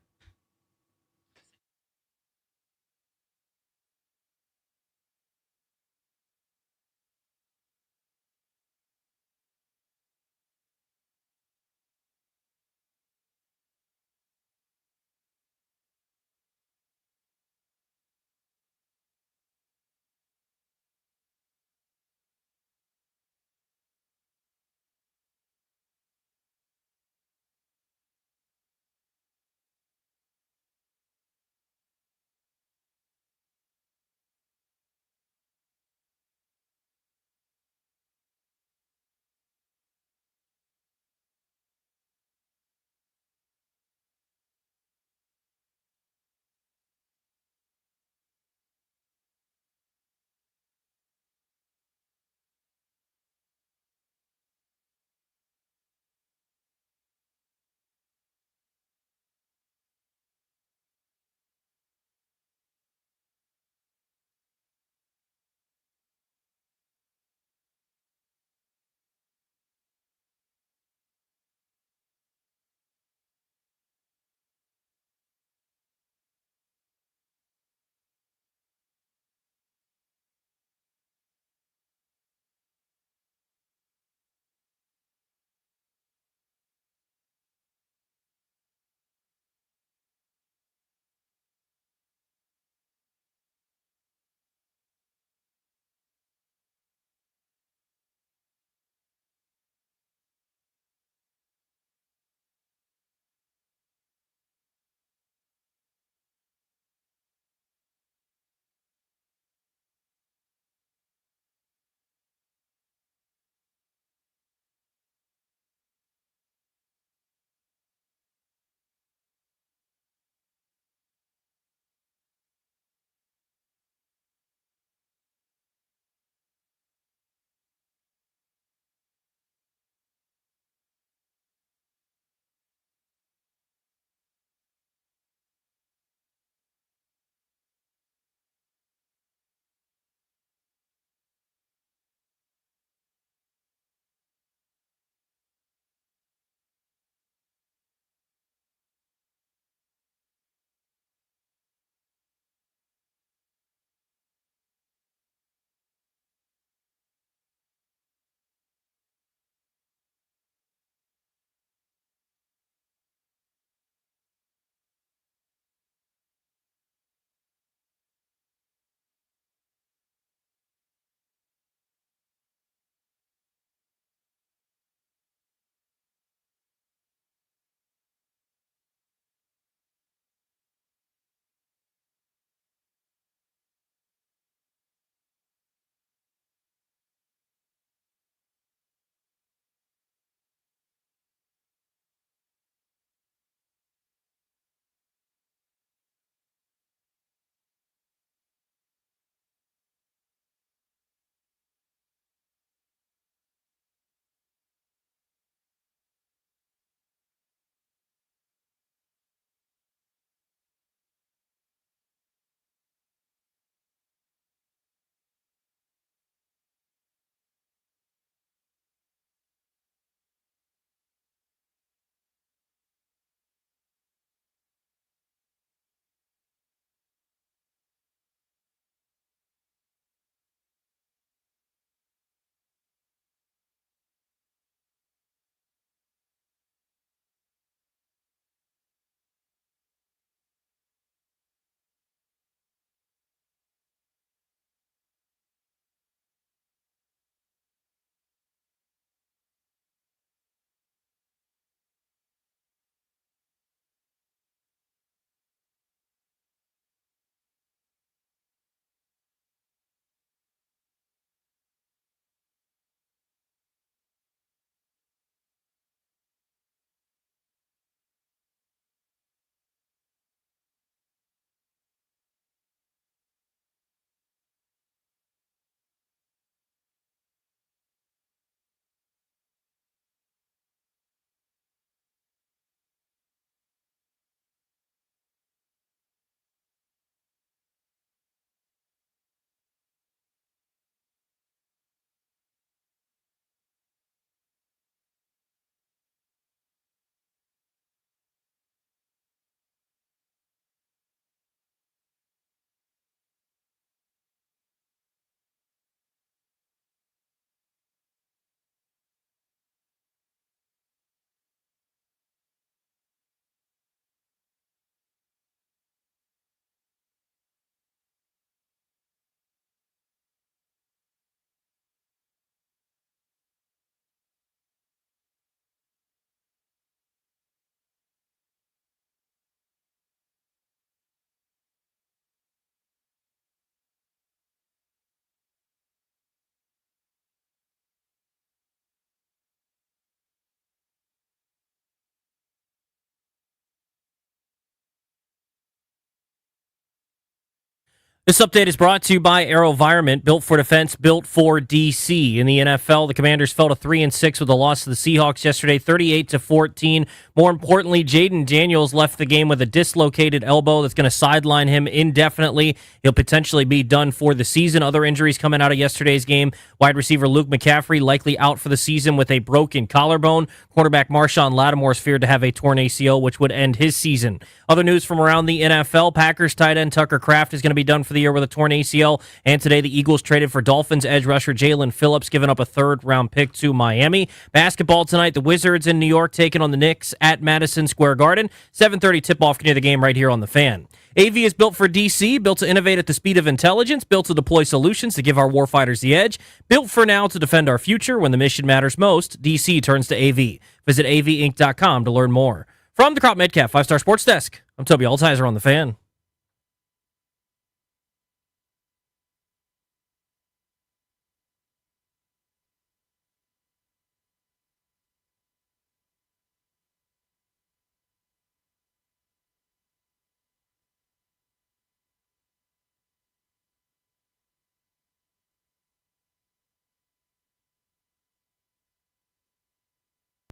This update is brought to you by AeroVironment, built for defense, built for DC. In the NFL, the Commanders fell to 3-6 with a loss to the Seahawks yesterday, 38-14. More importantly, Jaden Daniels left the game with a dislocated elbow that's going to sideline him indefinitely. He'll potentially be done for the season. Other injuries coming out of yesterday's game: wide receiver Luke McCaffrey likely out for the season with a broken collarbone. Quarterback Marshawn Lattimore is feared to have a torn ACL, which would end his season. Other news from around the NFL: Packers tight end Tucker Kraft is going to be done for the year with a torn ACL. And today, the Eagles traded for Dolphins edge rusher Jalen Phillips, giving up a third-round pick to Miami. Basketball tonight: the Wizards in New York taking on the Knicks at Madison Square Garden. 7:30 tip-off near the game right here on The Fan. AV is built for DC, built to innovate at the speed of intelligence, built to deploy solutions to give our warfighters the edge, built for now to defend our future. When the mission matters most, DC turns to AV. Visit avinc.com to learn more. From the Crop Metcalf 5-Star Sports Desk, I'm Toby Altizer on The Fan.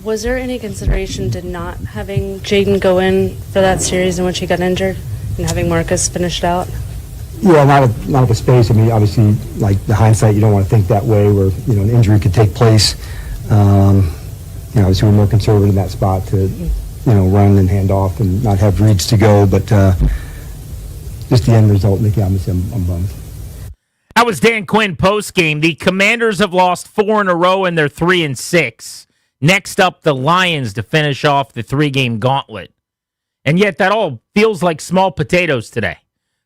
Was there any consideration to not having Jaden go in for that series in which he got injured and having Marcus finished out? Yeah, not at the space. I mean, obviously, like the hindsight, you don't want to think that way where, an injury could take place. Obviously we're more conservative in that spot to, run and hand off and not have reads to go. But just the end result, Mickey, I'm bummed. That was Dan Quinn post-game. The Commanders have lost 4 in a row and they're 3-6. Next up, the Lions to finish off the 3-game gauntlet. And yet that all feels like small potatoes today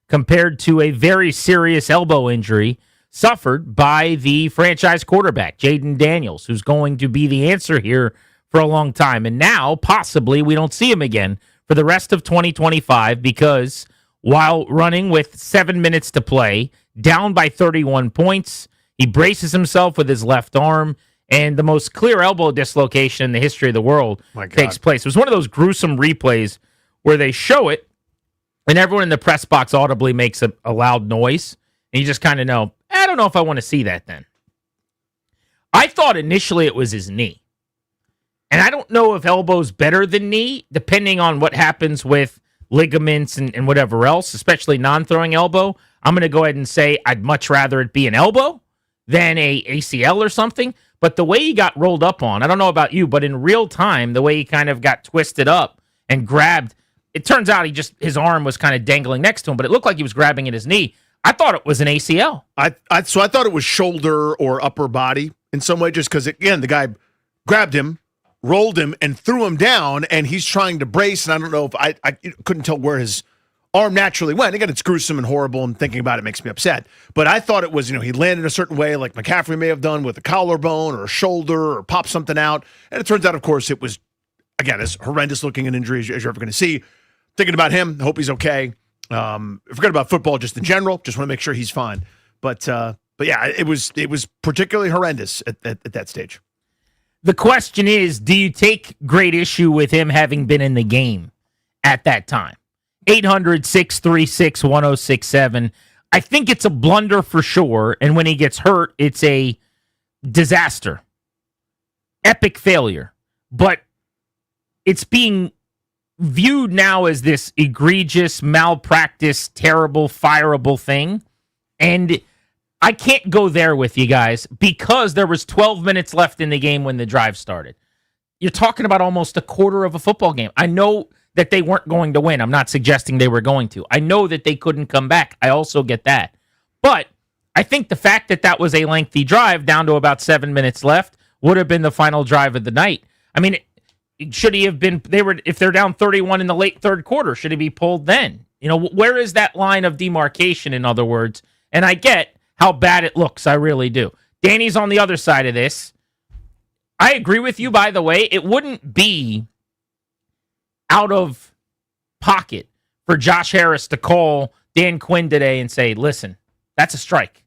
compared to a very serious elbow injury suffered by the franchise quarterback, Jaden Daniels, who's going to be the answer here for a long time. And now, possibly, we don't see him again for the rest of 2025 because while running with 7 minutes to play, down by 31 points, he braces himself with his left arm, and the most clear elbow dislocation in the history of the world takes place. It was one of those gruesome replays where they show it, and everyone in the press box audibly makes a loud noise, and you just kind of know, I don't know if I want to see that then. I thought initially it was his knee. And I don't know if elbow's better than knee, depending on what happens with ligaments and whatever else, especially non-throwing elbow. I'm going to go ahead and say I'd much rather it be an elbow than a ACL or something. But the way he got rolled up on, I don't know about you, but in real time, the way he kind of got twisted up and grabbed, it turns out his arm was kind of dangling next to him, but it looked like he was grabbing at his knee. I thought it was an ACL. So I thought it was shoulder or upper body in some way, just because, again, the guy grabbed him, rolled him, and threw him down, and he's trying to brace, and I don't know if I couldn't tell where his arm naturally went. Again, it's gruesome and horrible, and thinking about it makes me upset. But I thought it was, he landed a certain way, like McCaffrey may have done with a collarbone or a shoulder or popped something out. And it turns out, of course, it was, again, as horrendous looking an injury as you're ever going to see. Thinking about him, I hope he's okay. Forget about football just in general. Just want to make sure he's fine. But yeah, it was particularly horrendous at that stage. The question is, do you take great issue with him having been in the game at that time? 800-636-1067. I think it's a blunder for sure, and when he gets hurt, it's a disaster. Epic failure. But it's being viewed now as this egregious, malpractice, terrible, fireable thing. And I can't go there with you guys because there was 12 minutes left in the game when the drive started. You're talking about almost a quarter of a football game. I know that they weren't going to win. I'm not suggesting they were going to. I know that they couldn't come back. I also get that. But I think the fact that that was a lengthy drive down to about 7 minutes left would have been the final drive of the night. I mean, should he have been, if they're down 31 in the late third quarter, should he be pulled then? Where is that line of demarcation, in other words? And I get how bad it looks. I really do. Danny's on the other side of this. I agree with you, by the way. It wouldn't be out of pocket for Josh Harris to call Dan Quinn today and say, listen, that's a strike.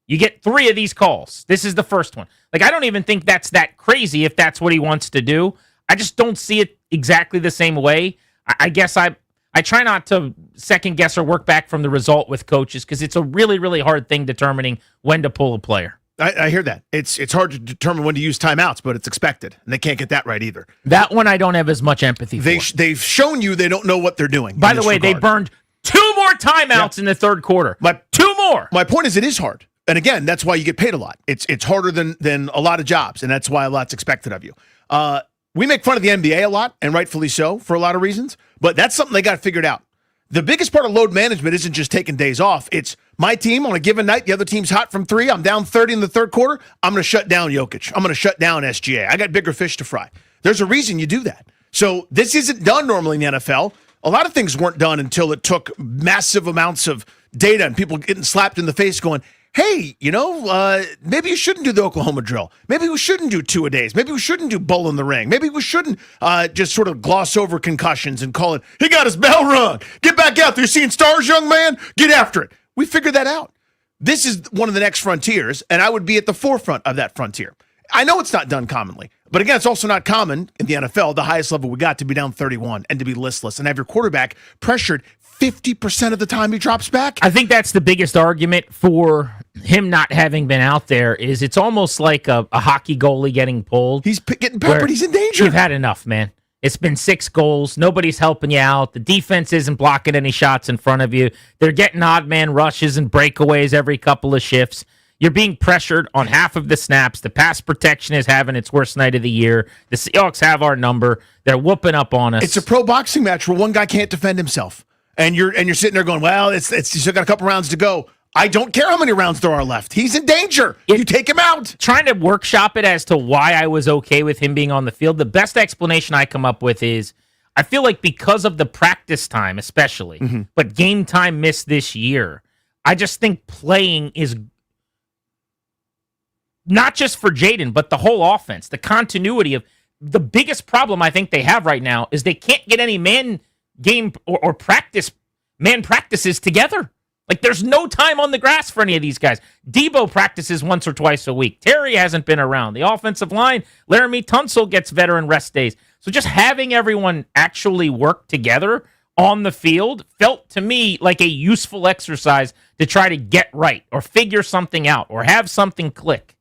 You get 3 of these calls. This is the first one. Like, I don't even think that's that crazy if that's what he wants to do. I just don't see it exactly the same way. I guess I'm I try not to second guess or work back from the result with coaches because it's a really, really hard thing determining when to pull a player. I hear that. It's hard to determine when to use timeouts, but it's expected, and they can't get that right either. That one I don't have as much empathy for. They've shown you they don't know what they're doing. By the way, they burned 2 more timeouts in the third quarter. 2 more. My point is, it is hard, and again, that's why you get paid a lot. It's harder than a lot of jobs, and that's why a lot's expected of you. We make fun of the NBA a lot, and rightfully so, for a lot of reasons, but that's something they got figured out. The biggest part of load management isn't just taking days off. It's my team on a given night. The other team's hot from 3. I'm down 30 in the third quarter. I'm going to shut down Jokic. I'm going to shut down SGA. I got bigger fish to fry. There's a reason you do that. So this isn't done normally in the NFL. A lot of things weren't done until it took massive amounts of data and people getting slapped in the face going, hey, maybe you shouldn't do the Oklahoma drill. Maybe we shouldn't do 2-a-days. Maybe we shouldn't do bull in the ring. Maybe we shouldn't just sort of gloss over concussions and call it, he got his bell rung. Get back out there. You're seeing stars, young man? Get after it. We figured that out. This is one of the next frontiers, and I would be at the forefront of that frontier. I know it's not done commonly, but again, it's also not common in the NFL, the highest level we got, to be down 31 and to be listless and have your quarterback pressured 50% of the time he drops back. I think that's the biggest argument for him not having been out there is it's almost like a hockey goalie getting pulled. He's getting peppered. He's in danger. You've had enough, man. It's been 6 goals. Nobody's helping you out. The defense isn't blocking any shots in front of you. They're getting odd man rushes and breakaways every couple of shifts. You're being pressured on half of the snaps. The pass protection is having its worst night of the year. The Seahawks have our number. They're whooping up on us. It's a pro boxing match where one guy can't defend himself. And you're sitting there going, well, it's you still got a couple rounds to go. I don't care how many rounds there are left. He's in danger. You take him out. Trying to workshop it as to why I was okay with him being on the field. The best explanation I come up with is I feel like because of the practice time, especially, but game time missed this year, I just think playing is not just for Jaden, but the whole offense, the continuity of the biggest problem I think they have right now is they can't get any man game or man practices together. Like, there's no time on the grass for any of these guys. Debo practices once or twice a week. Terry hasn't been around. The offensive line, Laramie Tunsil gets veteran rest days. So just having everyone actually work together on the field felt to me like a useful exercise to try to get right or figure something out or have something click.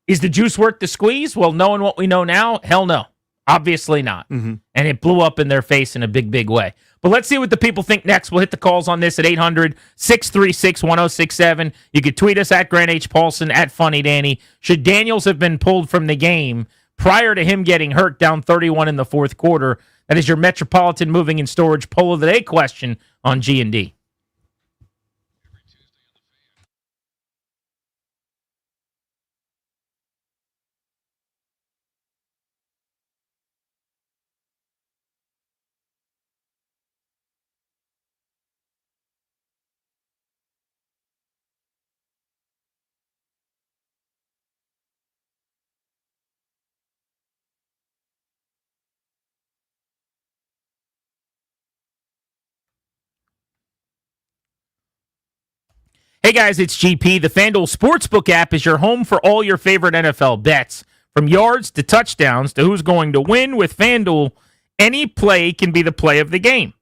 Is the juice worth the squeeze? Well, knowing what we know now, hell no. Obviously not. And it blew up in their face in a big, big way. But let's see what the people think next. We'll hit the calls on this at 800-636-1067. You can tweet us at Grant H. Paulson, at Funny Danny. Should Daniels have been pulled from the game prior to him getting hurt down 31 in the fourth quarter? That is your Metropolitan Moving and Storage poll of the day question on G&D. Hey guys, it's GP. The FanDuel Sportsbook app is your home for all your favorite NFL bets. From yards to touchdowns to who's going to win with FanDuel, any play can be the play of the game.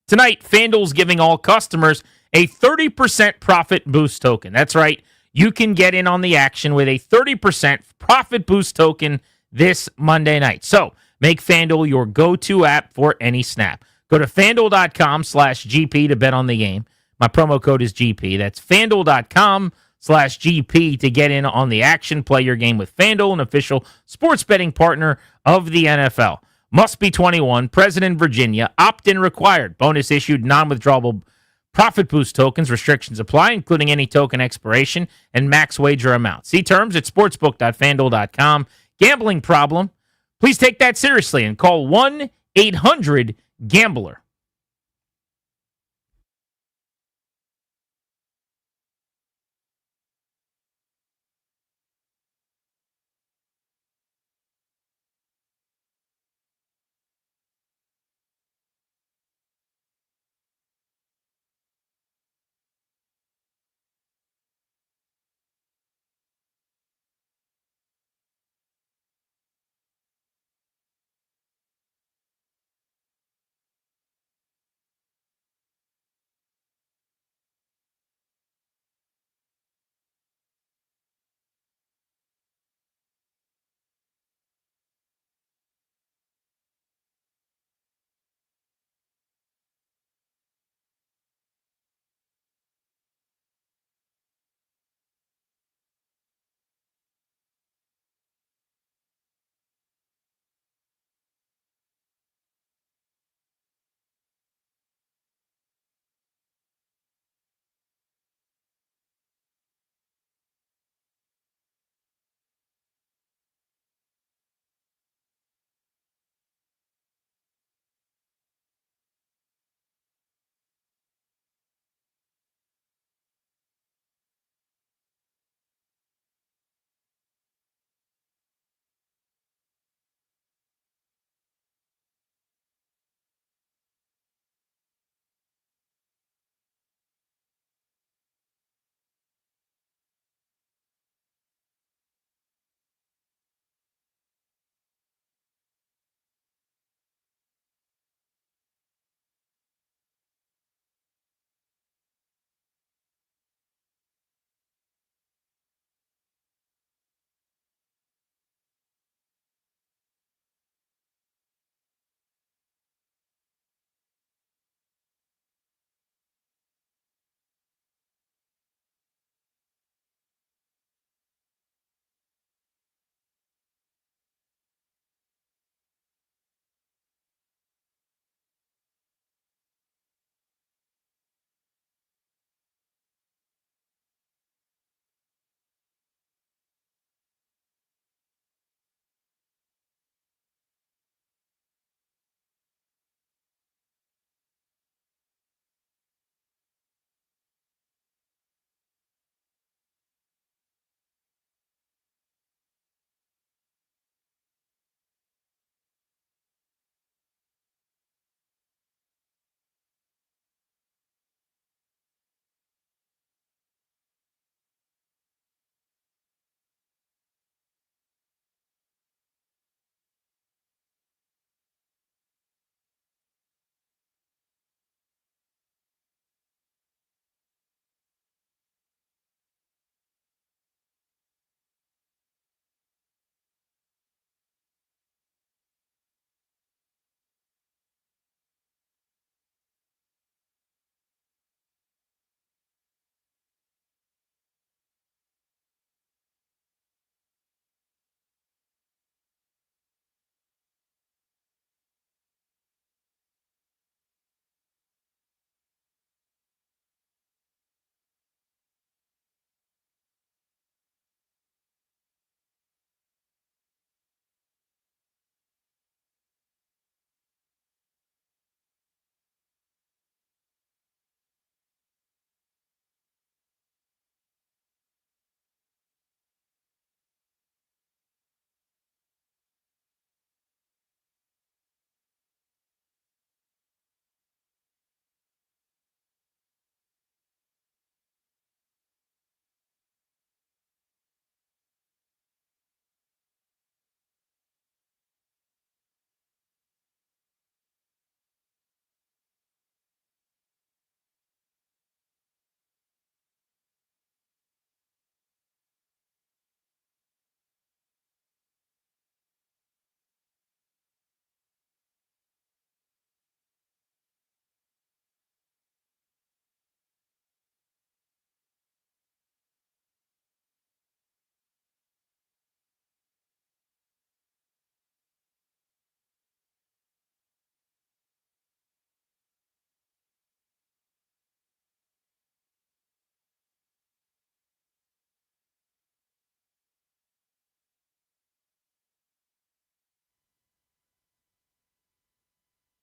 Tonight, FanDuel's giving all customers a 30% profit boost token. That's right. You can get in on the action with a 30% profit boost token this Monday night. So make FanDuel your go-to app for any snap. Go to FanDuel.com/GP to bet on the game. My promo code is GP. That's FanDuel.com/GP to get in on the action. Play your game with FanDuel, an official sports betting partner of the NFL. Must be 21. Present in Virginia. Opt-in required. Bonus issued non-withdrawable profit boost tokens. Restrictions apply, including any token expiration and max wager amount. See terms at sportsbook.fanduel.com. Gambling problem? Please take that seriously and call 1-800-GAMBLER.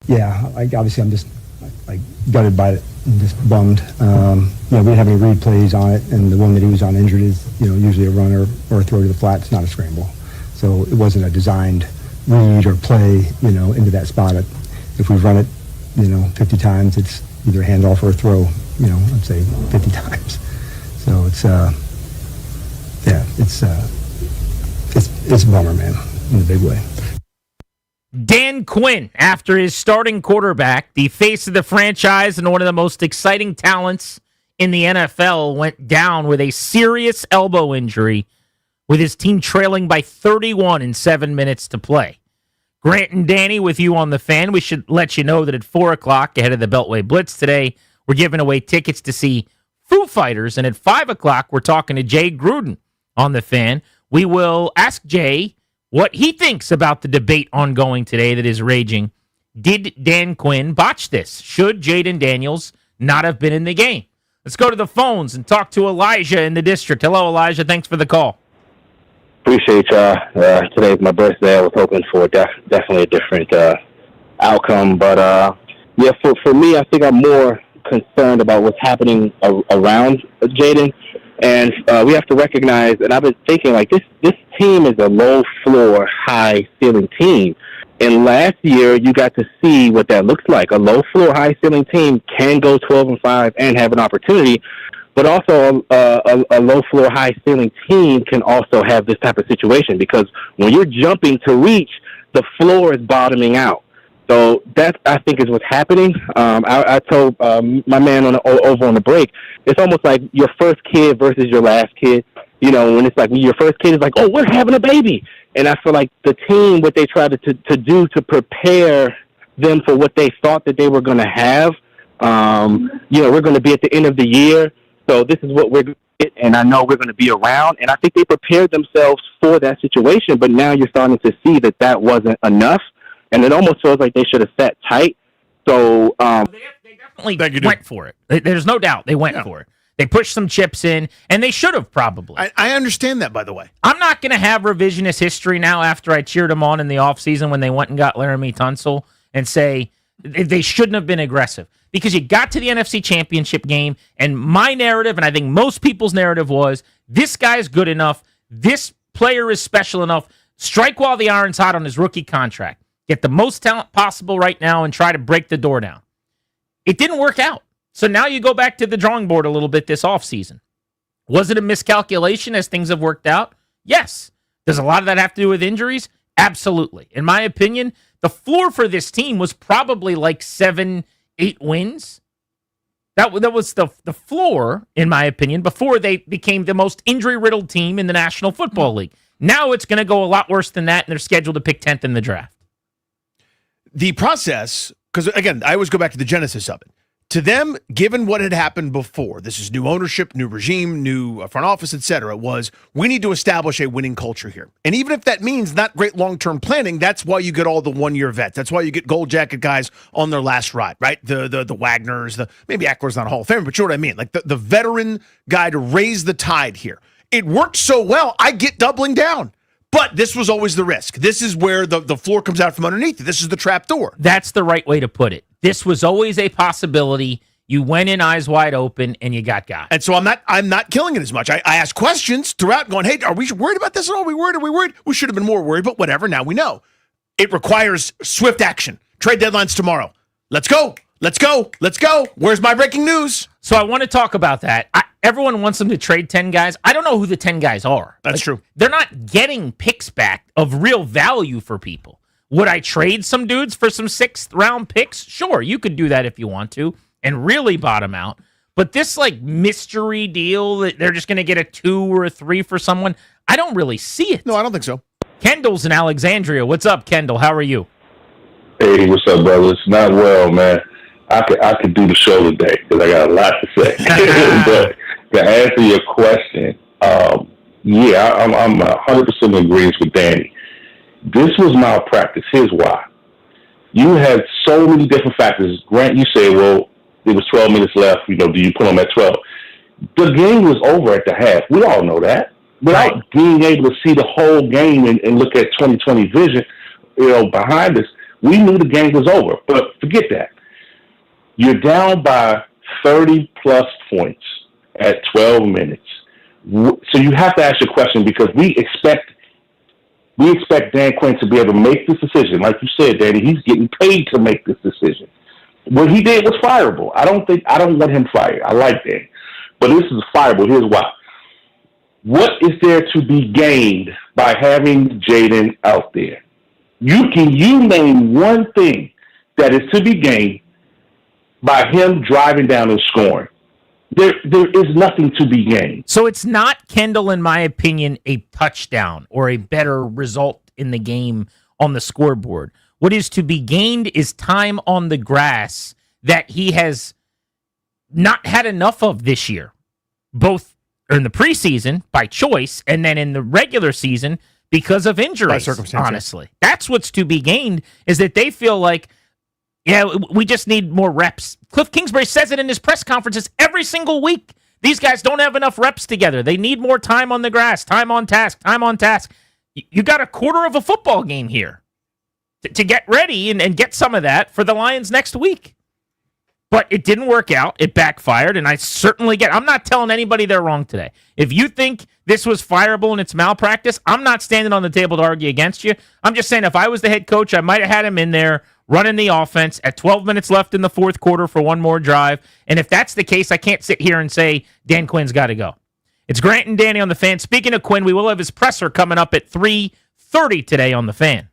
yeah, obviously I'm just gutted by it and just bummed. We didn't have any replays on it, and the one that he was on injured is, usually a runner or a throw to the flat. It's not a scramble. So it wasn't a designed read or play, into that spot. If we've run it, 50 times, it's either a handoff or a throw, I'd say 50 times. So it's a bummer, man, in a big way. Dan Quinn, after his starting quarterback, the face of the franchise and one of the most exciting talents in the NFL, went down with a serious elbow injury with his team trailing by 31 in 7 minutes to play. Grant and Danny with you on the Fan. We should let you know that at 4 o'clock, ahead of the Beltway Blitz today, we're giving away tickets to see Foo Fighters. And at 5 o'clock, we're talking to Jay Gruden on the Fan. We will ask Jay what he thinks about the debate ongoing today that is raging. Did Dan Quinn botch this? Should Jaden Daniels not have been in the game? Let's go to the phones and talk to Elijah in the district. Hello, Elijah. Thanks for the call. Appreciate y'all. Today's my birthday. I was hoping for definitely a different outcome. But, for me, I think I'm more concerned about what's happening around Jaden. And we have to recognize, and I've been thinking, this team is a low-floor, high-ceiling team. And last year, you got to see what that looks like. A low-floor, high-ceiling team can go 12-5 and have an opportunity, but also a low-floor, high-ceiling team can also have this type of situation, because when you're jumping to reach, the floor is bottoming out. So that, I think, is what's happening. I told my man over on the break, it's almost like your first kid versus your last kid. When it's like your first kid is like, oh, we're having a baby. And I feel like the team, what they tried to do to prepare them for what they thought that they were going to have, we're going to be at the end of the year. So this is what we're going to get, and I know we're going to be around. And I think they prepared themselves for that situation. But now you're starting to see that wasn't enough. And it almost feels like they should have sat tight. So they definitely went for it. There's no doubt they went for it. They pushed some chips in, and they should have probably. I understand that, by the way. I'm not going to have revisionist history now after I cheered them on in the offseason when they went and got Laramie Tunsil and say they shouldn't have been aggressive. Because you got to the NFC Championship game, and my narrative, and I think most people's narrative was, this guy's good enough, this player is special enough, strike while the iron's hot on his rookie contract. Get the most talent possible right now and try to break the door down. It didn't work out. So now you go back to the drawing board a little bit this offseason. Was it a miscalculation as things have worked out? Yes. Does a lot of that have to do with injuries? Absolutely. In my opinion, the floor for this team was probably like 7-8 wins. That was the floor, in my opinion, before they became the most injury-riddled team in the National Football League. Now it's going to go a lot worse than that, and they're scheduled to pick 10th in the draft. The process, because again, I always go back to the genesis of it. To them, given what had happened before, this is new ownership, new regime, new front office, etc., was we need to establish a winning culture here. And even if that means not great long-term planning, that's why you get all the one-year vets. That's why you get gold jacket guys on their last ride, right? The Wagners, maybe Eckler's not a Hall of Famer, but you know what I mean? Like the veteran guy to raise the tide here. It worked so well, I get doubling down. But this was always the risk. This is where the floor comes out from underneath. This is the trap door. That's the right way to put it. This was always a possibility. You went in eyes wide open and you got got. And so I'm not killing it as much. I asked questions throughout going, hey, are we worried about this at all? Are we worried? We should have been more worried, but whatever. Now we know. It requires swift action. Trade deadline's tomorrow. Let's go. Where's my breaking news? So I want to talk about that. Everyone wants them to trade 10 guys. I don't know who the 10 guys are. That's true. They're not getting picks back of real value for people. Would I trade some dudes for some 6th round picks? Sure, you could do that if you want to and really bottom out. But this mystery deal that they're just going to get a 2 or a 3 for someone, I don't really see it. No, I don't think so. Kendall's in Alexandria. What's up, Kendall? How are you? Hey, what's up, brothers? Not well, man. I could do the show today because I got a lot to say. But to answer your question, I'm 100% in agreement with Danny. This was malpractice. Here's why. You had so many different factors. Grant, you say, well, there was 12 minutes left. Do you put them at 12? The game was over at the half. We all know that. Without being able to see the whole game and look at 20/20 vision, behind us, We knew the game was over, but forget that. You're down by 30-plus points at 12 minutes. So you have to ask your question because we expect Dan Quinn to be able to make this decision. Like you said, Danny, he's getting paid to make this decision. What he did was fireable. I don't want him fired. I like Dan. But this is fireable. Here's why. What is there to be gained by having Jaden out there? You name one thing that is to be gained by him driving down and scoring? There is nothing to be gained. So it's not, Kendall, in my opinion, a touchdown or a better result in the game on the scoreboard. What is to be gained is time on the grass that he has not had enough of this year, both in the preseason by choice and then in the regular season because of injuries, honestly. That's what's to be gained, is that they feel like, yeah, we just need more reps. Cliff Kingsbury says it in his press conferences every single week. These guys don't have enough reps together. They need more time on the grass, time on task, time on task. You got a quarter of a football game here to get ready and get some of that for the Lions next week. But it didn't work out. It backfired, and I certainly I'm not telling anybody they're wrong today. If you think this was fireable and it's malpractice, I'm not standing on the table to argue against you. I'm just saying if I was the head coach, I might have had him in there running the offense at 12 minutes left in the fourth quarter for one more drive. And if that's the case, I can't sit here and say Dan Quinn's got to go. It's Grant and Danny on The Fan. Speaking of Quinn, we will have his presser coming up at 3:30 today on The Fan.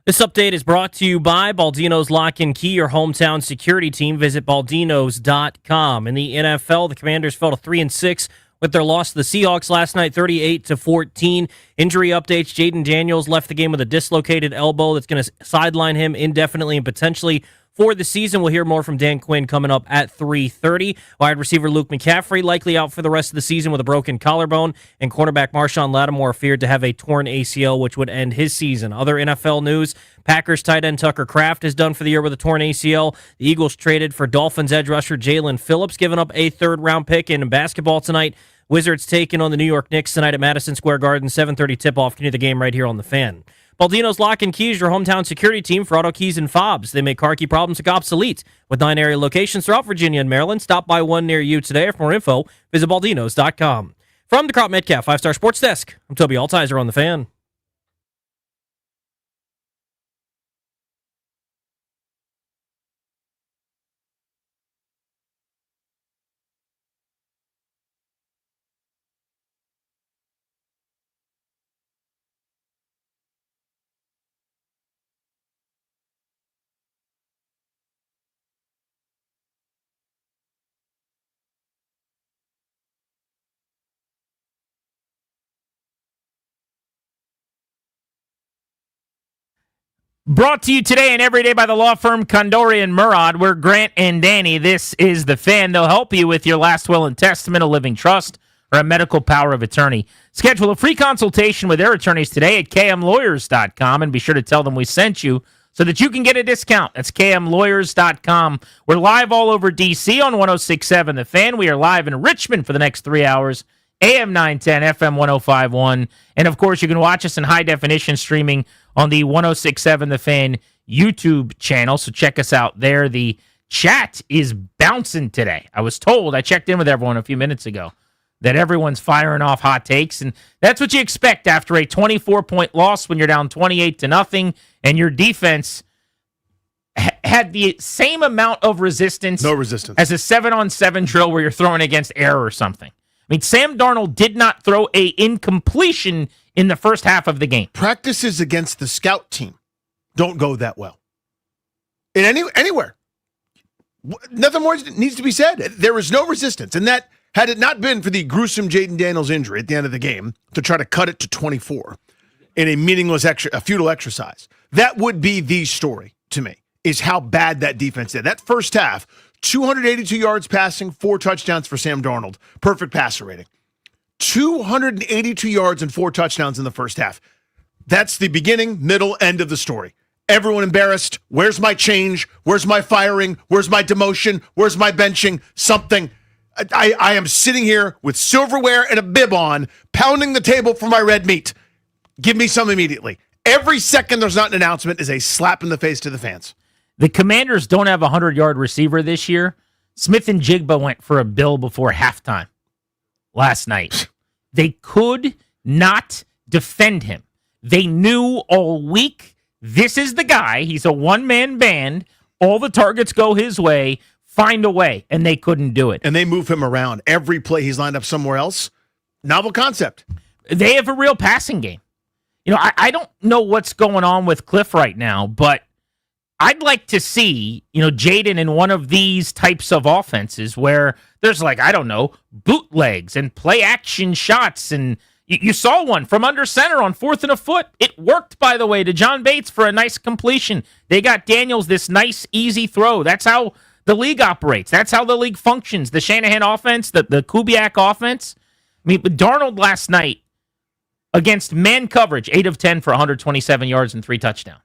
This update is brought to you by Baldino's Lock and Key, your hometown security team. Visit baldinos.com. In the NFL, the Commanders fell to 3-6 with their loss to the Seahawks last night, 38-14. Injury updates: Jaden Daniels left the game with a dislocated elbow that's going to sideline him indefinitely and potentially for the season. We'll hear more from Dan Quinn coming up at 3:30. Wide receiver Luke McCaffrey likely out for the rest of the season with a broken collarbone, and cornerback Marshawn Lattimore feared to have a torn ACL, which would end his season. Other NFL news: Packers tight end Tucker Kraft is done for the year with a torn ACL. The Eagles traded for Dolphins edge rusher Jalen Phillips, giving up a third-round pick. And in basketball tonight, Wizards taking on the New York Knicks tonight at Madison Square Garden, 7:30 tip-off. Can hear the game right here on The Fan. Baldino's Lock and Key is your hometown security team for auto keys and fobs. They make car key problems look obsolete. With 9 area locations throughout Virginia and Maryland, stop by one near you today. For more info, visit baldinos.com. From the Crop Metcalf 5-Star Sports Desk, I'm Toby Altizer on The Fan. Brought to you today and every day by the law firm Condori and Murad. We're Grant and Danny. This is The Fan. They'll help you with your last will and testament, a living trust, or a medical power of attorney. Schedule a free consultation with their attorneys today at kmlawyers.com and be sure to tell them we sent you so that you can get a discount. That's kmlawyers.com. We're live all over D.C. on 106.7 The Fan. We are live in Richmond for the next 3 hours. AM 910, FM 105.1. And, of course, you can watch us in high definition streaming on the 106.7 The Fan YouTube channel. So check us out there. The chat is bouncing today. I was told, I checked in with everyone a few minutes ago, that everyone's firing off hot takes. And that's what you expect after a 24-point loss when you're down 28-0 and your defense had the same amount of resistance. No resistance. As a 7-on-7 drill where you're throwing against air or something. I mean, Sam Darnold did not throw a incompletion in the first half of the game. Practices against the scout team don't go that well. In anywhere. Nothing more needs to be said. There is no resistance. And that, had it not been for the gruesome Jaden Daniels injury at the end of the game, to try to cut it to 24 in a meaningless, a futile exercise, that would be the story to me, is how bad that defense did. That first half, 282 yards passing, 4 touchdowns for Sam Darnold. Perfect passer rating. 282 yards and 4 touchdowns in the first half. That's the beginning, middle, end of the story. Everyone embarrassed. Where's my change? Where's my firing? Where's my demotion? Where's my benching? Something. I am sitting here with silverware and a bib on, pounding the table for my red meat. Give me some immediately. Every second there's not an announcement is a slap in the face to the fans. The Commanders don't have a 100-yard receiver this year. Smith and Jigba went for a bill before halftime last night. They could not defend him. They knew all week, this is the guy. He's a one-man band. All the targets go his way. Find a way. And they couldn't do it. And they move him around. Every play he's lined up somewhere else. Novel concept. They have a real passing game. You know, I don't know what's going on with Cliff right now, but I'd like to see, Jaden in one of these types of offenses where there's bootlegs and play action shots. And you saw one from under center on 4th and a foot. It worked, by the way, to John Bates for a nice completion. They got Daniels this nice, easy throw. That's how the league operates. That's how the league functions. The Shanahan offense, the Kubiak offense. I mean, but Darnold last night against man coverage, 8 of 10 for 127 yards and 3 touchdowns.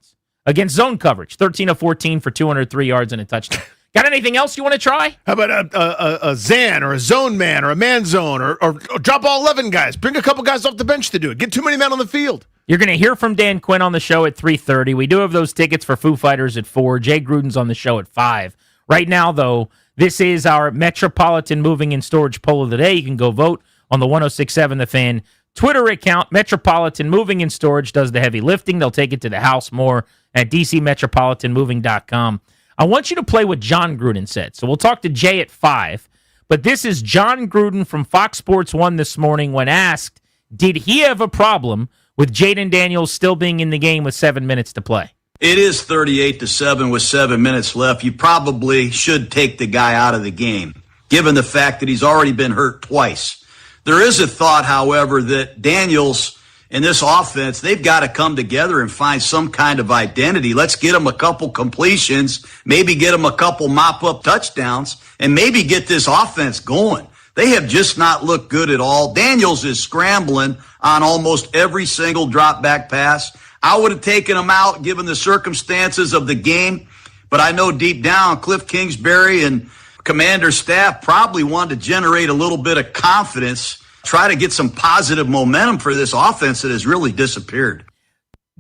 Against zone coverage, 13 of 14 for 203 yards and a touchdown. Got anything else you want to try? How about a Zan or a zone man or a man zone or drop all 11 guys? Bring a couple guys off the bench to do it. Get too many men on the field. You're going to hear from Dan Quinn on the show at 3:30. We do have those tickets for Foo Fighters at 4. Jay Gruden's on the show at 5. Right now, though, this is our Metropolitan Moving and Storage poll of the day. You can go vote on the 106.7 The Fan Twitter account. Metropolitan Moving and Storage does the heavy lifting. They'll take it to the house more at dcmetropolitanmoving.com. I want you to play what John Gruden said. So we'll talk to Jay at 5. But this is John Gruden from Fox Sports 1 this morning when asked, did he have a problem with Jaden Daniels still being in the game with 7 minutes to play? It is 38-7 with 7 minutes left. You probably should take the guy out of the game, given the fact that he's already been hurt twice. There is a thought, however, that Daniels and this offense, they've got to come together and find some kind of identity. Let's get them a couple completions, maybe get them a couple mop-up touchdowns, and maybe get this offense going. They have just not looked good at all. Daniels is scrambling on almost every single drop-back pass. I would have taken him out given the circumstances of the game, but I know deep down Cliff Kingsbury and Commander staff probably wanted to generate a little bit of confidence, try to get some positive momentum for this offense that has really disappeared.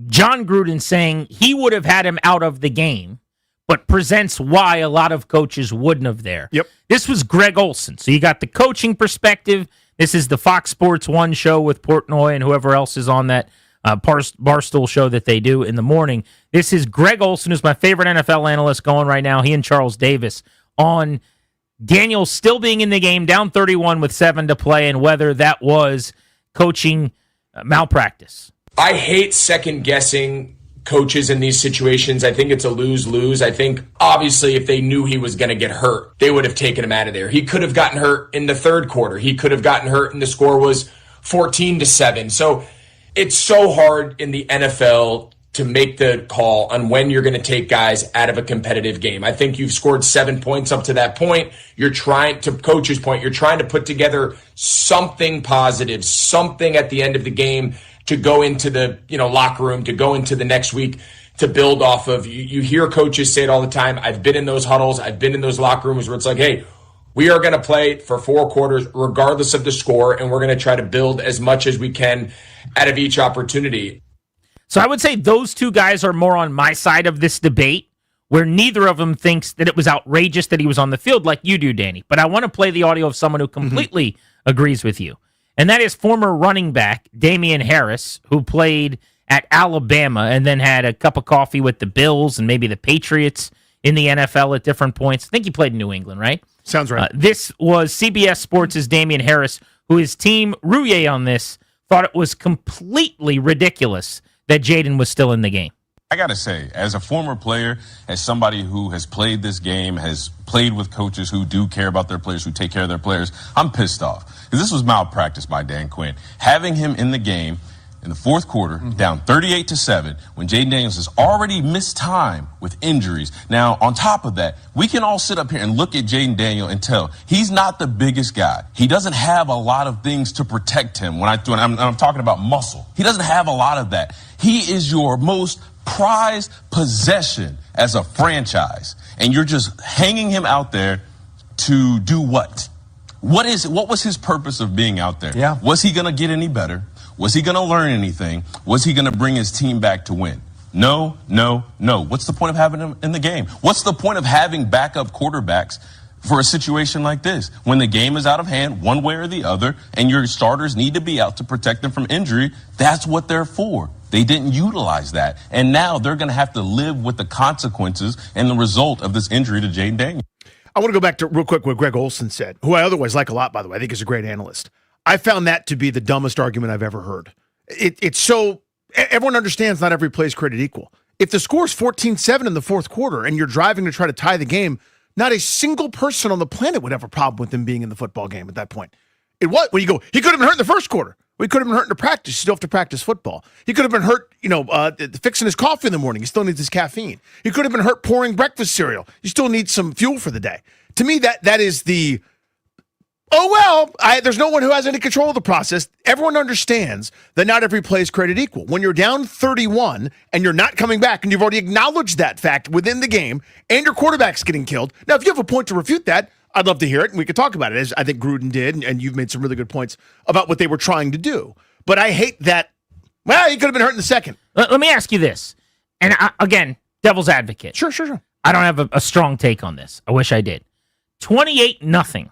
John Gruden saying he would have had him out of the game, but presents why a lot of coaches wouldn't have there. Yep. This was Greg Olson. So you got the coaching perspective. This is the Fox Sports 1 show with Portnoy and whoever else is on that Barstool show that they do in the morning. This is Greg Olson, who's my favorite NFL analyst going right now. He and Charles Davis on Daniels still being in the game, down 31 with 7 to play, and whether that was coaching malpractice. I hate second-guessing coaches in these situations. I think it's a lose-lose. I think, obviously, if they knew he was going to get hurt, they would have taken him out of there. He could have gotten hurt in the third quarter. He could have gotten hurt, and the score was 14-7. So it's so hard in the NFL to make the call on when you're going to take guys out of a competitive game. I think you've scored 7 points up to that point. You're trying, to coach's point, you're trying to put together something positive, something at the end of the game to go into the locker room, to go into the next week, to build off of. You hear coaches say it all the time. I've been in those huddles. I've been in those locker rooms where it's like, hey, we are going to play for 4 quarters regardless of the score, and we're going to try to build as much as we can out of each opportunity. So I would say those two guys are more on my side of this debate, where neither of them thinks that it was outrageous that he was on the field like you do, Danny. But I want to play the audio of someone who completely agrees with you. And that is former running back Damian Harris, who played at Alabama and then had a cup of coffee with the Bills and maybe the Patriots in the NFL at different points. I think he played in New England, right? Sounds right. This was CBS Sports' Damian Harris, who his team, Rouye on this, thought it was completely ridiculous that Jaden was still in the game. I got to say, as a former player, as somebody who has played this game, has played with coaches who do care about their players, who take care of their players, I'm pissed off. Because this was malpractice by Dan Quinn. Having him in the game in the fourth quarter, down 38-7, when Jaden Daniels has already missed time with injuries. Now, on top of that, we can all sit up here and look at Jaden Daniels and tell he's not the biggest guy. He doesn't have a lot of things to protect him. When I'm talking about muscle, he doesn't have a lot of that. He is your most prized possession as a franchise, and you're just hanging him out there to do what? What was his purpose of being out there? Yeah. Was he going to get any better? Was he going to learn anything? Was he going to bring his team back to win? No. What's the point of having him in the game? What's the point of having backup quarterbacks for a situation like this? When the game is out of hand, one way or the other, and your starters need to be out to protect them from injury, that's what they're for. They didn't utilize that. And now they're going to have to live with the consequences and the result of this injury to Jaden Daniels. I want to go back to real quick what Greg Olson said, who I otherwise like a lot, by the way. I think he's a great analyst. I found that to be the dumbest argument I've ever heard. It's so everyone understands not every play is created equal. If the score is 14-7 in the fourth quarter and you're driving to try to tie the game, not a single person on the planet would have a problem with him being in the football game at that point. It was when you go, he could have been hurt in the first quarter. We could have been hurt in the practice. You still have to practice football. He could have been hurt, fixing his coffee in the morning. He still needs his caffeine. He could have been hurt pouring breakfast cereal. You still need some fuel for the day. To me, that is the, there's no one who has any control of the process. Everyone understands that not every play is created equal. When you're down 31 and you're not coming back, and you've already acknowledged that fact within the game, and your quarterback's getting killed. Now, if you have a point to refute that, I'd love to hear it, and we could talk about it, as I think Gruden did, and you've made some really good points about what they were trying to do. But I hate that, he could have been hurt in the second. Let me ask you this, and again, devil's advocate. Sure. I don't have a strong take on this. I wish I did. 28-0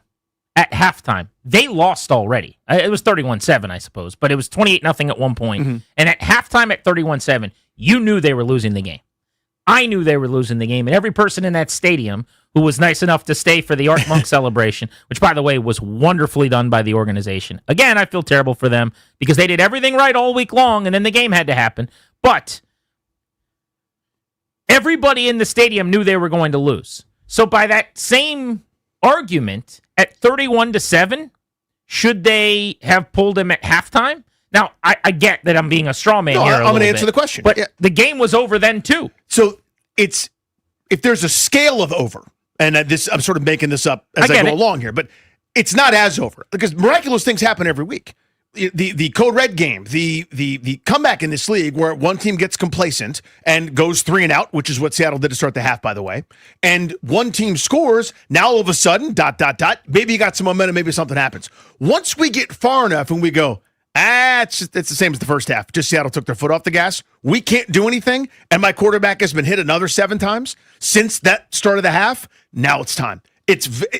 at halftime. They lost already. It was 31-7, I suppose, but it was 28-0 at one point. Mm-hmm. And at halftime at 31-7, you knew they were losing the game. I knew they were losing the game, and every person in that stadium who was nice enough to stay for the Art Monk celebration, which, by the way, was wonderfully done by the organization. Again, I feel terrible for them because they did everything right all week long, and then the game had to happen. But Everybody in the stadium knew they were going to lose. So by that same argument, at 31-7, should they have pulled him at halftime? Now, I get that I'm being a straw man here. I'm going to answer the question. But the game was over then, too. So it's if there's a scale of over, and I'm sort of making this up as I go along here, but it's not as over because miraculous things happen every week. The Code Red game, the comeback in this league where one team gets complacent and goes 3 and out, which is what Seattle did to start the half, by the way, and one team scores, now all of a sudden, ... maybe you got some momentum, maybe something happens. Once we get far enough and we go, it's the same as the first half, just Seattle took their foot off the gas, we can't do anything, and my quarterback has been hit another 7 times since that start of the half, now it's time.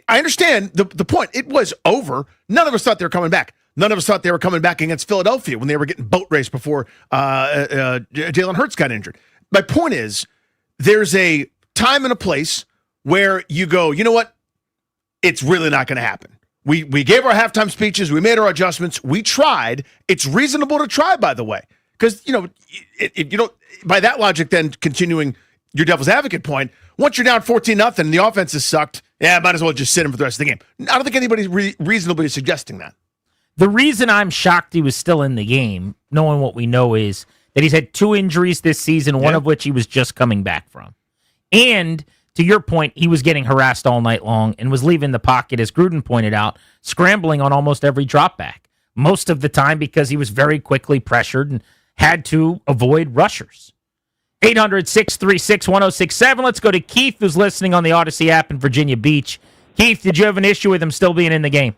I understand the point. It was over. None of us thought they were coming back. None of us thought they were coming back against Philadelphia when they were getting boat raced before Jalen Hurts got injured. My point is, there's a time and a place where you go, you know what? It's really not going to happen. We gave our halftime speeches. We made our adjustments. We tried. It's reasonable to try, by the way, because if you don't, by that logic, then continuing your devil's advocate point, once you're down 14-0 and the offense has sucked, might as well just sit him for the rest of the game. I don't think anybody's reasonably suggesting that. The reason I'm shocked he was still in the game, knowing what we know, is that he's had 2 injuries this season, one of which he was just coming back from. And to your point, he was getting harassed all night long and was leaving the pocket, as Gruden pointed out, scrambling on almost every drop back. Most of the time because he was very quickly pressured and had to avoid rushers. 800-636-1067. Let's go to Keith, who's listening on the Odyssey app in Virginia Beach. Keith, did you have an issue with him still being in the game?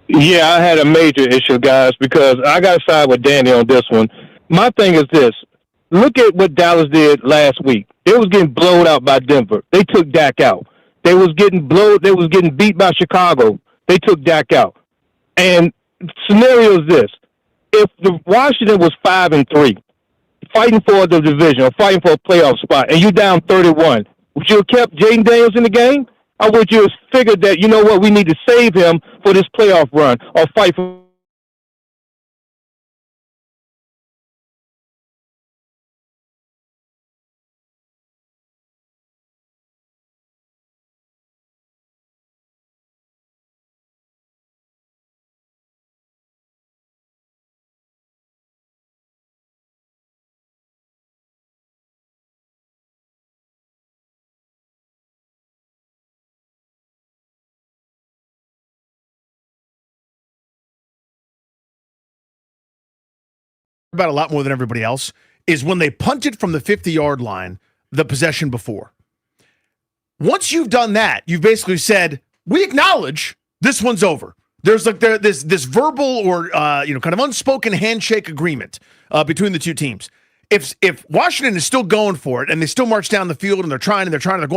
Yeah, I had a major issue, guys, because I got to side with Danny on this one. My thing is this. Look at what Dallas did last week. They was getting blown out by Denver. They took Dak out. They was getting beat by Chicago. They took Dak out. And scenario is this. If the Washington was 5-3, fighting for the division or fighting for a playoff spot, and you down 31, would you have kept Jaden Daniels in the game? Or would you have figured that, you know what, we need to save him for this playoff run or fight for... about a lot more than everybody else is when they punted from the 50-yard line the possession before. Once you've done that, you've basically said, we acknowledge this one's over. There's like this verbal or kind of unspoken handshake agreement between the two teams. If Washington is still going for it and they still march down the field and they're going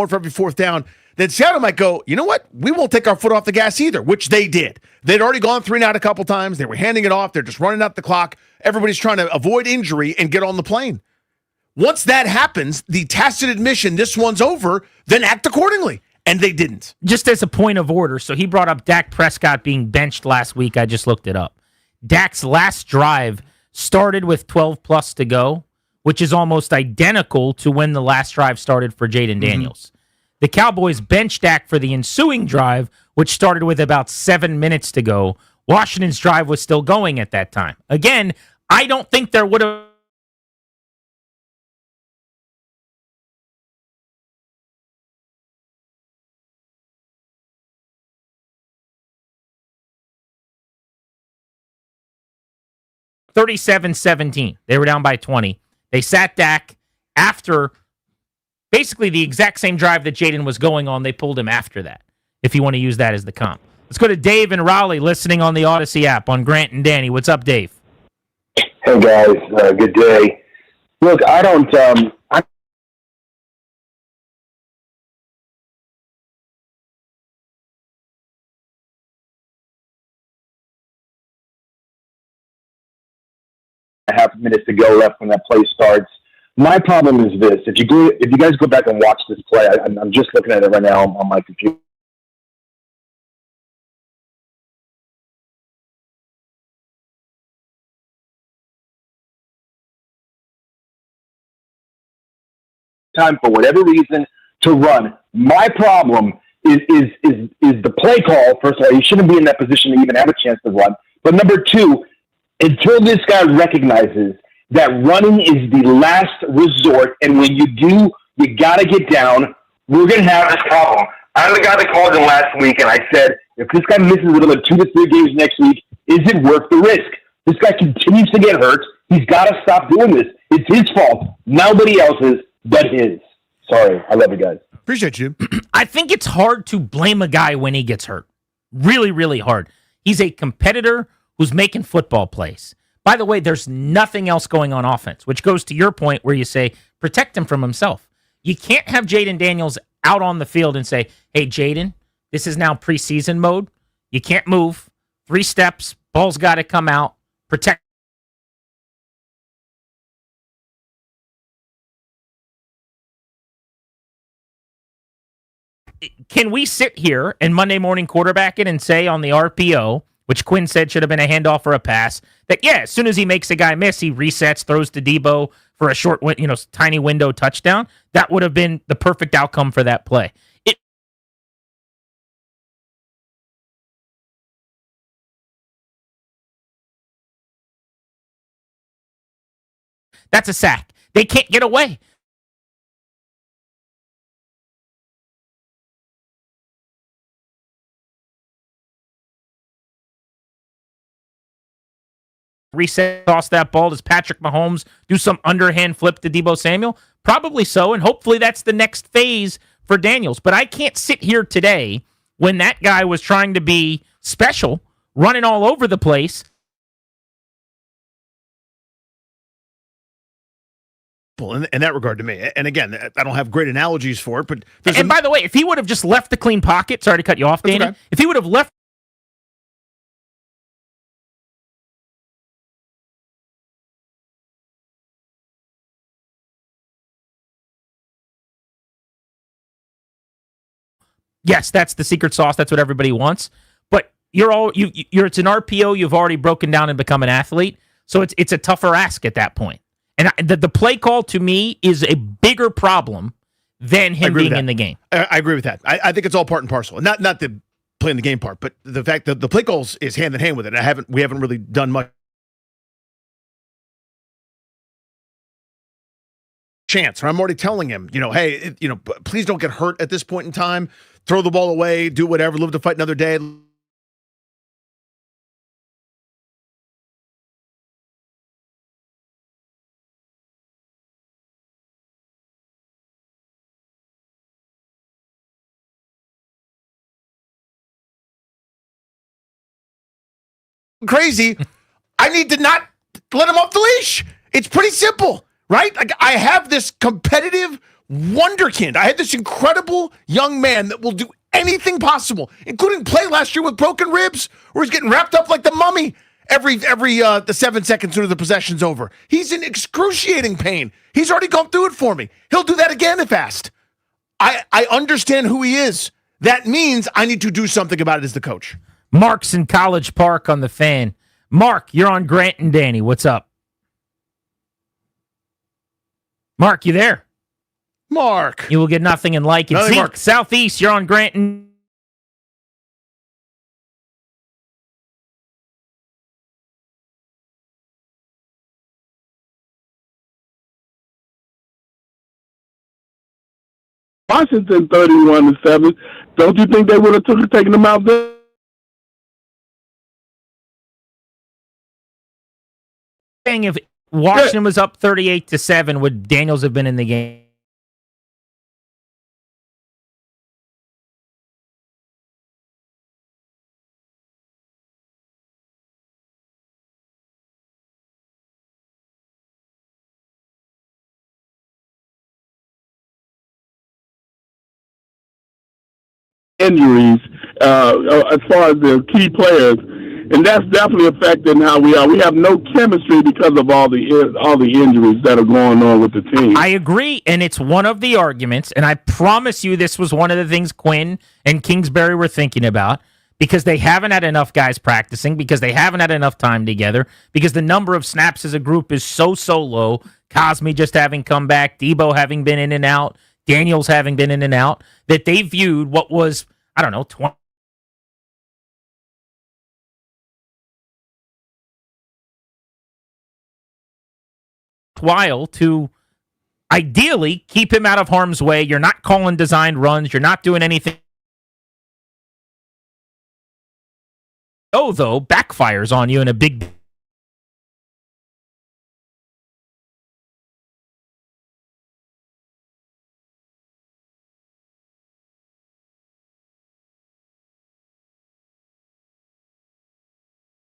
for every 4th down, then Seattle might go, you know what? We won't take our foot off the gas either, which they did. They'd already gone 3 and out a couple times. They were handing it off. They're just running out the clock. Everybody's trying to avoid injury and get on the plane. Once that happens, the tacit admission, this one's over, then act accordingly. And they didn't. Just as a point of order, so he brought up Dak Prescott being benched last week. I just looked it up. Dak's last drive started with 12 plus to go, which is almost identical to when the last drive started for Jaden Daniels. The Cowboys benched Dak for the ensuing drive, which started with about 7 minutes to go. Washington's drive was still going at that time. Again, I don't think there would have... (37-17). They were down by 20. They sat Dak after basically the exact same drive that Jaden was going on. They pulled him after that, if you want to use that as the comp. Let's go to Dave in Raleigh, listening on the Odyssey app on Grant and Danny. What's up, Dave? Hey, guys. Good day. Look, I don't... I half minutes to go left when that play starts. My problem is this: if you guys go back and watch this play, I'm just looking at it right now on my computer. time for whatever reason to run. My problem is the play call. First of all, he shouldn't be in that position to even have a chance to run. But number two, until this guy recognizes that running is the last resort, and when you do, you got to get down, we're going to have this problem. I'm the guy that called him last week, and I said, if this guy misses another 2 to 3 games next week, is it worth the risk? This guy continues to get hurt. He's got to stop doing this. It's his fault. Nobody else's but his. Sorry. I love you guys. Appreciate you. I think it's hard to blame a guy when he gets hurt. Really, really hard. He's a competitor who's making football plays. By the way, there's nothing else going on offense, which goes to your point where you say, protect him from himself. You can't have Jaden Daniels out on the field and say, hey, Jaden, this is now preseason mode. You can't move. 3 steps. Ball's got to come out. Protect. Can we sit here and Monday morning quarterback it and say on the RPO, which Quinn said should have been a handoff or a pass, that, yeah, as soon as he makes a guy miss, he resets, throws to Debo for a short, tiny window touchdown? That would have been the perfect outcome for that play. That's a sack. They can't get away. Reset, toss that ball. Does Patrick Mahomes do some underhand flip to Debo Samuel? Probably so, and hopefully that's the next phase for Daniels. But I can't sit here today when that guy was trying to be special, running all over the place. In that regard to me. And again, I don't have great analogies for it, but... And by the way, if he would have just left the clean pocket, sorry to cut you off, Danny, okay. If he would have left yes, that's the secret sauce. That's what everybody wants. But it's an RPO. You've already broken down and become an athlete. So it's a tougher ask at that point. And the play call to me is a bigger problem than him being in the game. I agree with that. I think it's all part and parcel. Not the playing the game part, but the fact that the play calls is hand in hand with it. We haven't really done much chance. I'm already telling him, hey, please don't get hurt at this point in time. Throw the ball away, do whatever, live to fight another day. Crazy. I need to not let him off the leash. It's pretty simple, right? Like, I have this competitive wonderkind. I have this incredible young man that will do anything possible, including play last year with broken ribs, where he's getting wrapped up like the mummy every the 7 seconds sooner the possession's over. He's in excruciating pain. He's already gone through it for me. He'll do that again if asked. I understand who he is. That means I need to do something about it as the coach. Mark's in College Park on the Fan. Mark, you're on Grant and Danny. What's up? Mark, you there? Mark. You will get nothing and like it. Zeke, Mark. Southeast, you're on Grant and... Washington 31-7. Don't you think they would have taken them out there? Saying if Washington was up 38-7, would Daniels have been in the game? Injuries as far as the key players, and that's definitely affecting how we are. We have no chemistry because of all the injuries that are going on with the team. I agree, and it's one of the arguments, and I promise you this was one of the things Quinn and Kingsbury were thinking about, because they haven't had enough guys practicing, because they haven't had enough time together, because the number of snaps as a group is so low. Cosme just having come back, Debo having been in and out, Daniels having been in and out, that they viewed what was, I don't know, 20 while to ideally keep him out of harm's way. You're not calling designed runs. You're not doing anything. Oh, though, backfires on you in a big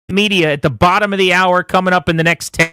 media at the bottom of the hour coming up in the next 10.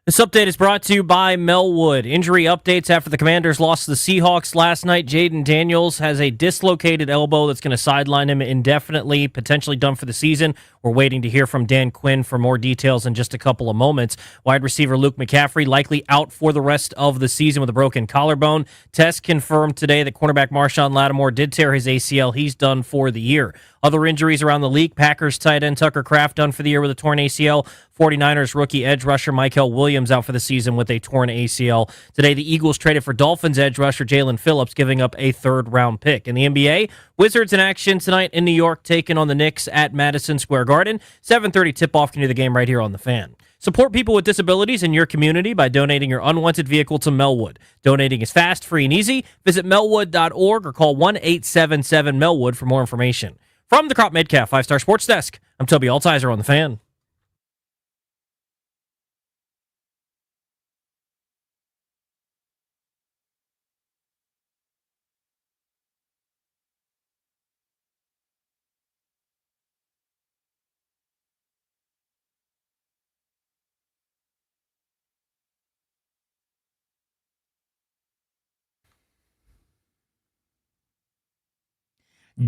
This update is brought to you by Melwood. Injury updates after the Commanders lost to the Seahawks last night. Jaden Daniels has a dislocated elbow that's going to sideline him indefinitely, potentially done for the season. We're waiting to hear from Dan Quinn for more details in just a couple of moments. Wide receiver Luke McCaffrey likely out for the rest of the season with a broken collarbone. Test confirmed today that cornerback Marshawn Lattimore did tear his ACL. He's done for the year. Other injuries around the league, Packers tight end Tucker Kraft done for the year with a torn ACL. 49ers rookie edge rusher Mykel Williams out for the season with a torn ACL. Today, the Eagles traded for Dolphins edge rusher Jalen Phillips, giving up a third-round pick. In the NBA, Wizards in action tonight in New York, taking on the Knicks at Madison Square Garden. 7:30 tip-off can do the game right here on The Fan. Support people with disabilities in your community by donating your unwanted vehicle to Melwood. Donating is fast, free, and easy. Visit melwood.org or call 1-877-MELWOOD for more information. From the Crop Medcalf 5-Star Sports Desk, I'm Toby Altizer on The Fan.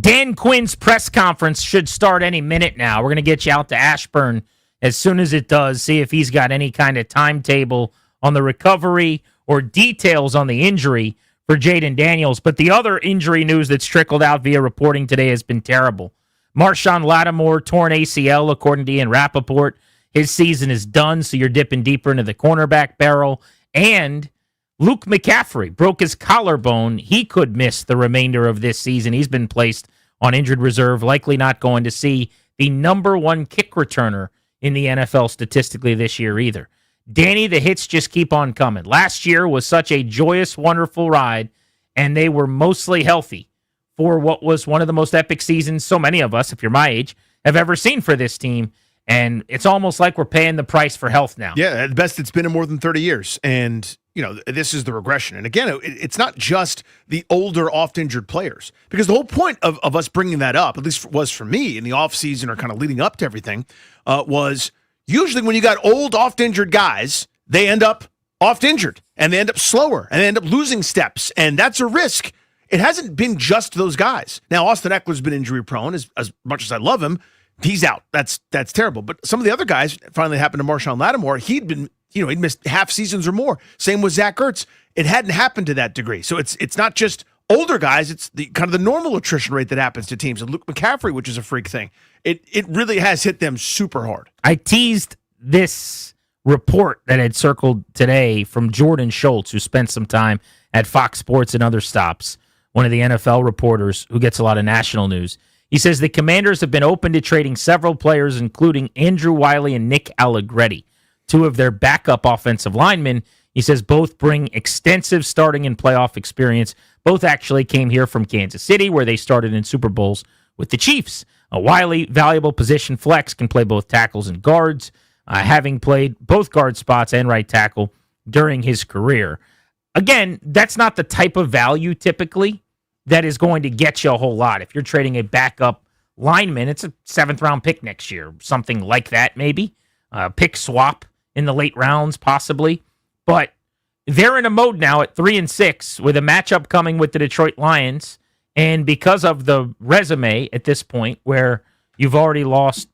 Dan Quinn's press conference should start any minute now. We're going to get you out to Ashburn as soon as it does, see if he's got any kind of timetable on the recovery or details on the injury for Jaden Daniels. But the other injury news that's trickled out via reporting today has been terrible. Marshawn Lattimore, torn ACL, according to Ian Rappaport. His season is done, so you're dipping deeper into the cornerback barrel. And Luke McCaffrey broke his collarbone. He could miss the remainder of this season. He's been placed on injured reserve, likely not going to see the number one kick returner in the NFL statistically this year either. Danny, the hits just keep on coming. Last year was such a joyous, wonderful ride, and they were mostly healthy for what was one of the most epic seasons so many of us, if you're my age, have ever seen for this team. And it's almost like we're paying the price for health now. Yeah, at best it's been in more than 30 years. And, you know, this is the regression. And again, it's not just the older, oft-injured players. Because the whole point of us bringing that up, at least was for me in the offseason or kind of leading up to everything, was usually when you got old, oft-injured guys, they end up oft-injured. And they end up slower. And they end up losing steps. And that's a risk. It hasn't been just those guys. Now, Austin Eckler's been injury-prone, as much as I love him. He's out. That's terrible. But some of the other guys, finally happened to Marshawn Lattimore. He'd missed half seasons or more. Same with Zach Ertz. It hadn't happened to that degree. So it's not just older guys. It's the kind of the normal attrition rate that happens to teams. And Luke McCaffrey, which is a freak thing, it really has hit them super hard. I teased this report that had circled today from Jordan Schultz, who spent some time at Fox Sports and other stops, one of the NFL reporters who gets a lot of national news. He says the Commanders have been open to trading several players, including Andrew Wiley and Nick Allegretti, two of their backup offensive linemen. He says both bring extensive starting and playoff experience. Both actually came here from Kansas City, where they started in Super Bowls with the Chiefs. Wiley, valuable position flex, can play both tackles and guards, having played both guard spots and right tackle during his career. Again, that's not the type of value typically that is going to get you a whole lot. If you're trading a backup lineman, it's a 7th-round pick next year, something like that maybe. Pick swap in the late rounds possibly. But they're in a mode now at 3-6 with a matchup coming with the Detroit Lions. And because of the resume at this point where you've already lost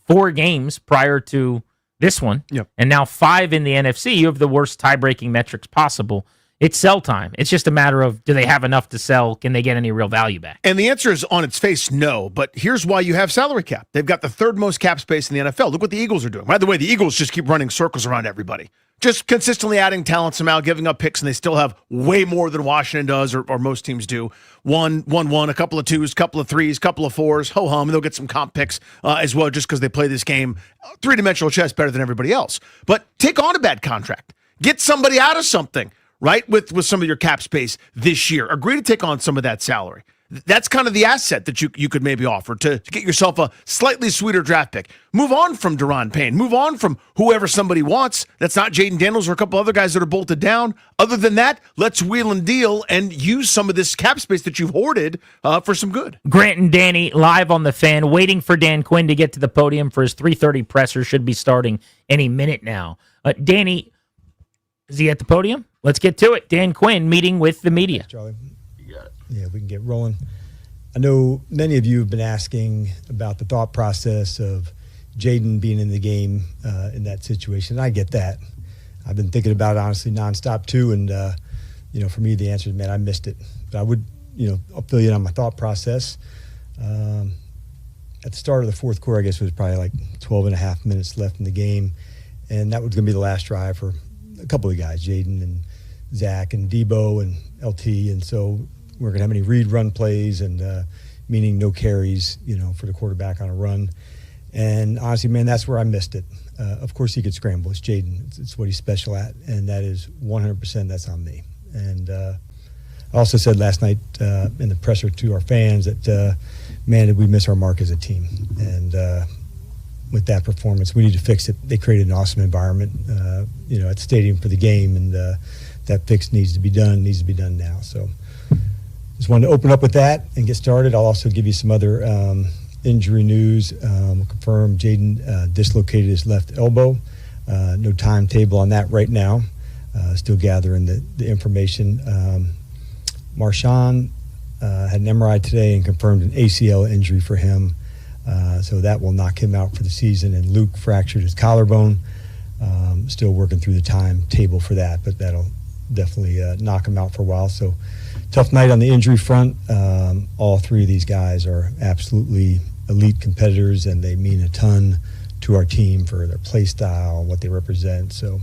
4 games prior to this one, and now 5 in the NFC, you have the worst tie-breaking metrics possible. It's sell time. It's just a matter of, do they have enough to sell? Can they get any real value back? And the answer is on its face, no. But here's why you have salary cap. They've got the 3rd most cap space in the NFL. Look what the Eagles are doing. By the way, the Eagles just keep running circles around everybody. Just consistently adding talent somehow, giving up picks, and they still have way more than Washington does, or most teams do. One, a couple of 2s, couple of 3s, couple of 4s, ho-hum, and they'll get some comp picks as well just because they play this game 3-dimensional chess better than everybody else. But take on a bad contract. Get somebody out of something. Right, with some of your cap space this year. Agree to take on some of that salary. That's kind of the asset that you could maybe offer to get yourself a slightly sweeter draft pick. Move on from Daron Payne. Move on from whoever somebody wants. That's not Jaden Daniels or a couple other guys that are bolted down. Other than that, let's wheel and deal and use some of this cap space that you've hoarded for some good. Grant and Danny live on the Fan, waiting for Dan Quinn to get to the podium for his 3:30 presser. Should be starting any minute now. Danny, is he at the podium? Let's get to it. Dan Quinn meeting with the media. Charlie. Yeah, we can get rolling. I know many of you have been asking about the thought process of Jaden being in the game in that situation. I get that. I've been thinking about it, honestly, nonstop too. And, for me, the answer is, man, I missed it. But I would, I'll fill you in on my thought process. At the start of the fourth quarter, I guess it was probably like 12 and a half minutes left in the game. And that was going to be the last drive for a couple of guys, Jaden and Zach and Debo and LT. And so we're going to have any read run plays and meaning no carries, for the quarterback on a run. And honestly, man, that's where I missed it. Of course he could scramble. It's Jaden. It's what he's special at. And that is 100% that's on me. And I also said last night in the presser to our fans that, man, did we miss our mark as a team. And with that performance, we need to fix it. They created an awesome environment, at the stadium for the game. And that fix needs to be done now. So just wanted to open up with that and get started. I'll also give you some other injury news. Confirm Jaden dislocated his left elbow. No timetable on that right now. Still gathering the information. Marshawn had an MRI today and confirmed an ACL injury for him. So that will knock him out for the season. And Luke fractured his collarbone. Still working through the timetable for that, but that'll definitely knock him out for a while. So tough night on the injury front. All three of these guys are absolutely elite competitors, and they mean a ton to our team for their play style and what they represent. So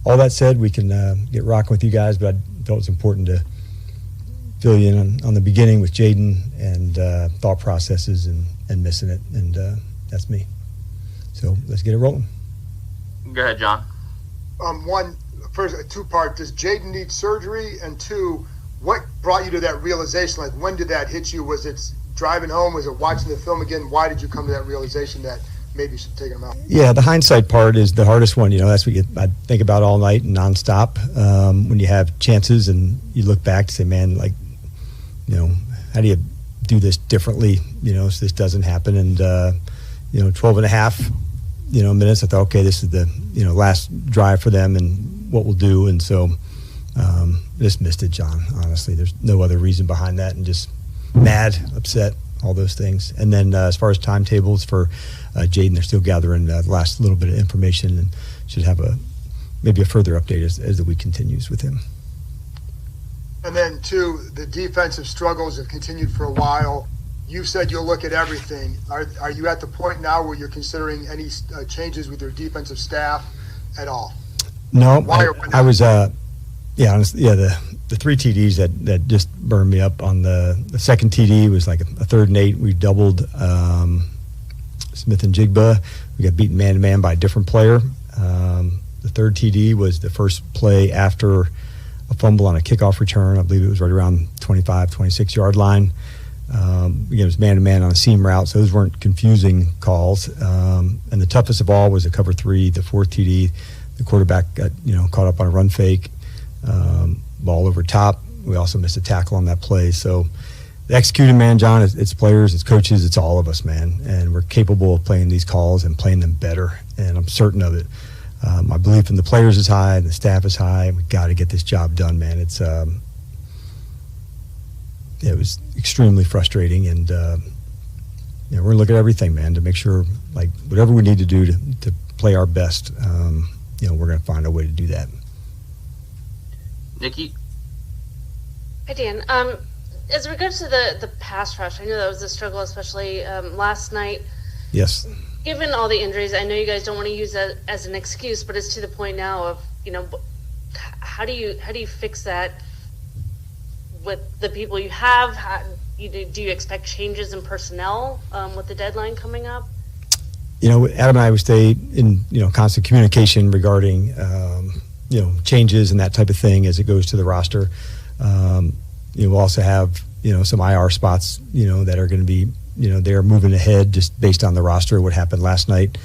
all that said, we can get rocking with you guys, but I thought it was important to fill you in on the beginning with Jaden and thought processes and missing it, and that's me. So let's get it rolling. Go ahead, John. First, a two-part. Does Jaden need surgery? And two, what brought you to that realization? Like, when did that hit you? Was it driving home? Was it watching the film again? Why did you come to that realization that maybe you should take him out? Yeah, the hindsight part is the hardest one. That's what I think about all night and nonstop. When you have chances and you look back to say, man, like, how do you do this differently, so this doesn't happen? And, 12 and a half, minutes, I thought, okay, this is the, last drive for them and what we'll do. And so just missed it, John, honestly. There's no other reason behind that, and just mad, upset, all those things. And then as far as timetables for Jaden, they're still gathering the last little bit of information and should have maybe a further update as the week continues with him. And then two, the defensive struggles have continued for a while. You said you'll look at everything. Are you at the point now where you're considering any changes with your defensive staff at all? No, I was, honestly, the three TDs that just burned me up on the second TD was like a 3rd and 8. We doubled Smith and Jigba. We got beaten man-to-man by a different player. The third TD was the first play after a fumble on a kickoff return. I believe it was right around 25, 26-yard line. It was man-to-man on a seam route, so those weren't confusing calls. And the toughest of all was a cover 3, the 4th TD. The quarterback got, caught up on a run fake, ball over top. We also missed a tackle on that play. So the executing, man, John, it's players, it's coaches, it's all of us, man. And we're capable of playing these calls and playing them better, and I'm certain of it. My belief in the players is high and the staff is high. We got to get this job done, man. It was extremely frustrating, and we're going to look at everything, man, to make sure, like, whatever we need to do to play our best, we're going to find a way to do that. Nikki? Hi, Dan. As regards to the pass rush, I know that was a struggle, especially last night. Yes. Given all the injuries, I know you guys don't want to use that as an excuse, but it's to the point now of, how do you fix that with the people you have? Do you expect changes in personnel with the deadline coming up? Adam and I would stay in constant communication regarding changes and that type of thing as it goes to the roster. We'll also have some IR spots, that are going to be, they're moving ahead just based on the roster, what happened last night.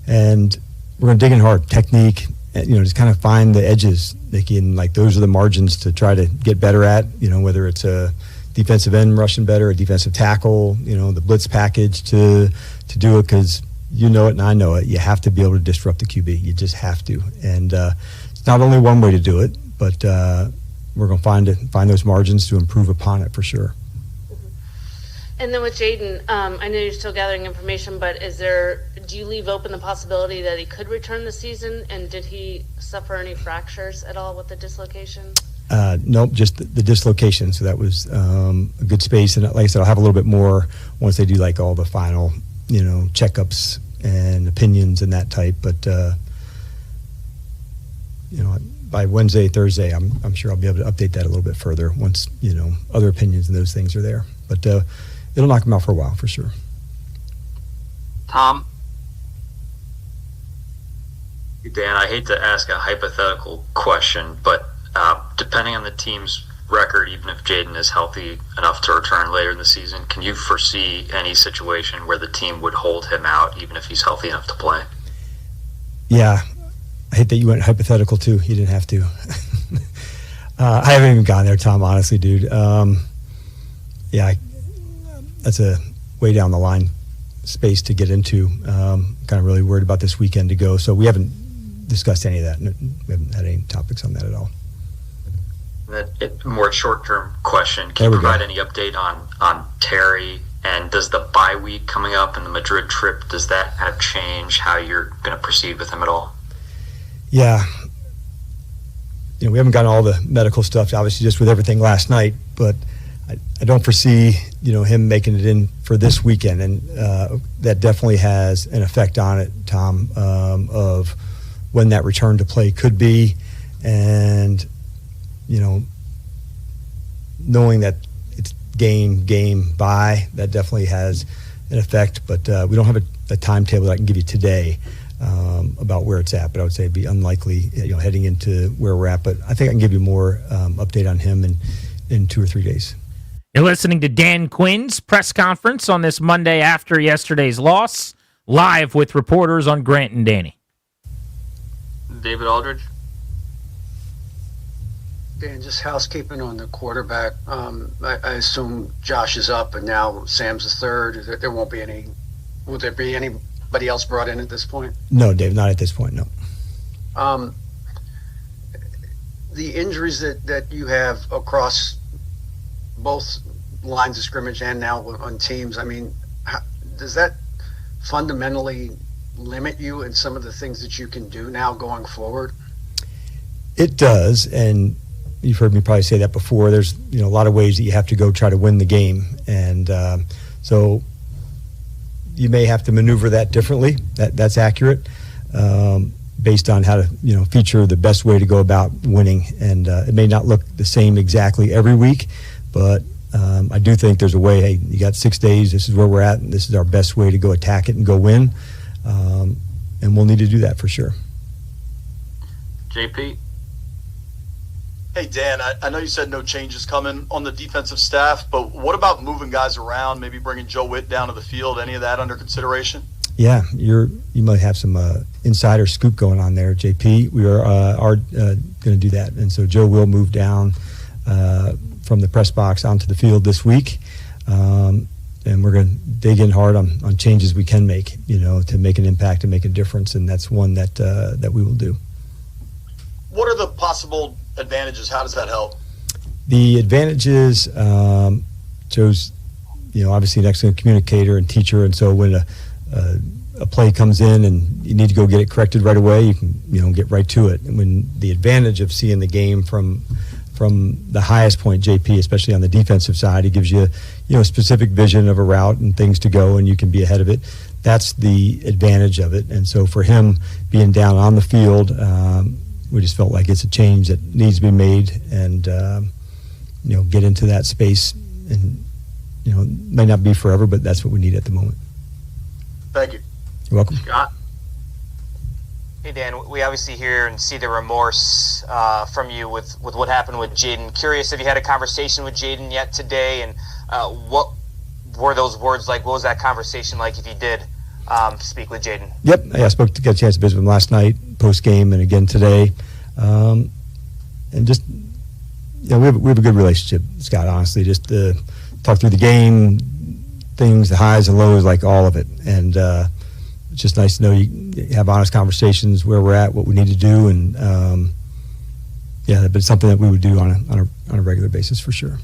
And we're going to dig in hard, technique, just kind of find the edges. Those are the margins to try to get better at, whether it's a defensive end rushing better, a defensive tackle, the blitz package to do it, because you know it and I know it. You have to be able to disrupt the QB. You just have to. And it's not only one way to do it, but we're going to find those margins to improve upon it for sure. And then with Jayden, I know you're still gathering information, but do you leave open the possibility that he could return this season? And did he suffer any fractures at all with the dislocation? Nope, just the dislocation. So that was a good space. And like I said, I'll have a little bit more once they do all the final, checkups and opinions and that type. But, by Wednesday, Thursday, I'm sure I'll be able to update that a little bit further once, other opinions and those things are there. But it'll knock him out for a while for sure. Tom? Dan, I hate to ask a hypothetical question, but depending on the team's record, even if Jayden is healthy enough to return later in the season, can you foresee any situation where the team would hold him out even if he's healthy enough to play? Yeah. I hate that you went hypothetical too. You didn't have to. I haven't even gone there, Tom, honestly, dude. That's a way down the line space to get into. Kind of really worried about this weekend to go. So we haven't discussed any of that. We haven't had any topics on that at all. More short-term question. Can you provide any update on Terry? And does the bye week coming up and the Madrid trip, does that have changed how you're going to proceed with him at all? Yeah. We haven't gotten all the medical stuff, obviously, just with everything last night, but I don't foresee, him making it in for this weekend. And that definitely has an effect on it, Tom, of when that return to play could be. And, knowing that it's game by, that definitely has an effect. But we don't have a timetable that I can give you today about where it's at, but I would say it'd be unlikely, heading into where we're at. But I think I can give you more update on him in 2 or 3 days. You're listening to Dan Quinn's press conference on this Monday after yesterday's loss, live with reporters on Grant and Danny. David Aldridge. Dan, just housekeeping on the quarterback. I assume Josh is up, and now Sam's the third. There won't be any. Will there be anybody else brought in at this point? No, Dave, not at this point. No. The injuries that you have across both lines of scrimmage and now on teams. I mean, does that fundamentally limit you in some of the things that you can do now going forward? It does, and you've heard me probably say that before. There's a lot of ways that you have to go try to win the game, and so you may have to maneuver that differently. That's accurate, based on how to feature the best way to go about winning, and it may not look the same exactly every week, but I do think there's a way. Hey, you got 6 days. This is where we're at, and this is our best way to go attack it and go win, and we'll need to do that for sure. JP. Hey, Dan, I know you said no changes coming on the defensive staff, but what about moving guys around, maybe bringing Joe Witt down to the field? Any of that under consideration? Yeah, you might have some insider scoop going on there, JP. We are going to do that. And so Joe will move down from the press box onto the field this week. And we're going to dig in hard on changes we can make, to make an impact and make a difference. And that's one that we will do. What are the possible advantages? How does that help? The advantages, Joe's, obviously an excellent communicator and teacher. And so when a play comes in and you need to go get it corrected right away, you can, get right to it. And when the advantage of seeing the game from the highest point, JP, especially on the defensive side, it gives you, a specific vision of a route and things to go, and you can be ahead of it. That's the advantage of it. And so for him being down on the field, we just felt like it's a change that needs to be made, and get into that space. And it may not be forever, but that's what we need at the moment. Thank you. You're welcome. Scott. Hey Dan, we obviously hear and see the remorse from you with what happened with Jaden. Curious if you had a conversation with Jaden yet today, and what were those words like? What was that conversation like if you did speak with Jaden? Yep, yeah, I got a chance to visit with him last night, post game, and again today, and just we have a good relationship, Scott. Honestly, just talk through the game, things, the highs and lows, like all of it, and it's just nice to know you have honest conversations where we're at, what we need to do, and but it's something that we would do on a regular basis for sure.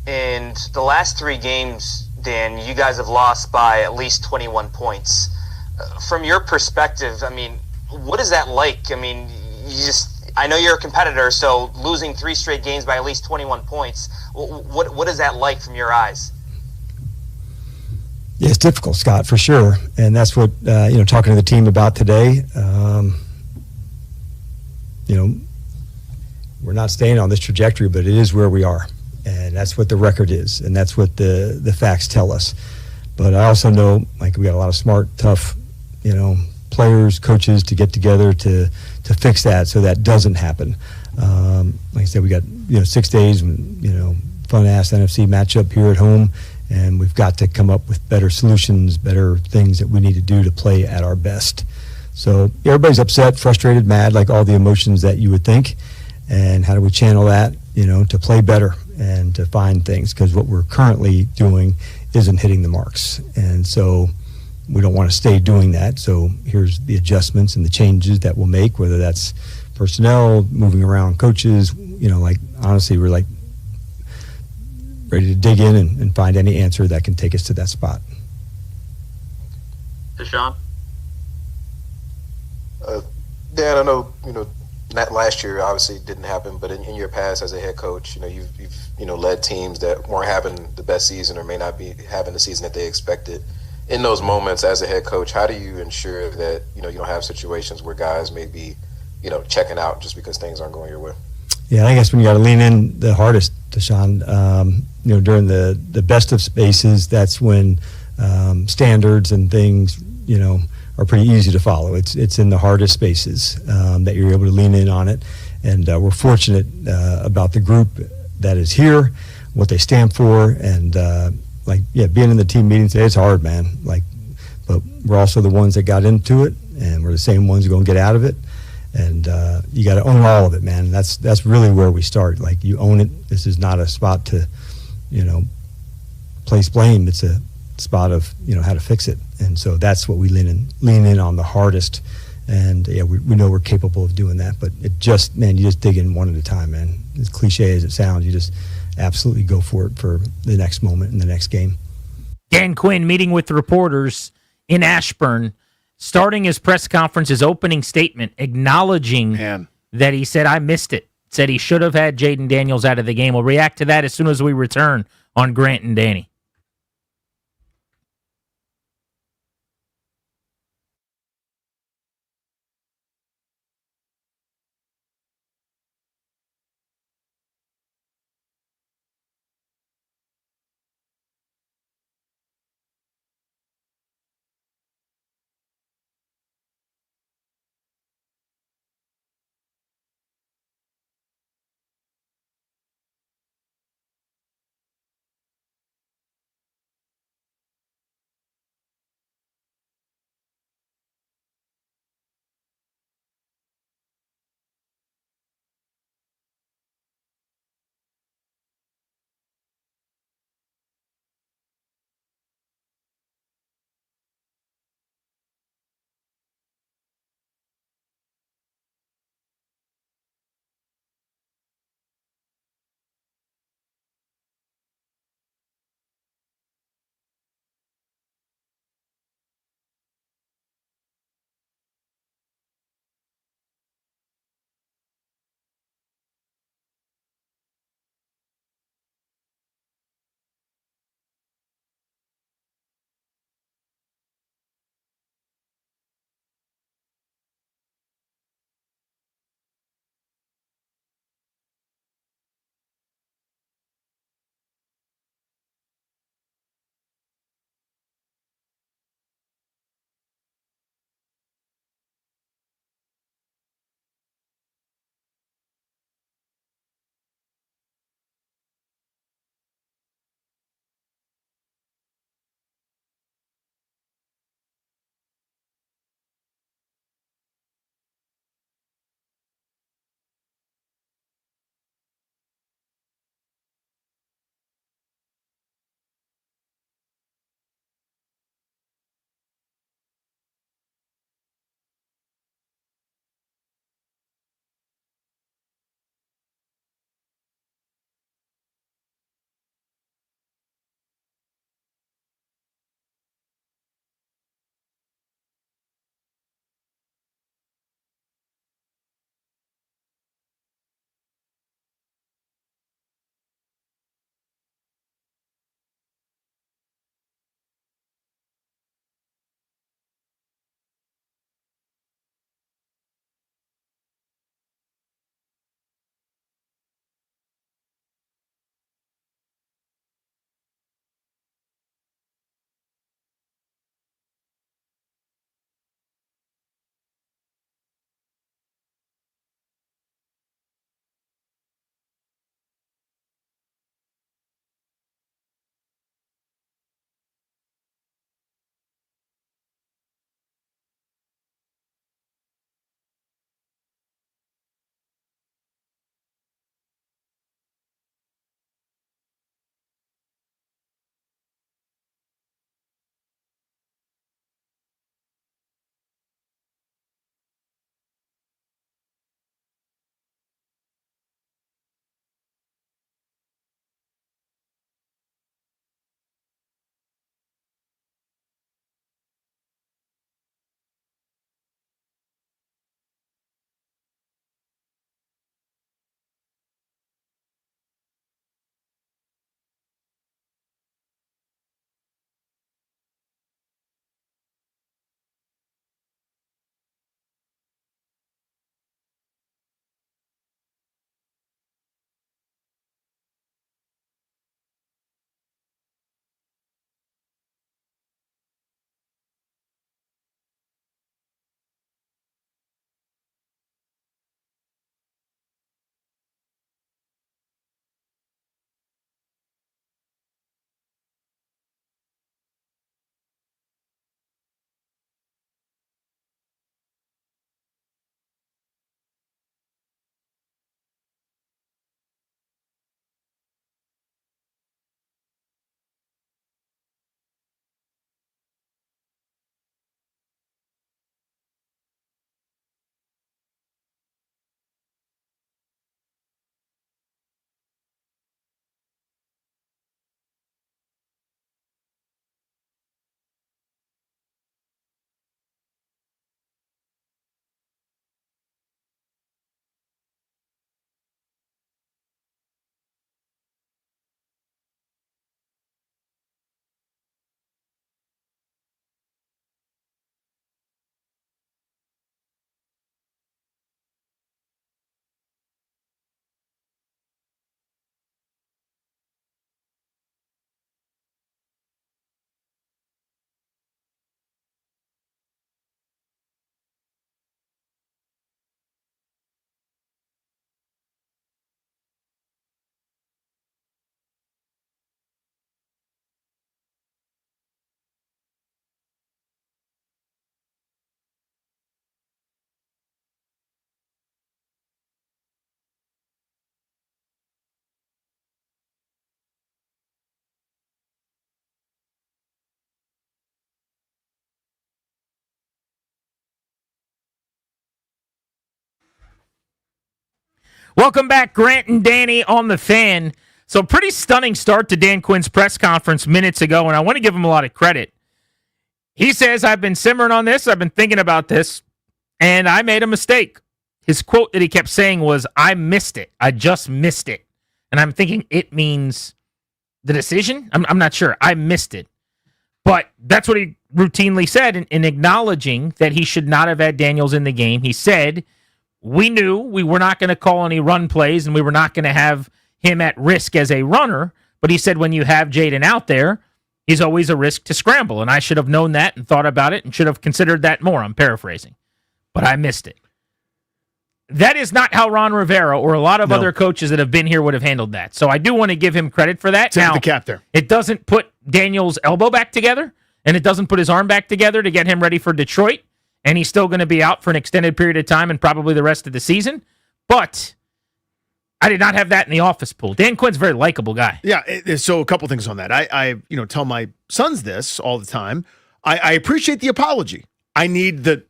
And the last 3 games, Dan, you guys have lost by at least 21 points. From your perspective, I mean, what is that like? I mean, I know you're a competitor, so losing 3 straight games by at least 21 points, what is that like from your eyes? Yeah, it's difficult, Scott, for sure, and that's what talking to the team about today. We're not staying on this trajectory, but it is where we are, and that's what the record is, and that's what the facts tell us. But I also know, like, we got a lot of smart, tough, players, coaches to get together to fix that, so that doesn't happen. Like I said, we got 6 days, fun ass NFC matchup here at home. And we've got to come up with better solutions, better things that we need to do to play at our best. So everybody's upset, frustrated, mad, like all the emotions that you would think. And how do we channel that, to play better and to find things? Because what we're currently doing isn't hitting the marks. And so we don't want to stay doing that. So here's the adjustments and the changes that we'll make, whether that's personnel, moving around coaches, honestly, we're like, ready to dig in and find any answer that can take us to that spot. Deshaun? Dan, I know, that last year obviously didn't happen, but in your past as a head coach, you've led teams that weren't having the best season or may not be having the season that they expected. In those moments as a head coach, how do you ensure that, you don't have situations where guys may be, checking out just because things aren't going your way? Yeah, I guess when you got to lean in the hardest, Deshaun, during the best of spaces, that's when standards and things, are pretty easy to follow. It's in the hardest spaces that you're able to lean in on it. And we're fortunate about the group that is here, what they stand for, and being in the team meetings today, it's hard, man. But we're also the ones that got into it, and we're the same ones who are going to get out of it. And you got to own all of it, man. That's really where we start. Like, you own it. This is not a spot to, place blame. It's a spot of, how to fix it. And so that's what we lean in on the hardest. And we know we're capable of doing that. But you just dig in one at a time, man. As cliche as it sounds, you just absolutely go for it for the next moment in the next game. Dan Quinn meeting with the reporters in Ashburn, starting his press conference, his opening statement, acknowledging that he said, I missed it. Said he should have had Jaden Daniels out of the game. We'll react to that as soon as we return on Grant and Danny. Welcome back, Grant and Danny on the Fan. So pretty stunning start to Dan Quinn's press conference minutes ago, and I want to give him a lot of credit. He says, I've been simmering on this, I've been thinking about this, and I made a mistake. His quote that he kept saying was, I missed it. I just missed it. And I'm thinking it means the decision? I'm not sure. I missed it. But that's what he routinely said in acknowledging that he should not have had Daniels in the game. He said, we knew we were not going to call any run plays and we were not going to have him at risk as a runner. But he said when you have Jayden out there, he's always a risk to scramble. And I should have known that and thought about it and should have considered that more. I'm paraphrasing. But I missed it. That is not how Ron Rivera or a lot of other coaches that have been here would have handled that. So I do want to give him credit for that. Tip of the cap there. It doesn't put Daniel's elbow back together, and it doesn't put his arm back together to get him ready for Detroit, and he's still going to be out for an extended period of time and probably the rest of the season. But I did not have that in the office pool. Dan Quinn's a very likable guy. Yeah, so a couple things on that. I tell my sons this all the time. I appreciate the apology. I need the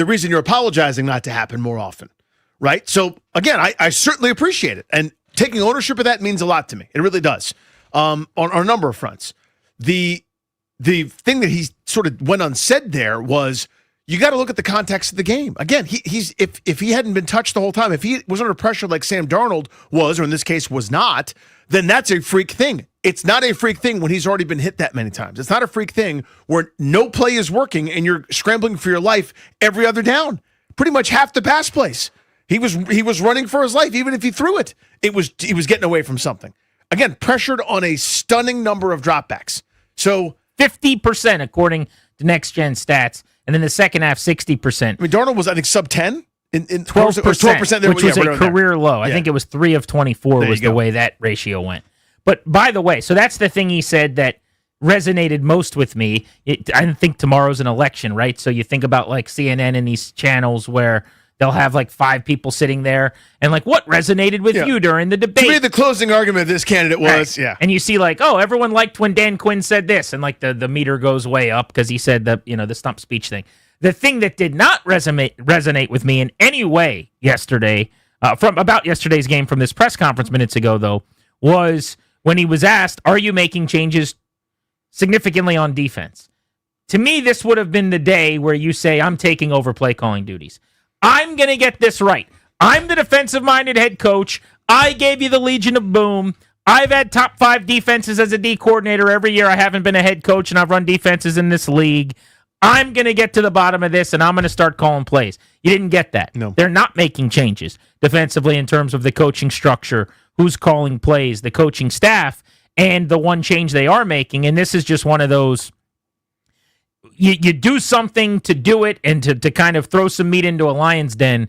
reason you're apologizing not to happen more often. Right? So, again, I certainly appreciate it. And taking ownership of that means a lot to me. It really does. On a number of fronts. The thing that he sort of went unsaid there was you got to look at the context of the game. Again, if he hadn't been touched the whole time, if he was under pressure like Sam Darnold was, or in this case was not, then that's a freak thing. It's not a freak thing when he's already been hit that many times. It's not a freak thing where no play is working and you're scrambling for your life every other down. Pretty much half the pass plays. He was running for his life, even if he threw it. He was getting away from something. Again, pressured on a stunning number of dropbacks. So 50% according to Next Gen Stats, and in the second half, 60%. I mean, Darnold was, I think, sub 10 in 12%, there, which was a career low. I Yeah. think it was 3 of 24 was the way that ratio went. But by the way, so that's the thing he said that resonated most with me. I think tomorrow's an election, right? So you think about like CNN and these channels where they'll have like 5 people sitting there and like, what resonated with you during the debate? To me, the closing argument of this candidate was, And you see like, oh, everyone liked when Dan Quinn said this, and like the meter goes way up because he said the stump speech thing. The thing that did not resonate with me in any way yesterday, from about yesterday's game from this press conference minutes ago, though, was when he was asked, are you making changes significantly on defense? To me, this would have been the day where you say, I'm taking over play calling duties. I'm going to get this right. I'm the defensive-minded head coach. I gave you the Legion of Boom. I've had top 5 defenses as a D coordinator every year. I haven't been a head coach, and I've run defenses in this league. I'm going to get to the bottom of this, and I'm going to start calling plays. You didn't get that. No. They're not making changes defensively in terms of the coaching structure, who's calling plays, the coaching staff, and the one change they are making, and this is just one of those, you do something to do it and to kind of throw some meat into a lion's den.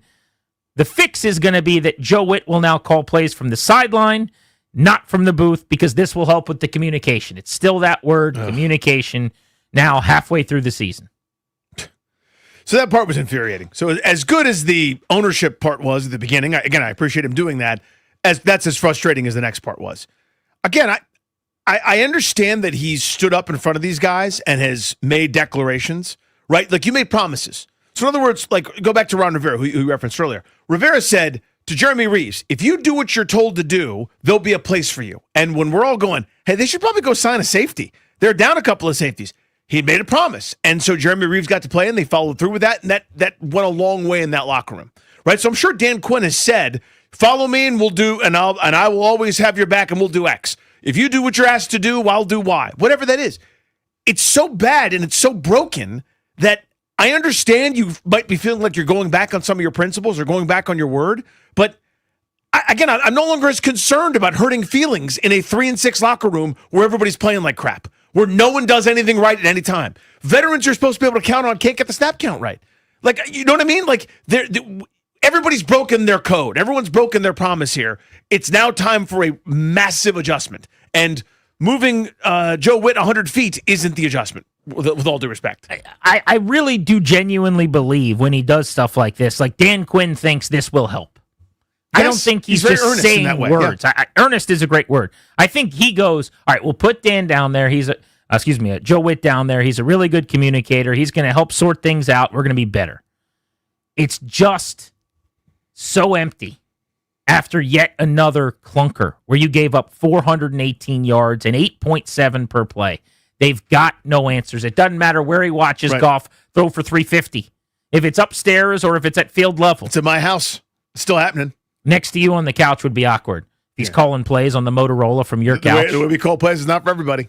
The fix is going to be that Joe Witt will now call plays from the sideline, not from the booth, because this will help with the communication. It's still that word, communication, now halfway through the season. So that part was infuriating. So as good as the ownership part was at the beginning, I appreciate him doing that, that's as frustrating as the next part was. Again, I understand that he's stood up in front of these guys and has made declarations, right? Like, you made promises. So in other words, like, go back to Ron Rivera, who you referenced earlier. Rivera said to Jeremy Reeves, if you do what you're told to do, there'll be a place for you. And when we're all going, hey, they should probably go sign a safety. They're down a couple of safeties. He made a promise. And so Jeremy Reeves got to play, and they followed through with that, and that went a long way in that locker room, right? So I'm sure Dan Quinn has said, follow me and we'll do, and I will always have your back and we'll do X. If you do what you're asked to do, I'll do Y. Whatever that is. It's so bad and it's so broken that I understand you might be feeling like you're going back on some of your principles or going back on your word, but I'm no longer as concerned about hurting feelings in a 3-6 locker room where everybody's playing like crap, where no one does anything right at any time. Veterans are supposed to be able to count on, can't get the snap count right. Like, you know what I mean? Like, everybody's broken their code. Everyone's broken their promise here. It's now time for a massive adjustment. And moving Joe Witt 100 feet isn't the adjustment, with all due respect. I really do genuinely believe when he does stuff like this, like Dan Quinn thinks this will help. Yes, I don't think he's very just earnest in saying that way. words. Yeah. Earnest is a great word. I think he goes, all right, we'll put Dan down there. Joe Witt down there. He's a really good communicator. He's going to help sort things out. We're going to be better. It's just so empty. after yet another clunker where you gave up 418 yards and 8.7 per play. They've got no answers. It doesn't matter where he watches Goff throw for 350. If it's upstairs or if it's at field level. It's at my house. It's still happening. Next to you on the couch would be awkward. He's calling plays on the Motorola from your couch. The way we call plays is not for everybody.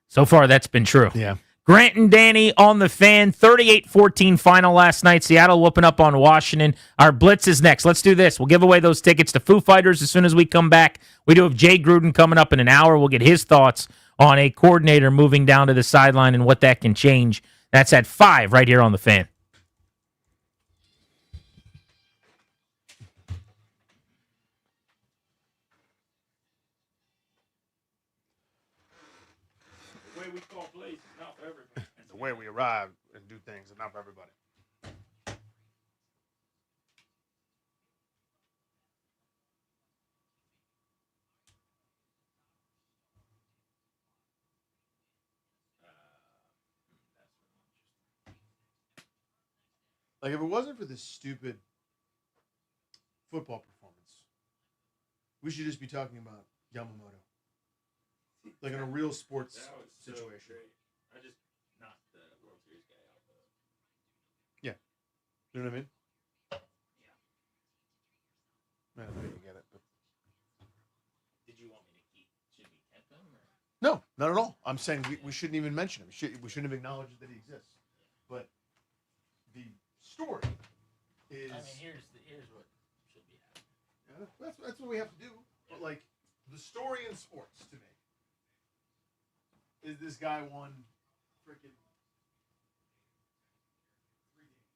So far, that's been true. Yeah. Grant and Danny on the Fan, 38-14 final last night. Seattle whooping up on Washington. Our Blitz is next. Let's do this. We'll give away those tickets to Foo Fighters as soon as we come back. We do have Jay Gruden coming up in an hour. We'll get his thoughts on a coordinator moving down to the sideline and what that can change. That's at 5 right here on the Fan. The way we arrive and do things is not for everybody. Like, if it wasn't for this stupid football performance, we should just be talking about Yamamoto. Like in a real sports situation. I just not the World Series guy out there. Yeah. You know what I mean? Yeah. I know you get it, but Did you want me to should we keep him? Or? no, not at all. I'm saying we shouldn't even mention him. We shouldn't have acknowledged that he exists. But the story is. I mean, here's what should be happening. Yeah, that's what we have to do. But like the story in sports to me is this guy won freaking 3 games.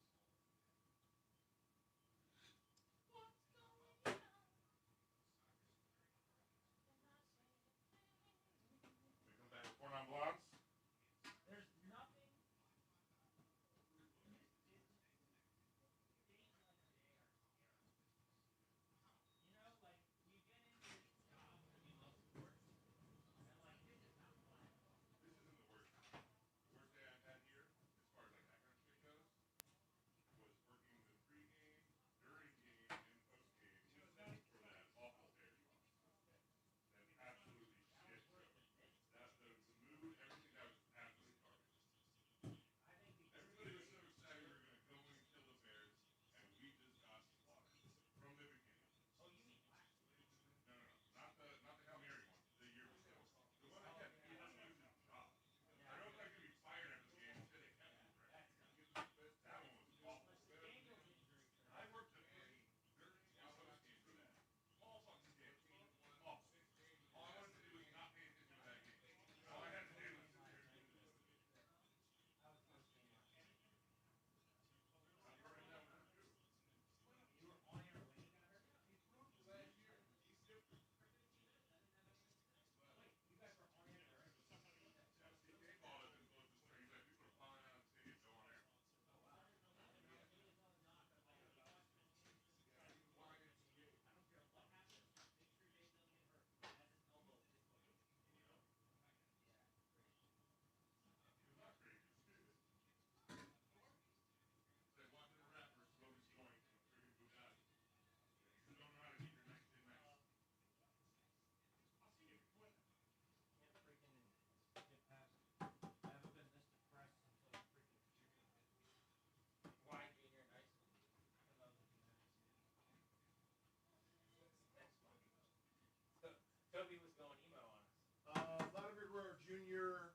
Vladimir Guerrero Jr.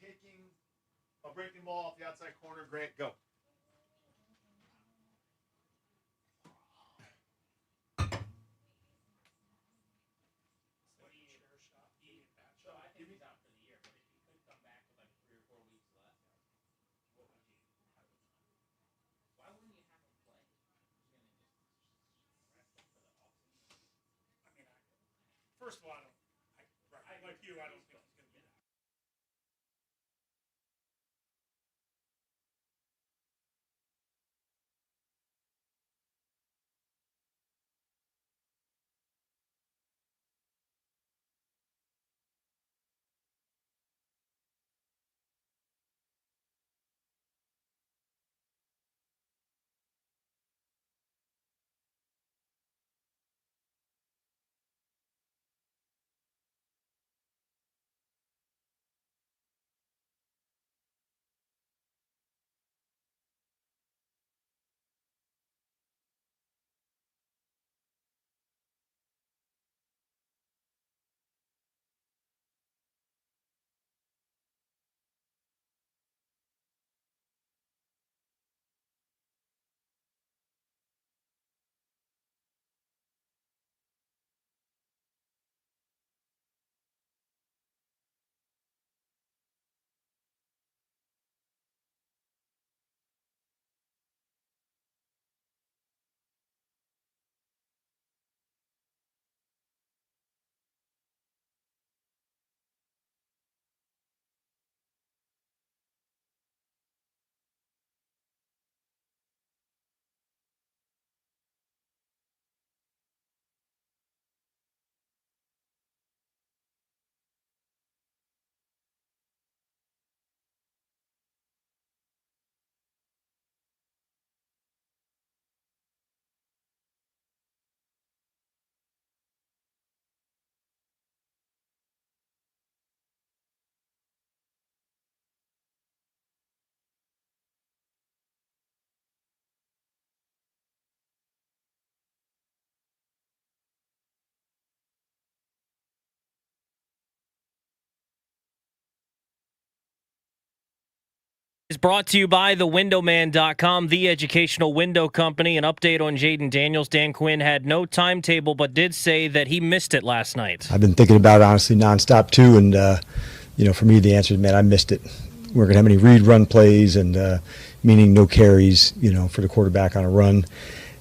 taking a breaking ball off the outside corner. Grant, go. First of all, like you, I don't think he's going to get out. brought to you by thewindowman.com, the educational window company. An update on Jaden Daniels. Dan Quinn had no timetable, but did say that he missed it last night. I've been thinking about it, honestly, nonstop, too. And, for me, the answer is, man, I missed it. We're going to have any read run plays and meaning no carries, for the quarterback on a run.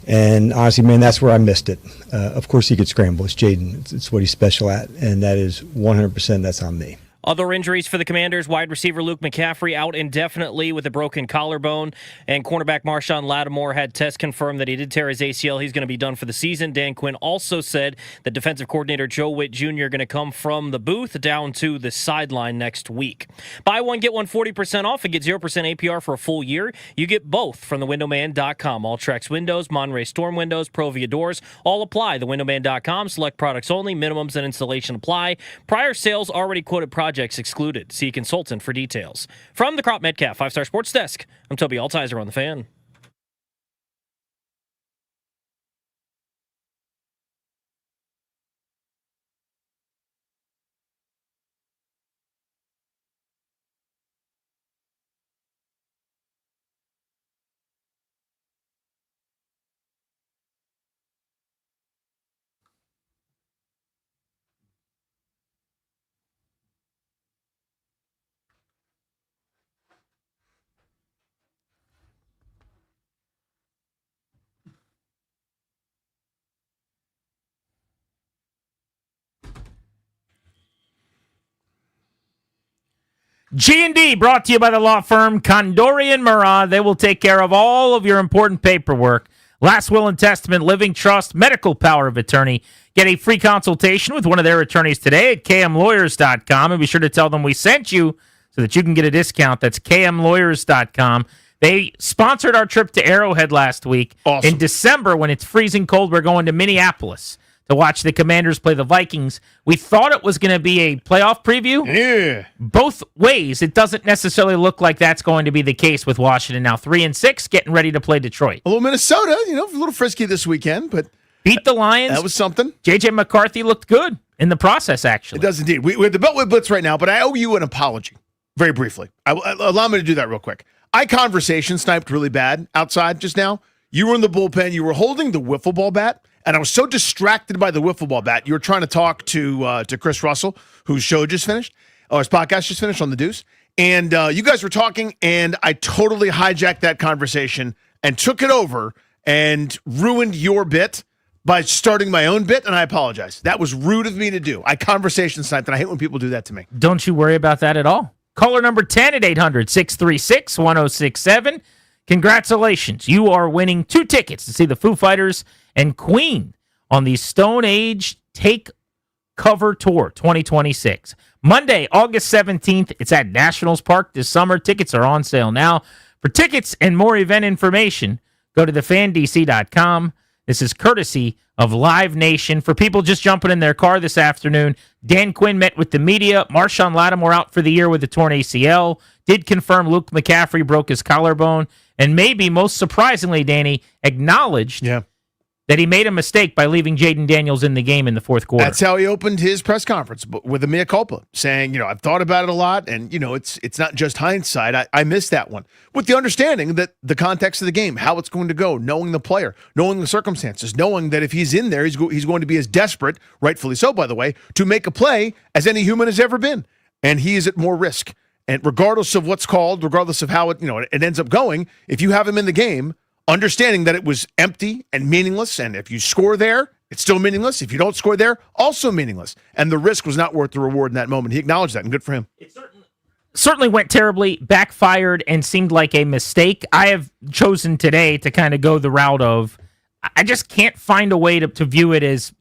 And honestly, man, that's where I missed it. Of course, he could scramble. It's Jaden. It's what he's special at. And that is 100% that's on me. Other injuries for the Commanders, wide receiver Luke McCaffrey out indefinitely with a broken collarbone, and cornerback Marshawn Lattimore had tests confirmed that he did tear his ACL. He's going to be done for the season. Dan Quinn also said that defensive coordinator Joe Witt Jr. going to come from the booth down to the sideline next week. Buy one, get one 40% off and get 0% APR for a full year. You get both from thewindowman.com. All Trex windows, Monterey Storm windows, Provia doors, all apply. Thewindowman.com. Select products only. Minimums and installation apply. Prior sales already quoted projects excluded. See a consultant for details. From the Crop Metcalf 5-Star Sports Desk, I'm Toby Altizer on The Fan. G&D brought to you by the law firm Condorian Murrah. They will take care of all of your important paperwork. Last will and testament, living trust, medical power of attorney. Get a free consultation with one of their attorneys today at kmlawyers.com. And be sure to tell them we sent you so that you can get a discount. That's kmlawyers.com. They sponsored our trip to Arrowhead last week. Awesome. In December, when it's freezing cold, we're going to Minneapolis to watch the Commanders play the Vikings. We thought it was going to be a playoff preview. Yeah. Both ways, it doesn't necessarily look like that's going to be the case with Washington now. 3-6, getting ready to play Detroit. A little Minnesota, a little frisky this weekend, but beat the Lions. That was something. J.J. McCarthy looked good in the process, actually. It does indeed. We're the Beltway Blitz right now, but I owe you an apology, very briefly. Allow me to do that real quick. Eye conversation sniped really bad outside just now. You were in the bullpen. You were holding the wiffle ball bat. And I was so distracted by the wiffle ball bat. You were trying to talk to Chris Russell, whose show just finished, or his podcast just finished on The Deuce. And you guys were talking, and I totally hijacked that conversation and took it over and ruined your bit by starting my own bit, and I apologize. That was rude of me to do. I conversation sniped, and I hate when people do that to me. Don't you worry about that at all. Caller number 10 at 800-636-1067. Congratulations. You are winning 2 tickets to see the Foo Fighters and Queen on the Stone Age Take Cover Tour 2026. Monday, August 17th. It's at Nationals Park this summer. Tickets are on sale now. For tickets and more event information, go to thefandc.com. This is courtesy of Live Nation. For people just jumping in their car this afternoon, Dan Quinn met with the media. Marshawn Lattimore out for the year with a torn ACL. Did confirm Luke McCaffrey broke his collarbone. And maybe most surprisingly, Danny, acknowledged that he made a mistake by leaving Jaden Daniels in the game in the fourth quarter. That's how he opened his press conference, with a mea culpa, saying, I've thought about it a lot, and, it's not just hindsight. I missed that one. With the understanding that the context of the game, how it's going to go, knowing the player, knowing the circumstances, knowing that if he's in there, he's going to be as desperate, rightfully so, by the way, to make a play as any human has ever been. And he is at more risk. And regardless of what's called, regardless of how it ends up going, if you have him in the game, understanding that it was empty and meaningless, and if you score there, it's still meaningless. If you don't score there, also meaningless. And the risk was not worth the reward in that moment. He acknowledged that, and good for him. It certainly went terribly, backfired, and seemed like a mistake. I have chosen today to kind of go the route of, I just can't find a way to view it as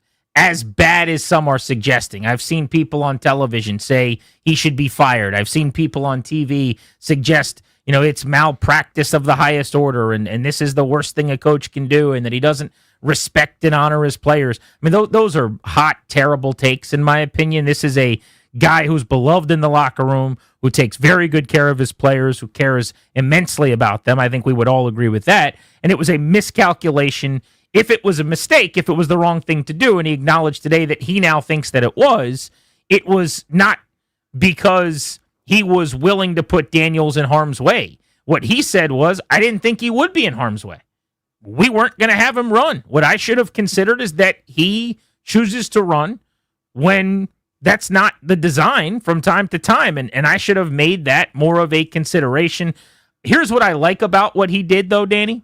bad as some are suggesting. I've seen people on television say he should be fired. I've seen people on TV suggest it's malpractice of the highest order, and this is the worst thing a coach can do, and that he doesn't respect and honor his players. I mean, those are hot, terrible takes, in my opinion. This is a guy who's beloved in the locker room, who takes very good care of his players, who cares immensely about them. I think we would all agree with that. And it was a miscalculation. If it was a mistake, if it was the wrong thing to do, and he acknowledged today that he now thinks that it was not because he was willing to put Daniels in harm's way. What he said was, I didn't think he would be in harm's way. We weren't going to have him run. What I should have considered is that he chooses to run when that's not the design from time to time. And I should have made that more of a consideration. Here's what I like about what he did, though, Danny.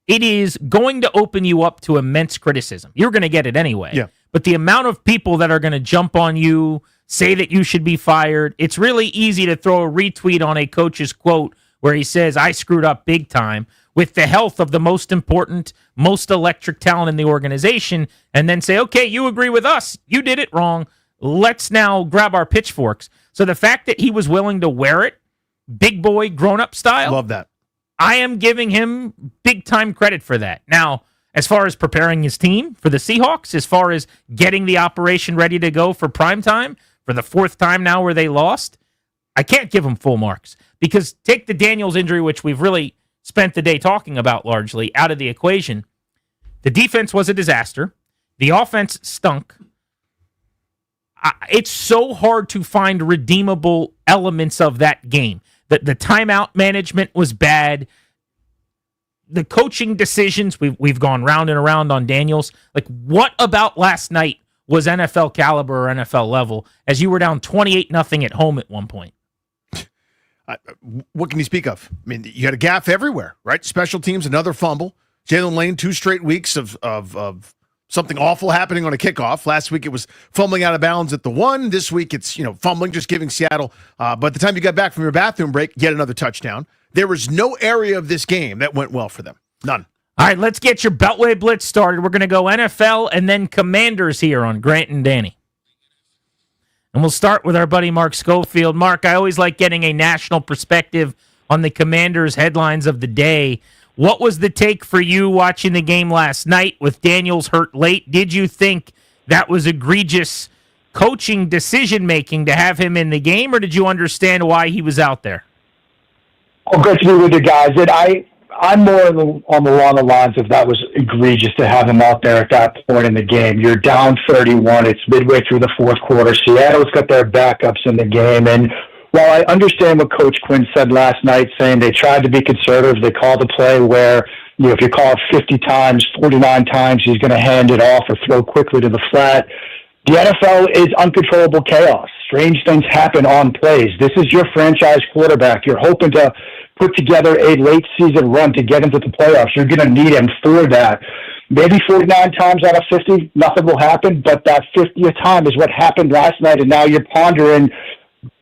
It is going to open you up to immense criticism. You're going to get it anyway. Yeah. But the amount of people that are going to jump on you, say that you should be fired, it's really easy to throw a retweet on a coach's quote where he says, I screwed up big time with the health of the most important, most electric talent in the organization, and then say, okay, you agree with us. You did it wrong. Let's now grab our pitchforks. So the fact that he was willing to wear it, big boy, grown-up style. Love that. I am giving him big-time credit for that. Now, as far as preparing his team for the Seahawks, as far as getting the operation ready to go for primetime, for the fourth time now where they lost, I can't give him full marks. Because take the Daniels injury, which we've really spent the day talking about largely, out of the equation. The defense was a disaster. The offense stunk. It's so hard to find redeemable elements of that game. The timeout management was bad. The coaching decisions, we've gone round and around on Daniels. Like, what about last night was NFL caliber or NFL level as you were down 28-0 at home at one point? What can you speak of? I mean, you had a gaffe everywhere, right? Special teams, another fumble. Jalen Lane, 2 straight weeks of something awful happening on a kickoff. Last week it was fumbling out of bounds at the 1. This week it's, fumbling, just giving Seattle. By the time you got back from your bathroom break, yet another touchdown. There was no area of this game that went well for them. None. All right, let's get your Beltway Blitz started. We're going to go NFL and then Commanders here on Grant and Danny. And we'll start with our buddy Mark Schofield. Mark, I always like getting a national perspective on the Commanders' headlines of the day. What was the take for you watching the game last night with Daniels hurt late? Did you think that was egregious coaching decision-making to have him in the game, or did you understand why he was out there? Oh, great to be with you guys. I'm more along the lines of that was egregious to have him out there at that point in the game. You're down 31. It's midway through the fourth quarter. Seattle's got their backups in the game. And while I understand what Coach Quinn said last night, saying they tried to be conservative, they called a play where, if you call it 50 times, 49 times, he's going to hand it off or throw quickly to the flat. The NFL is uncontrollable chaos. Strange things happen on plays. This is your franchise quarterback. You're hoping to put together a late season run to get into the playoffs. You're going to need him for that. Maybe 49 times out of 50, nothing will happen, but that 50th time is what happened last night, and now you're pondering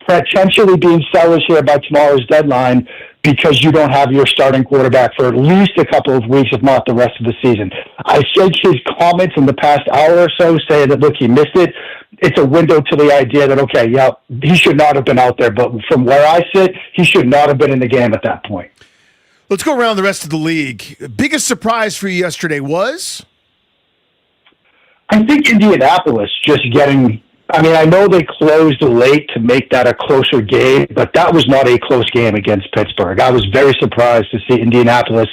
potentially being sellers here by tomorrow's deadline because you don't have your starting quarterback for at least a couple of weeks, if not the rest of the season. I think his comments in the past hour or so say that, look, he missed it. It's a window to the idea that, okay, yeah, he should not have been out there. But from where I sit, he should not have been in the game at that point. Let's go around the rest of the league. Biggest surprise for you yesterday was? I think Indianapolis just getting... I know they closed late to make that a closer game, but that was not a close game against Pittsburgh. I was very surprised to see Indianapolis,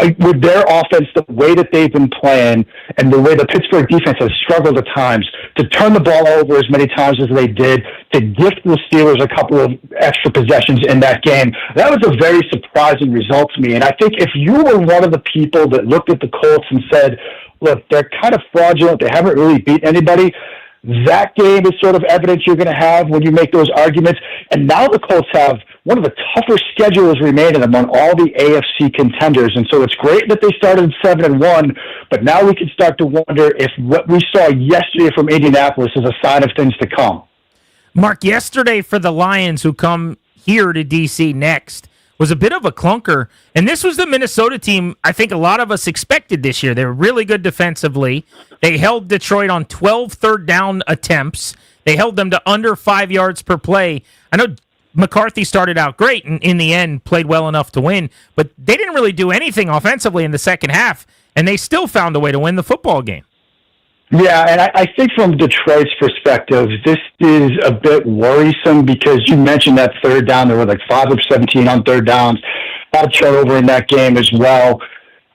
with their offense, the way that they've been playing and the way the Pittsburgh defense has struggled at times, to turn the ball over as many times as they did, to gift the Steelers a couple of extra possessions in that game. That was a very surprising result to me. And I think if you were one of the people that looked at the Colts and said, look, they're kind of fraudulent, they haven't really beat anybody, that game is sort of evidence you're going to have when you make those arguments. And now the Colts have one of the tougher schedules remaining among all the AFC contenders. And so it's great that they started 7-1, but now we can start to wonder if what we saw yesterday from Indianapolis is a sign of things to come. Mark, yesterday for the Lions, who come here to D.C. next, was a bit of a clunker. And this was the Minnesota team I think a lot of us expected this year. They were really good defensively. They held Detroit on 12 third down attempts. They held them to under 5 yards per play. I know McCarthy started out great and in the end played well enough to win, but they didn't really do anything offensively in the second half, and they still found a way to win the football game. Yeah, and I think from Detroit's perspective, this is a bit worrisome because you mentioned that third down. There were like 5 of 17 on third downs. A turnover in that game as well.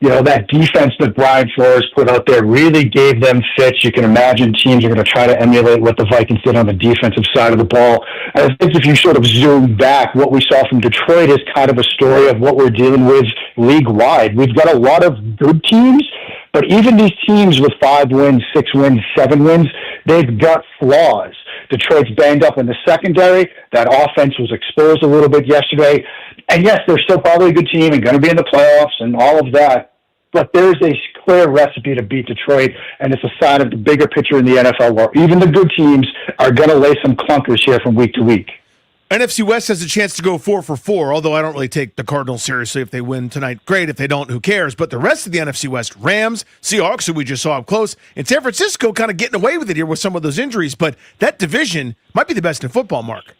That defense that Brian Flores put out there really gave them fits. You can imagine teams are going to try to emulate what the Vikings did on the defensive side of the ball. And I think if you sort of zoom back, what we saw from Detroit is kind of a story of what we're dealing with league-wide. We've got a lot of good teams, but even these teams with 5 wins, 6 wins, 7 wins, they've got flaws. Detroit's banged up in the secondary. That offense was exposed a little bit yesterday. And yes, they're still probably a good team and going to be in the playoffs and all of that. But there's a clear recipe to beat Detroit, and it's a sign of the bigger picture in the NFL where even the good teams are going to lay some clunkers here from week to week. NFC West has a chance to go 4 for 4, although I don't really take the Cardinals seriously. If they win tonight, great. If they don't, who cares? But the rest of the NFC West, Rams, Seahawks, who we just saw up close, and San Francisco kind of getting away with it here with some of those injuries. But that division might be the best in football, Mark.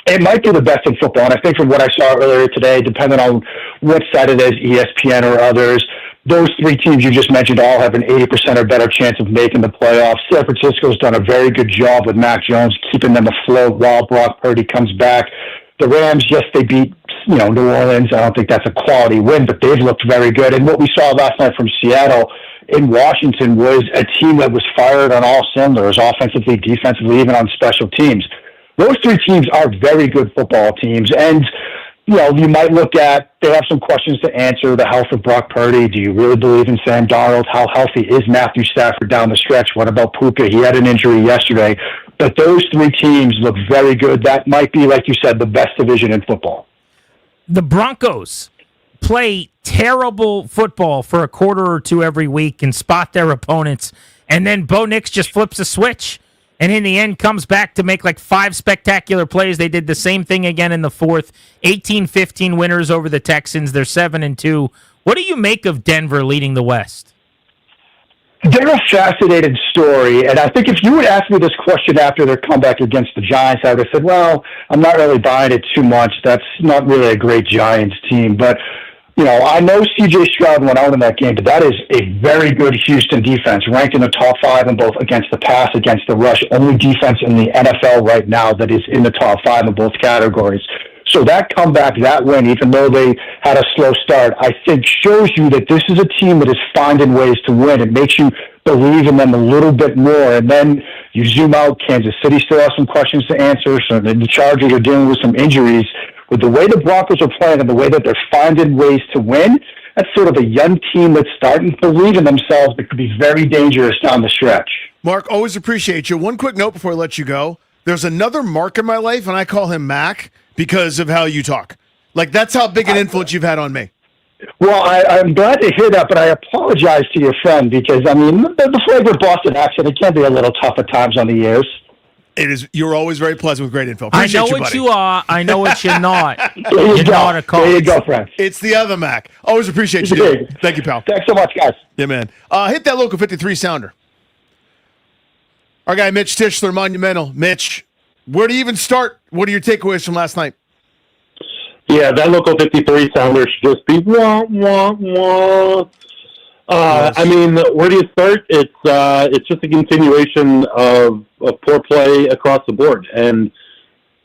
It might be the best in football, and I think from what I saw earlier today, depending on what side it is, ESPN or others, those 3 teams you just mentioned all have an 80% or better chance of making the playoffs. San Francisco's done a very good job with Mac Jones, keeping them afloat while Brock Purdy comes back. The Rams, yes, they beat New Orleans. I don't think that's a quality win, but they've looked very good. And what we saw last night from Seattle in Washington was a team that was fired on all cylinders, offensively, defensively, even on special teams. Those 3 teams are very good football teams, and you might look at, they have some questions to answer, the health of Brock Purdy. Do you really believe in Sam Darnold? How healthy is Matthew Stafford down the stretch? What about Puka? He had an injury yesterday. But those 3 teams look very good. That might be, like you said, the best division in football. The Broncos play terrible football for a quarter or 2 every week and spot their opponents, and then Bo Nix just flips a switch. And in the end, comes back to make like 5 spectacular plays. They did the same thing again in the fourth. 18-15 winners over the Texans. They're 7-2. What do you make of Denver leading the West? They're a fascinating story, and I think if you would ask me this question after their comeback against the Giants, I would have said, well, I'm not really buying it too much. That's not really a great Giants team. But I know C.J. Stroud went out in that game, but that is a very good Houston defense, ranked in the top 5 in both against the pass, against the rush. Only defense in the NFL right now that is in the top 5 in both categories. So that comeback, that win, even though they had a slow start, I think shows you that this is a team that is finding ways to win. It makes you believe in them a little bit more. And then you zoom out, Kansas City still has some questions to answer. So the Chargers are dealing with some injuries. With the way the Broncos are playing and the way that they're finding ways to win, that's sort of a young team that's starting to believe in themselves that could be very dangerous down the stretch. Mark, always appreciate you. One quick note before I let you go. There's another Mark in my life, and I call him Mac because of how you talk. Like, that's how big an influence you've had on me. Well, I'm glad to hear that, but I apologize to your friend because, the flagrant Boston accent, it can be a little tough at times on the ears. It is. You're always very pleasant with great info. Appreciate I know what you are. I know what you're not. You're not a call. There you go, friend. It's the other Mac. Always appreciate you. Thank you, pal. Thanks so much, guys. Yeah, man. Hit that local 53 sounder. Our guy Mitch Tischler, Monumental. Mitch, where do you even start? What are your takeaways from last night? Yeah, that local 53 sounder should just be wah, wah, wah. Where do you start? It's just a continuation of poor play across the board, and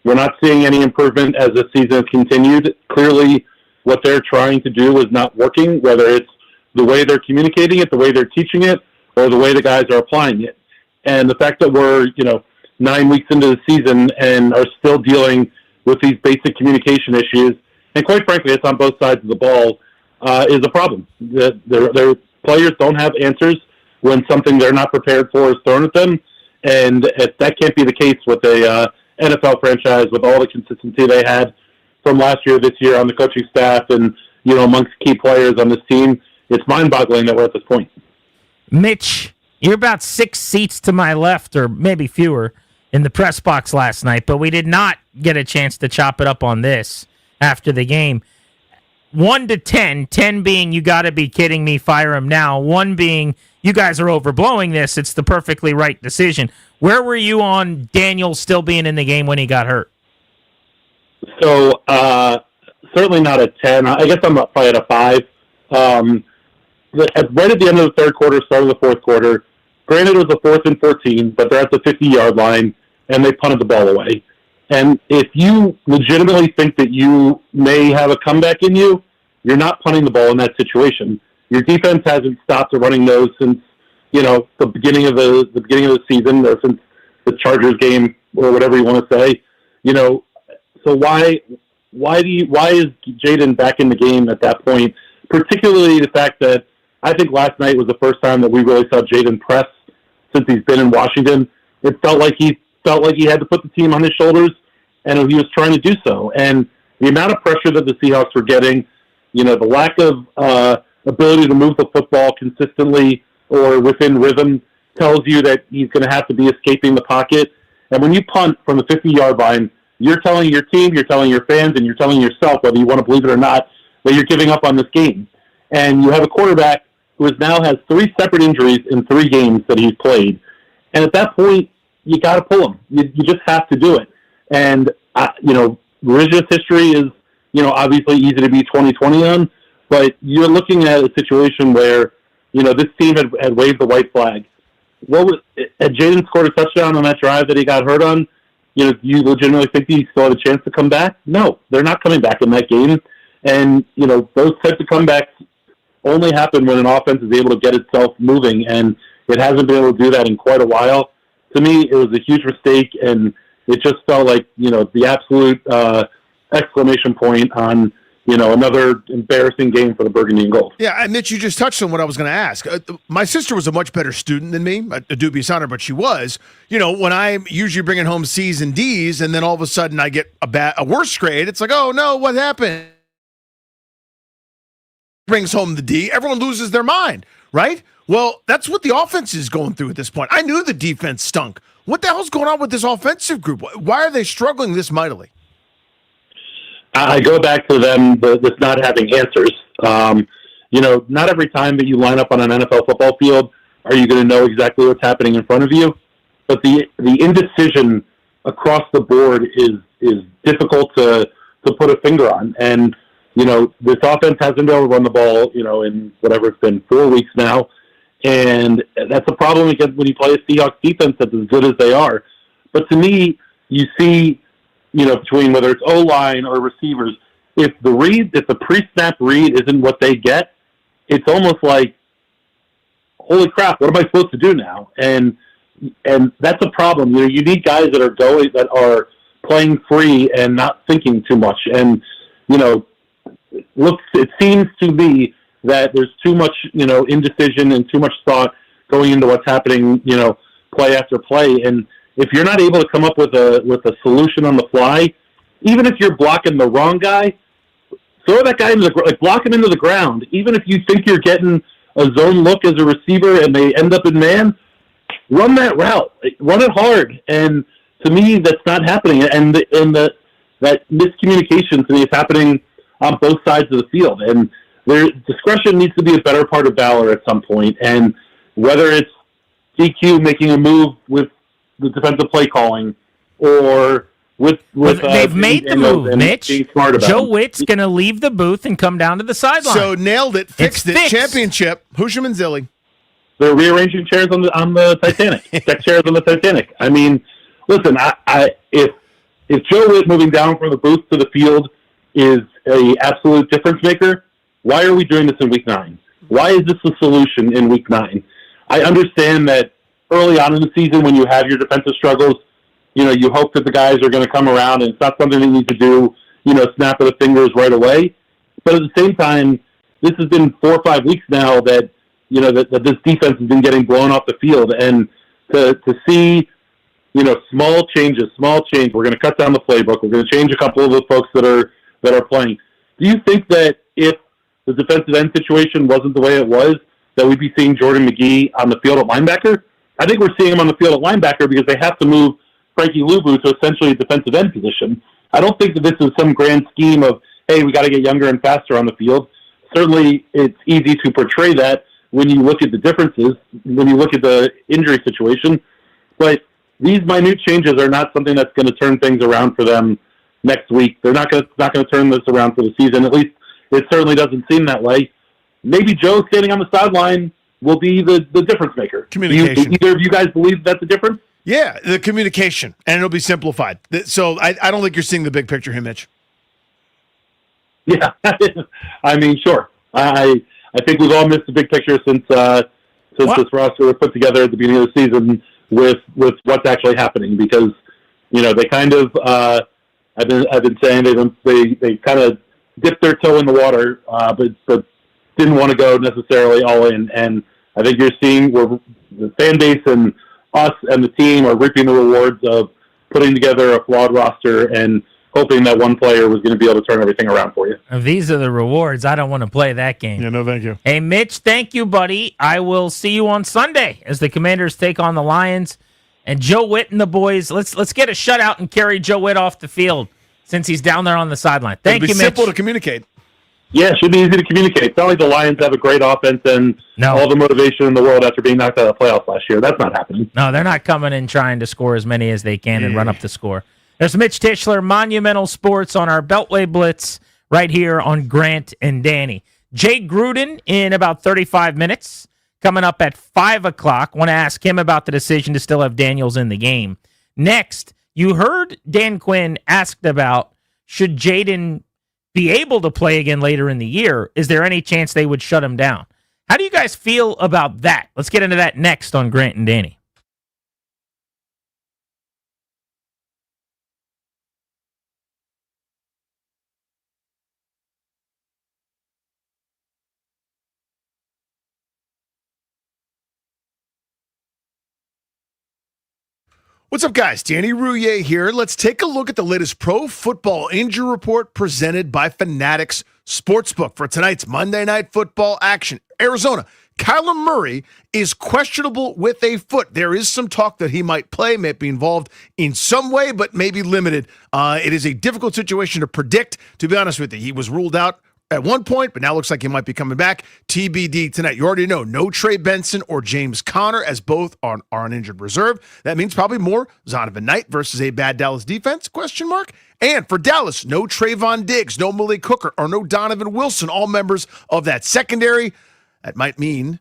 we're not seeing any improvement as the season has continued. Clearly, what they're trying to do is not working, whether it's the way they're communicating it, the way they're teaching it, or the way the guys are applying it. And the fact that we're 9 weeks into the season and are still dealing with these basic communication issues, and quite frankly, it's on both sides of the ball, is a problem. Their players don't have answers when something they're not prepared for is thrown at them, and if that can't be the case with a NFL franchise with all the consistency they had from last year, this year on the coaching staff, and amongst key players on this team. It's mind-boggling that we're at this point. Mitch, you're about 6 seats to my left, or maybe fewer, in the press box last night, but we did not get a chance to chop it up on this after the game. 1 to 10, 10 being you got to be kidding me, fire him now. 1 being you guys are overblowing this. It's the perfectly right decision. Where were you on Daniel still being in the game when he got hurt? So certainly not a 10. I guess I'm probably at a 5. Right at the end of the third quarter, start of the fourth quarter, granted it was a 4th and 14, but they're at the 50-yard line, and they punted the ball away. And if you legitimately think that you may have a comeback in you, you're not punting the ball in that situation. Your defense hasn't stopped a running nose since, the beginning of the season, or since the Chargers game, or whatever you want to say. So why is Jayden back in the game at that point? Particularly the fact that I think last night was the first time that we really saw Jayden press since he's been in Washington. It felt like he had to put the team on his shoulders, and he was trying to do so. And the amount of pressure that the Seahawks were getting, the lack of ability to move the football consistently or within rhythm tells you that he's going to have to be escaping the pocket. And when you punt from the 50-yard line, you're telling your team, you're telling your fans, and you're telling yourself, whether you want to believe it or not, that you're giving up on this game. And you have a quarterback who now has 3 separate injuries in 3 games that he's played. And at that point, you got to pull him. You just have to do it. And, revisionist history is, obviously easy to be 20/20 on, but you're looking at a situation where, this team had waved the white flag. Had Jayden scored a touchdown on that drive that he got hurt on? Do you legitimately think he still had a chance to come back? No, they're not coming back in that game. And, those types of comebacks only happen when an offense is able to get itself moving, and it hasn't been able to do that in quite a while. To me, it was a huge mistake, and it just felt like, the absolute exclamation point on, another embarrassing game for the Burgundy and Gold. Yeah, and Mitch, you just touched on what I was going to ask. My sister was a much better student than me, a dubious honor, but she was. When I'm usually bringing home C's and D's, and then all of a sudden I get a worse grade, it's like, oh, no, what happened? Brings home the D, everyone loses their mind, right? Well, that's what the offense is going through at this point. I knew the defense stunk. What the hell's going on with this offensive group? Why are they struggling this mightily? I go back to them with not having answers. Not every time that you line up on an NFL football field are you going to know exactly what's happening in front of you. But the indecision across the board is difficult to put a finger on. And, this offense hasn't been able to run the ball, in whatever it's been, 4 weeks now. And that's a problem when you play a Seahawks defense that's as good as they are. But to me, you see, between whether it's O-line or receivers, if the pre-snap read isn't what they get, it's almost like, holy crap, what am I supposed to do now? And that's a problem. You need guys that are playing free and not thinking too much. And, it seems to me that there's too much, indecision and too much thought going into what's happening, play after play. And if you're not able to come up with a solution on the fly, even if you're blocking the wrong guy, throw that guy block him into the ground. Even if you think you're getting a zone look as a receiver and they end up in man, run that route, run it hard. And to me, that's not happening. And that miscommunication to me is happening on both sides of the field. And their discretion needs to be a better part of valor at some point. And whether it's DQ making a move with the defensive play calling, or they've made the move, Mitch. Joe Witt's going to leave the booth and come down to the sideline. So nailed it, fixed it. Championship. Husham and Zilli. They're rearranging chairs on the Titanic. Deck chairs on the Titanic. I mean, listen, if Joe Witt moving down from the booth to the field is a absolute difference maker, why are we doing this in Week 9? Why is this a solution in Week 9? I understand that early on in the season when you have your defensive struggles, you hope that the guys are going to come around, and it's not something that you need to do, snap of the fingers right away. But at the same time, this has been 4 or 5 weeks now that, that this defense has been getting blown off the field. And to see, small changes, we're going to cut down the playbook. We're going to change a couple of the folks that are playing. Do you think that if the defensive end situation wasn't the way it was, that we'd be seeing Jordan McGee on the field at linebacker? I think we're seeing him on the field at linebacker because they have to move Frankie Luvu to essentially a defensive end position. I don't think that this is some grand scheme of, hey, we got to get younger and faster on the field. Certainly, it's easy to portray that when you look at the differences, when you look at the injury situation. But these minute changes are not something that's going to turn things around for them next week. They're not going to turn this around for the season. At least it certainly doesn't seem that way. Maybe Joe standing on the sideline will be the difference maker. Communication. Do either of you guys believe that's the difference? Yeah, the communication, and it'll be simplified. So I don't think you're seeing the big picture here, Mitch. Yeah, I mean, sure. I I think we've all missed the big picture since this roster was put together at the beginning of the season with what's actually happening, because they kind of I've been saying they kind of dipped their toe in the water, but didn't want to go necessarily all in. And I think you're seeing where the fan base and us and the team are reaping the rewards of putting together a flawed roster and hoping that one player was going to be able to turn everything around for you. These are the rewards. I don't want to play that game. Yeah, no, thank you. Hey, Mitch, thank you, buddy. I will see you on Sunday as the Commanders take on the Lions. And Joe Witt and the boys, let's get a shutout and carry Joe Witt off the field since he's down there on the sideline. Thank you, Mitch. Simple to communicate. Yeah, it should be easy to communicate. It's not like the Lions have a great offense and all the motivation in the world after being knocked out of the playoffs last year. That's not happening. No, they're not coming in trying to score as many as they can and run up the score. There's Mitch Tischler, Monumental Sports, on our Beltway Blitz right here on Grant and Danny. Jay Gruden in about 35 minutes, coming up at 5 o'clock. Want to ask him about the decision to still have Daniels in the game. Next, you heard Dan Quinn asked about, should Jaden be able to play again later in the year? Is there any chance they would shut him down? How do you guys feel about that? Let's get into that next on Grant and Danny. What's up, guys? Danny Rouillet here. Let's take a look at the latest pro football injury report presented by Fanatics Sportsbook for tonight's Monday Night Football action. Arizona, Kyler Murray is questionable with a foot. There is some talk that he might play, may be involved in some way, but maybe limited. It is a difficult situation to predict, to be honest with you. He was ruled out at one point, but now looks like he might be coming back. TBD tonight. You already know, no Trey Benson or James Conner, as both are on injured reserve. That means probably more Zonovan Knight versus a bad Dallas defense, question mark. And for Dallas, no Trayvon Diggs, no Malik Hooker, or no Donovan Wilson, all members of that secondary. That might mean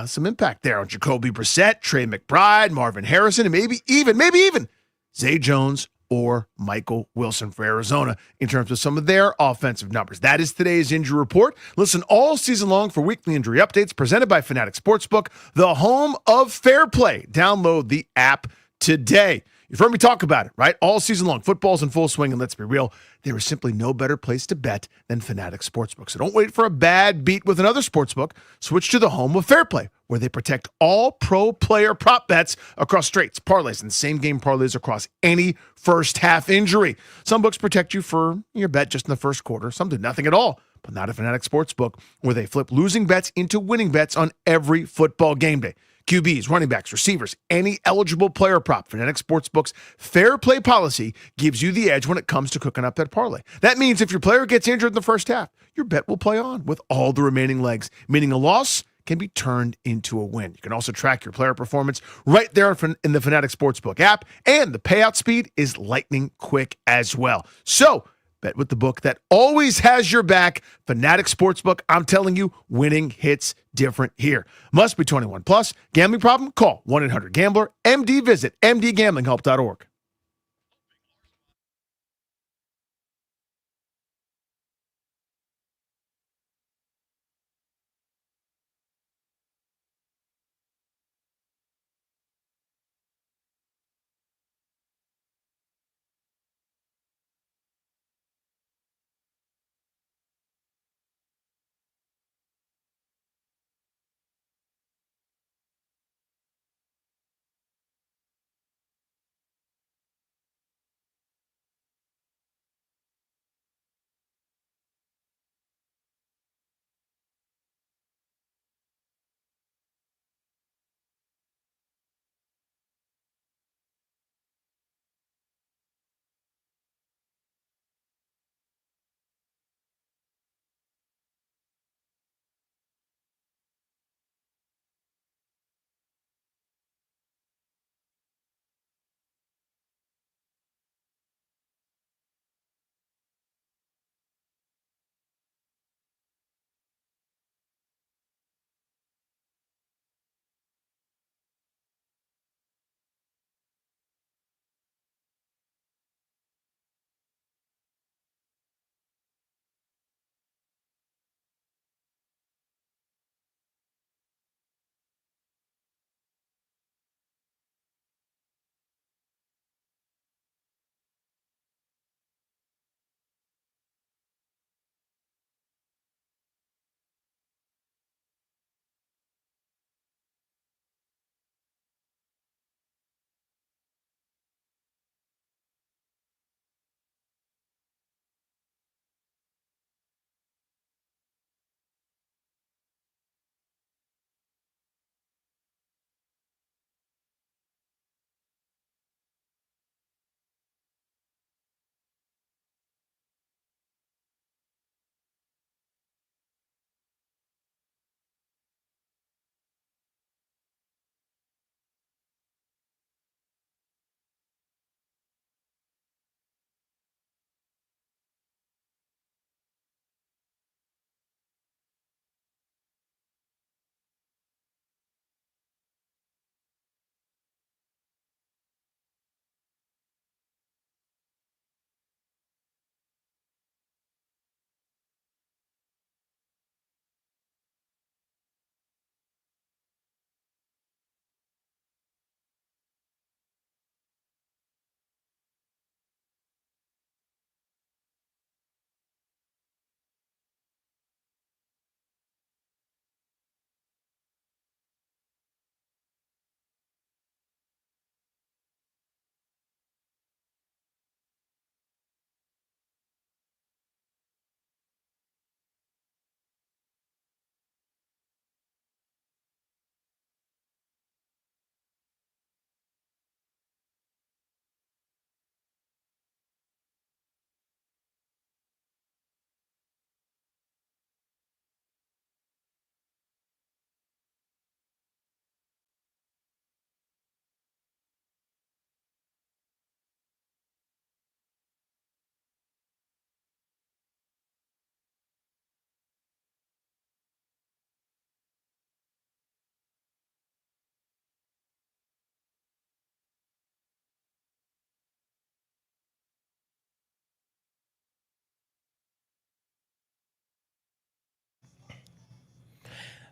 some impact there on Jacoby Brissett, Trey McBride, Marvin Harrison, and maybe even Zay Jones or Michael Wilson for Arizona in terms of some of their offensive numbers. That is today's injury report. Listen all season long for weekly injury updates presented by Fanatics Sportsbook, the home of fair play. Download the app today. You've heard me talk about it, right? All season long. Football's in full swing, and let's be real, there is simply no better place to bet than Fanatics Sportsbook. So don't wait for a bad beat with another sportsbook. Switch to the home of fair play, where they protect all pro player prop bets across straights, parlays, and same-game parlays across any first-half injury. Some books protect you for your bet just in the first quarter. Some do nothing at all, but not a Fanatics Sportsbook, where they flip losing bets into winning bets on every football game day. QBs, running backs, receivers, any eligible player prop. Fanatics Sportsbook's fair play policy gives you the edge when it comes to cooking up that parlay. That means if your player gets injured in the first half, your bet will play on with all the remaining legs, meaning a loss can be turned into a win. You can also track your player performance right there in the Fanatics Sportsbook app, and the payout speed is lightning quick as well. So, bet with the book that always has your back. Fanatics Sportsbook. I'm telling you, winning hits different here. Must be 21 plus. Gambling problem? Call 1-800-GAMBLER. MD visit mdgamblinghelp.org.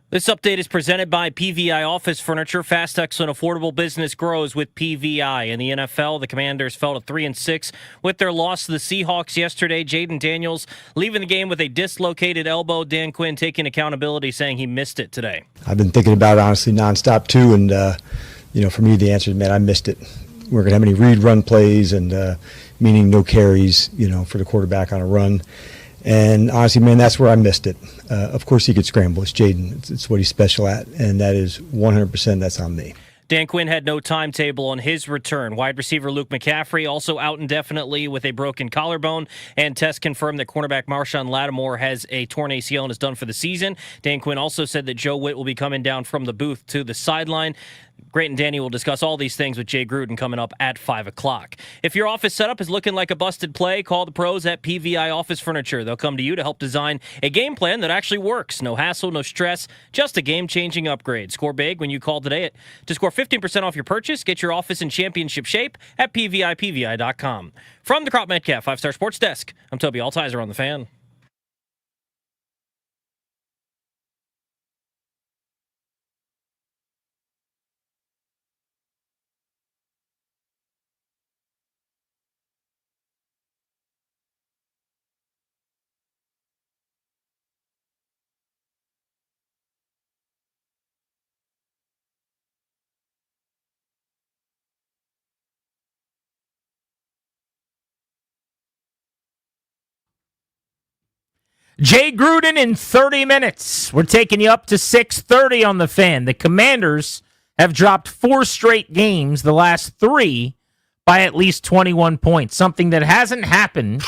This update is presented by PVI Office Furniture. Fast, excellent, affordable business grows with PVI. In the NFL, the Commanders fell to 3-6 with their loss to the Seahawks yesterday. Jaden Daniels leaving the game with a dislocated elbow. Dan Quinn taking accountability, saying he missed it today. I've been thinking about it, honestly, nonstop, too. And, for me, the answer is, man, I missed it. We're going to have any read run plays and meaning no carries, for the quarterback on a run. And honestly, man, that's where I missed it. Of course, he could scramble. It's Jaden. It's what he's special at. And that is 100% that's on me. Dan Quinn had no timetable on his return. Wide receiver Luke McCaffrey also out indefinitely with a broken collarbone, and tests confirmed that cornerback Marshawn Lattimore has a torn ACL and is done for the season. Dan Quinn also said that Joe Witt will be coming down from the booth to the sideline. Great and Danny will discuss all these things with Jay Gruden coming up at 5 o'clock. If your office setup is looking like a busted play, call the pros at PVI Office Furniture. They'll come to you to help design a game plan that actually works. No hassle, no stress, just a game-changing upgrade. Score big when you call today to score 15% off your purchase. Get your office in championship shape at PVI.com. From the Crop Metcalf 5-Star Sports Desk, I'm Toby Altizer on The Fan. Jay Gruden in 30 minutes. We're taking you up to 6:30 on The Fan. The Commanders have dropped 4 straight games, the last 3 by at least 21 points, something that hasn't happened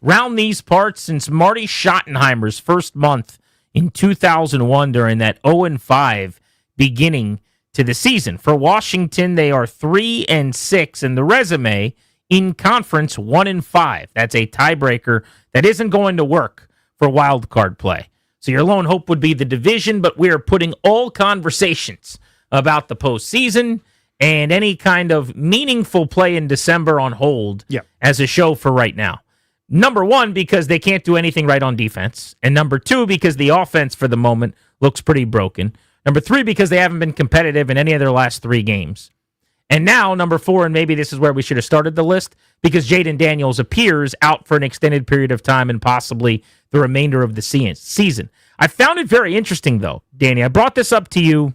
round these parts since Marty Schottenheimer's first month in 2001 during that 0-5 beginning to the season. For Washington, they are 3-6, and the resume in conference 1-5. That's a tiebreaker that isn't going to work for wild card play. So your lone hope would be the division, but we are putting all conversations about the postseason and any kind of meaningful play in December on hold as a show for right now. Number one, because they can't do anything right on defense. And number two, because the offense for the moment looks pretty broken. Number three, because they haven't been competitive in any of their last 3 games. And now, number 4, and maybe this is where we should have started the list, because Jaden Daniels appears out for an extended period of time and possibly the remainder of the season. I found it very interesting, though, Danny. I brought this up to you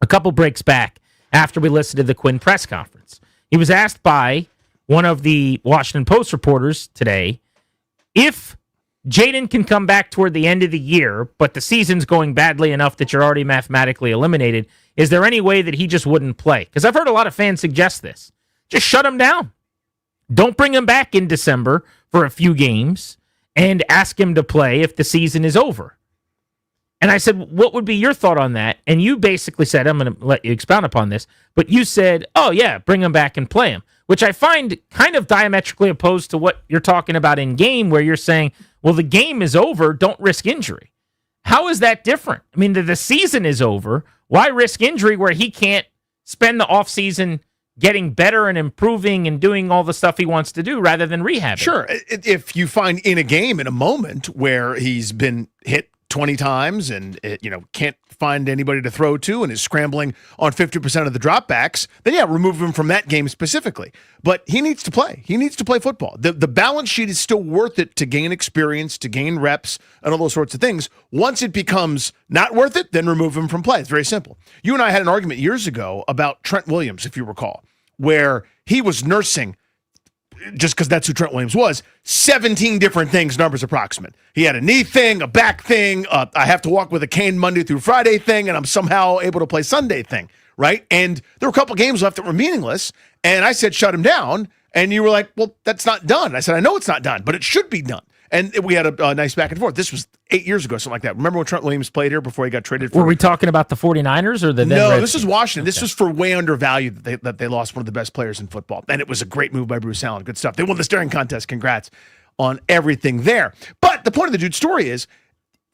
a couple breaks back after we listened to the Quinn press conference. He was asked by one of the Washington Post reporters today if Jaden can come back toward the end of the year, but the season's going badly enough that you're already mathematically eliminated, is there any way that he just wouldn't play? Because I've heard a lot of fans suggest this. Just shut him down. Don't bring him back in December for a few games and ask him to play if the season is over. And I said, what would be your thought on that? And you basically said, I'm going to let you expound upon this, but you said, oh yeah, bring him back and play him, which I find kind of diametrically opposed to what you're talking about in game, where you're saying, well, the game is over, don't risk injury. How is that different? I mean, the season is over. Why risk injury where he can't spend the offseason getting better and improving and doing all the stuff he wants to do rather than rehabbing? Sure. If you find in a game, in a moment where he's been hit 20 times and can't find anybody to throw to and is scrambling on 50% of the dropbacks, then yeah, remove him from that game specifically. But he needs to play. He needs to play football. The balance sheet is still worth it to gain experience, to gain reps, and all those sorts of things. Once it becomes not worth it, then remove him from play. It's very simple. You and I had an argument years ago about Trent Williams, if you recall, where he was nursing, just because that's who Trent Williams was, 17 different things, numbers approximate. He had a knee thing, a back thing, I have to walk with a cane Monday through Friday thing, and I'm somehow able to play Sunday thing, right? And there were a couple games left that were meaningless, and I said, shut him down, and you were like, well, that's not done. I said, I know it's not done, but it should be done. And we had a nice back and forth. This was 8 years ago, something like that. Remember when Trent Williams played here before he got traded? Were we talking about the 49ers or the No, Redskins? this is Washington. Okay. This was for way undervalued that they lost one of the best players in football. And it was a great move by Bruce Allen. Good stuff. They won the staring contest. Congrats on everything there. But the point of the dude's story is,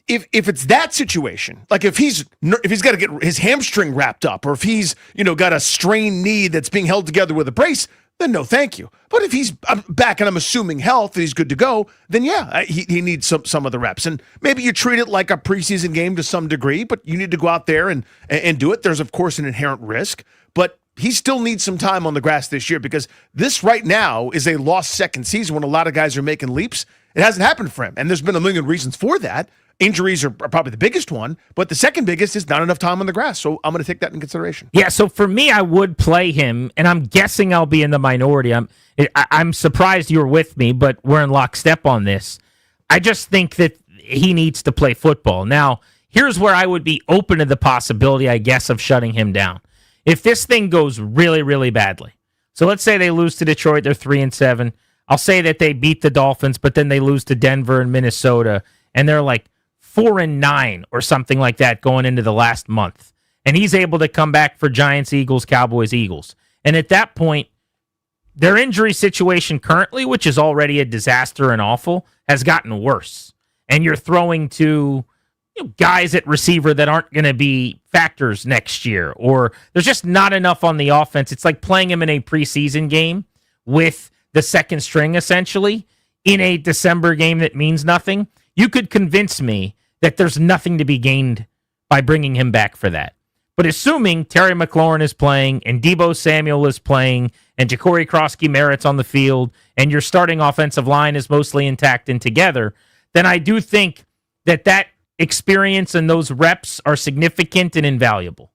if it's that situation, like if he's got to get his hamstring wrapped up, or if he's got a strained knee that's being held together with a brace, then no thank you. But if he's back and I'm assuming health and he's good to go, then yeah, he needs some of the reps. And maybe you treat it like a preseason game to some degree, but you need to go out there and do it. There's, of course, an inherent risk, but he still needs some time on the grass this year because this right now is a lost second season when a lot of guys are making leaps. It hasn't happened for him, and there's been a million reasons for that. Injuries are probably the biggest one, but the second biggest is not enough time on the grass. So I'm going to take that in consideration. Yeah, so for me, I would play him, and I'm guessing I'll be in the minority. I'm surprised you're with me, but we're in lockstep on this. I just think that he needs to play football. Now, here's where I would be open to the possibility, I guess, of shutting him down. If this thing goes really, really badly, so let's say they lose to Detroit, they're 3-7. I'll say that they beat the Dolphins, but then they lose to Denver and Minnesota, and they're like 4-9 or something like that going into the last month. And he's able to come back for Giants, Eagles, Cowboys, Eagles. And at that point, their injury situation currently, which is already a disaster and awful, has gotten worse. And you're throwing to guys at receiver that aren't going to be factors next year, or there's just not enough on the offense. It's like playing him in a preseason game with the second string, essentially, in a December game that means nothing. You could convince me that there's nothing to be gained by bringing him back for that. But assuming Terry McLaurin is playing and Deebo Samuel is playing and Ja'Cory Krosky-Merritt's on the field and your starting offensive line is mostly intact and together, then I do think that experience and those reps are significant and invaluable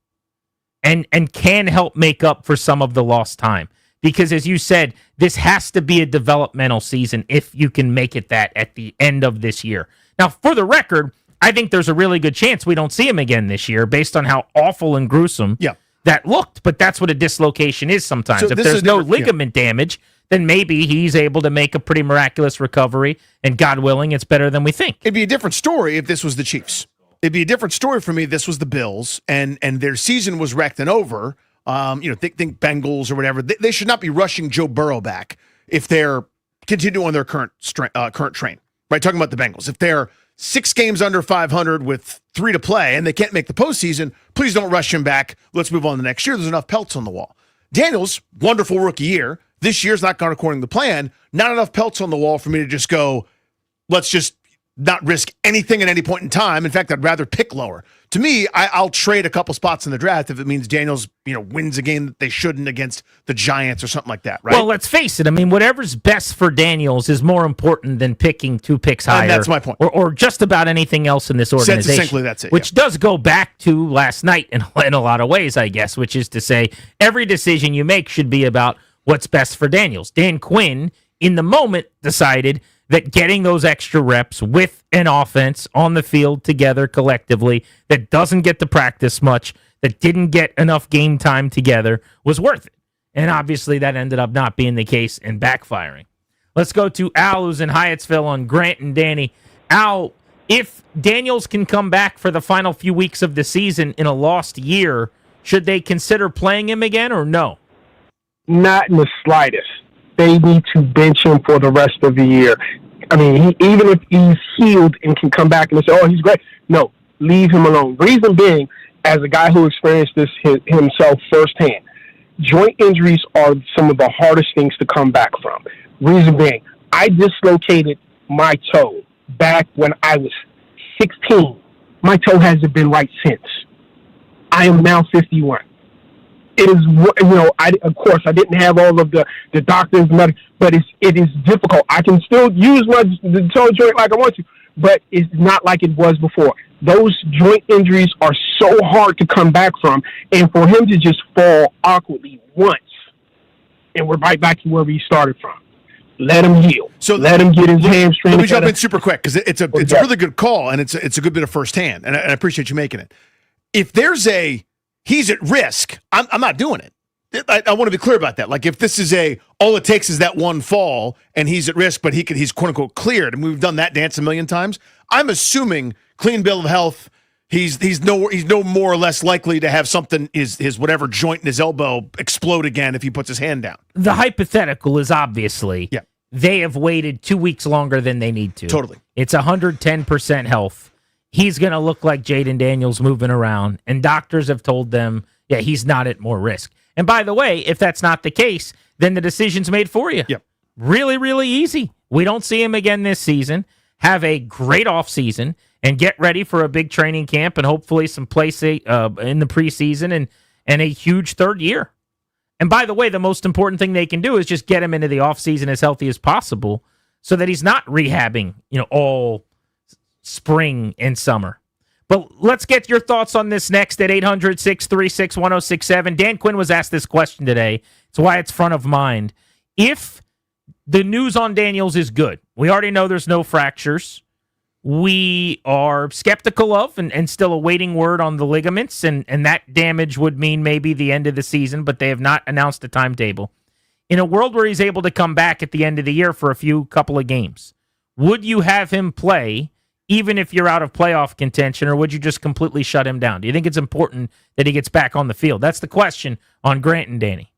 and can help make up for some of the lost time. Because as you said, this has to be a developmental season if you can make it that at the end of this year. Now, for the record, I think there's a really good chance we don't see him again this year based on how awful and gruesome that looked. But that's what a dislocation is sometimes. So if there's no ligament damage, then maybe he's able to make a pretty miraculous recovery, and God willing, it's better than we think. It'd be a different story if this was the Chiefs. It'd be a different story for me if this was the Bills, and their season was wrecked and over. Think Bengals or whatever. They should not be rushing Joe Burrow back if they're continuing on their current train. Right, talking about the Bengals. If they're 6 games under 500 with 3 to play and they can't make the postseason, please don't rush him back. Let's move on to next year. There's enough pelts on the wall. Daniels, wonderful rookie year. This year's not gone according to plan. Not enough pelts on the wall for me to just go, let's just not risk anything at any point in time. In fact, I'd rather pick lower. To me, I'll trade a couple spots in the draft if it means Daniels, wins a game that they shouldn't against the Giants or something like that, right? Well, let's face it. I mean, whatever's best for Daniels is more important than picking 2 picks higher. And that's my point. Or just about anything else in this organization. Essentially, that's it. Which does go back to last night in a lot of ways, I guess, which is to say every decision you make should be about what's best for Daniels. Dan Quinn, in the moment, decided that getting those extra reps with an offense on the field together collectively that doesn't get to practice much, that didn't get enough game time together, was worth it. And obviously that ended up not being the case and backfiring. Let's go to Al, who's in Hyattsville on Grant and Danny. Al, if Daniels can come back for the final few weeks of the season in a lost year, should they consider playing him again or no? Not in the slightest. They need to bench him for the rest of the year. I mean, even if he's healed and can come back and say, oh, he's great. No, leave him alone. Reason being, as a guy who experienced this himself firsthand, joint injuries are some of the hardest things to come back from. Reason being, I dislocated my toe back when I was 16. My toe hasn't been right since. I am now 51. It is, of course, I didn't have all of the doctors, but it is difficult. I can still use the toe joint like I want to, but it's not like it was before. Those joint injuries are so hard to come back from, and for him to just fall awkwardly once, and we're right back to where we started from. Let him heal. So let him get his hamstring. Let me jump in super quick because it's a really good call, and it's a good bit of firsthand, and I appreciate you making it. If there's he's at risk, I'm not doing it. I want to be clear about that. Like if this is all it takes is that one fall and he's at risk, but he's quote unquote cleared, and we've done that dance a million times. I'm assuming clean bill of health. He's no more or less likely to have something his whatever joint in his elbow explode again if he puts his hand down. The hypothetical is obviously they have waited 2 weeks longer than they need to. Totally. It's 110% health. He's going to look like Jaden Daniels moving around, and doctors have told them, he's not at more risk. And by the way, if that's not the case, then the decision's made for you. Yep. Really, really easy. We don't see him again this season. Have a great offseason and get ready for a big training camp and hopefully some play in the preseason and a huge third year. And by the way, the most important thing they can do is just get him into the offseason as healthy as possible so that he's not rehabbing, all spring and summer. But let's get your thoughts on this next at 800-636-1067. Dan Quinn was asked this question today. It's why it's front of mind. If the news on Daniels is good, we already know there's no fractures. We are skeptical of and still awaiting word on the ligaments, and that damage would mean maybe the end of the season, but they have not announced a timetable. In a world where he's able to come back at the end of the year for a couple of games, would you have him play even if you're out of playoff contention, or would you just completely shut him down? Do you think it's important that he gets back on the field? That's the question on Grant and Danny.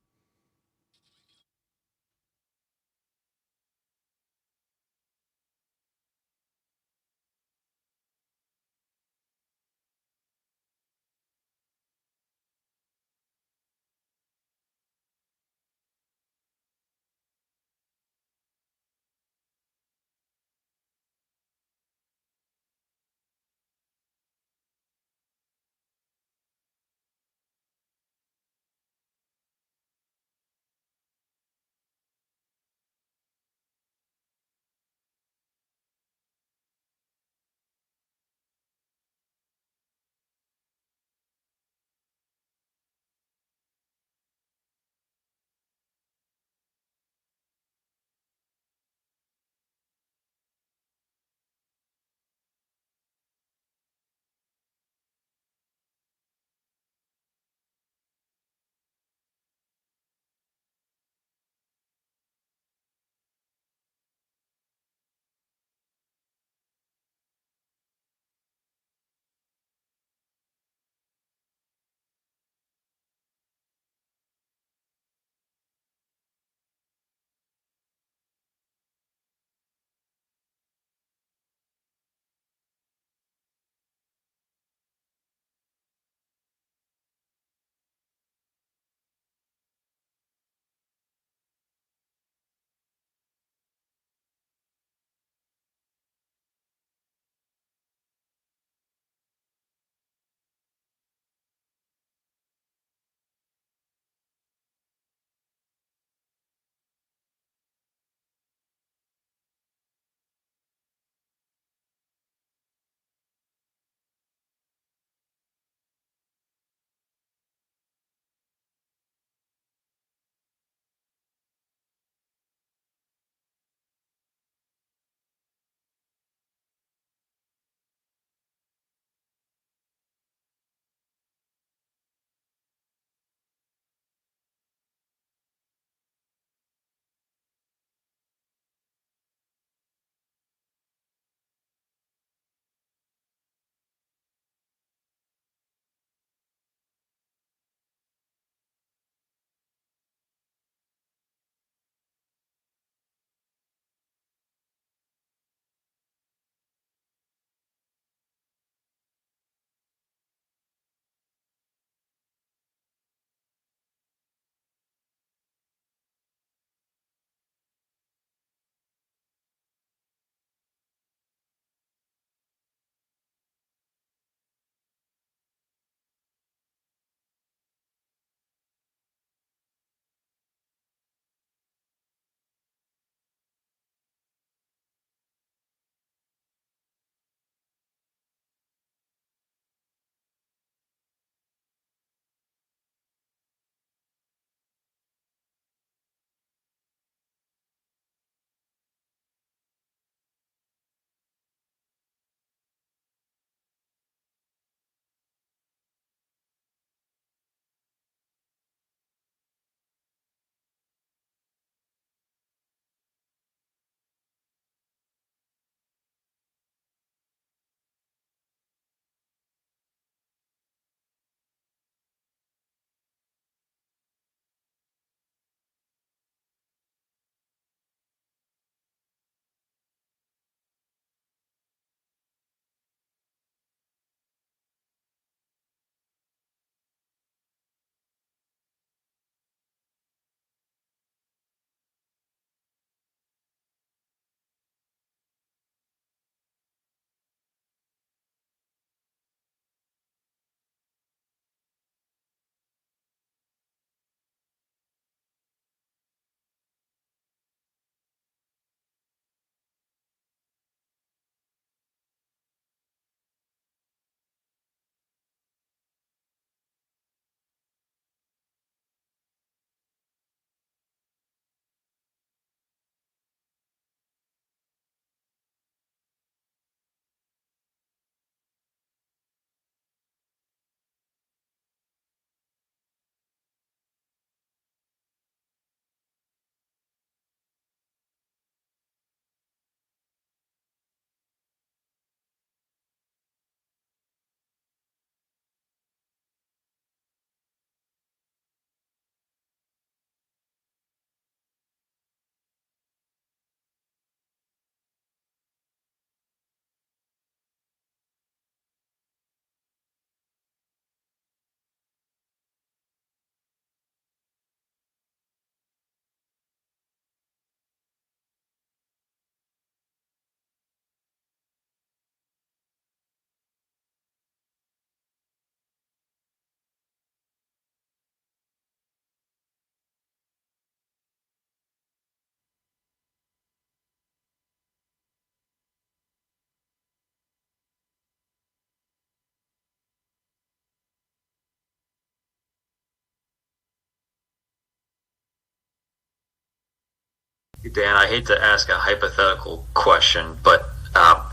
Dan, I hate to ask a hypothetical question, but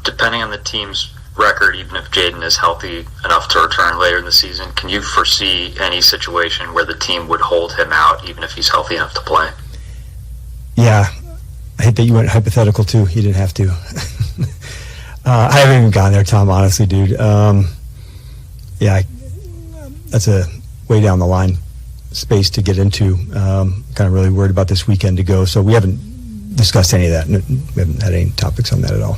depending on the team's record, even if Jaden is healthy enough to return later in the season, can you foresee any situation where the team would hold him out even if he's healthy enough to play? Yeah, I hate that you went hypothetical too. You didn't have to. I haven't even gone there, Tom, honestly, dude. That's a way down the line space to get into. Kind of really worried about this weekend to go. So we haven't discussed any of that. We haven't had any topics on that at all.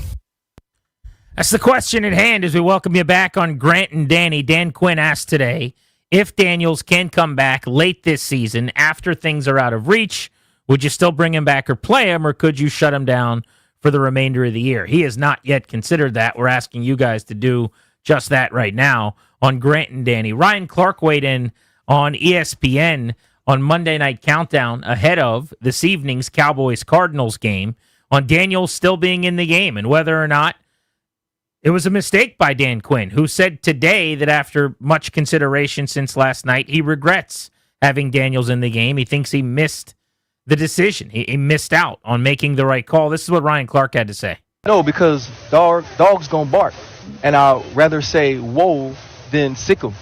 That's the question at hand as we welcome you back on Grant and Danny. Dan Quinn asked today if Daniels can come back late this season after things are out of reach. Would you still bring him back or play him, or could you shut him down for the remainder of the year? He has not yet considered that. We're asking you guys to do just that right now on Grant and Danny. Ryan Clark weighed in on ESPN on Monday Night Countdown ahead of this evening's Cowboys-Cardinals game on Daniels still being in the game and whether or not it was a mistake by Dan Quinn, who said today that after much consideration since last night, he regrets having Daniels in the game. He thinks he missed the decision. He missed out on making the right call. This is what Ryan Clark had to say. No, because dogs gonna bark, and I'd rather say whoa than sick 'em.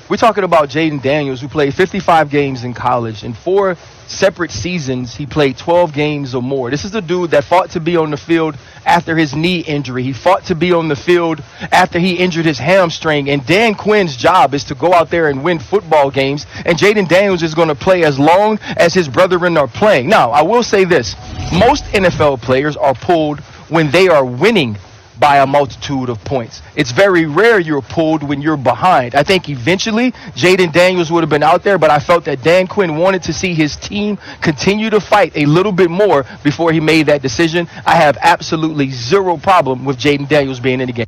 We're talking about Jaden Daniels, who played 55 games in college. In 4 separate seasons, he played 12 games or more. This is a dude that fought to be on the field after his knee injury. He fought to be on the field after he injured his hamstring. And Dan Quinn's job is to go out there and win football games. And Jaden Daniels is going to play as long as his brethren are playing. Now, I will say this. Most NFL players are pulled when they are winning by a multitude of points. It's very rare you're pulled when you're behind. I think eventually Jaden Daniels would have been out there, but I felt that Dan Quinn wanted to see his team continue to fight a little bit more before he made that decision. I have absolutely zero problem with Jaden Daniels being in the game.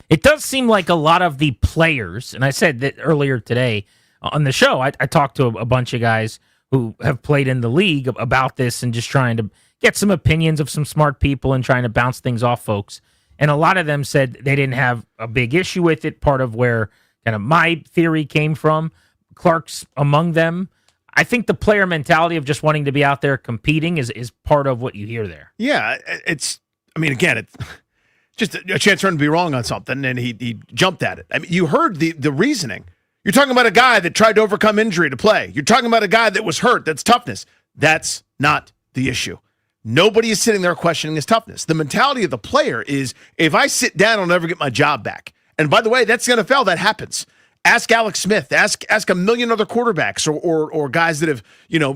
It does seem like a lot of the players, and I said that earlier today on the show, I talked to a bunch of guys who have played in the league about this and just trying to get some opinions of some smart people and trying to bounce things off folks. And a lot of them said they didn't have a big issue with it, part of where kind of my theory came from. Clark's among them. I think the player mentality of just wanting to be out there competing is part of what you hear there. Yeah, it's just a chance for him to be wrong on something, and he jumped at it. I mean, you heard the reasoning. You're talking about a guy that tried to overcome injury to play. You're talking about a guy that was hurt. That's toughness. That's not the issue. Nobody is sitting there questioning his toughness. The mentality of the player is, if I sit down, I'll never get my job back. And by the way, that's the NFL. That happens. Ask Alex Smith. Ask a million other quarterbacks or guys that have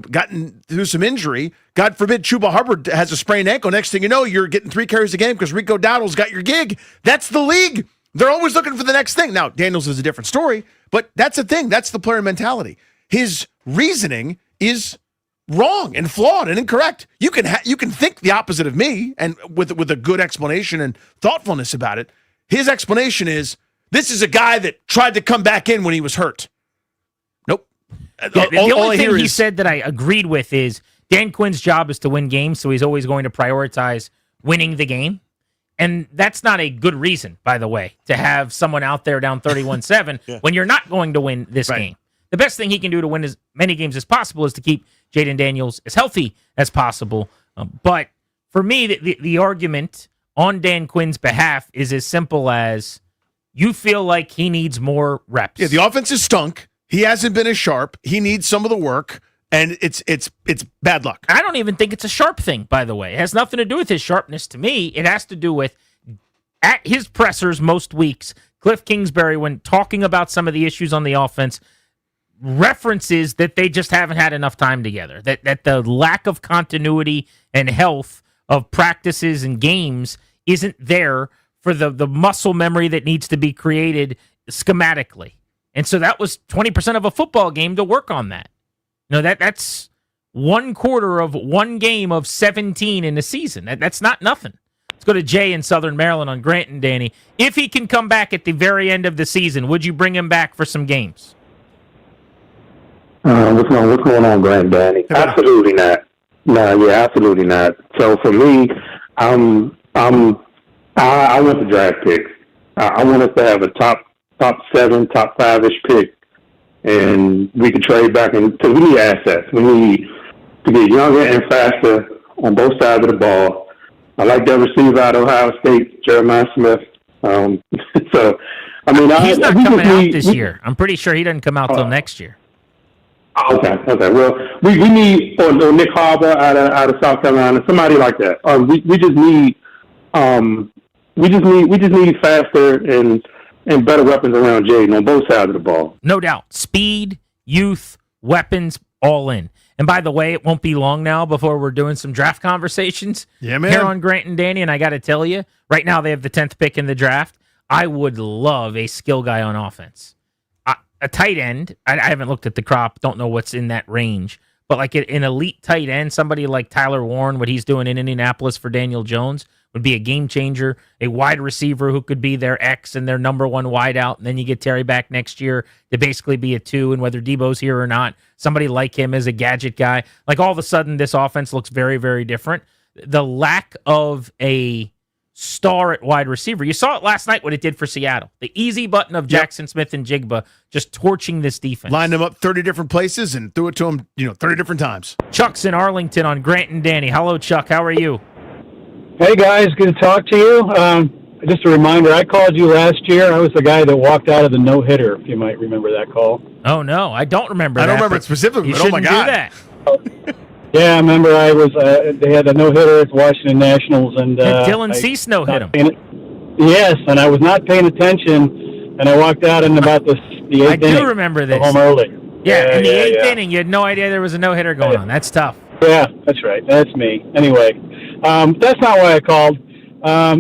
gotten through some injury. God forbid Chuba Hubbard has a sprained ankle. Next thing you know, you're getting 3 carries a game because Rico Dowdle's got your gig. That's the league. They're always looking for the next thing. Now, Daniels is a different story, but that's the thing. That's the player mentality. His reasoning is wrong and flawed and incorrect. You can think the opposite of me, and with a good explanation and thoughtfulness about it. His explanation is, this is a guy that tried to come back in when he was hurt. Nope. The only thing he said that I agreed with is Dan Quinn's job is to win games, so he's always going to prioritize winning the game. And that's not a good reason, by the way, to have someone out there down 31-7 when you're not going to win this game. The best thing he can do to win as many games as possible is to keep Jaden Daniels as healthy as possible. But for me, the argument on Dan Quinn's behalf is as simple as you feel like he needs more reps. Yeah, the offense is stunk. He hasn't been as sharp. He needs some of the work, and it's bad luck. I don't even think it's a sharp thing, by the way. It has nothing to do with his sharpness to me. It has to do with, at his pressers most weeks, Cliff Kingsbury, when talking about some of the issues on the offense, references that they just haven't had enough time together, that the lack of continuity and health of practices and games isn't there for the muscle memory that needs to be created schematically. And so that was 20% of a football game to work on that. That's 1/4 of one game of 17 in the season. That's not nothing. Let's go to Jay in Southern Maryland on Grant and Danny. If he can come back at the very end of the season, would you bring him back for some games? What's going on, Grant, Danny? Absolutely not. No, yeah, absolutely not. So for me, I want the draft picks. I want us to have a top 7, top 5-ish pick, and we can trade back because we need assets. We need to get younger and faster on both sides of the ball. I like that receiver out of Ohio State, Jeremiah Smith. So, I mean, he's not coming out this year. I'm pretty sure he doesn't come out till next year. Okay. Well, we need or Nick Harbour out of South Carolina, somebody like that. We just need faster and better weapons around Jaden on both sides of the ball. No doubt, speed, youth, weapons, all in. And by the way, it won't be long now before we're doing some draft conversations. Yeah, man. Here on Grant and Danny, and I got to tell you, right now they have the 10th pick in the draft. I would love a skill guy on offense. A tight end, I haven't looked at the crop, don't know what's in that range, but like an elite tight end, somebody like Tyler Warren, what he's doing in Indianapolis for Daniel Jones, would be a game changer. A wide receiver who could be their X and their number one wideout, and then you get Terry back next year to basically be a 2, and whether Debo's here or not, somebody like him as a gadget guy. Like all of a sudden, this offense looks very, very different. The lack of a star at wide receiver. You saw it last night what it did for Seattle. The easy button of Jackson Smith and Jigba just torching this defense. Lined them up 30 different places and threw it to them, 30 different times. Chuck's in Arlington on Grant and Danny. Hello, Chuck. How are you? Hey, guys. Good to talk to you. Just a reminder, I called you last year. I was the guy that walked out of the no-hitter, if you might remember that call. Oh, no. I don't remember that. I don't remember it specifically, you but oh my God. Do that. Yeah, I remember I was. They had a no-hitter at the Washington Nationals, and Dylan Cease no-hit him. Yes, and I was not paying attention, and I walked out in about the 8th I do inning. remember this. Home early. Yeah, in the 8th inning, you had no idea there was a no-hitter going on. That's tough. Yeah, that's right. That's me. Anyway, that's not why I called. I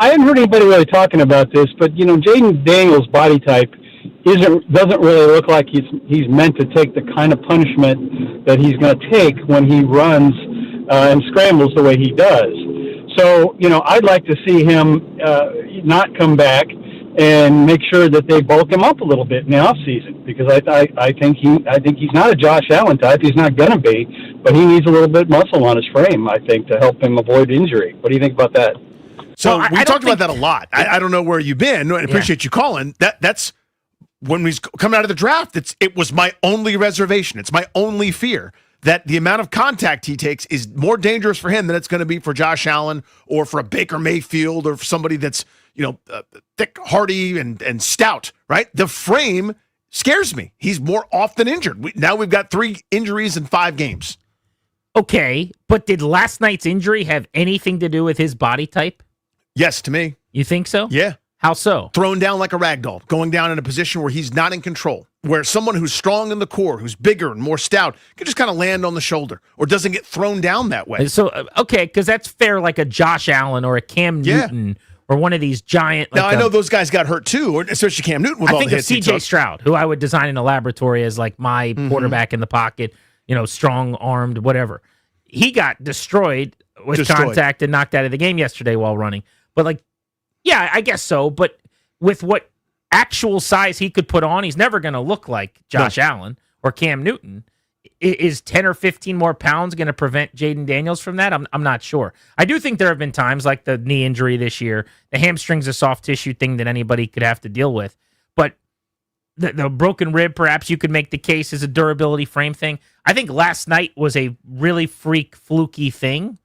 hadn't heard anybody really talking about this, but Jaden Daniels' body type doesn't really look like he's meant to take the kind of punishment that he's going to take when he runs and scrambles the way he does. So I'd like to see him not come back and make sure that they bulk him up a little bit in the off season, because I think he's not a Josh Allen type. He's not going to be, but he needs a little bit of muscle on his frame, I think, to help him avoid injury. What do you think about that? So we talked about that a lot. I don't know where you've been. I appreciate you calling. That's when he's coming out of the draft. It was my only reservation. It's my only fear that the amount of contact he takes is more dangerous for him than it's going to be for Josh Allen or for a Baker Mayfield or for somebody that's thick, hardy, and stout. Right? The frame scares me. He's more often injured. Now we've got 3 injuries in 5 games. Okay, but did last night's injury have anything to do with his body type? Yes, to me. You think so? Yeah. How so? Thrown down like a rag doll, going down in a position where he's not in control, where someone who's strong in the core, who's bigger and more stout, can just kind of land on the shoulder or doesn't get thrown down that way. So, okay, because that's fair, like a Josh Allen or a Cam Newton or one of these giant. Now, I know those guys got hurt too, or especially Cam Newton with all the hits. I think of C.J. Stroud, who I would design in a laboratory as like my quarterback in the pocket, strong-armed, whatever. He got destroyed with contact and knocked out of the game yesterday while running. But yeah, I guess so. But with what actual size he could put on, he's never going to look like Josh Allen or Cam Newton. Is 10 or 15 more pounds going to prevent Jaden Daniels from that? I'm not sure. I do think there have been times like the knee injury this year. The hamstring's a soft tissue thing that anybody could have to deal with. But the broken rib, perhaps you could make the case as a durability frame thing. I think last night was a really fluky thing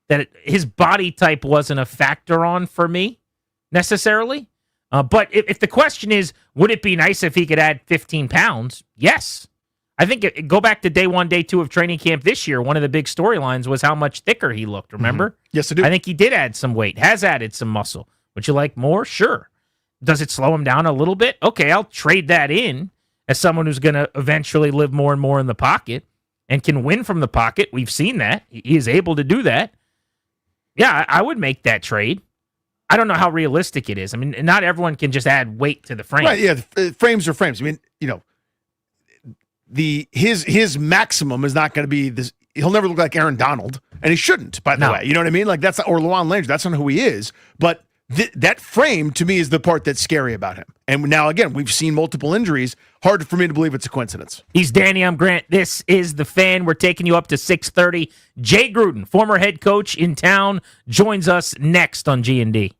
that his body type wasn't a factor on for me necessarily. But if the question is, would it be nice if he could add 15 pounds? Yes. I think go back to day 1, day 2 of training camp this year. One of the big storylines was how much thicker he looked. Remember? Yes, I do. I think he did add some weight, has added some muscle. Would you like more? Sure. Does it slow him down a little bit? Okay, I'll trade that in as someone who's going to eventually live more and more in the pocket and can win from the pocket. We've seen that. He is able to do that. Yeah, I would make that trade. I don't know how realistic it is. I mean, not everyone can just add weight to the frame. Right, yeah, frames are frames. I mean, his maximum is not going to be this. He'll never look like Aaron Donald, and he shouldn't, by the way. You know what I mean? Like, that's or Luan Landry. That's not who he is. But that frame, to me, is the part that's scary about him. And now, again, we've seen multiple injuries. Hard for me to believe it's a coincidence. He's Danny. I'm Grant. This is The Fan. We're taking you up to 6:30. Jay Gruden, former head coach in town, joins us next on G&D.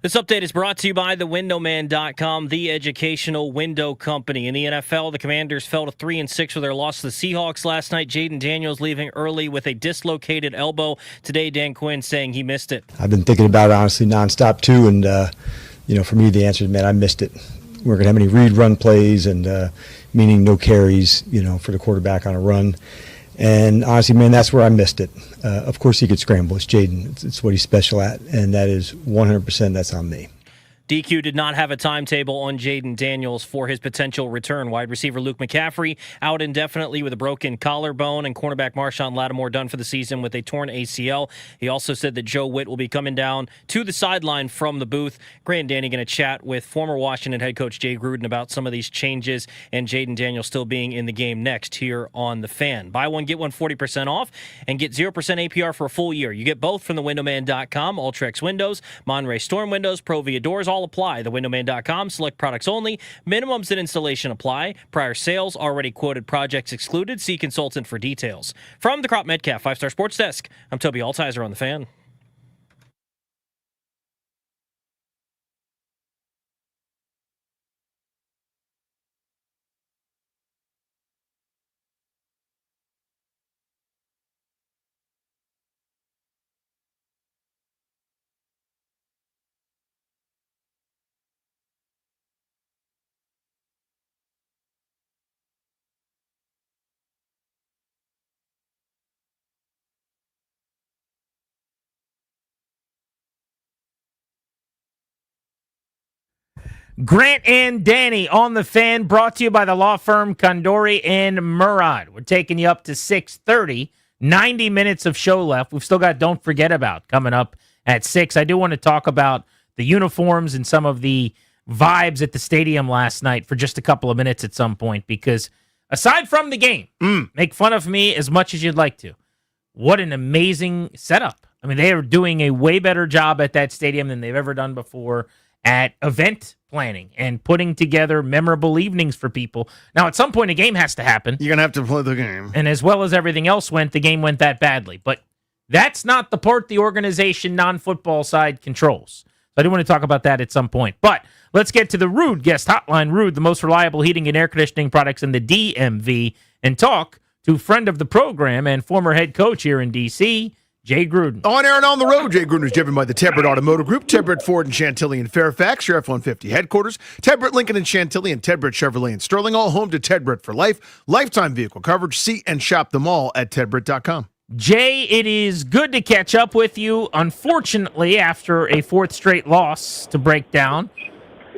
This update is brought to you by thewindowman.com, the educational window company. In the NFL, the Commanders fell to 3-6 with their loss to the Seahawks last night. Jaden Daniels leaving early with a dislocated elbow. Today, Dan Quinn saying he missed it. I've been thinking about it, honestly, nonstop, too. And, for me, the answer is, man, I missed it. We're going to have any read run plays and meaning no carries, for the quarterback on a run. And honestly, man, that's where I missed it. Of course, he could scramble. It's Jaden. It's what he's special at. And that is 100% that's on me. DQ did not have a timetable on Jaden Daniels for his potential return. Wide receiver Luke McCaffrey out indefinitely with a broken collarbone, and cornerback Marshawn Lattimore done for the season with a torn ACL. He also said that Joe Witt will be coming down to the sideline from the booth. Grant and Danny going to chat with former Washington head coach Jay Gruden about some of these changes and Jaden Daniels still being in the game next here on The Fan. Buy one, get one 40% off, and get 0% APR for a full year. You get both from thewindowman.com, Ultrex Windows, Monterey Storm Windows, Provia Doors, all apply. Thewindowman.com, select products only. Minimums and installation apply. Prior sales, already quoted projects excluded. See consultant for details. From the Crop Metcalf 5-Star Sports Desk, I'm Toby Altizer on The Fan. Grant and Danny on The Fan, brought to you by the law firm Condori and Murad. We're taking you up to 6:30, 90 minutes of show left. We've still got Don't Forget About coming up at 6. I do want to talk about the uniforms and some of the vibes at the stadium last night for just a couple of minutes at some point, because aside from the game, make fun of me as much as you'd like to. What an amazing setup. I mean, they are doing a way better job at that stadium than they've ever done before at event planning and putting together memorable evenings for people. Now, at some point, a game has to happen. You're going to have to play the game. And as well as everything else went, the game went that badly. But that's not the part the organization non-football side controls. So I do want to talk about that at some point. But let's get to the Ruud guest hotline. Ruud, the most reliable heating and air conditioning products in the DMV, and talk to friend of the program and former head coach here in D.C., Jay Gruden. On air and on the road, Jay Gruden is driven by the Tedbert Automotive Group, Tedbert Ford and Chantilly in Fairfax, your F-150 headquarters, Tedbert Lincoln and Chantilly, and Tedbert Chevrolet in Sterling, all home to Tedbert for life, lifetime vehicle coverage. See and shop them all at Tedbert.com. Jay, it is good to catch up with you. Unfortunately, after a fourth straight loss to break down,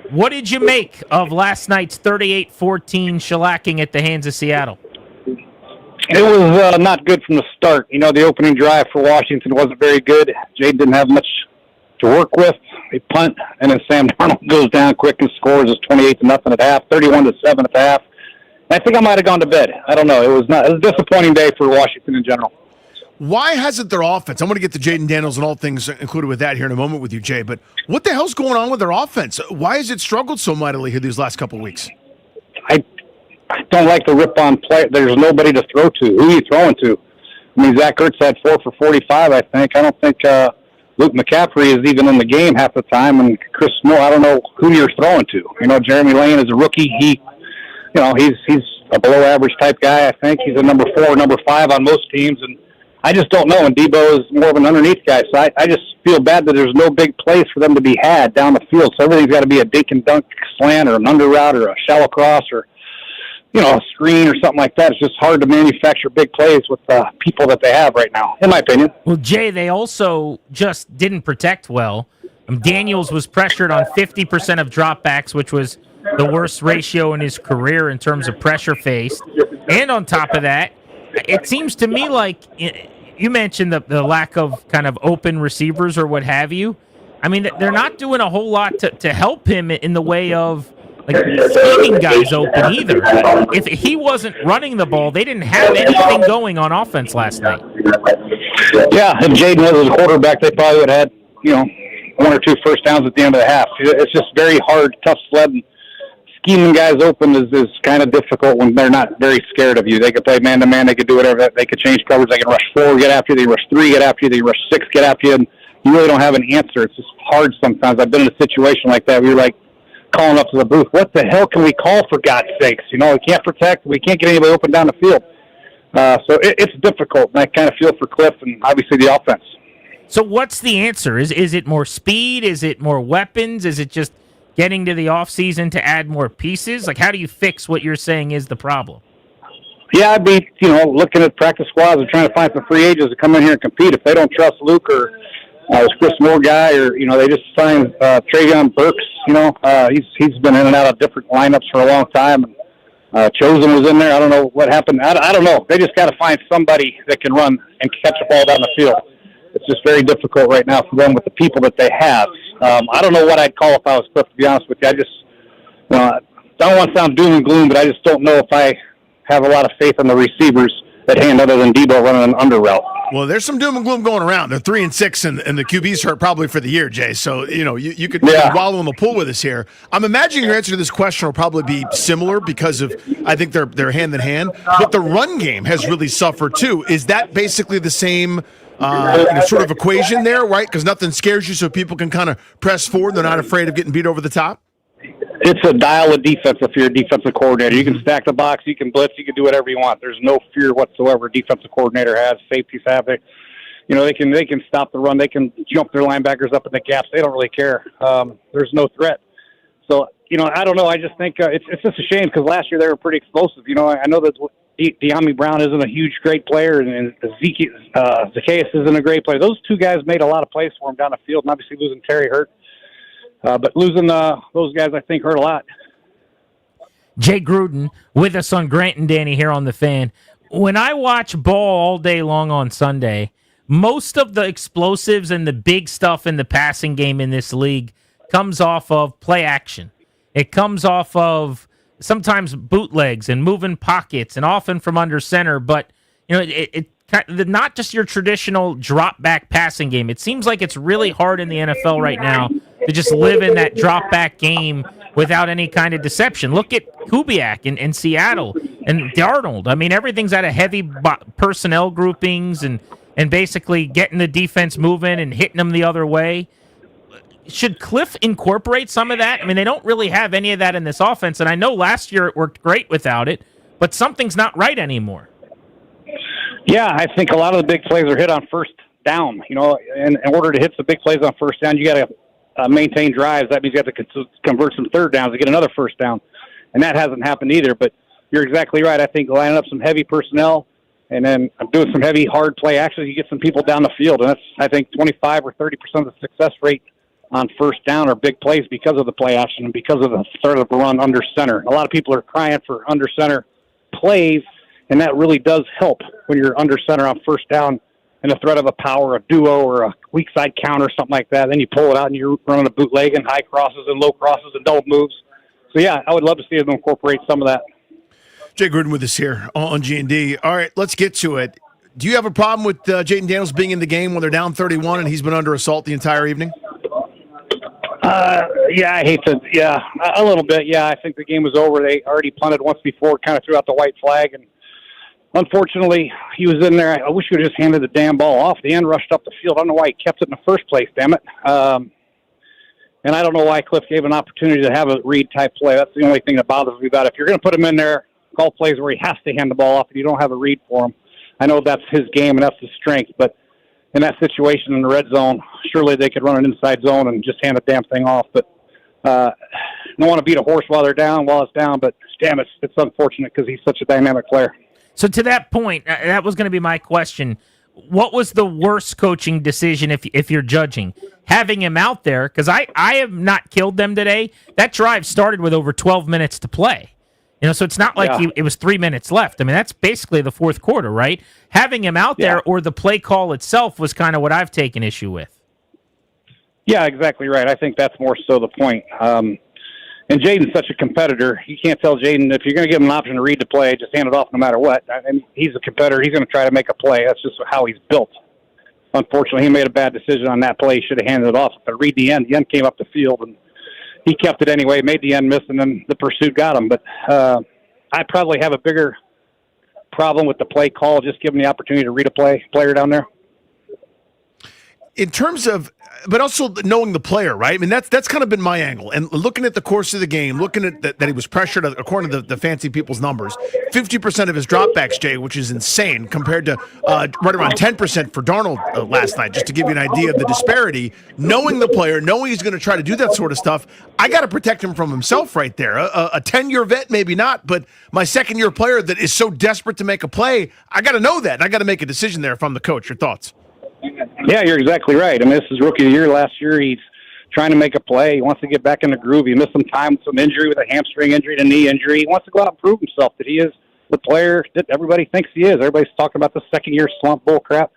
what did you make of last night's 38-14 shellacking at the hands of Seattle? It was not good from the start. The opening drive for Washington wasn't very good. Jade didn't have much to work with. They punt, and then Sam Darnold goes down quick and scores. It's 28-0 at half, 31-7 at half. I think I might have gone to bed. I don't know. It was a disappointing day for Washington in general. Why hasn't their offense? I'm going to get to Jaden Daniels and all things included with that here in a moment with you, Jay. But what the hell's going on with their offense? Why has it struggled so mightily here these last couple of weeks? I don't like the rip-on play. There's nobody to throw to. Who are you throwing to? I mean, Zach Ertz had 4 for 45, I think. I don't think Luke McCaffrey is even in the game half the time. And Chris Moore, I don't know who you're throwing to. Jeremy Lane is a rookie. He's a below-average type guy, I think. He's a number 4 or number 5 on most teams. And I just don't know. And Debo is more of an underneath guy. So I just feel bad that there's no big place for them to be had down the field. So everything's got to be a dink and dunk slant or an under route or a shallow cross or a screen or something like that. It's just hard to manufacture big plays with the people that they have right now, in my opinion. Well, Jay, they also just didn't protect well. Daniels was pressured on 50% of dropbacks, which was the worst ratio in his career in terms of pressure faced. And on top of that, it seems to me like you mentioned the lack of kind of open receivers or what have you. I mean, they're not doing a whole lot to help him in the way of scheming guys open either. If he wasn't running the ball, they didn't have anything going on offense last night. Yeah, if Jaden was a quarterback, they probably would have had, 1 or 2 first downs at the end of the half. It's just very hard, tough sled. Scheming guys open is kind of difficult when they're not very scared of you. They could play man-to-man. They could do whatever. They could change coverage. They can rush 4, get after you. They rush 3, get after you. They rush 6, get after you. And you really don't have an answer. It's just hard sometimes. I've been in a situation like that where you're like calling up to the booth, what the hell can we call, for God's sakes? You know, we can't protect, we can't get anybody open down the field. So it's difficult, and I kind of feel for Cliff and obviously the offense. So what's the answer? Is it more speed? Is it more weapons? Is it just getting to the offseason to add more pieces? Like, how do you fix what you're saying is the problem? Yeah, I'd be, looking at practice squads and trying to find some free agents to come in here and compete. If they don't trust Luke or this Chris Moore guy, or, they just signed Travion Burks, he's been in and out of different lineups for a long time. Chosen was in there. I don't know what happened. I don't know. They just got to find somebody that can run and catch a ball down the field. It's just very difficult right now for them with the people that they have. I don't know what I'd call if I was Cliff, to be honest with you. I just, I don't want to sound doom and gloom, but I just don't know if I have a lot of faith in the receivers at hand other than Debo running an under route. Well, there's some doom and gloom going around. They're 3-6, and the QB's hurt probably for the year, Jay. So, you could wallow in the pool with us here. I'm imagining your answer to this question will probably be similar because of, I think they're hand in hand. But the run game has really suffered too. Is that basically the same sort of equation there, right? Because nothing scares you, so people can kind of press forward. They're not afraid of getting beat over the top? It's a dial of defense if you're a defensive coordinator. You can stack the box, you can blitz, you can do whatever you want. There's no fear whatsoever a defensive coordinator has. Safeties have it. They can stop the run. They can jump their linebackers up in the gaps. They don't really care. There's no threat. So, I don't know. I just think it's just a shame because last year they were pretty explosive. I know that De'Ami Brown isn't a huge, great player, and Zacchaeus isn't a great player. Those two guys made a lot of plays for him down the field, and obviously losing Terry hurt. But losing those guys, I think, hurt a lot. Jay Gruden with us on Grant and Danny here on The Fan. When I watch ball all day long on Sunday, most of the explosives and the big stuff in the passing game in this league comes off of play action. It comes off of sometimes bootlegs and moving pockets and often from under center. But, not just your traditional drop-back passing game. It seems like it's really hard in the NFL right now to just live in that drop-back game without any kind of deception. Look at Kubiak in Seattle and Darnold. I mean, everything's out of heavy personnel groupings and basically getting the defense moving and hitting them the other way. Should Cliff incorporate some of that? I mean, they don't really have any of that in this offense, and I know last year it worked great without it, but something's not right anymore. Yeah, I think a lot of the big plays are hit on first down. In order to hit the big plays on first down, you got to maintain drives. That means you have to convert some third downs to get another first down, and that hasn't happened either. But you're exactly right. I think lining up some heavy personnel and then doing some heavy, hard play action, you get some people down the field, and that's, I think, 25 or 30% of the success rate on first down are big plays because of the play action and because of the start of the run under center. A lot of people are crying for under center plays, and that really does help when you're under center on first down and the threat of a power, a duo, or a weak side counter, something like that. Then you pull it out and you're running a bootleg and high crosses and low crosses and double moves. So, yeah, I would love to see them incorporate some of that. Jay Gruden with us here on G&D. All right, let's get to it. Do you have a problem with Jayden Daniels being in the game when they're down 31 and he's been under assault the entire evening? Yeah, I hate to. Yeah, a little bit. Yeah, I think the game was over. They already punted once before, kind of threw out the white flag, and unfortunately, he was in there. I wish we would have just handed the damn ball off. The end rushed up the field. I don't know why he kept it in the first place, damn it. And I don't know why Cliff gave an opportunity to have a read-type play. That's the only thing that bothers me about it. If you're going to put him in there, call plays where he has to hand the ball off and you don't have a read for him. I know that's his game and that's his strength, but in that situation in the red zone, surely they could run an inside zone and just hand the damn thing off. But I don't want to beat a horse while it's down, but damn, it's unfortunate because he's such a dynamic player. So to that point, that was going to be my question. What was the worst coaching decision if you're judging? Having him out there, because I have not killed them today. That drive started with over 12 minutes to play. So it's not like it was 3 minutes left. I mean, that's basically the fourth quarter, right? Having him out there or the play call itself was kind of what I've taken issue with. Yeah, exactly right. I think that's more so the point. And Jaden's such a competitor. You can't tell Jaden, if you're going to give him an option to read the play, just hand it off no matter what. And he's a competitor. He's going to try to make a play. That's just how he's built. Unfortunately, he made a bad decision on that play. He should have handed it off. But read the end came up the field, and he kept it anyway, made the end miss, and then the pursuit got him. But I probably have a bigger problem with the play call, just giving the opportunity to read a player down there. in terms of, but also knowing the player, right? I mean, that's kind of been my angle. And looking at the course of the game, looking at that he was pressured, according to the fancy people's numbers, 50% of his dropbacks, Jay, which is insane compared to right around 10% for Darnold last night, just to give you an idea of the disparity. Knowing the player, knowing he's going to try to do that sort of stuff, I got to protect him from himself right there. A 10-year vet, maybe not, but my second-year player that is so desperate to make a play, I got to know that. And I got to make a decision there if I'm the coach. Your thoughts? Yeah, you're exactly right. I mean, this is rookie of the year last year. He's trying to make a play. He wants to get back in the groove. He missed some time with some injury, with a hamstring injury, to knee injury. He wants to go out and prove himself that he is the player that everybody thinks he is. Everybody's talking about the second-year slump bull crap.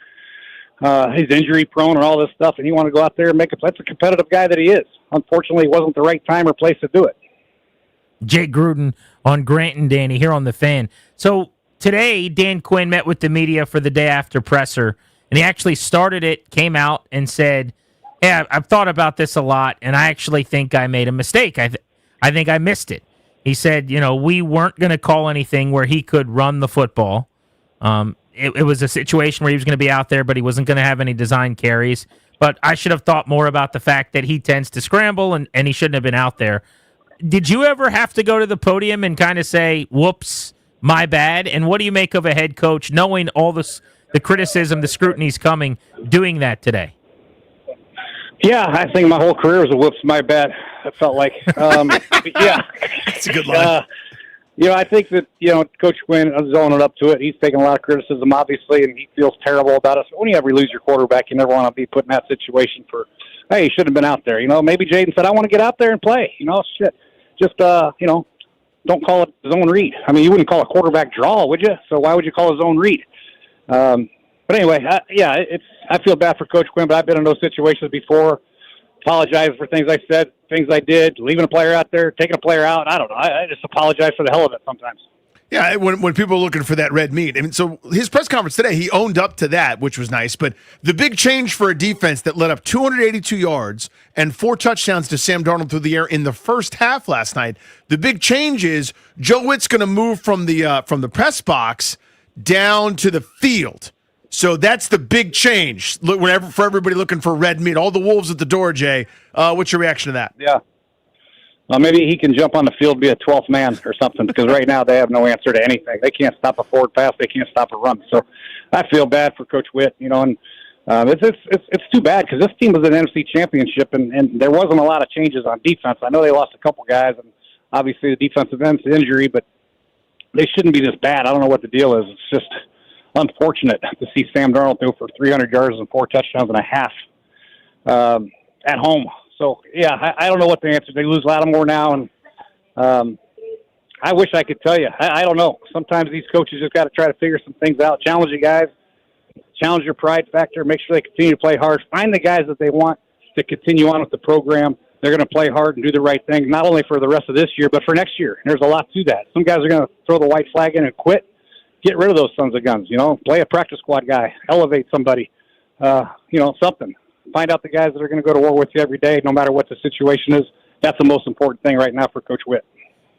He's injury-prone and all this stuff, and he wants to go out there and make a play. That's a competitive guy that he is. Unfortunately, it wasn't the right time or place to do it. Jay Gruden on Grant and Danny here on The Fan. So today, Dan Quinn met with the media for the day after presser, and he actually started it, came out, and said, "Yeah, I've thought about this a lot, and I actually think I made a mistake. I think I missed it." He said, we weren't going to call anything where he could run the football. It was a situation where he was going to be out there, but he wasn't going to have any design carries. But I should have thought more about the fact that he tends to scramble, and he shouldn't have been out there. Did you ever have to go to the podium and kind of say, whoops, my bad? And what do you make of a head coach knowing all this, the criticism, the scrutiny's coming, doing that today? Yeah, I think my whole career was a whoops, my bad. I felt like, yeah. That's a good line. I think that, Coach Quinn is owning up to it. He's taking a lot of criticism, obviously, and he feels terrible about us. When you ever lose your quarterback, you never want to be put in that situation for, hey, he shouldn't have been out there. Maybe Jaden said, I want to get out there and play. Shit. Just, don't call it zone read. I mean, you wouldn't call a quarterback draw, would you? So why would you call a zone read? But anyway, I feel bad for Coach Quinn, but I've been in those situations before. Apologize for things I said, things I did, leaving a player out there, taking a player out. I don't know. I just apologize for the hell of it sometimes. Yeah, when people are looking for that red meat. I mean, so his press conference today, he owned up to that, which was nice. But the big change for a defense that led up 282 yards and 4 touchdowns to Sam Darnold through the air in the first half last night, the big change is Joe Witt's going to move from the press box down to the field. So that's the big change. For everybody looking for red meat, all the wolves at the door, Jay. What's your reaction to that? Yeah. Well, maybe he can jump on the field, be a 12th man or something, because right now they have no answer to anything. They can't stop a forward pass. They can't stop a run. So I feel bad for Coach Witt, and it's too bad because this team was an NFC championship, and there wasn't a lot of changes on defense. I know they lost a couple guys, and obviously the defensive end's injury, but they shouldn't be this bad. I don't know what the deal is. It's just unfortunate to see Sam Darnold throw for 300 yards and 4 touchdowns and a half at home. So, yeah, I don't know what the answer is. They lose Lattimore now, and I wish I could tell you. I don't know. Sometimes these coaches just got to try to figure some things out. Challenge you guys. Challenge your pride factor. Make sure they continue to play hard. Find the guys that they want to continue on with the program. They're going to play hard and do the right thing, not only for the rest of this year, but for next year. And there's a lot to that. Some guys are going to throw the white flag in and quit. Get rid of those sons of guns, Play a practice squad guy. Elevate somebody. Something. Find out the guys that are going to go to war with you every day, no matter what the situation is. That's the most important thing right now for Coach Witt.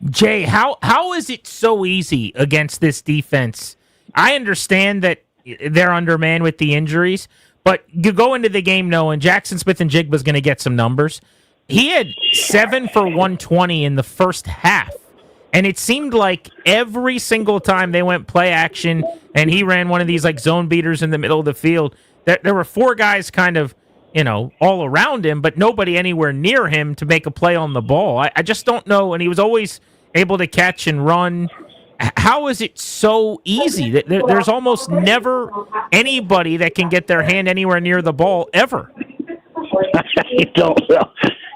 Jay, how is it so easy against this defense? I understand that they're undermanned with the injuries, but you go into the game knowing Jackson Smith-Njigba is going to get some numbers. He had 7 for 120 in the first half. And it seemed like every single time they went play action and he ran one of these like zone beaters in the middle of the field, there were 4 guys kind of, all around him, but nobody anywhere near him to make a play on the ball. I just don't know. And he was always able to catch and run. How is it so easy? There's almost never anybody that can get their hand anywhere near the ball ever. I don't know.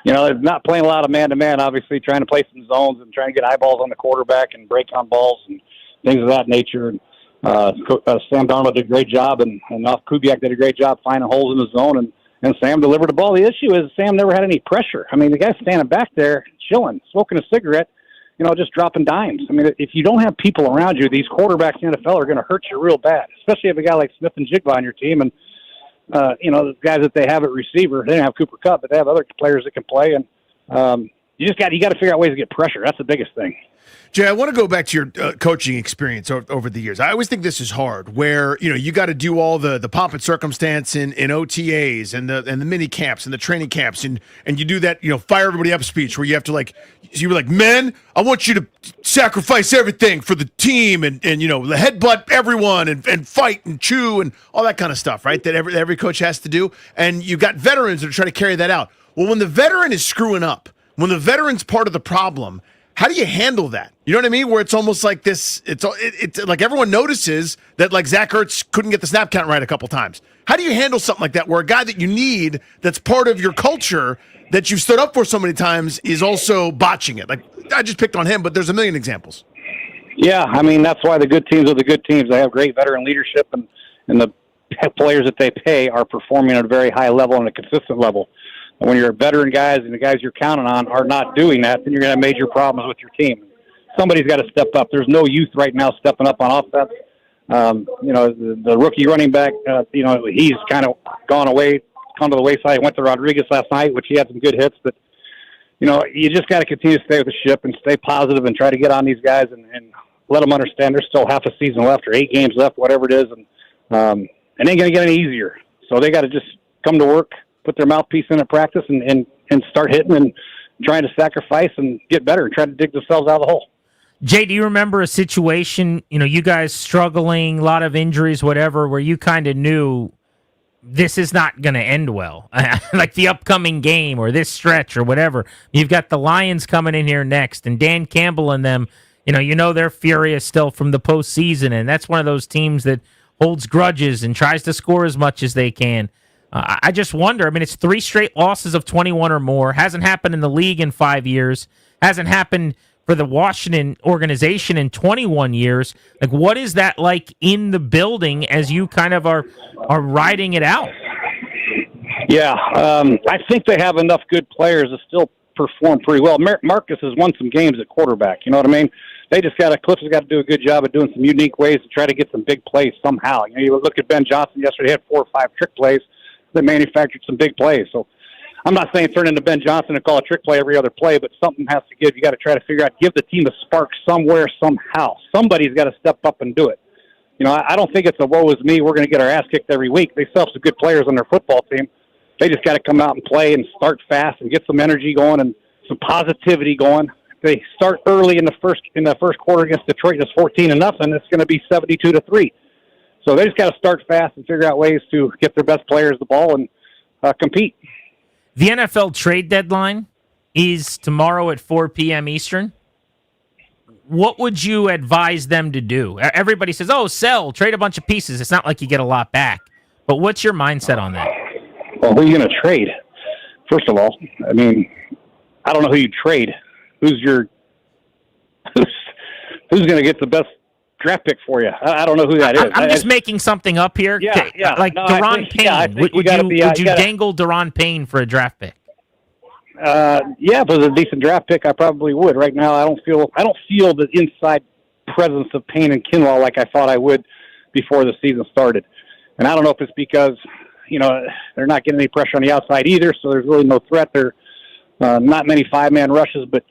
Not playing a lot of man-to-man, obviously, trying to play some zones and trying to get eyeballs on the quarterback and break on balls and things of that nature. And Sam Darnold did a great job, and Kubiak did a great job finding holes in the zone, and Sam delivered the ball. The issue is Sam never had any pressure. I mean, the guy's standing back there, chilling, smoking a cigarette, just dropping dimes. I mean, if you don't have people around you, these quarterbacks in the NFL are going to hurt you real bad, especially if a guy like Smith-Njigba on your team. And the guys that they have at receiver, they don't have Cooper Kupp, but they have other players that can play. And, you got to figure out ways to get pressure. That's the biggest thing. Jay, I want to go back to your coaching experience over the years. I always think this is hard, where you got to do all the pomp and circumstance in OTAs and the mini camps and the training camps, and you do that fire everybody up speech where you have to you were like, men, I want you to sacrifice everything for the team and the headbutt everyone and fight and chew and all that kind of stuff, right? That every coach has to do, and you got veterans that are trying to carry that out. Well, when the veteran is screwing up, when the veteran's part of the problem, how do you handle that? You know what I mean? Where it's almost like this, it's like everyone notices that Zach Ertz couldn't get the snap count right a couple times. How do you handle something like that where a guy that you need that's part of your culture that you've stood up for so many times is also botching it? Like, I just picked on him, but there's a million examples. Yeah, I mean, that's why the good teams are the good teams. They have great veteran leadership, and the players that they pay are performing at a very high level and a consistent level. And when you're veteran guys and the guys you're counting on are not doing that, then you're going to have major problems with your team. Somebody's got to step up. There's no youth right now stepping up on offense. The rookie running back, he's kind of gone to the wayside. He went to Rodriguez last night, which he had some good hits. But, you just got to continue to stay with the ship and stay positive and try to get on these guys and let them understand there's still half a season left or 8 games left, whatever it is. And it ain't going to get any easier. So they got to just come to work, put their mouthpiece in at practice and start hitting and trying to sacrifice and get better and try to dig themselves out of the hole. Jay, do you remember a situation, you guys struggling, a lot of injuries, whatever, where you kind of knew this is not going to end well? Like the upcoming game or this stretch or whatever. You've got the Lions coming in here next, and Dan Campbell and them, they're furious still from the postseason, and that's one of those teams that holds grudges and tries to score as much as they can. I just wonder, it's 3 straight losses of 21 or more. Hasn't happened in the league in 5 years. Hasn't happened for the Washington organization in 21 years. Like, what is that like in the building as you kind of are riding it out? Yeah, I think they have enough good players to still perform pretty well. Marcus has won some games at quarterback. You know what I mean? Cliff has got to do a good job of doing some unique ways to try to get some big plays somehow. You look at Ben Johnson yesterday, he had 4 or 5 trick plays that manufactured some big plays. So I'm not saying turn into Ben Johnson and call a trick play every other play, but something has to give. You got to try to figure out, give the team a spark somewhere, somehow. Somebody's got to step up and do it. I don't think it's a woe is me, we're going to get our ass kicked every week. They still have some good players on their football team. They just got to come out and play and start fast and get some energy going and some positivity going. If they start early in the first quarter against Detroit, and it's 14-0, it's going to be 72-3. So they just got to start fast and figure out ways to get their best players the ball and compete. The NFL trade deadline is tomorrow at 4 p.m. Eastern. What would you advise them to do? Everybody says, sell, trade a bunch of pieces. It's not like you get a lot back. But what's your mindset on that? Well, who are you going to trade? First of all, I don't know who you trade. Who's going to get the best draft pick for you? I don't know who that is. I'm just making something up here. Yeah. Like Daron Payne. Would you dangle Daron Payne for a draft pick? If it was a decent draft pick, I probably would. Right now, I don't feel the inside presence of Payne and Kinlaw like I thought I would before the season started. And I don't know if it's because they're not getting any pressure on the outside either, so there's really no threat there. Not many 5-man rushes, but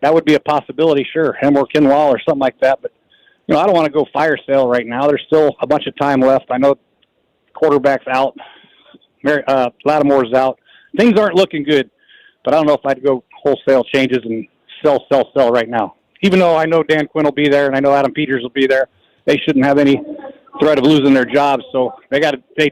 that would be a possibility, sure. Him or Kinlaw or something like that, but. I don't want to go fire sale right now. There's still a bunch of time left. I know quarterback's out. Lattimore's out. Things aren't looking good, but I don't know if I'd go wholesale changes and sell right now. Even though I know Dan Quinn will be there and I know Adam Peters will be there, they shouldn't have any threat of losing their jobs. So they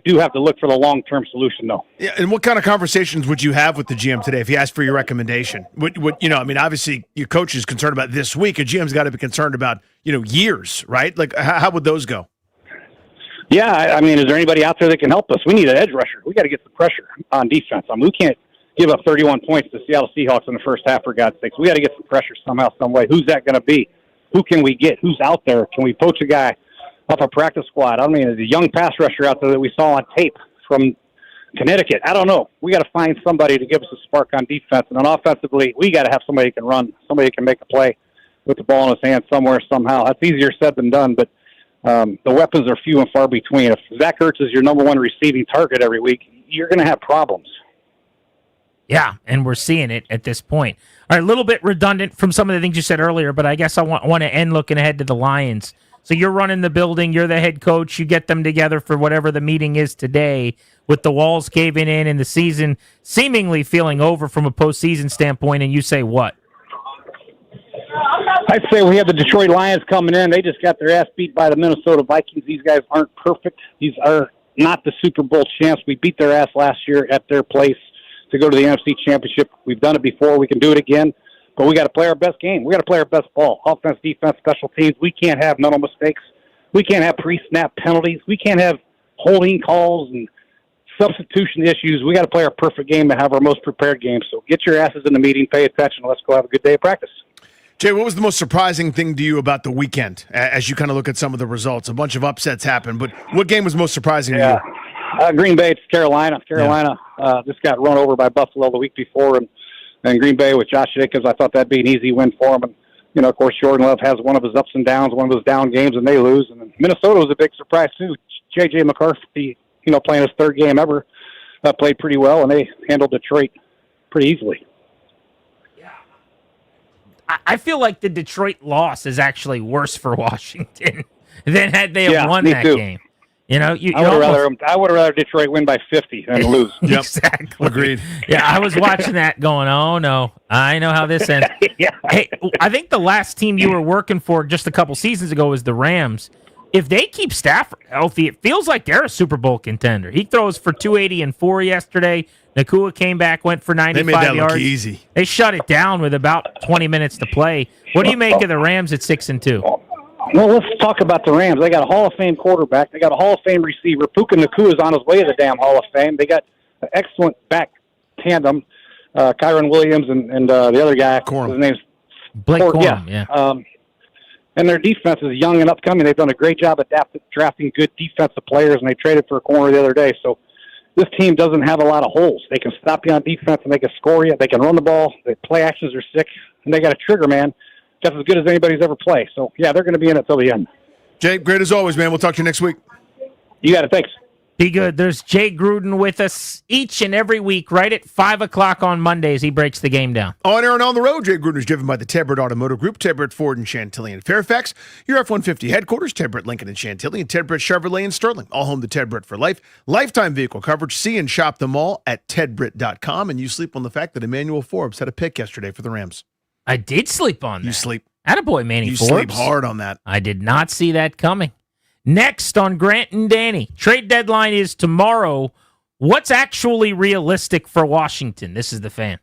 do have to look for the long-term solution, though. Yeah, and what kind of conversations would you have with the GM today if he asked for your recommendation? Obviously your coach is concerned about this week. A GM's got to be concerned about, years, right? Like, how would those go? Yeah, is there anybody out there that can help us? We need an edge rusher. We got to get some pressure on defense. We can't give up 31 points to Seattle Seahawks in the first half, for God's sakes. We got to get some pressure somehow, some way. Who's that going to be? Who can we get? Who's out there? Can we poach a guy off a practice squad? There's a young pass rusher out there that we saw on tape from Connecticut. I don't know. We got to find somebody to give us a spark on defense. And then offensively, we got to have somebody who can run, somebody who can make a play with the ball in his hand somewhere, somehow. That's easier said than done, but the weapons are few and far between. If Zach Ertz is your number one receiving target every week, you're going to have problems. Yeah, and we're seeing it at this point. All right, a little bit redundant from some of the things you said earlier, but I guess I want to end looking ahead to the Lions. So you're running the building, you're the head coach, you get them together for whatever the meeting is today with the walls caving in and the season seemingly feeling over from a postseason standpoint, and you say what? I'd say we have the Detroit Lions coming in. They just got their ass beat by the Minnesota Vikings. These guys aren't perfect. These are not the Super Bowl champs. We beat their ass last year at their place to go to the NFC Championship. We've done it before. We can do it again. But we got to play our best game. We got to play our best ball. Offense, defense, special teams. We can't have mental mistakes. We can't have pre-snap penalties. We can't have holding calls and substitution issues. We got to play our perfect game and have our most prepared game. So get your asses in the meeting, pay attention, let's go have a good day of practice. Jay, what was the most surprising thing to you about the weekend as you kind of look at some of the results? A bunch of upsets happened, but what game was most surprising to you? Green Bay, it's Carolina. Carolina just got run over by Buffalo the week before, and Green Bay with Josh Jacobs, I thought that'd be an easy win for him. And, of course, Jordan Love has one of his ups and downs, one of his down games, and they lose. And Minnesota was a big surprise, too. J.J. McCarthy, playing his third game ever, played pretty well, and they handled Detroit pretty easily. I feel like the Detroit loss is actually worse for Washington than had they have won that game. I would have rather Detroit win by 50 than lose. Exactly. Agreed. Yeah, I was watching that going, oh, no, I know how this ends. Hey, I think the last team you were working for just a couple seasons ago was the Rams. If they keep Stafford healthy, it feels like they're a Super Bowl contender. He throws for 280 and 4 yesterday. Nakua came back, went for 95 They made that yards. look easy. They shut it down with about 20 minutes to play. What do you make of the Rams at 6-2? Well, let's talk about the Rams. They got a Hall of Fame quarterback. They got a Hall of Fame receiver. Puka Nakua is on his way to the damn Hall of Fame. They got an excellent back tandem. Kyron Williams and the other guy. His name's Blake Corum. Yeah. And their defense is young and upcoming. They've done a great job at drafting good defensive players, and they traded for a corner the other day. So this team doesn't have a lot of holes. They can stop you on defense, and they can score you. They can run the ball. Their play actions are sick, and they got a trigger man just as good as anybody's ever played. So, yeah, they're going to be in it till the end. Jay, great as always, man. We'll talk to you next week. You got it. Thanks. Be good. There's Jay Gruden with us each and every week, right at 5 o'clock on Mondays. He breaks the game down. On air and on the road, Jay Gruden is driven by the Ted Britt Automotive Group, Ted Britt Ford in Chantilly and Fairfax, your F-150 headquarters, Ted Britt Lincoln in Chantilly, and Ted Britt Chevrolet in Sterling, all home to Ted Britt for life. Lifetime vehicle coverage. See and shop them all at tedbritt.com, and you sleep on the fact that Emmanuel Forbes had a pick yesterday for the Rams. I did sleep on that. You sleep. Attaboy, Manny You Forbes. sleep hard on that. I did not see that coming. Next on Grant and Danny, trade deadline is tomorrow. What's actually realistic for Washington? This is the Fan.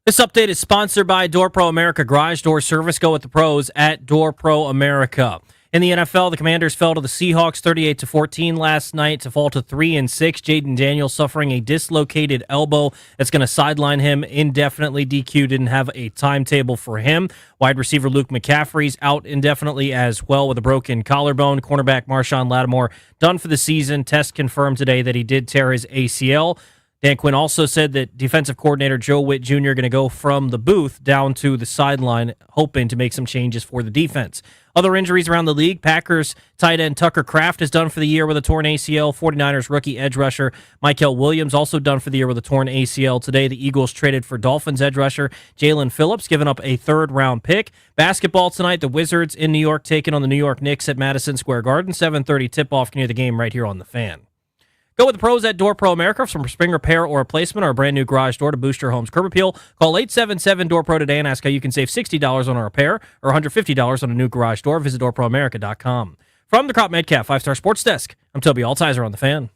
This update is sponsored by Door Pro America. Garage door service. Go with the pros at Door Pro America. In the NFL, the Commanders fell to the Seahawks 38-14 last night to fall to 3-6. Jaden Daniels suffering a dislocated elbow that's going to sideline him indefinitely. DQ didn't have a timetable for him. Wide receiver Luke McCaffrey's out indefinitely as well with a broken collarbone. Cornerback Marshawn Lattimore done for the season. Test confirmed today that he did tear his ACL. Dan Quinn also said that defensive coordinator Joe Witt Jr. going to go from the booth down to the sideline, hoping to make some changes for the defense. Other injuries around the league, Packers tight end Tucker Kraft is done for the year with a torn ACL. 49ers rookie edge rusher Mykel Williams also done for the year with a torn ACL. Today, the Eagles traded for Dolphins edge rusher Jalen Phillips, giving up a third-round pick. Basketball tonight, the Wizards in New York taking on the New York Knicks at Madison Square Garden. 7:30 tip-off near the game right here on The Fan. Go with the pros at Door Pro America for some spring repair or replacement or a brand new garage door to boost your home's curb appeal. Call 877-DOOR-PRO today and ask how you can save $60 on a repair or $150 on a new garage door. Visit DoorProAmerica.com. From the Crop Metcalf 5-Star Sports Desk, I'm Toby Altizer on The Fan.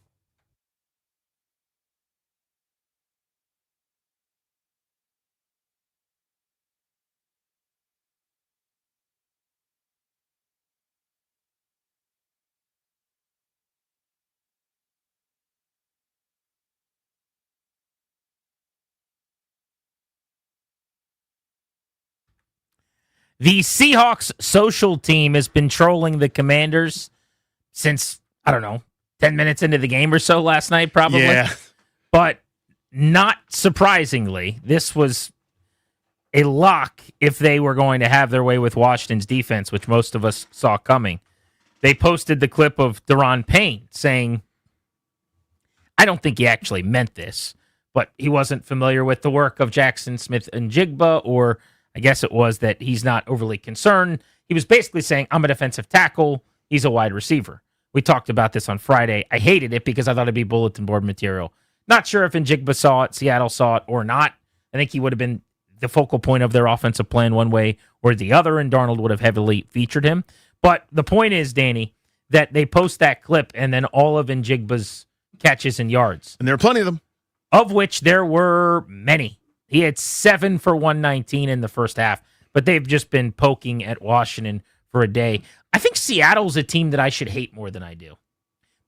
The Seahawks social team has been trolling the Commanders since, 10 minutes into the game or so last night, probably. Yeah. But not surprisingly, this was a lock if they were going to have their way with Washington's defense, which most of us saw coming. They posted the clip of Daron Payne saying, I don't think he actually meant this, but he wasn't familiar with the work of Jackson Smith-Njigba, or I guess it was that he's not overly concerned. He was basically saying, I'm a defensive tackle. He's a wide receiver. We talked about this on Friday. I hated it because I thought it'd be bulletin board material. Not sure if Njigba saw it, Seattle saw it, or not. I think he would have been the focal point of their offensive plan one way or the other, and Darnold would have heavily featured him. But the point is, Danny, that they post that clip and then all of Njigba's catches and yards. And there are plenty of them. Of which there were many. He had 7 for 119 in the first half, but they've just been poking at Washington for a day. I think Seattle's a team that I should hate more than I do.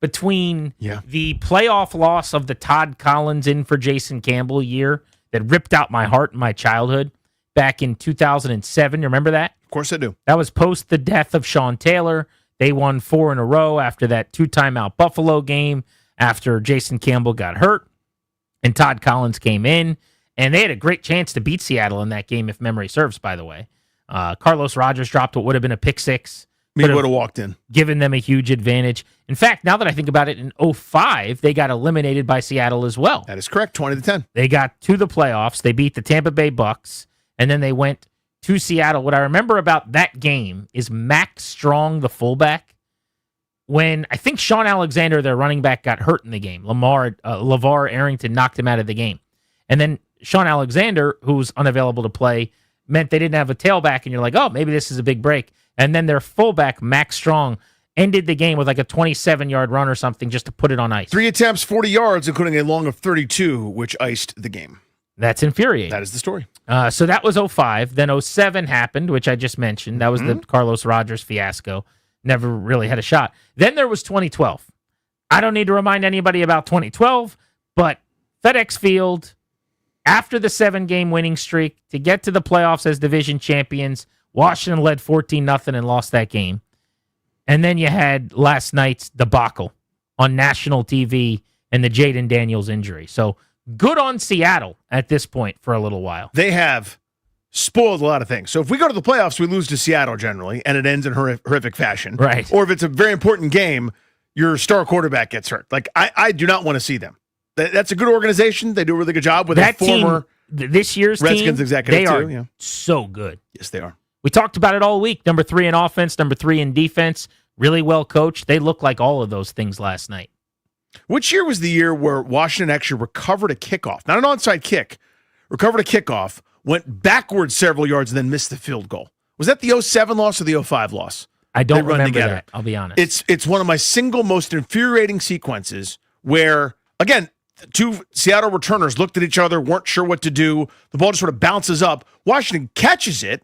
Between the playoff loss of the Todd Collins in for Jason Campbell year that ripped out my heart and my childhood back in 2007. You remember that? Of course I do. That was post the death of Sean Taylor. They won 4 in a row after that 2-timeout Buffalo game after Jason Campbell got hurt and Todd Collins came in. And they had a great chance to beat Seattle in that game, if memory serves, by the way. Carlos Rogers dropped what would have been a pick six. He would have walked in. Given them a huge advantage. In fact, now that I think about it, in 2005, they got eliminated by Seattle as well. That is correct, 20-10. They got to the playoffs. They beat the Tampa Bay Bucks, and then they went to Seattle. What I remember about that game is Max Strong, the fullback, when I think Sean Alexander, their running back, got hurt in the game. LeVar Arrington knocked him out of the game. And then Sean Alexander, who's unavailable to play, meant they didn't have a tailback, and you're like, oh, maybe this is a big break. And then their fullback, Max Strong, ended the game with like a 27-yard run or something just to put it on ice. 3 attempts, 40 yards, including a long of 32, which iced the game. That's infuriating. That is the story. So that was 2005. Then 2007 happened, which I just mentioned. That was the Carlos Rogers fiasco. Never really had a shot. Then there was 2012. I don't need to remind anybody about 2012, but FedEx Field, after the 7-game winning streak, to get to the playoffs as division champions, Washington led 14-0 and lost that game. And then you had last night's debacle on national TV and the Jaden Daniels injury. So good on Seattle at this point for a little while. They have spoiled a lot of things. So if we go to the playoffs, we lose to Seattle generally, and it ends in horrific fashion. Right. Or if it's a very important game, your star quarterback gets hurt. Like, I do not want to see them. That's a good organization. They do a really good job with that a former team, this year's Redskins team, executive they too. are so good. Yes, they are. We talked about it all week. Number 3 in offense, number 3 in defense. Really well coached. They look like all of those things last night. Which year was the year where Washington actually recovered a kickoff? Not an onside kick. Recovered a kickoff, went backwards several yards, and then missed the field goal. Was that the 2007 loss or the 2005 loss? I don't remember that. I'll be honest. It's one of my single most infuriating sequences where, again, two Seattle returners looked at each other, weren't sure what to do. The ball just sort of bounces up. Washington catches it,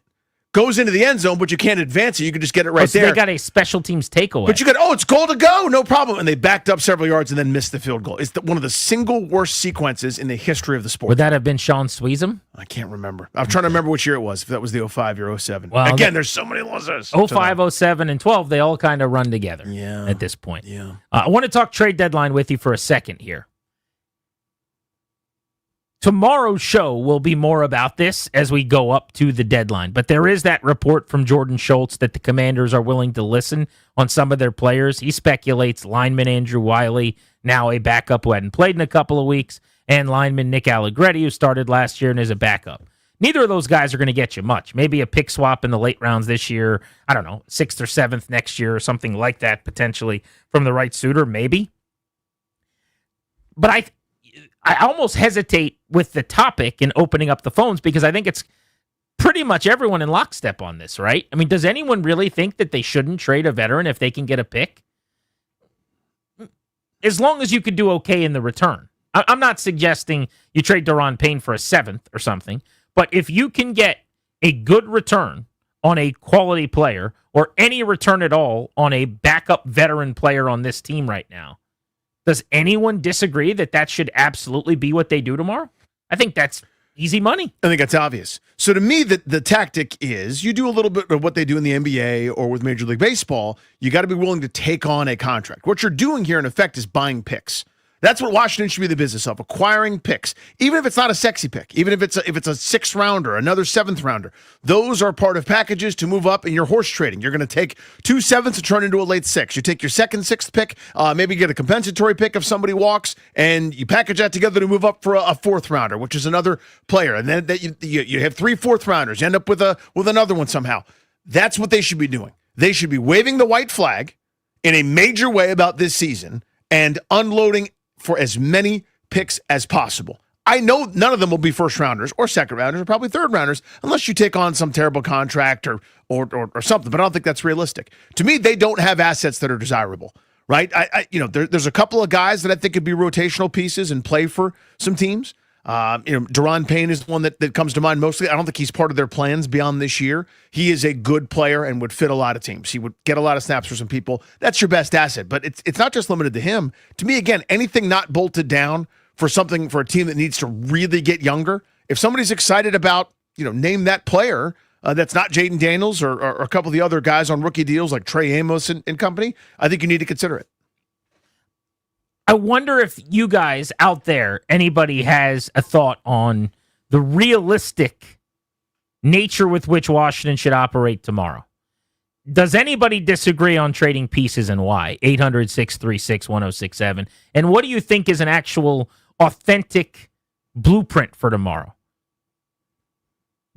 goes into the end zone, but you can't advance it. You can just get it right so there. They got a special teams takeaway. But you got, it's goal to go, no problem. And they backed up several yards and then missed the field goal. It's one of the single worst sequences in the history of the sport. Would that have been Sean Sweezum? I can't remember. I'm trying to remember which year it was, if that was the 05 or 07. Well, Again, there's so many losses. 05, 07, and 12, they all kind of run together at this point. Yeah. I want to talk trade deadline with you for a second here. Tomorrow's show will be more about this as we go up to the deadline. But there is that report from Jordan Schultz that the Commanders are willing to listen on some of their players. He speculates lineman Andrew Wiley, now a backup who hadn't played in a couple of weeks, and lineman Nick Allegretti, who started last year and is a backup. Neither of those guys are going to get you much. Maybe a pick swap in the late rounds this year. I don't know, 6th or 7th next year or something like that, potentially from the right suitor, maybe. But I almost hesitate with the topic and opening up the phones because I think it's pretty much everyone in lockstep on this, right? I mean, does anyone really think that they shouldn't trade a veteran if they can get a pick? As long as you could do okay in the return. I'm not suggesting you trade Daron Payne for a 7th or something, but if you can get a good return on a quality player or any return at all on a backup veteran player on this team right now, does anyone disagree that that should absolutely be what they do tomorrow? I think that's easy money. I think that's obvious. So to me, the tactic is you do a little bit of what they do in the NBA or with Major League Baseball. You got to be willing to take on a contract. What you're doing here, in effect, is buying picks. That's what Washington should be the business of, acquiring picks. Even if it's not a sexy pick, even if it's a 6th rounder, another 7th rounder, those are part of packages to move up in your horse trading. You're going to take 2 7ths to turn into a late 6. You take your 2nd, 6th pick, maybe get a compensatory pick if somebody walks, and you package that together to move up for a 4th rounder, which is another player. And then you have 3 4th rounders. You end up with another one somehow. That's what they should be doing. They should be waving the white flag in a major way about this season and unloading for as many picks as possible. I know none of them will be 1st rounders or 2nd rounders or probably 3rd rounders unless you take on some terrible contract or something, but I don't think that's realistic. To me, they don't have assets that are desirable, right? There's a couple of guys that I think could be rotational pieces and play for some teams. Daron Payne is one that comes to mind mostly. I don't think he's part of their plans beyond this year. He is a good player and would fit a lot of teams. He would get a lot of snaps for some people. That's your best asset, but it's not just limited to him. To me, again, anything not bolted down for a team that needs to really get younger. If somebody's excited about, name that player that's not Jaden Daniels or a couple of the other guys on rookie deals like Trey Amos and company, I think you need to consider it. I wonder if you guys out there, anybody has a thought on the realistic nature with which Washington should operate tomorrow. Does anybody disagree on trading pieces and why? 800-636-1067. And what do you think is an actual authentic blueprint for tomorrow?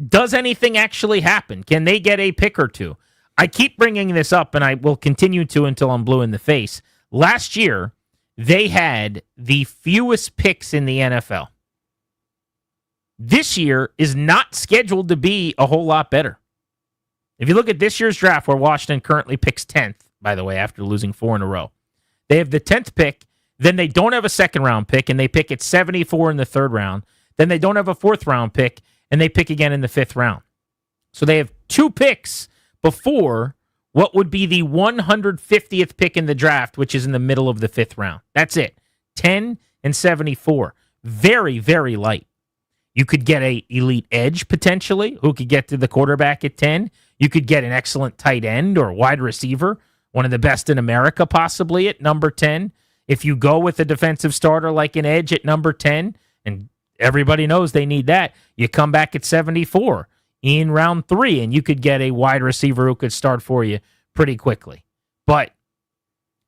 Does anything actually happen? Can they get a pick or two? I keep bringing this up, and I will continue to until I'm blue in the face. Last year, they had the fewest picks in the NFL. This year is not scheduled to be a whole lot better. If you look at this year's draft, where Washington currently picks 10th, by the way, after losing 4 in a row, they have the 10th pick, then they don't have a 2nd-round pick, and they pick at 74 in the 3rd round. Then they don't have a 4th-round pick, and they pick again in the 5th round. So they have 2 picks before what would be the 150th pick in the draft, which is in the middle of the 5th round. That's it. 10 and 74. Very, very light. You could get a elite edge, potentially, who could get to the quarterback at 10. You could get an excellent tight end or wide receiver, one of the best in America, possibly, at number 10. If you go with a defensive starter like an edge at number 10, and everybody knows they need that, you come back at 74. In round 3, and you could get a wide receiver who could start for you pretty quickly. But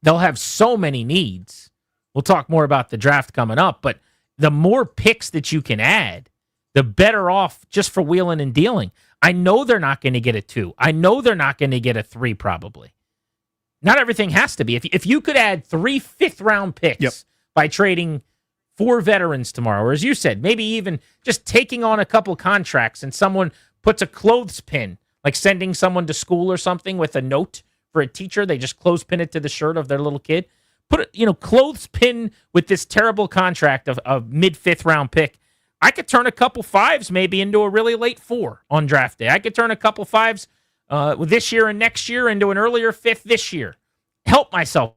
they'll have so many needs. We'll talk more about the draft coming up, but the more picks that you can add, the better off just for wheeling and dealing. I know they're not going to get a 2. I know they're not going to get a 3 probably. Not everything has to be. If you could add 3 5th-round picks by trading 4 veterans tomorrow, or as you said, maybe even just taking on a couple contracts and someone puts a clothespin, like sending someone to school or something with a note for a teacher. They just clothespin it to the shirt of their little kid. clothespin with this terrible contract of mid 5th round pick. I could turn a couple 5s maybe into a really late 4 on draft day. I could turn a couple 5s this year and next year into an earlier 5th this year. Help myself.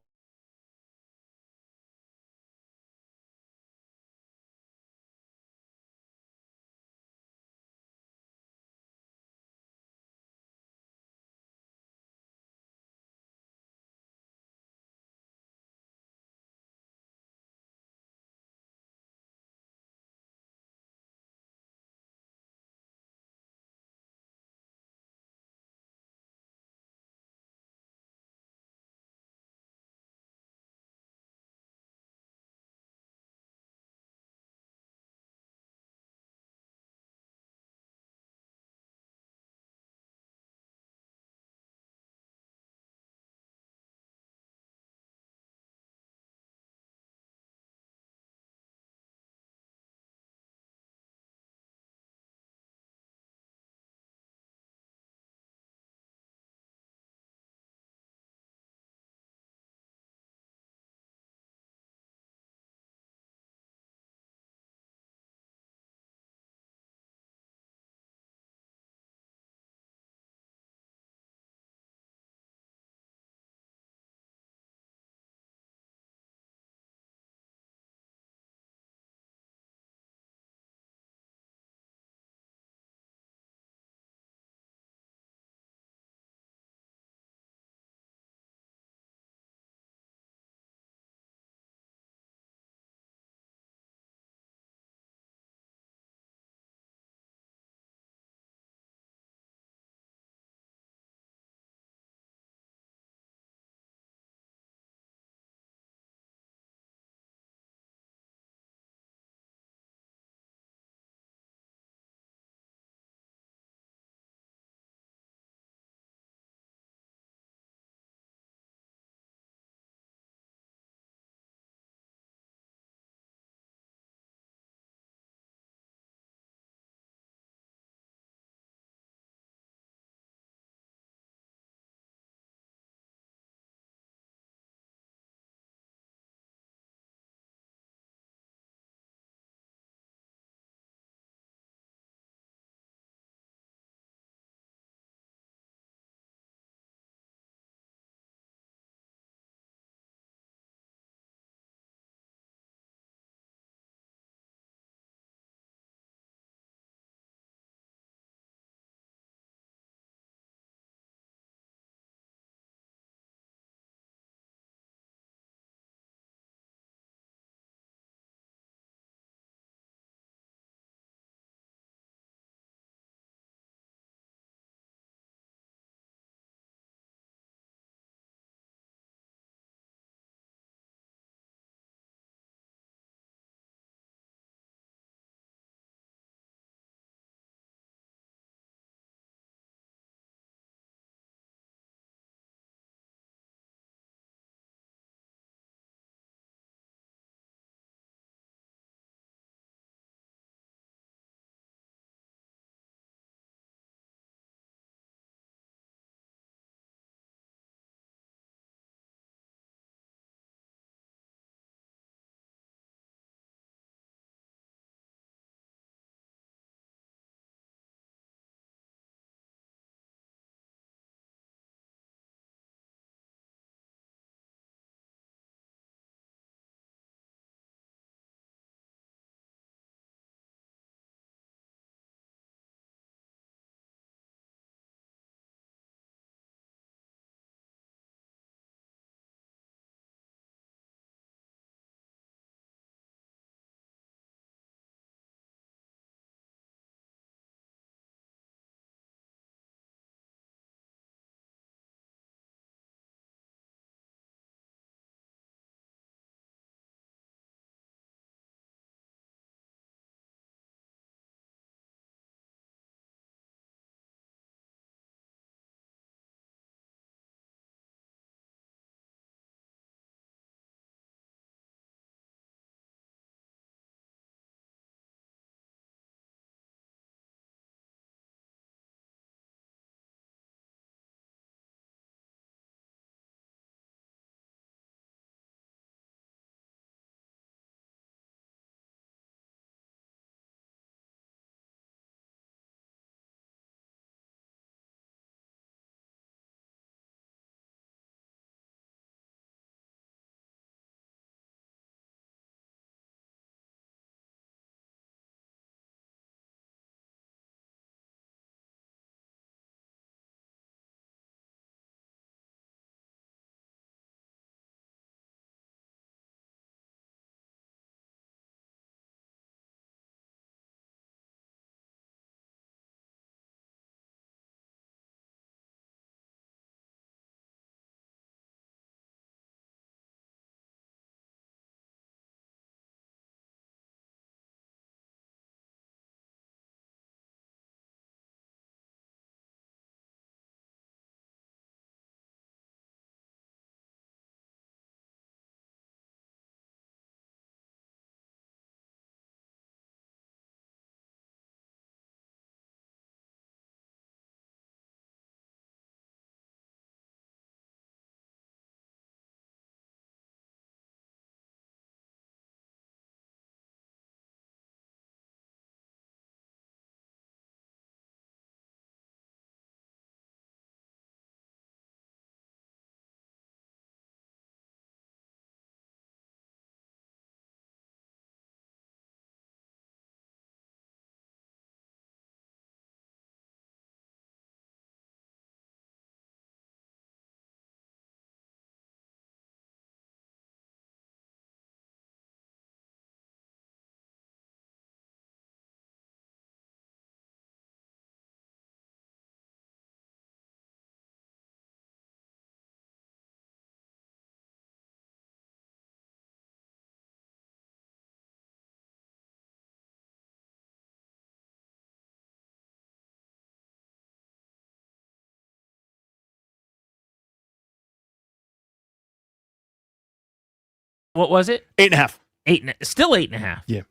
What was it? 8.5. Still 8.5. Yeah.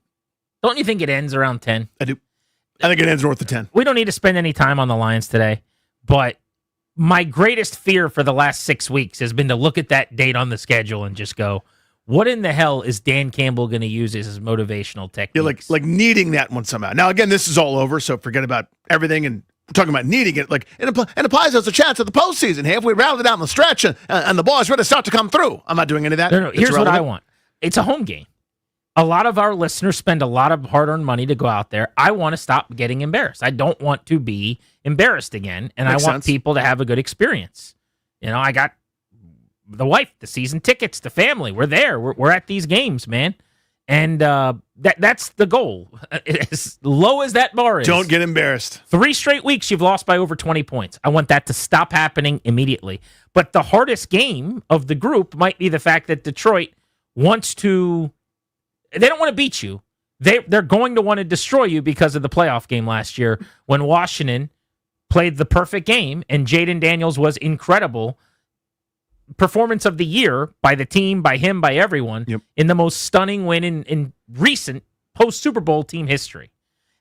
Don't you think it ends around 10? I do. I think it ends north of 10. We don't need to spend any time on the Lions today, but my greatest fear for the last 6 weeks has been to look at that date on the schedule and just go, what in the hell is Dan Campbell going to use as his motivational technique? Yeah, like needing that one somehow. Now, again, this is all over, so forget about everything and we're talking about needing it. Like it applies as a chance at the postseason. Hey, if we round it down the stretch and the ball is ready to start to come through. I'm not doing any of that. No, It's here's what I irrelevant. want. It's a home game. A lot of our listeners spend a lot of hard-earned money to go out there. I want to stop getting embarrassed. I don't want to be embarrassed again, and Makes I want sense. people to have a good experience. You know, I got the wife, the season tickets, the family. We're there. We're at these games, man. And that's the goal. As low as that bar is. Don't get embarrassed. 3 straight weeks you've lost by over 20 points. I want that to stop happening immediately. But the hardest game of the group might be the fact that Detroit wants to... They don't want to beat you. They're going to want to destroy you because of the playoff game last year when Washington played the perfect game and Jaden Daniels was incredible. Performance of the year by the team, by him, by everyone in the most stunning win in recent post-Super Bowl team history.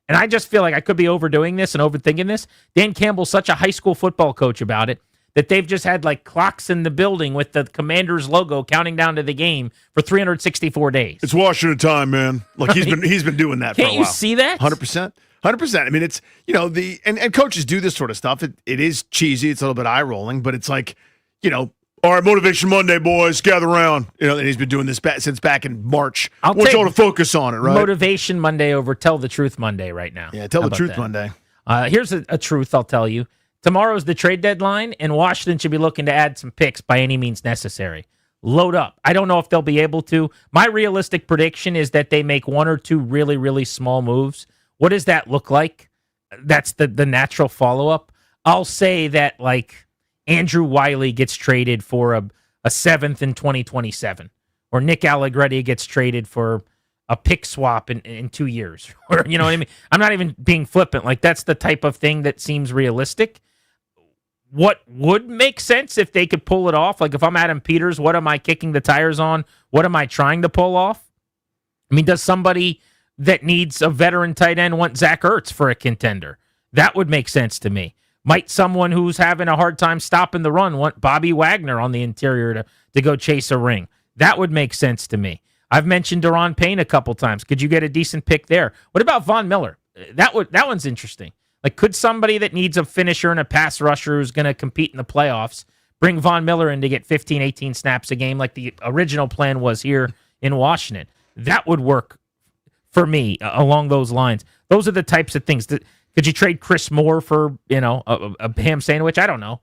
And I just feel like I could be overdoing this and overthinking this. Dan Campbell's such a high school football coach about it that they've just had like clocks in the building with the Commanders logo counting down to the game for 364 days. It's Washington time, man. Look, he's been doing that for a while. Can't you see that? 100%. 100%. I mean, it's, you know, and coaches do this sort of stuff. It is cheesy. It's a little bit eye-rolling, but it's like, you know, all right, Motivation Monday, boys, gather around. You know, and he's been doing this since back in March. I want y'all to focus on it, right? Motivation Monday over Tell the Truth Monday right now. Yeah, Tell How the about Truth that? Monday. Here's a truth I'll tell you. Tomorrow's the trade deadline, and Washington should be looking to add some picks by any means necessary. Load up. I don't know if they'll be able to. My realistic prediction is that they make 1 or 2 really, really small moves. What does that look like? That's the natural follow-up. I'll say that, like, Andrew Wiley gets traded for a 7th in 2027, or Nick Allegretti gets traded for a pick swap in 2 years. Or, you know what I mean? I'm not even being flippant. Like, that's the type of thing that seems realistic. What would make sense if they could pull it off? Like, if I'm Adam Peters, what am I kicking the tires on? What am I trying to pull off? I mean, does somebody that needs a veteran tight end want Zach Ertz for a contender? That would make sense to me. Might someone who's having a hard time stopping the run want Bobby Wagner on the interior to go chase a ring? That would make sense to me. I've mentioned Daron Payne a couple times. Could you get a decent pick there? What about Von Miller? That one's interesting. Like, could somebody that needs a finisher and a pass rusher who's going to compete in the playoffs bring Von Miller in to get 15, 18 snaps a game like the original plan was here in Washington? That would work for me along those lines. Those are the types of things. Could you trade Chris Moore for, you know, a ham sandwich? I don't know.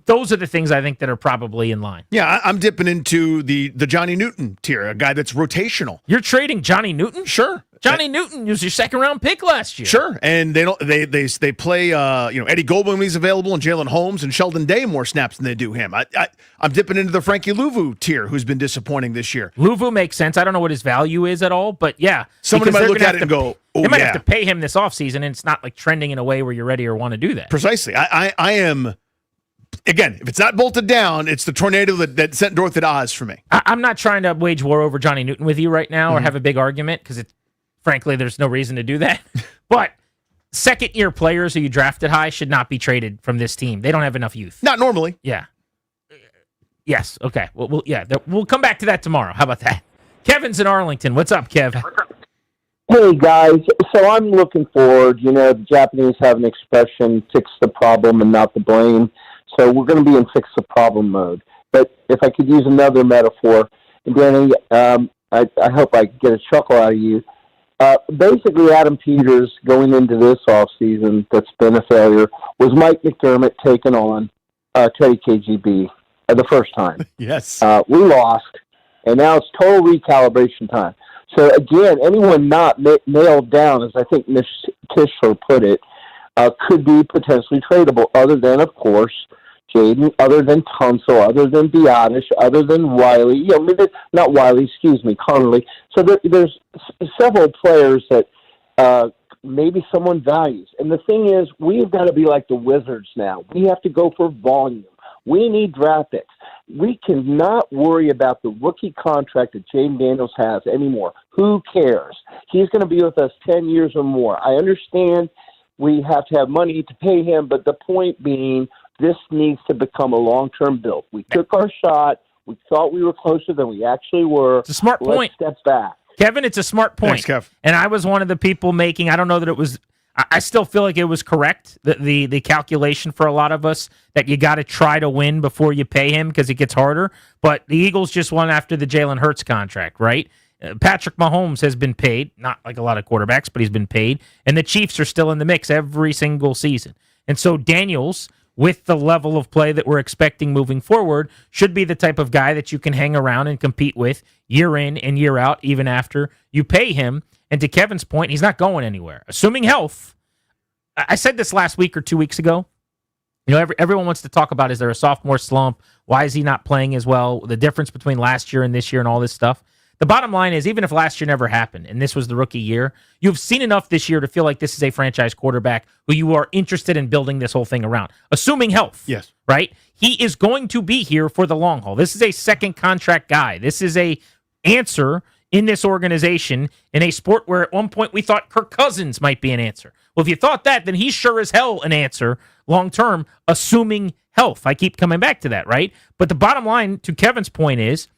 Those are the things I think that are probably in line. Yeah, I'm dipping into the Johnny Newton tier, a guy that's rotational. You're trading Johnny Newton? Sure. Johnny Newton was your second-round pick last year. Sure, and they play Eddie Goldman when he's available, and Jalen Holmes and Sheldon Day more snaps than they do him. I'm dipping into the Frankie Louvu tier, who's been disappointing this year. Louvu makes sense. I don't know what his value is at all, but yeah, somebody because might they're look gonna at it and go, "Oh they might yeah." have to pay him this offseason, and it's not like trending in a way where you're ready or want to do that. Precisely. I am. Again, if it's not bolted down, it's the tornado that sent Dorothy to Oz for me. I'm not trying to wage war over Johnny Newton with you right now or have a big argument because frankly, there's no reason to do that. But second-year players who you drafted high should not be traded from this team. They don't have enough youth. Not normally. Yeah. Yes. Okay. We'll come back to that tomorrow. How about that? Kevin's in Arlington. What's up, Kev? Hey, guys. So I'm looking forward. You know, the Japanese have an expression, fix the problem and not the blame. So we're going to be in fix the problem mode. But if I could use another metaphor, and Danny, I hope I get a chuckle out of you. Basically, Adam Peters going into this offseason that's been a failure was Mike McDermott taking on Teddy KGB the first time. Yes. We lost, and now it's total recalibration time. So, again, anyone not nailed down, as I think Ms. Tischler put it, could be potentially tradable, other than, of course, Jaden, other than Tunsil, other than Biotish, other than Wiley, not Wiley, Connolly. So there's several players that maybe someone values. And the thing is, we've got to be like the Wizards now. We have to go for volume. We need draft picks. we cannot worry about the rookie contract that Jaden Daniels has anymore. Who cares? He's going to be with us 10 years or more. I understand we have to have money to pay him, but the point being, this needs to become a long-term build. We took our shot. We thought we were closer than we actually were. It's a smart point. Let's step back. Kevin, it's a smart point. Thanks, Kev. And I was one of the people making, I don't know that it was, I still feel like it was correct, the calculation for a lot of us, that you got to try to win before you pay him because it gets harder. But the Eagles just won after the Jalen Hurts contract, right? Patrick Mahomes has been paid, not like a lot of quarterbacks, but he's been paid. And the Chiefs are still in the mix every single season. And so Daniels, with the level of play that we're expecting moving forward, should be the type of guy that you can hang around and compete with year in and year out, even after you pay him. And to Kevin's point, he's not going anywhere. Assuming health, I said this last week or 2 weeks ago. You know, everyone wants to talk about, is there a sophomore slump? Why is he not playing as well? The difference between last year and this year and all this stuff. The bottom line is, even if last year never happened and this was the rookie year, you've seen enough this year to feel like this is a franchise quarterback who you are interested in building this whole thing around. Assuming health. Yes. Right? He is going to be here for the long haul. This is a second contract guy. This is a answer in this organization in a sport where at one point we thought Kirk Cousins might be an answer. Well, if you thought that, then he's sure as hell an answer long term, assuming health. I keep coming back to that, right? But the bottom line, to Kevin's point, is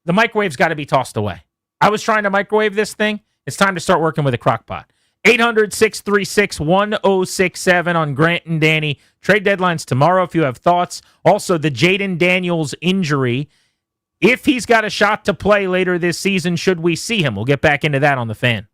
the microwave's got to be tossed away. I was trying to microwave this thing. It's time to start working with a crock pot. 800-636-1067 on Grant and Danny. Trade deadline's tomorrow if you have thoughts. Also, the Jaden Daniels injury. If he's got a shot to play later this season, should we see him? We'll get back into that on The Fan.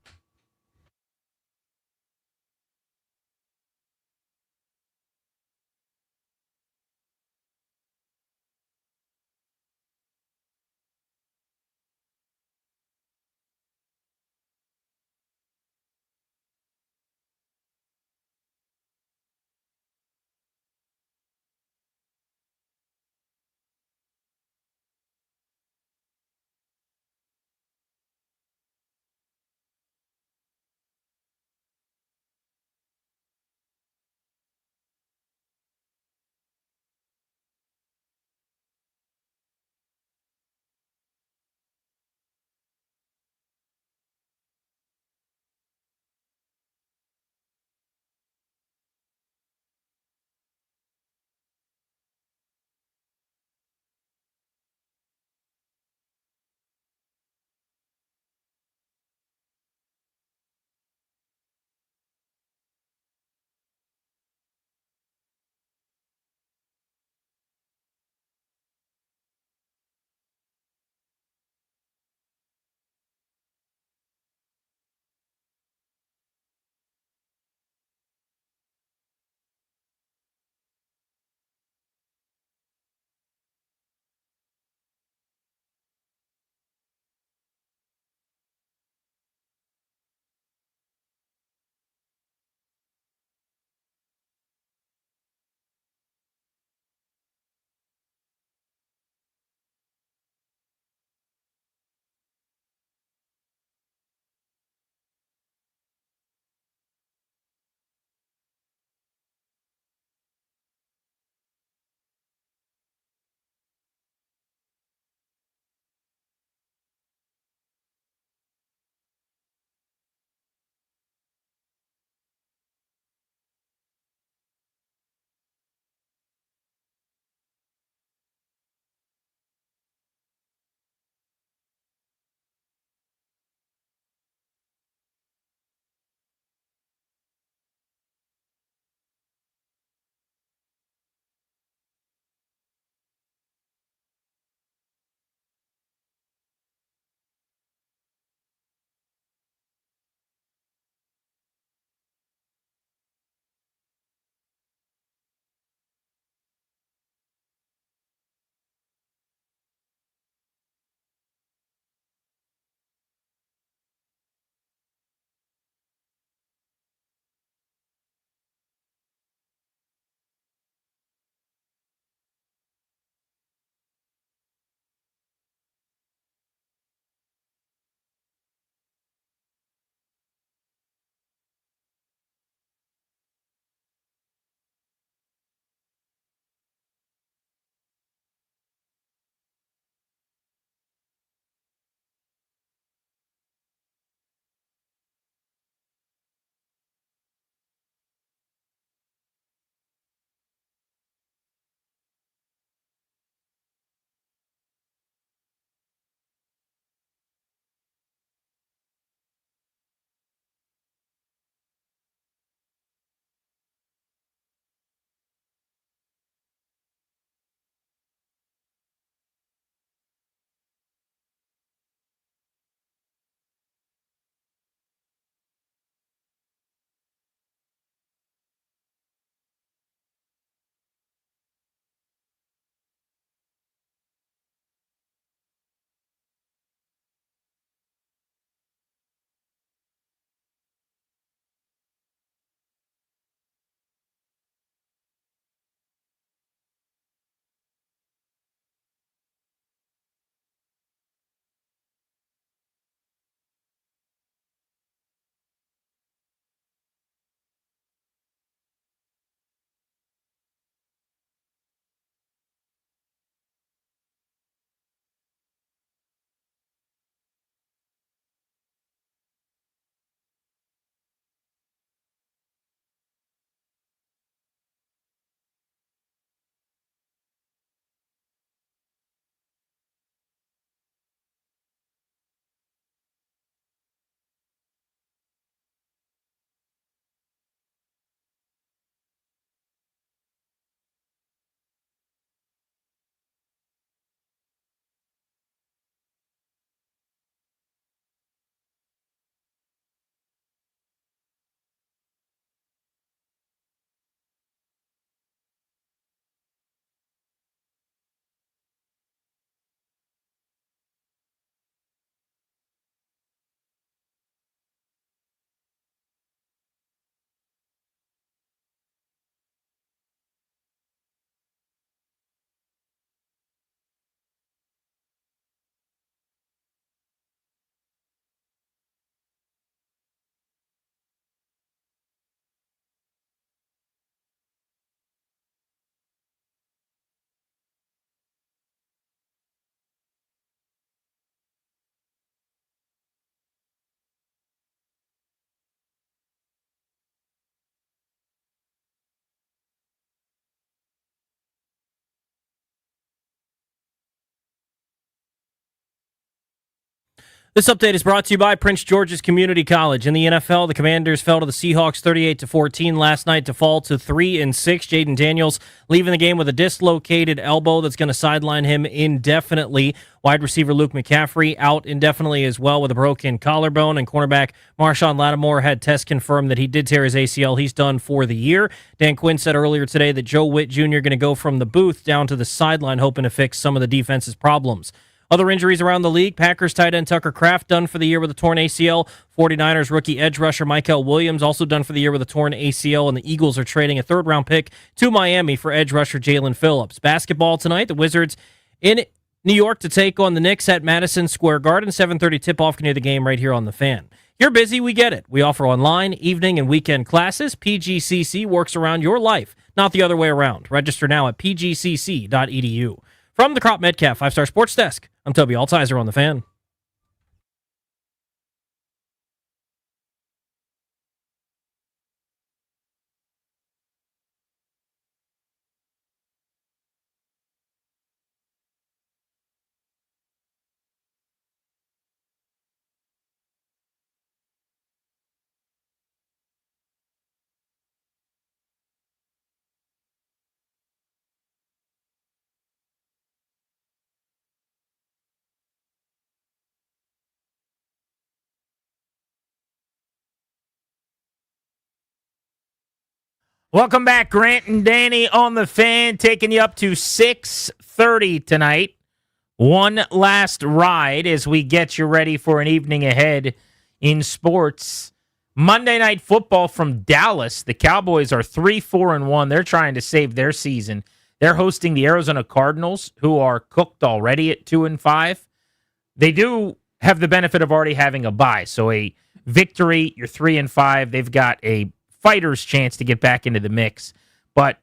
This update is brought to you by Prince George's Community College. In the NFL, the Commanders fell to the Seahawks 38-14 last night to fall to 3-6. Jaden Daniels leaving the game with a dislocated elbow that's going to sideline him indefinitely. Wide receiver Luke McCaffrey out indefinitely as well with a broken collarbone, and cornerback Marshawn Lattimore had tests confirmed that he did tear his ACL. He's done for the year. Dan Quinn said earlier today that Joe Witt Jr. going to go from the booth down to the sideline, hoping to fix some of the defense's problems. Other injuries around the league, Packers tight end Tucker Kraft done for the year with a torn ACL. 49ers rookie edge rusher Michael Williams also done for the year with a torn ACL, and the Eagles are trading a third-round pick to Miami for edge rusher Jalen Phillips. Basketball tonight, the Wizards in New York to take on the Knicks at Madison Square Garden. 7:30 tip-off near the game right here on The Fan. You're busy, we get it. We offer online, evening, and weekend classes. PGCC works around your life, not the other way around. Register now at pgcc.edu. From the Crop Metcalf 5-Star Sports Desk, I'm Toby Altizer on The Fan. Welcome back, Grant and Danny on The Fan, taking you up to 6:30 tonight. One last ride as we get you ready for an evening ahead in sports. Monday Night Football from Dallas. The Cowboys are 3-4-1. They're trying to save their season. They're hosting the Arizona Cardinals, who are cooked already at 2-5. They do have the benefit of already having a bye, so a victory, you're 3-5. They've got a fighter's chance to get back into the mix. But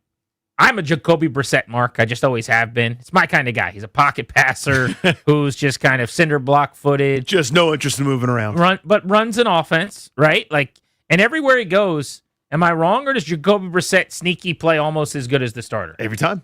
I'm a Jacoby Brissett mark. I just always have been. It's my kind of guy. He's a pocket passer who's just kind of cinder block footed. Just no interest in moving around. But runs an offense, right? And everywhere he goes, am I wrong, or does Jacoby Brissett sneaky play almost as good as the starter? Every time.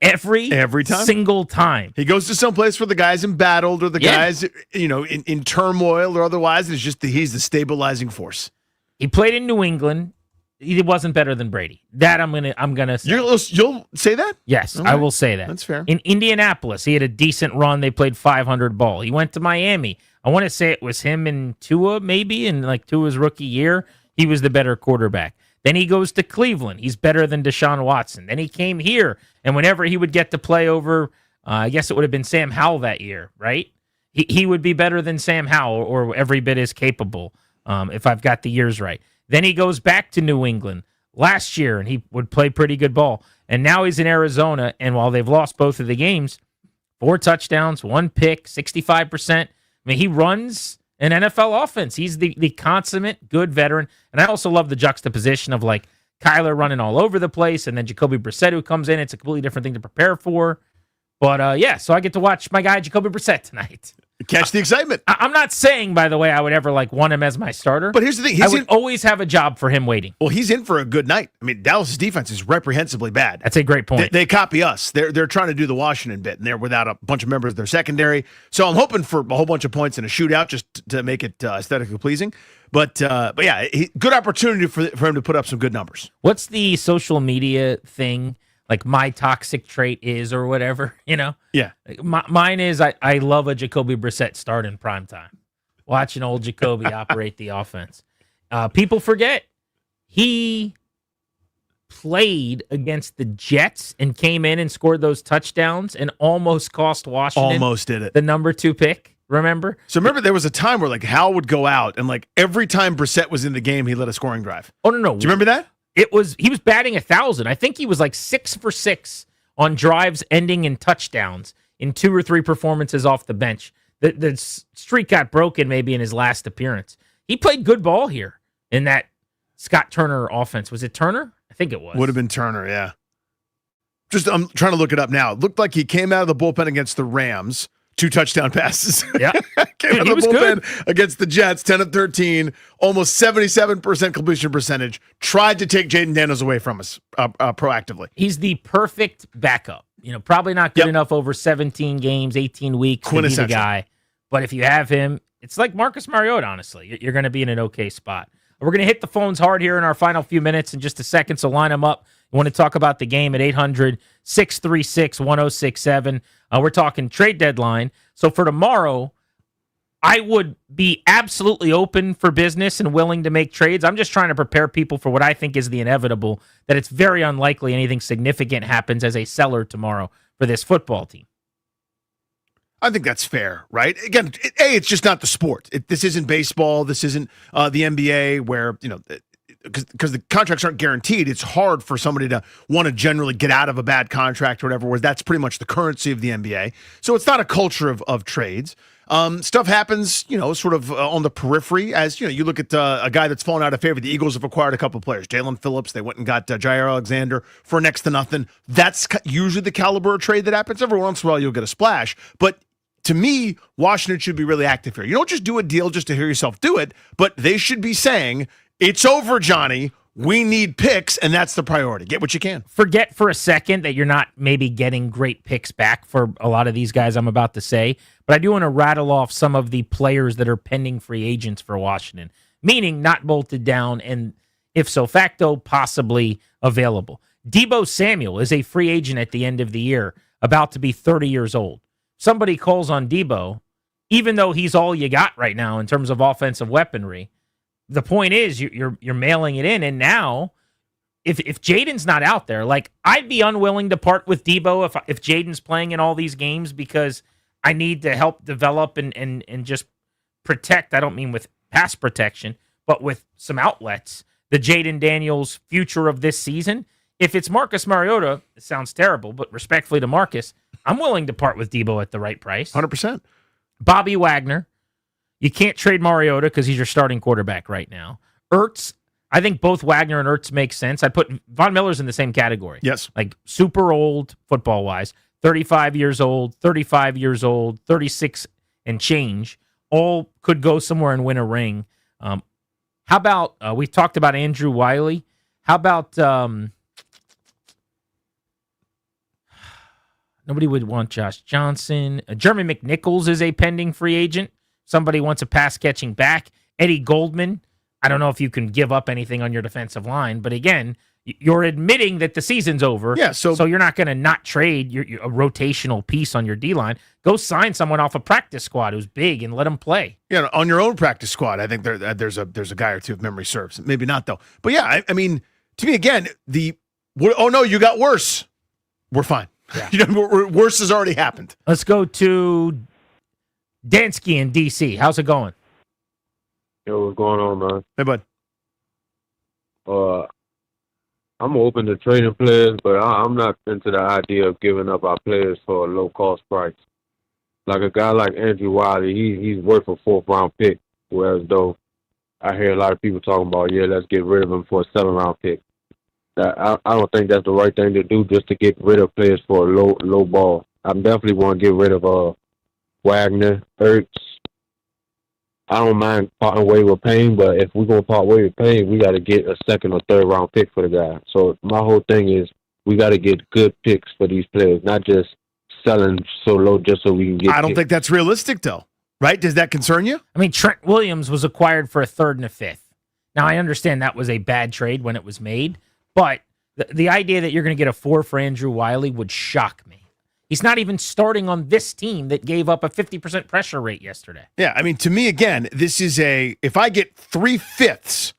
Every time. Single time. He goes to some place where the guy's embattled or the guy's, in turmoil or otherwise. It's just he's the stabilizing force. He played in New England. He wasn't better than Brady. That I'm gonna say. You'll say that? Yes, Okay. I will say that. That's fair. In Indianapolis, he had a decent run. They played 500 ball. He went to Miami. I want to say it was him and Tua, maybe, in Tua's rookie year. He was the better quarterback. Then he goes to Cleveland. He's better than Deshaun Watson. Then he came here, and whenever he would get to play over, I guess it would have been Sam Howell that year, right? He would be better than Sam Howell, or every bit as capable, if I've got the years right. Then he goes back to New England last year, and he would play pretty good ball. And now he's in Arizona, and while they've lost both of the games, 4 touchdowns, 1 pick, 65%. I mean, he runs an NFL offense. He's the consummate good veteran. And I also love the juxtaposition of Kyler running all over the place, and then Jacoby Brissett who comes in. It's a completely different thing to prepare for. But so I get to watch my guy Jacoby Brissett tonight. Catch the excitement. I'm not saying, by the way, I would ever want him as my starter. But here's the thing. I would always have a job for him waiting. Well, he's in for a good night. I mean, Dallas' defense is reprehensibly bad. That's a great point. They copy us. They're trying to do the Washington bit, and they're without a bunch of members of their secondary. So I'm hoping for a whole bunch of points in a shootout just to make it aesthetically pleasing. But yeah, good opportunity for him to put up some good numbers. What's the social media thing? My toxic trait is, or whatever, Yeah. Mine is I love a Jacoby Brissett start in primetime. Watching old Jacoby operate the offense. People forget he played against the Jets and came in and scored those touchdowns and almost cost Washington. Almost did it. The number 2 pick, remember? So remember there was a time where Howell would go out and every time Brissett was in the game, he led a scoring drive. Oh, no. Do you remember that? He was batting 1,000. I think he was 6 for 6 on drives ending in touchdowns in 2 or 3 performances off the bench. The streak got broken maybe in his last appearance. He played good ball here in that Scott Turner offense. Was it Turner? I think it was. Would have been Turner, yeah. I'm trying to look it up now. It looked like he came out of the bullpen against the Rams. 2 touchdown passes. Yeah. Came out of the bullpen against the Jets, 10 of 13, almost 77% completion percentage. Tried to take Jaden Daniels away from us proactively. He's the perfect backup. Probably not good enough over 17 games, 18 weeks to be the guy. But if you have him, it's like Marcus Mariota, honestly. You're going to be in an okay spot. We're going to hit the phones hard here in our final few minutes in just a second, so line them up. You want to talk about the game at 800-636-1067. We're talking trade deadline. So for tomorrow, I would be absolutely open for business and willing to make trades. I'm just trying to prepare people for what I think is the inevitable, that it's very unlikely anything significant happens as a seller tomorrow for this football team. I think that's fair, right? Again, it's just not the sport. This isn't baseball. This isn't the NBA where, because the contracts aren't guaranteed, it's hard for somebody to want to generally get out of a bad contract or whatever, where that's pretty much the currency of the NBA. So it's not a culture of trades. Stuff happens, sort of on the periphery as, you look at a guy that's fallen out of favor. The Eagles have acquired a couple of players. Jalen Phillips, they went and got Jair Alexander for next to nothing. That's usually the caliber of trade that happens. Every once in a while you'll get a splash. But to me, Washington should be really active here. You don't just do a deal just to hear yourself do it, but they should be saying, it's over, Johnny. We need picks, and that's the priority. Get what you can. Forget for a second that you're not maybe getting great picks back for a lot of these guys I'm about to say, but I do want to rattle off some of the players that are pending free agents for Washington, meaning not bolted down and, if so facto, possibly available. Deebo Samuel is a free agent at the end of the year, about to be 30 years old. Somebody calls on Deebo, even though he's all you got right now in terms of offensive weaponry. The point is you're mailing it in, and now if Jaden's not out there, like, I'd be unwilling to part with Deebo if Jaden's playing in all these games, because I need to help develop and just protect. I don't mean with pass protection, but with some outlets. The Jaden Daniels future of this season. If it's Marcus Mariota, it sounds terrible, but respectfully to Marcus, I'm willing to part with Deebo at the right price. 100%. Bobby Wagner. You can't trade Mariota because he's your starting quarterback right now. Ertz, I think both Wagner and Ertz make sense. I'd put Von Miller's in the same category. Yes. Like super old football-wise. 35 years old, 36 and change. All could go somewhere and win a ring. How about, we talked about Andrew Wiley. How about, nobody would want Josh Johnson. Jeremy McNichols is a pending free agent. Somebody wants a pass-catching back. Eddie Goldman. I don't know if you can give up anything on your defensive line, but again, you're admitting that the season's over. Yeah, so you're not going to not trade a rotational piece on your D-line. Go sign someone off a practice squad who's big and let him play. Yeah, on your own practice squad, I think there's a guy or two if memory serves. Maybe not, though. But yeah, I mean, to me, again, oh, no, you got worse. We're fine. Yeah. Worse has already happened. Let's go to Dansky in D.C. How's it going? Yo, what's going on, man? Hey, bud. I'm open to trading players, but I'm not into the idea of giving up our players for a low-cost price. Like a guy like Andrew Wiley, he's worth a fourth-round pick, whereas though I hear a lot of people talking about, let's get rid of him for a seven-round pick. I don't think that's the right thing to do, just to get rid of players for a low ball. I definitely want to get rid of Wagner, Ertz. I don't mind parting way with Payne, but if we're going to part way with Payne, we got to get a second or third round pick for the guy. So my whole thing is we got to get good picks for these players, not just selling so low just so we can get I don't think that's realistic, though, right? Does that concern you? I mean, Trent Williams was acquired for a third and a fifth. Now, I understand that was a bad trade when it was made, but the idea that you're going to get a 4 for Andrew Wiley would shock me. He's not even starting on this team that gave up a 50% pressure rate yesterday. Yeah, I mean, to me, again, this is if I get 3/5,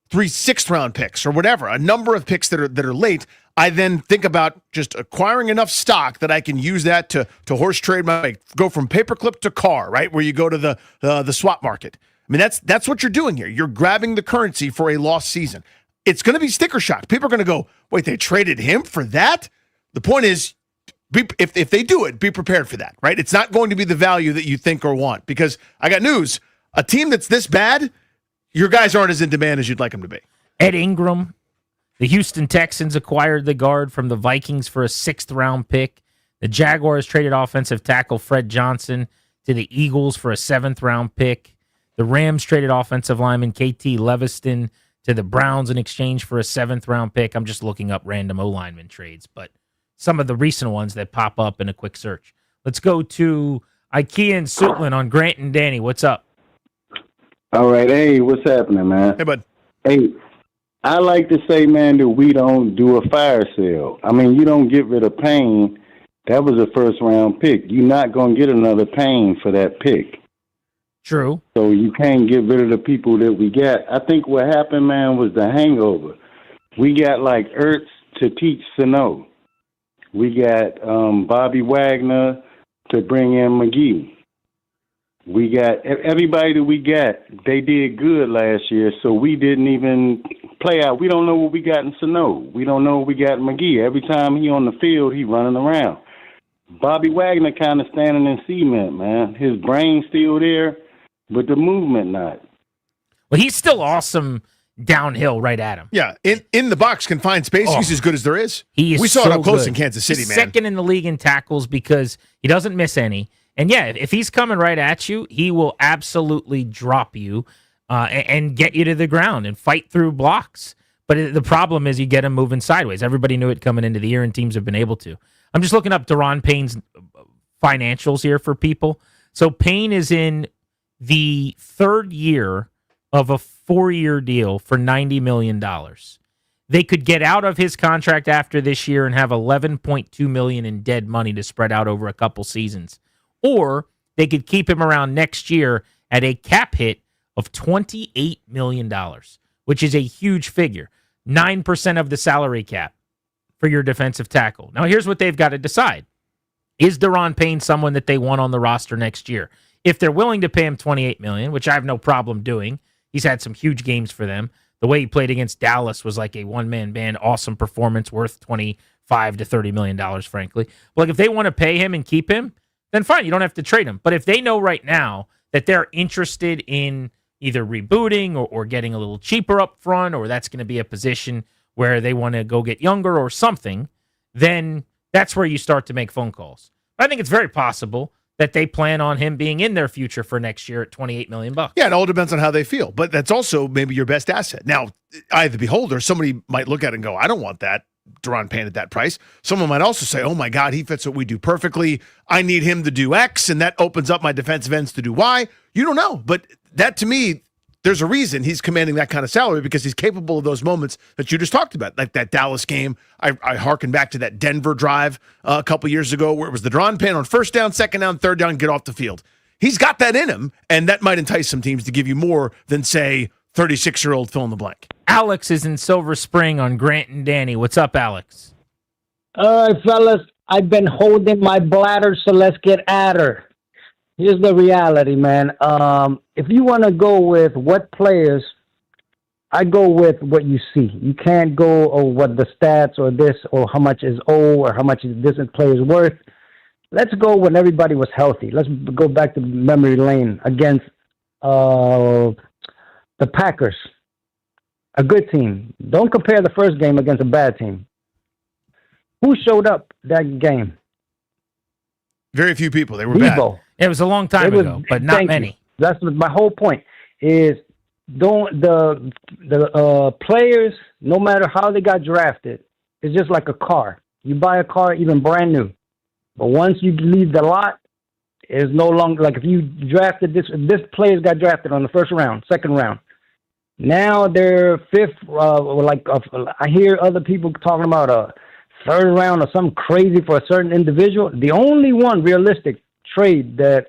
3 sixth-round picks or whatever, a number of picks that are late, I then think about just acquiring enough stock that I can use that to horse trade go from paperclip to car, right, where you go to the swap market. I mean, that's what you're doing here. You're grabbing the currency for a lost season. It's going to be sticker shock. People are going to go, wait, they traded him for that? The point is, if they do it, be prepared for that, right? It's not going to be the value that you think or want, because I got news. A team that's this bad, your guys aren't as in demand as you'd like them to be. Ed Ingram, the Houston Texans acquired the guard from the Vikings for a 6th-round pick. The Jaguars traded offensive tackle Fred Johnson to the Eagles for a 7th-round pick. The Rams traded offensive lineman KT Leviston to the Browns in exchange for a 7th-round pick. I'm just looking up random O-lineman trades, but some of the recent ones that pop up in a quick search. Let's go to IKEA and Suitland on Grant and Danny. What's up? All right. Hey, what's happening, man? Hey, bud. Hey, I like to say, man, that we don't do a fire sale. I mean, you don't get rid of Payne. That was a first-round pick. You're not going to get another Payne for that pick. True. So you can't get rid of the people that we got. I think what happened, man, was the hangover. We got like Ertz to teach Sano. We got Bobby Wagner to bring in McGee. We got everybody that we got. They did good last year, so we didn't even play out. We don't know what we got in Sano. We don't know what we got in McGee. Every time he on the field, he running around. Bobby Wagner kind of standing in cement, man. His brain's still there, but the movement not. Well, he's still awesome downhill right at him. Yeah, in the box, confined space, he's as good as there is. He is we saw so it up close good. in Kansas City, He's man. second in the league in tackles because he doesn't miss any. And yeah, if he's coming right at you, he will absolutely drop you and get you to the ground and fight through blocks. But the problem is you get him moving sideways. Everybody knew it coming into the year, and teams have been able to. I'm just looking up Daron Payne's financials here for people. So Payne is in the third year of a 4-year deal for $90 million. They could get out of his contract after this year and have $11.2 million in dead money to spread out over a couple seasons. Or they could keep him around next year at a cap hit of $28 million, which is a huge figure. 9% of the salary cap for your defensive tackle. Now, here's what they've got to decide. Is Daron Payne someone that they want on the roster next year? If they're willing to pay him $28 million, which I have no problem doing, he's had some huge games for them. The way he played against Dallas was like a one-man band, awesome performance, worth $25 to $30 million, frankly. But like, if they want to pay him and keep him, then fine, you don't have to trade him. But if they know right now that they're interested in either rebooting or getting a little cheaper up front, or that's going to be a position where they want to go get younger or something, then that's where you start to make phone calls. But I think it's very possible that they plan on him being in their future for next year at $28 million. Yeah, it all depends on how they feel. But that's also maybe your best asset. Now, eye of the beholder, somebody might look at it and go, I don't want that Daron Payne at that price. Someone might also say, oh my God, he fits what we do perfectly. I need him to do X, and that opens up my defensive ends to do Y. You don't know. But that, to me, there's a reason he's commanding that kind of salary, because he's capable of those moments that you just talked about, like that Dallas game. I hearken back to that Denver drive a couple years ago where it was the Daron Payne on first down, second down, third down, get off the field. He's got that in him, and that might entice some teams to give you more than, say, 36-year-old fill in the blank. Alex is in Silver Spring on Grant and Danny. What's up, Alex? All right, fellas. I've been holding my bladder, so let's get at her. Here's the reality, man. If you want to go with what players, I go with what you see. You can't go what the stats or this or how much is owed or how much is this player's worth. Let's go when everybody was healthy. Let's go back to memory lane against the Packers. A good team. Don't compare the first game against a bad team. Who showed up that game? Very few people. They were Debo. bad. It was a long time ago, but not many. You. That's my whole point. Is don't the players, no matter how they got drafted, it's just like a car. You buy a car even brand new, but once you leave the lot, it's no longer like if you drafted this players got drafted on the first round, second round. Now they're fifth. I hear other people talking about a third round or something crazy for a certain individual. The only one realistic trade that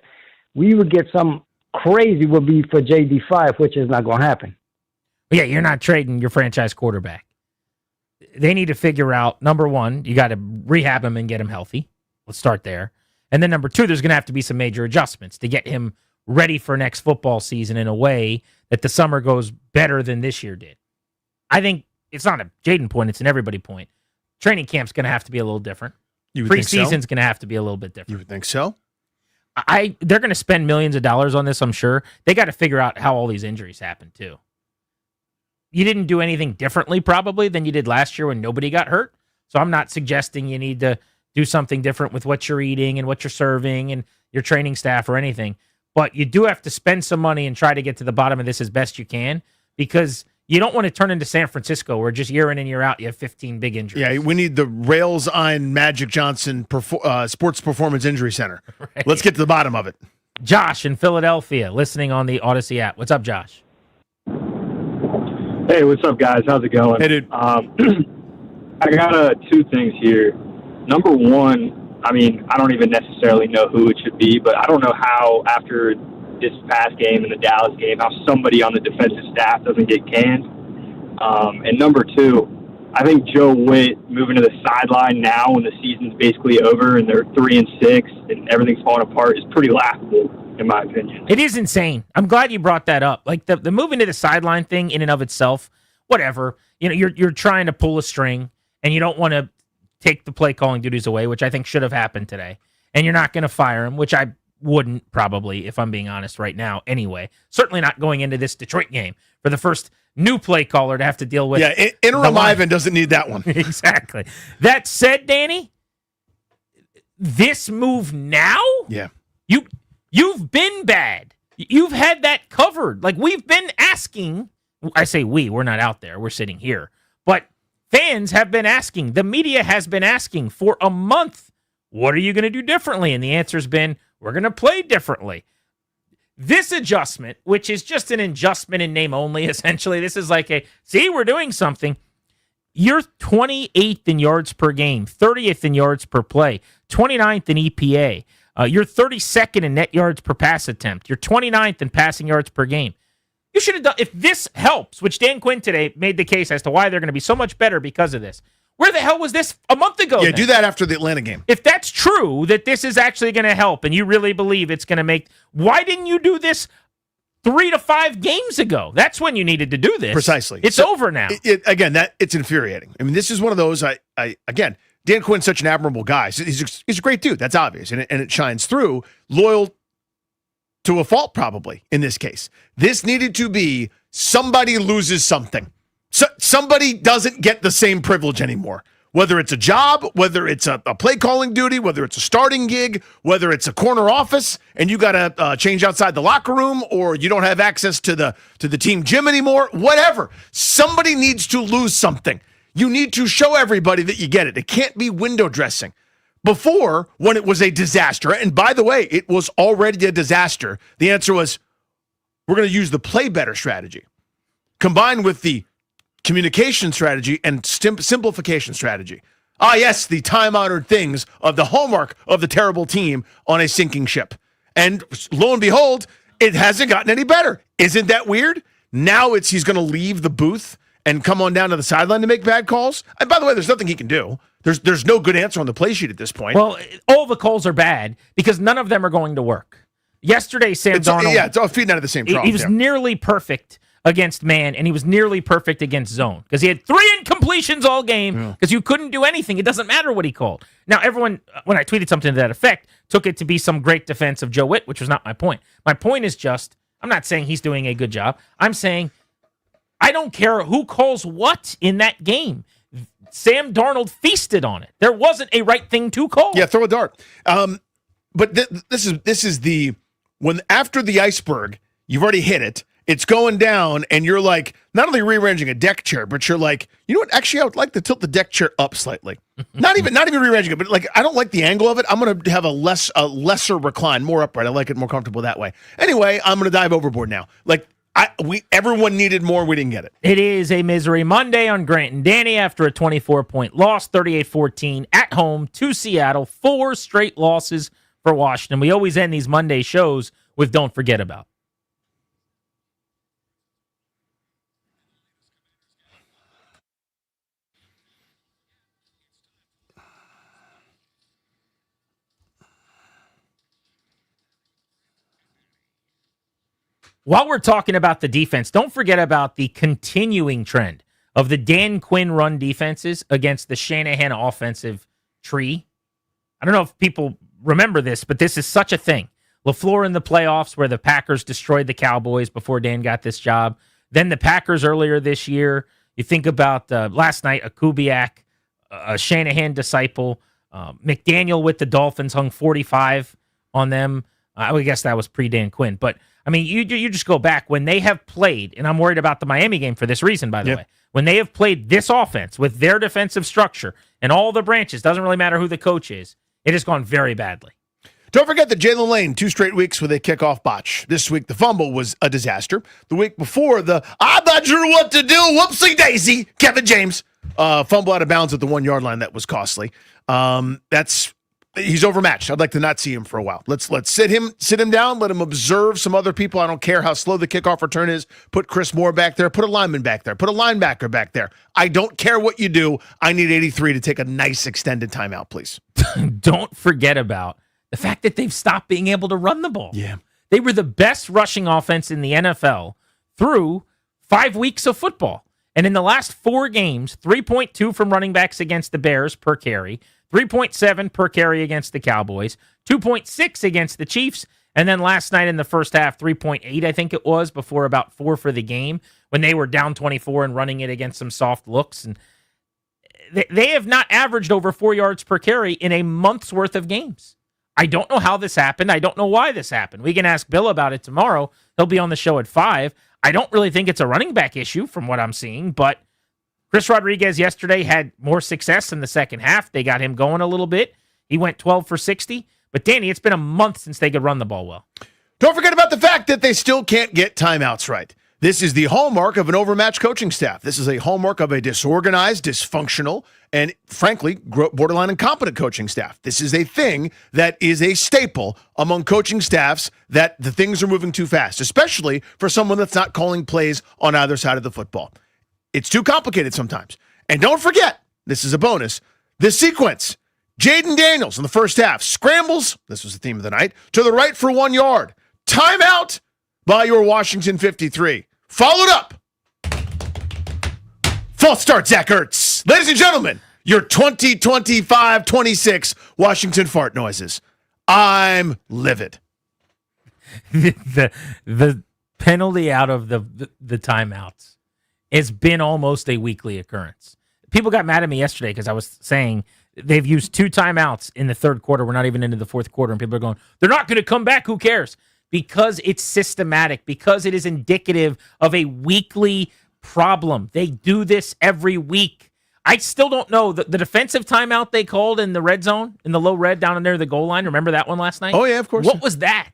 we would get some crazy would be for JD5, which is not going to happen. Yeah, you're not trading your franchise quarterback. They need to figure out, number one, you got to rehab him and get him healthy. Let's start there. And then number two, there's going to have to be some major adjustments to get him ready for next football season in a way that the summer goes better than this year did. I think it's not a Jaden point, it's an everybody point. Training camp's going to have to be a little different. Preseason's going to have to be a little bit different. You would think so? They're going to spend millions of dollars on this, I'm sure. They got to figure out how all these injuries happen, too. You didn't do anything differently, probably, than you did last year when nobody got hurt. So I'm not suggesting you need to do something different with what you're eating and what you're serving and your training staff or anything. But you do have to spend some money and try to get to the bottom of this as best you can, because you don't want to turn into San Francisco where just year in and year out you have 15 big injuries. Yeah, we need the Rails-Ein Magic Johnson Sports Performance Injury Center. Right. Let's get to the bottom of it. Josh in Philadelphia, listening on the Odyssey app. What's up, Josh? Hey, what's up, guys? How's it going? Hey, dude. I got two things here. Number one, I mean, I don't even necessarily know who it should be, but I don't know how, after this past game and the Dallas game, how somebody on the defensive staff doesn't get canned. And number two, I think Joe Witt moving to the sideline now when the season's basically over and they're 3-6 and everything's falling apart is pretty laughable, in my opinion. It is insane. I'm glad you brought that up. Like the moving to the sideline thing in and of itself, whatever. You know, you're trying to pull a string and you don't want to take the play calling duties away, which I think should have happened today. And you're not going to fire him, which I wouldn't probably, if I'm being honest right now anyway. Certainly not going into this Detroit game for the first new play caller to have to deal with. Yeah, interim Ivan doesn't need that one. Exactly. That said, Danny, this move now? Yeah. You've been bad. You've had that covered. Like, we've been asking. I say we're not out there. We're sitting here. But fans have been asking. The media has been asking for a month. What are you going to do differently? And the answer's been, we're going to play differently. This adjustment, which is just an adjustment in name only, essentially, this is like we're doing something. You're 28th in yards per game, 30th in yards per play, 29th in EPA. You're 32nd in net yards per pass attempt. You're 29th in passing yards per game. You should have done, if this helps, which Dan Quinn today made the case as to why they're going to be so much better because of this. Where the hell was this a month ago? Yeah, then? do that after the Atlanta game. If that's true, that this is actually going to help, and you really believe it's going to make, why didn't you do this 3 to 5 games ago? That's when you needed to do this. Precisely. It's over now. Again, it's infuriating. I mean, this is one of those, again, Dan Quinn's such an admirable guy. He's a great dude. That's obvious. And it shines through. Loyal to a fault, probably, in this case. This needed to be somebody loses something. So somebody doesn't get the same privilege anymore. Whether it's a job, whether it's a play calling duty, whether it's a starting gig, whether it's a corner office, and you got to change outside the locker room, or you don't have access to the team gym anymore, whatever. Somebody needs to lose something. You need to show everybody that you get it. It can't be window dressing. Before, when it was a disaster, and by the way, it was already a disaster, the answer was, we're going to use the play better strategy, combined with the communication strategy and simplification strategy. Ah, yes, the time-honored things of the hallmark of the terrible team on a sinking ship. And lo and behold, it hasn't gotten any better. Isn't that weird? Now he's going to leave the booth and come on down to the sideline to make bad calls. And by the way, there's nothing he can do. There's no good answer on the play sheet at this point. Well, all the calls are bad because none of them are going to work. Yesterday, Sam Darnold... Yeah, it's all feeding out of the same problem. He was nearly perfect against man, and he was nearly perfect against zone because he had 3 incompletions all game because you couldn't do anything. It doesn't matter what he called. Now, everyone, when I tweeted something to that effect, took it to be some great defense of Joe Witt, which was not my point. My point is just, I'm not saying he's doing a good job. I'm saying I don't care who calls what in that game. Sam Darnold feasted on it. There wasn't a right thing to call. Yeah, throw a dart. But this is the, when after the iceberg, you've already hit it, it's going down, and you're like, not only rearranging a deck chair, but you're like, you know what? Actually, I would like to tilt the deck chair up slightly. not even rearranging it, but like, I don't like the angle of it. I'm going to have a lesser recline, more upright. I like it more comfortable that way. Anyway, I'm going to dive overboard now. Like, everyone needed more. We didn't get it. It is a misery Monday on Grant and Danny after a 24-point loss, 38-14 at home to Seattle. 4 straight losses for Washington. We always end these Monday shows with Don't Forget About. While we're talking about the defense, don't forget about the continuing trend of the Dan Quinn run defenses against the Shanahan offensive tree. I don't know if people remember this, but this is such a thing. LaFleur in the playoffs where the Packers destroyed the Cowboys before Dan got this job. Then the Packers earlier this year. You think about last night, a Kubiak, a Shanahan disciple. McDaniel with the Dolphins hung 45 on them. I guess that was pre-Dan Quinn. But, I mean, you just go back. When they have played, and I'm worried about the Miami game for this reason, by the way. When they have played this offense with their defensive structure and all the branches, doesn't really matter who the coach is, it has gone very badly. Don't forget that Jalen Lane, 2 straight weeks with a kickoff botch. This week, the fumble was a disaster. The week before, I'm not sure what to do, whoopsie daisy, Kevin James, fumble out of bounds at the 1 yard line. That was costly. He's overmatched. I'd like to not see him for a while. Let's sit him down, let him observe some other people. I don't care how slow the kickoff return is. Put Chris Moore back there, put a lineman back there, put a linebacker back there. I don't care what you do. I need 83 to take a nice extended timeout, please. Don't forget about the fact that they've stopped being able to run the ball. Yeah. They were the best rushing offense in the NFL through 5 weeks of football. And in the last 4 games, 3.2 from running backs against the Bears per carry, 3.7 per carry against the Cowboys, 2.6 against the Chiefs, and then last night in the first half, 3.8, I think it was, before about 4 for the game, when they were down 24 and running it against some soft looks. And they have not averaged over 4 yards per carry in a month's worth of games. I don't know how this happened. I don't know why this happened. We can ask Bill about it tomorrow. He'll be on the show at 5. I don't really think it's a running back issue from what I'm seeing, but Chris Rodriguez yesterday had more success in the second half. They got him going a little bit. He went 12 for 60. But, Danny, it's been a month since they could run the ball well. Don't forget about the fact that they still can't get timeouts right. This is the hallmark of an overmatched coaching staff. This is a hallmark of a disorganized, dysfunctional, and, frankly, borderline incompetent coaching staff. This is a thing that is a staple among coaching staffs, that the things are moving too fast, especially for someone that's not calling plays on either side of the football. It's too complicated sometimes. And don't forget, this is a bonus, this sequence. Jaden Daniels in the first half scrambles, this was the theme of the night, to the right for 1 yard. Timeout by your Washington 53. Followed up. False start, Zach Ertz. Ladies and gentlemen, your 2025-26 Washington fart noises. I'm livid. The penalty out of the timeouts has been almost a weekly occurrence. People got mad at me yesterday because I was saying they've used 2 timeouts in the third quarter. We're not even into the fourth quarter, and people are going, they're not going to come back. Who cares? Because it's systematic, because it is indicative of a weekly problem. They do this every week. I still don't know. The defensive timeout they called in the red zone, in the low red down in there, the goal line. Remember that one last night? Oh, yeah, of course. What was that?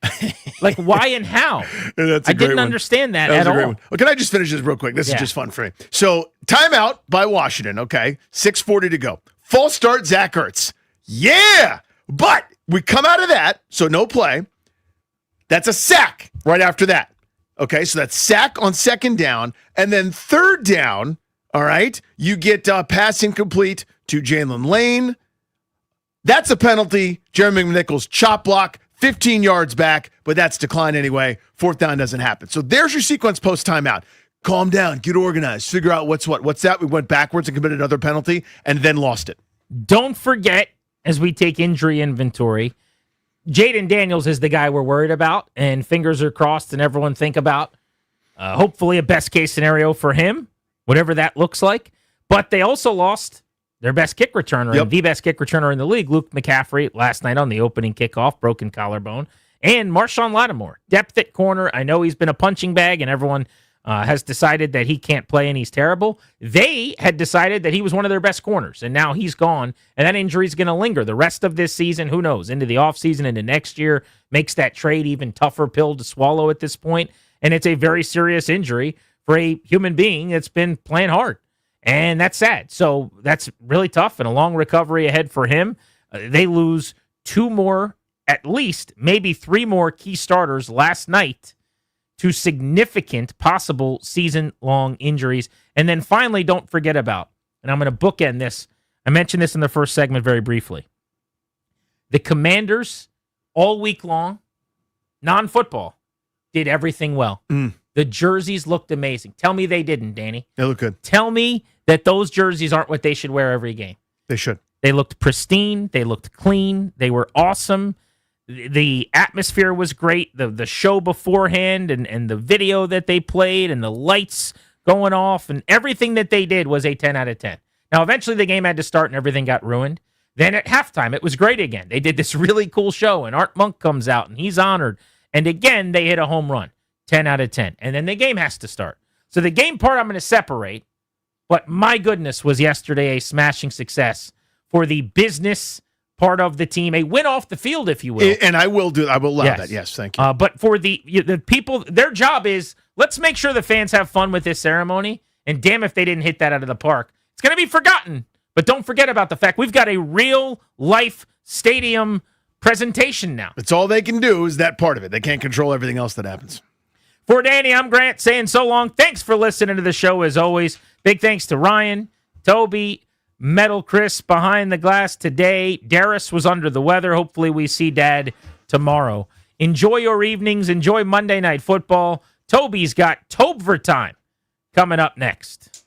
Like, why and how? That's a I great didn't one. understand that was at a all. great one. Well, can I just finish this real quick? This is just fun for me. So, timeout by Washington, okay? 6:40 to go. False start, Zach Ertz. Yeah! But we come out of that, so no play. That's a sack right after that. Okay, so that's sack on second down. And then third down, all right, you get pass incomplete to Jalen Lane. That's a penalty. Jeremy McNichols chop block, 15 yards back, but that's decline anyway. Fourth down doesn't happen. So there's your sequence post timeout. Calm down, get organized, figure out what's what. What's that? We went backwards and committed another penalty and then lost it. Don't forget, as we take injury inventory, Jaden Daniels is the guy we're worried about, and fingers are crossed, and everyone think about hopefully a best-case scenario for him, whatever that looks like. But they also lost their best kick returner, and the best kick returner in the league, Luke McCaffrey, last night on the opening kickoff, broken collarbone, and Marshawn Lattimore, depth at corner. I know he's been a punching bag, and everyone has decided that he can't play and he's terrible. They had decided that he was one of their best corners, and now he's gone, and that injury is going to linger the rest of this season. Who knows? Into the offseason, into next year, makes that trade even tougher pill to swallow at this point, and it's a very serious injury for a human being that's been playing hard, and that's sad. So that's really tough, and a long recovery ahead for him. They lose 2 more, at least, maybe 3 more key starters last night to significant possible season-long injuries. And then finally, don't forget about, and I'm going to bookend this, I mentioned this in the first segment very briefly, the Commanders all week long, non-football, did everything well. The jerseys looked amazing. Tell me they didn't, Danny. They look good. Tell me that those jerseys aren't what they should wear every game. They should. They looked pristine. They looked clean. They were awesome. The atmosphere was great. The show beforehand and the video that they played and the lights going off and everything that they did was a 10 out of 10. Now, eventually the game had to start and everything got ruined. Then at halftime, it was great again. They did this really cool show and Art Monk comes out and he's honored. And again, they hit a home run, 10 out of 10. And then the game has to start. So the game part I'm going to separate, but my goodness, was yesterday a smashing success for the business part of the team, a win off the field, if you will. And I will allow that. Yes, thank you. But for the people, their job is, let's make sure the fans have fun with this ceremony. And damn if they didn't hit that out of the park. It's going to be forgotten. But don't forget about the fact we've got a real life stadium presentation now. It's all they can do is that part of it. They can't control everything else that happens. For Danny, I'm Grant saying so long. Thanks for listening to the show as always. Big thanks to Ryan, Toby, Metal Chris behind the glass today. Darius was under the weather. Hopefully we see Dad tomorrow. Enjoy your evenings. Enjoy Monday Night Football. Toby's got Tobver time coming up next.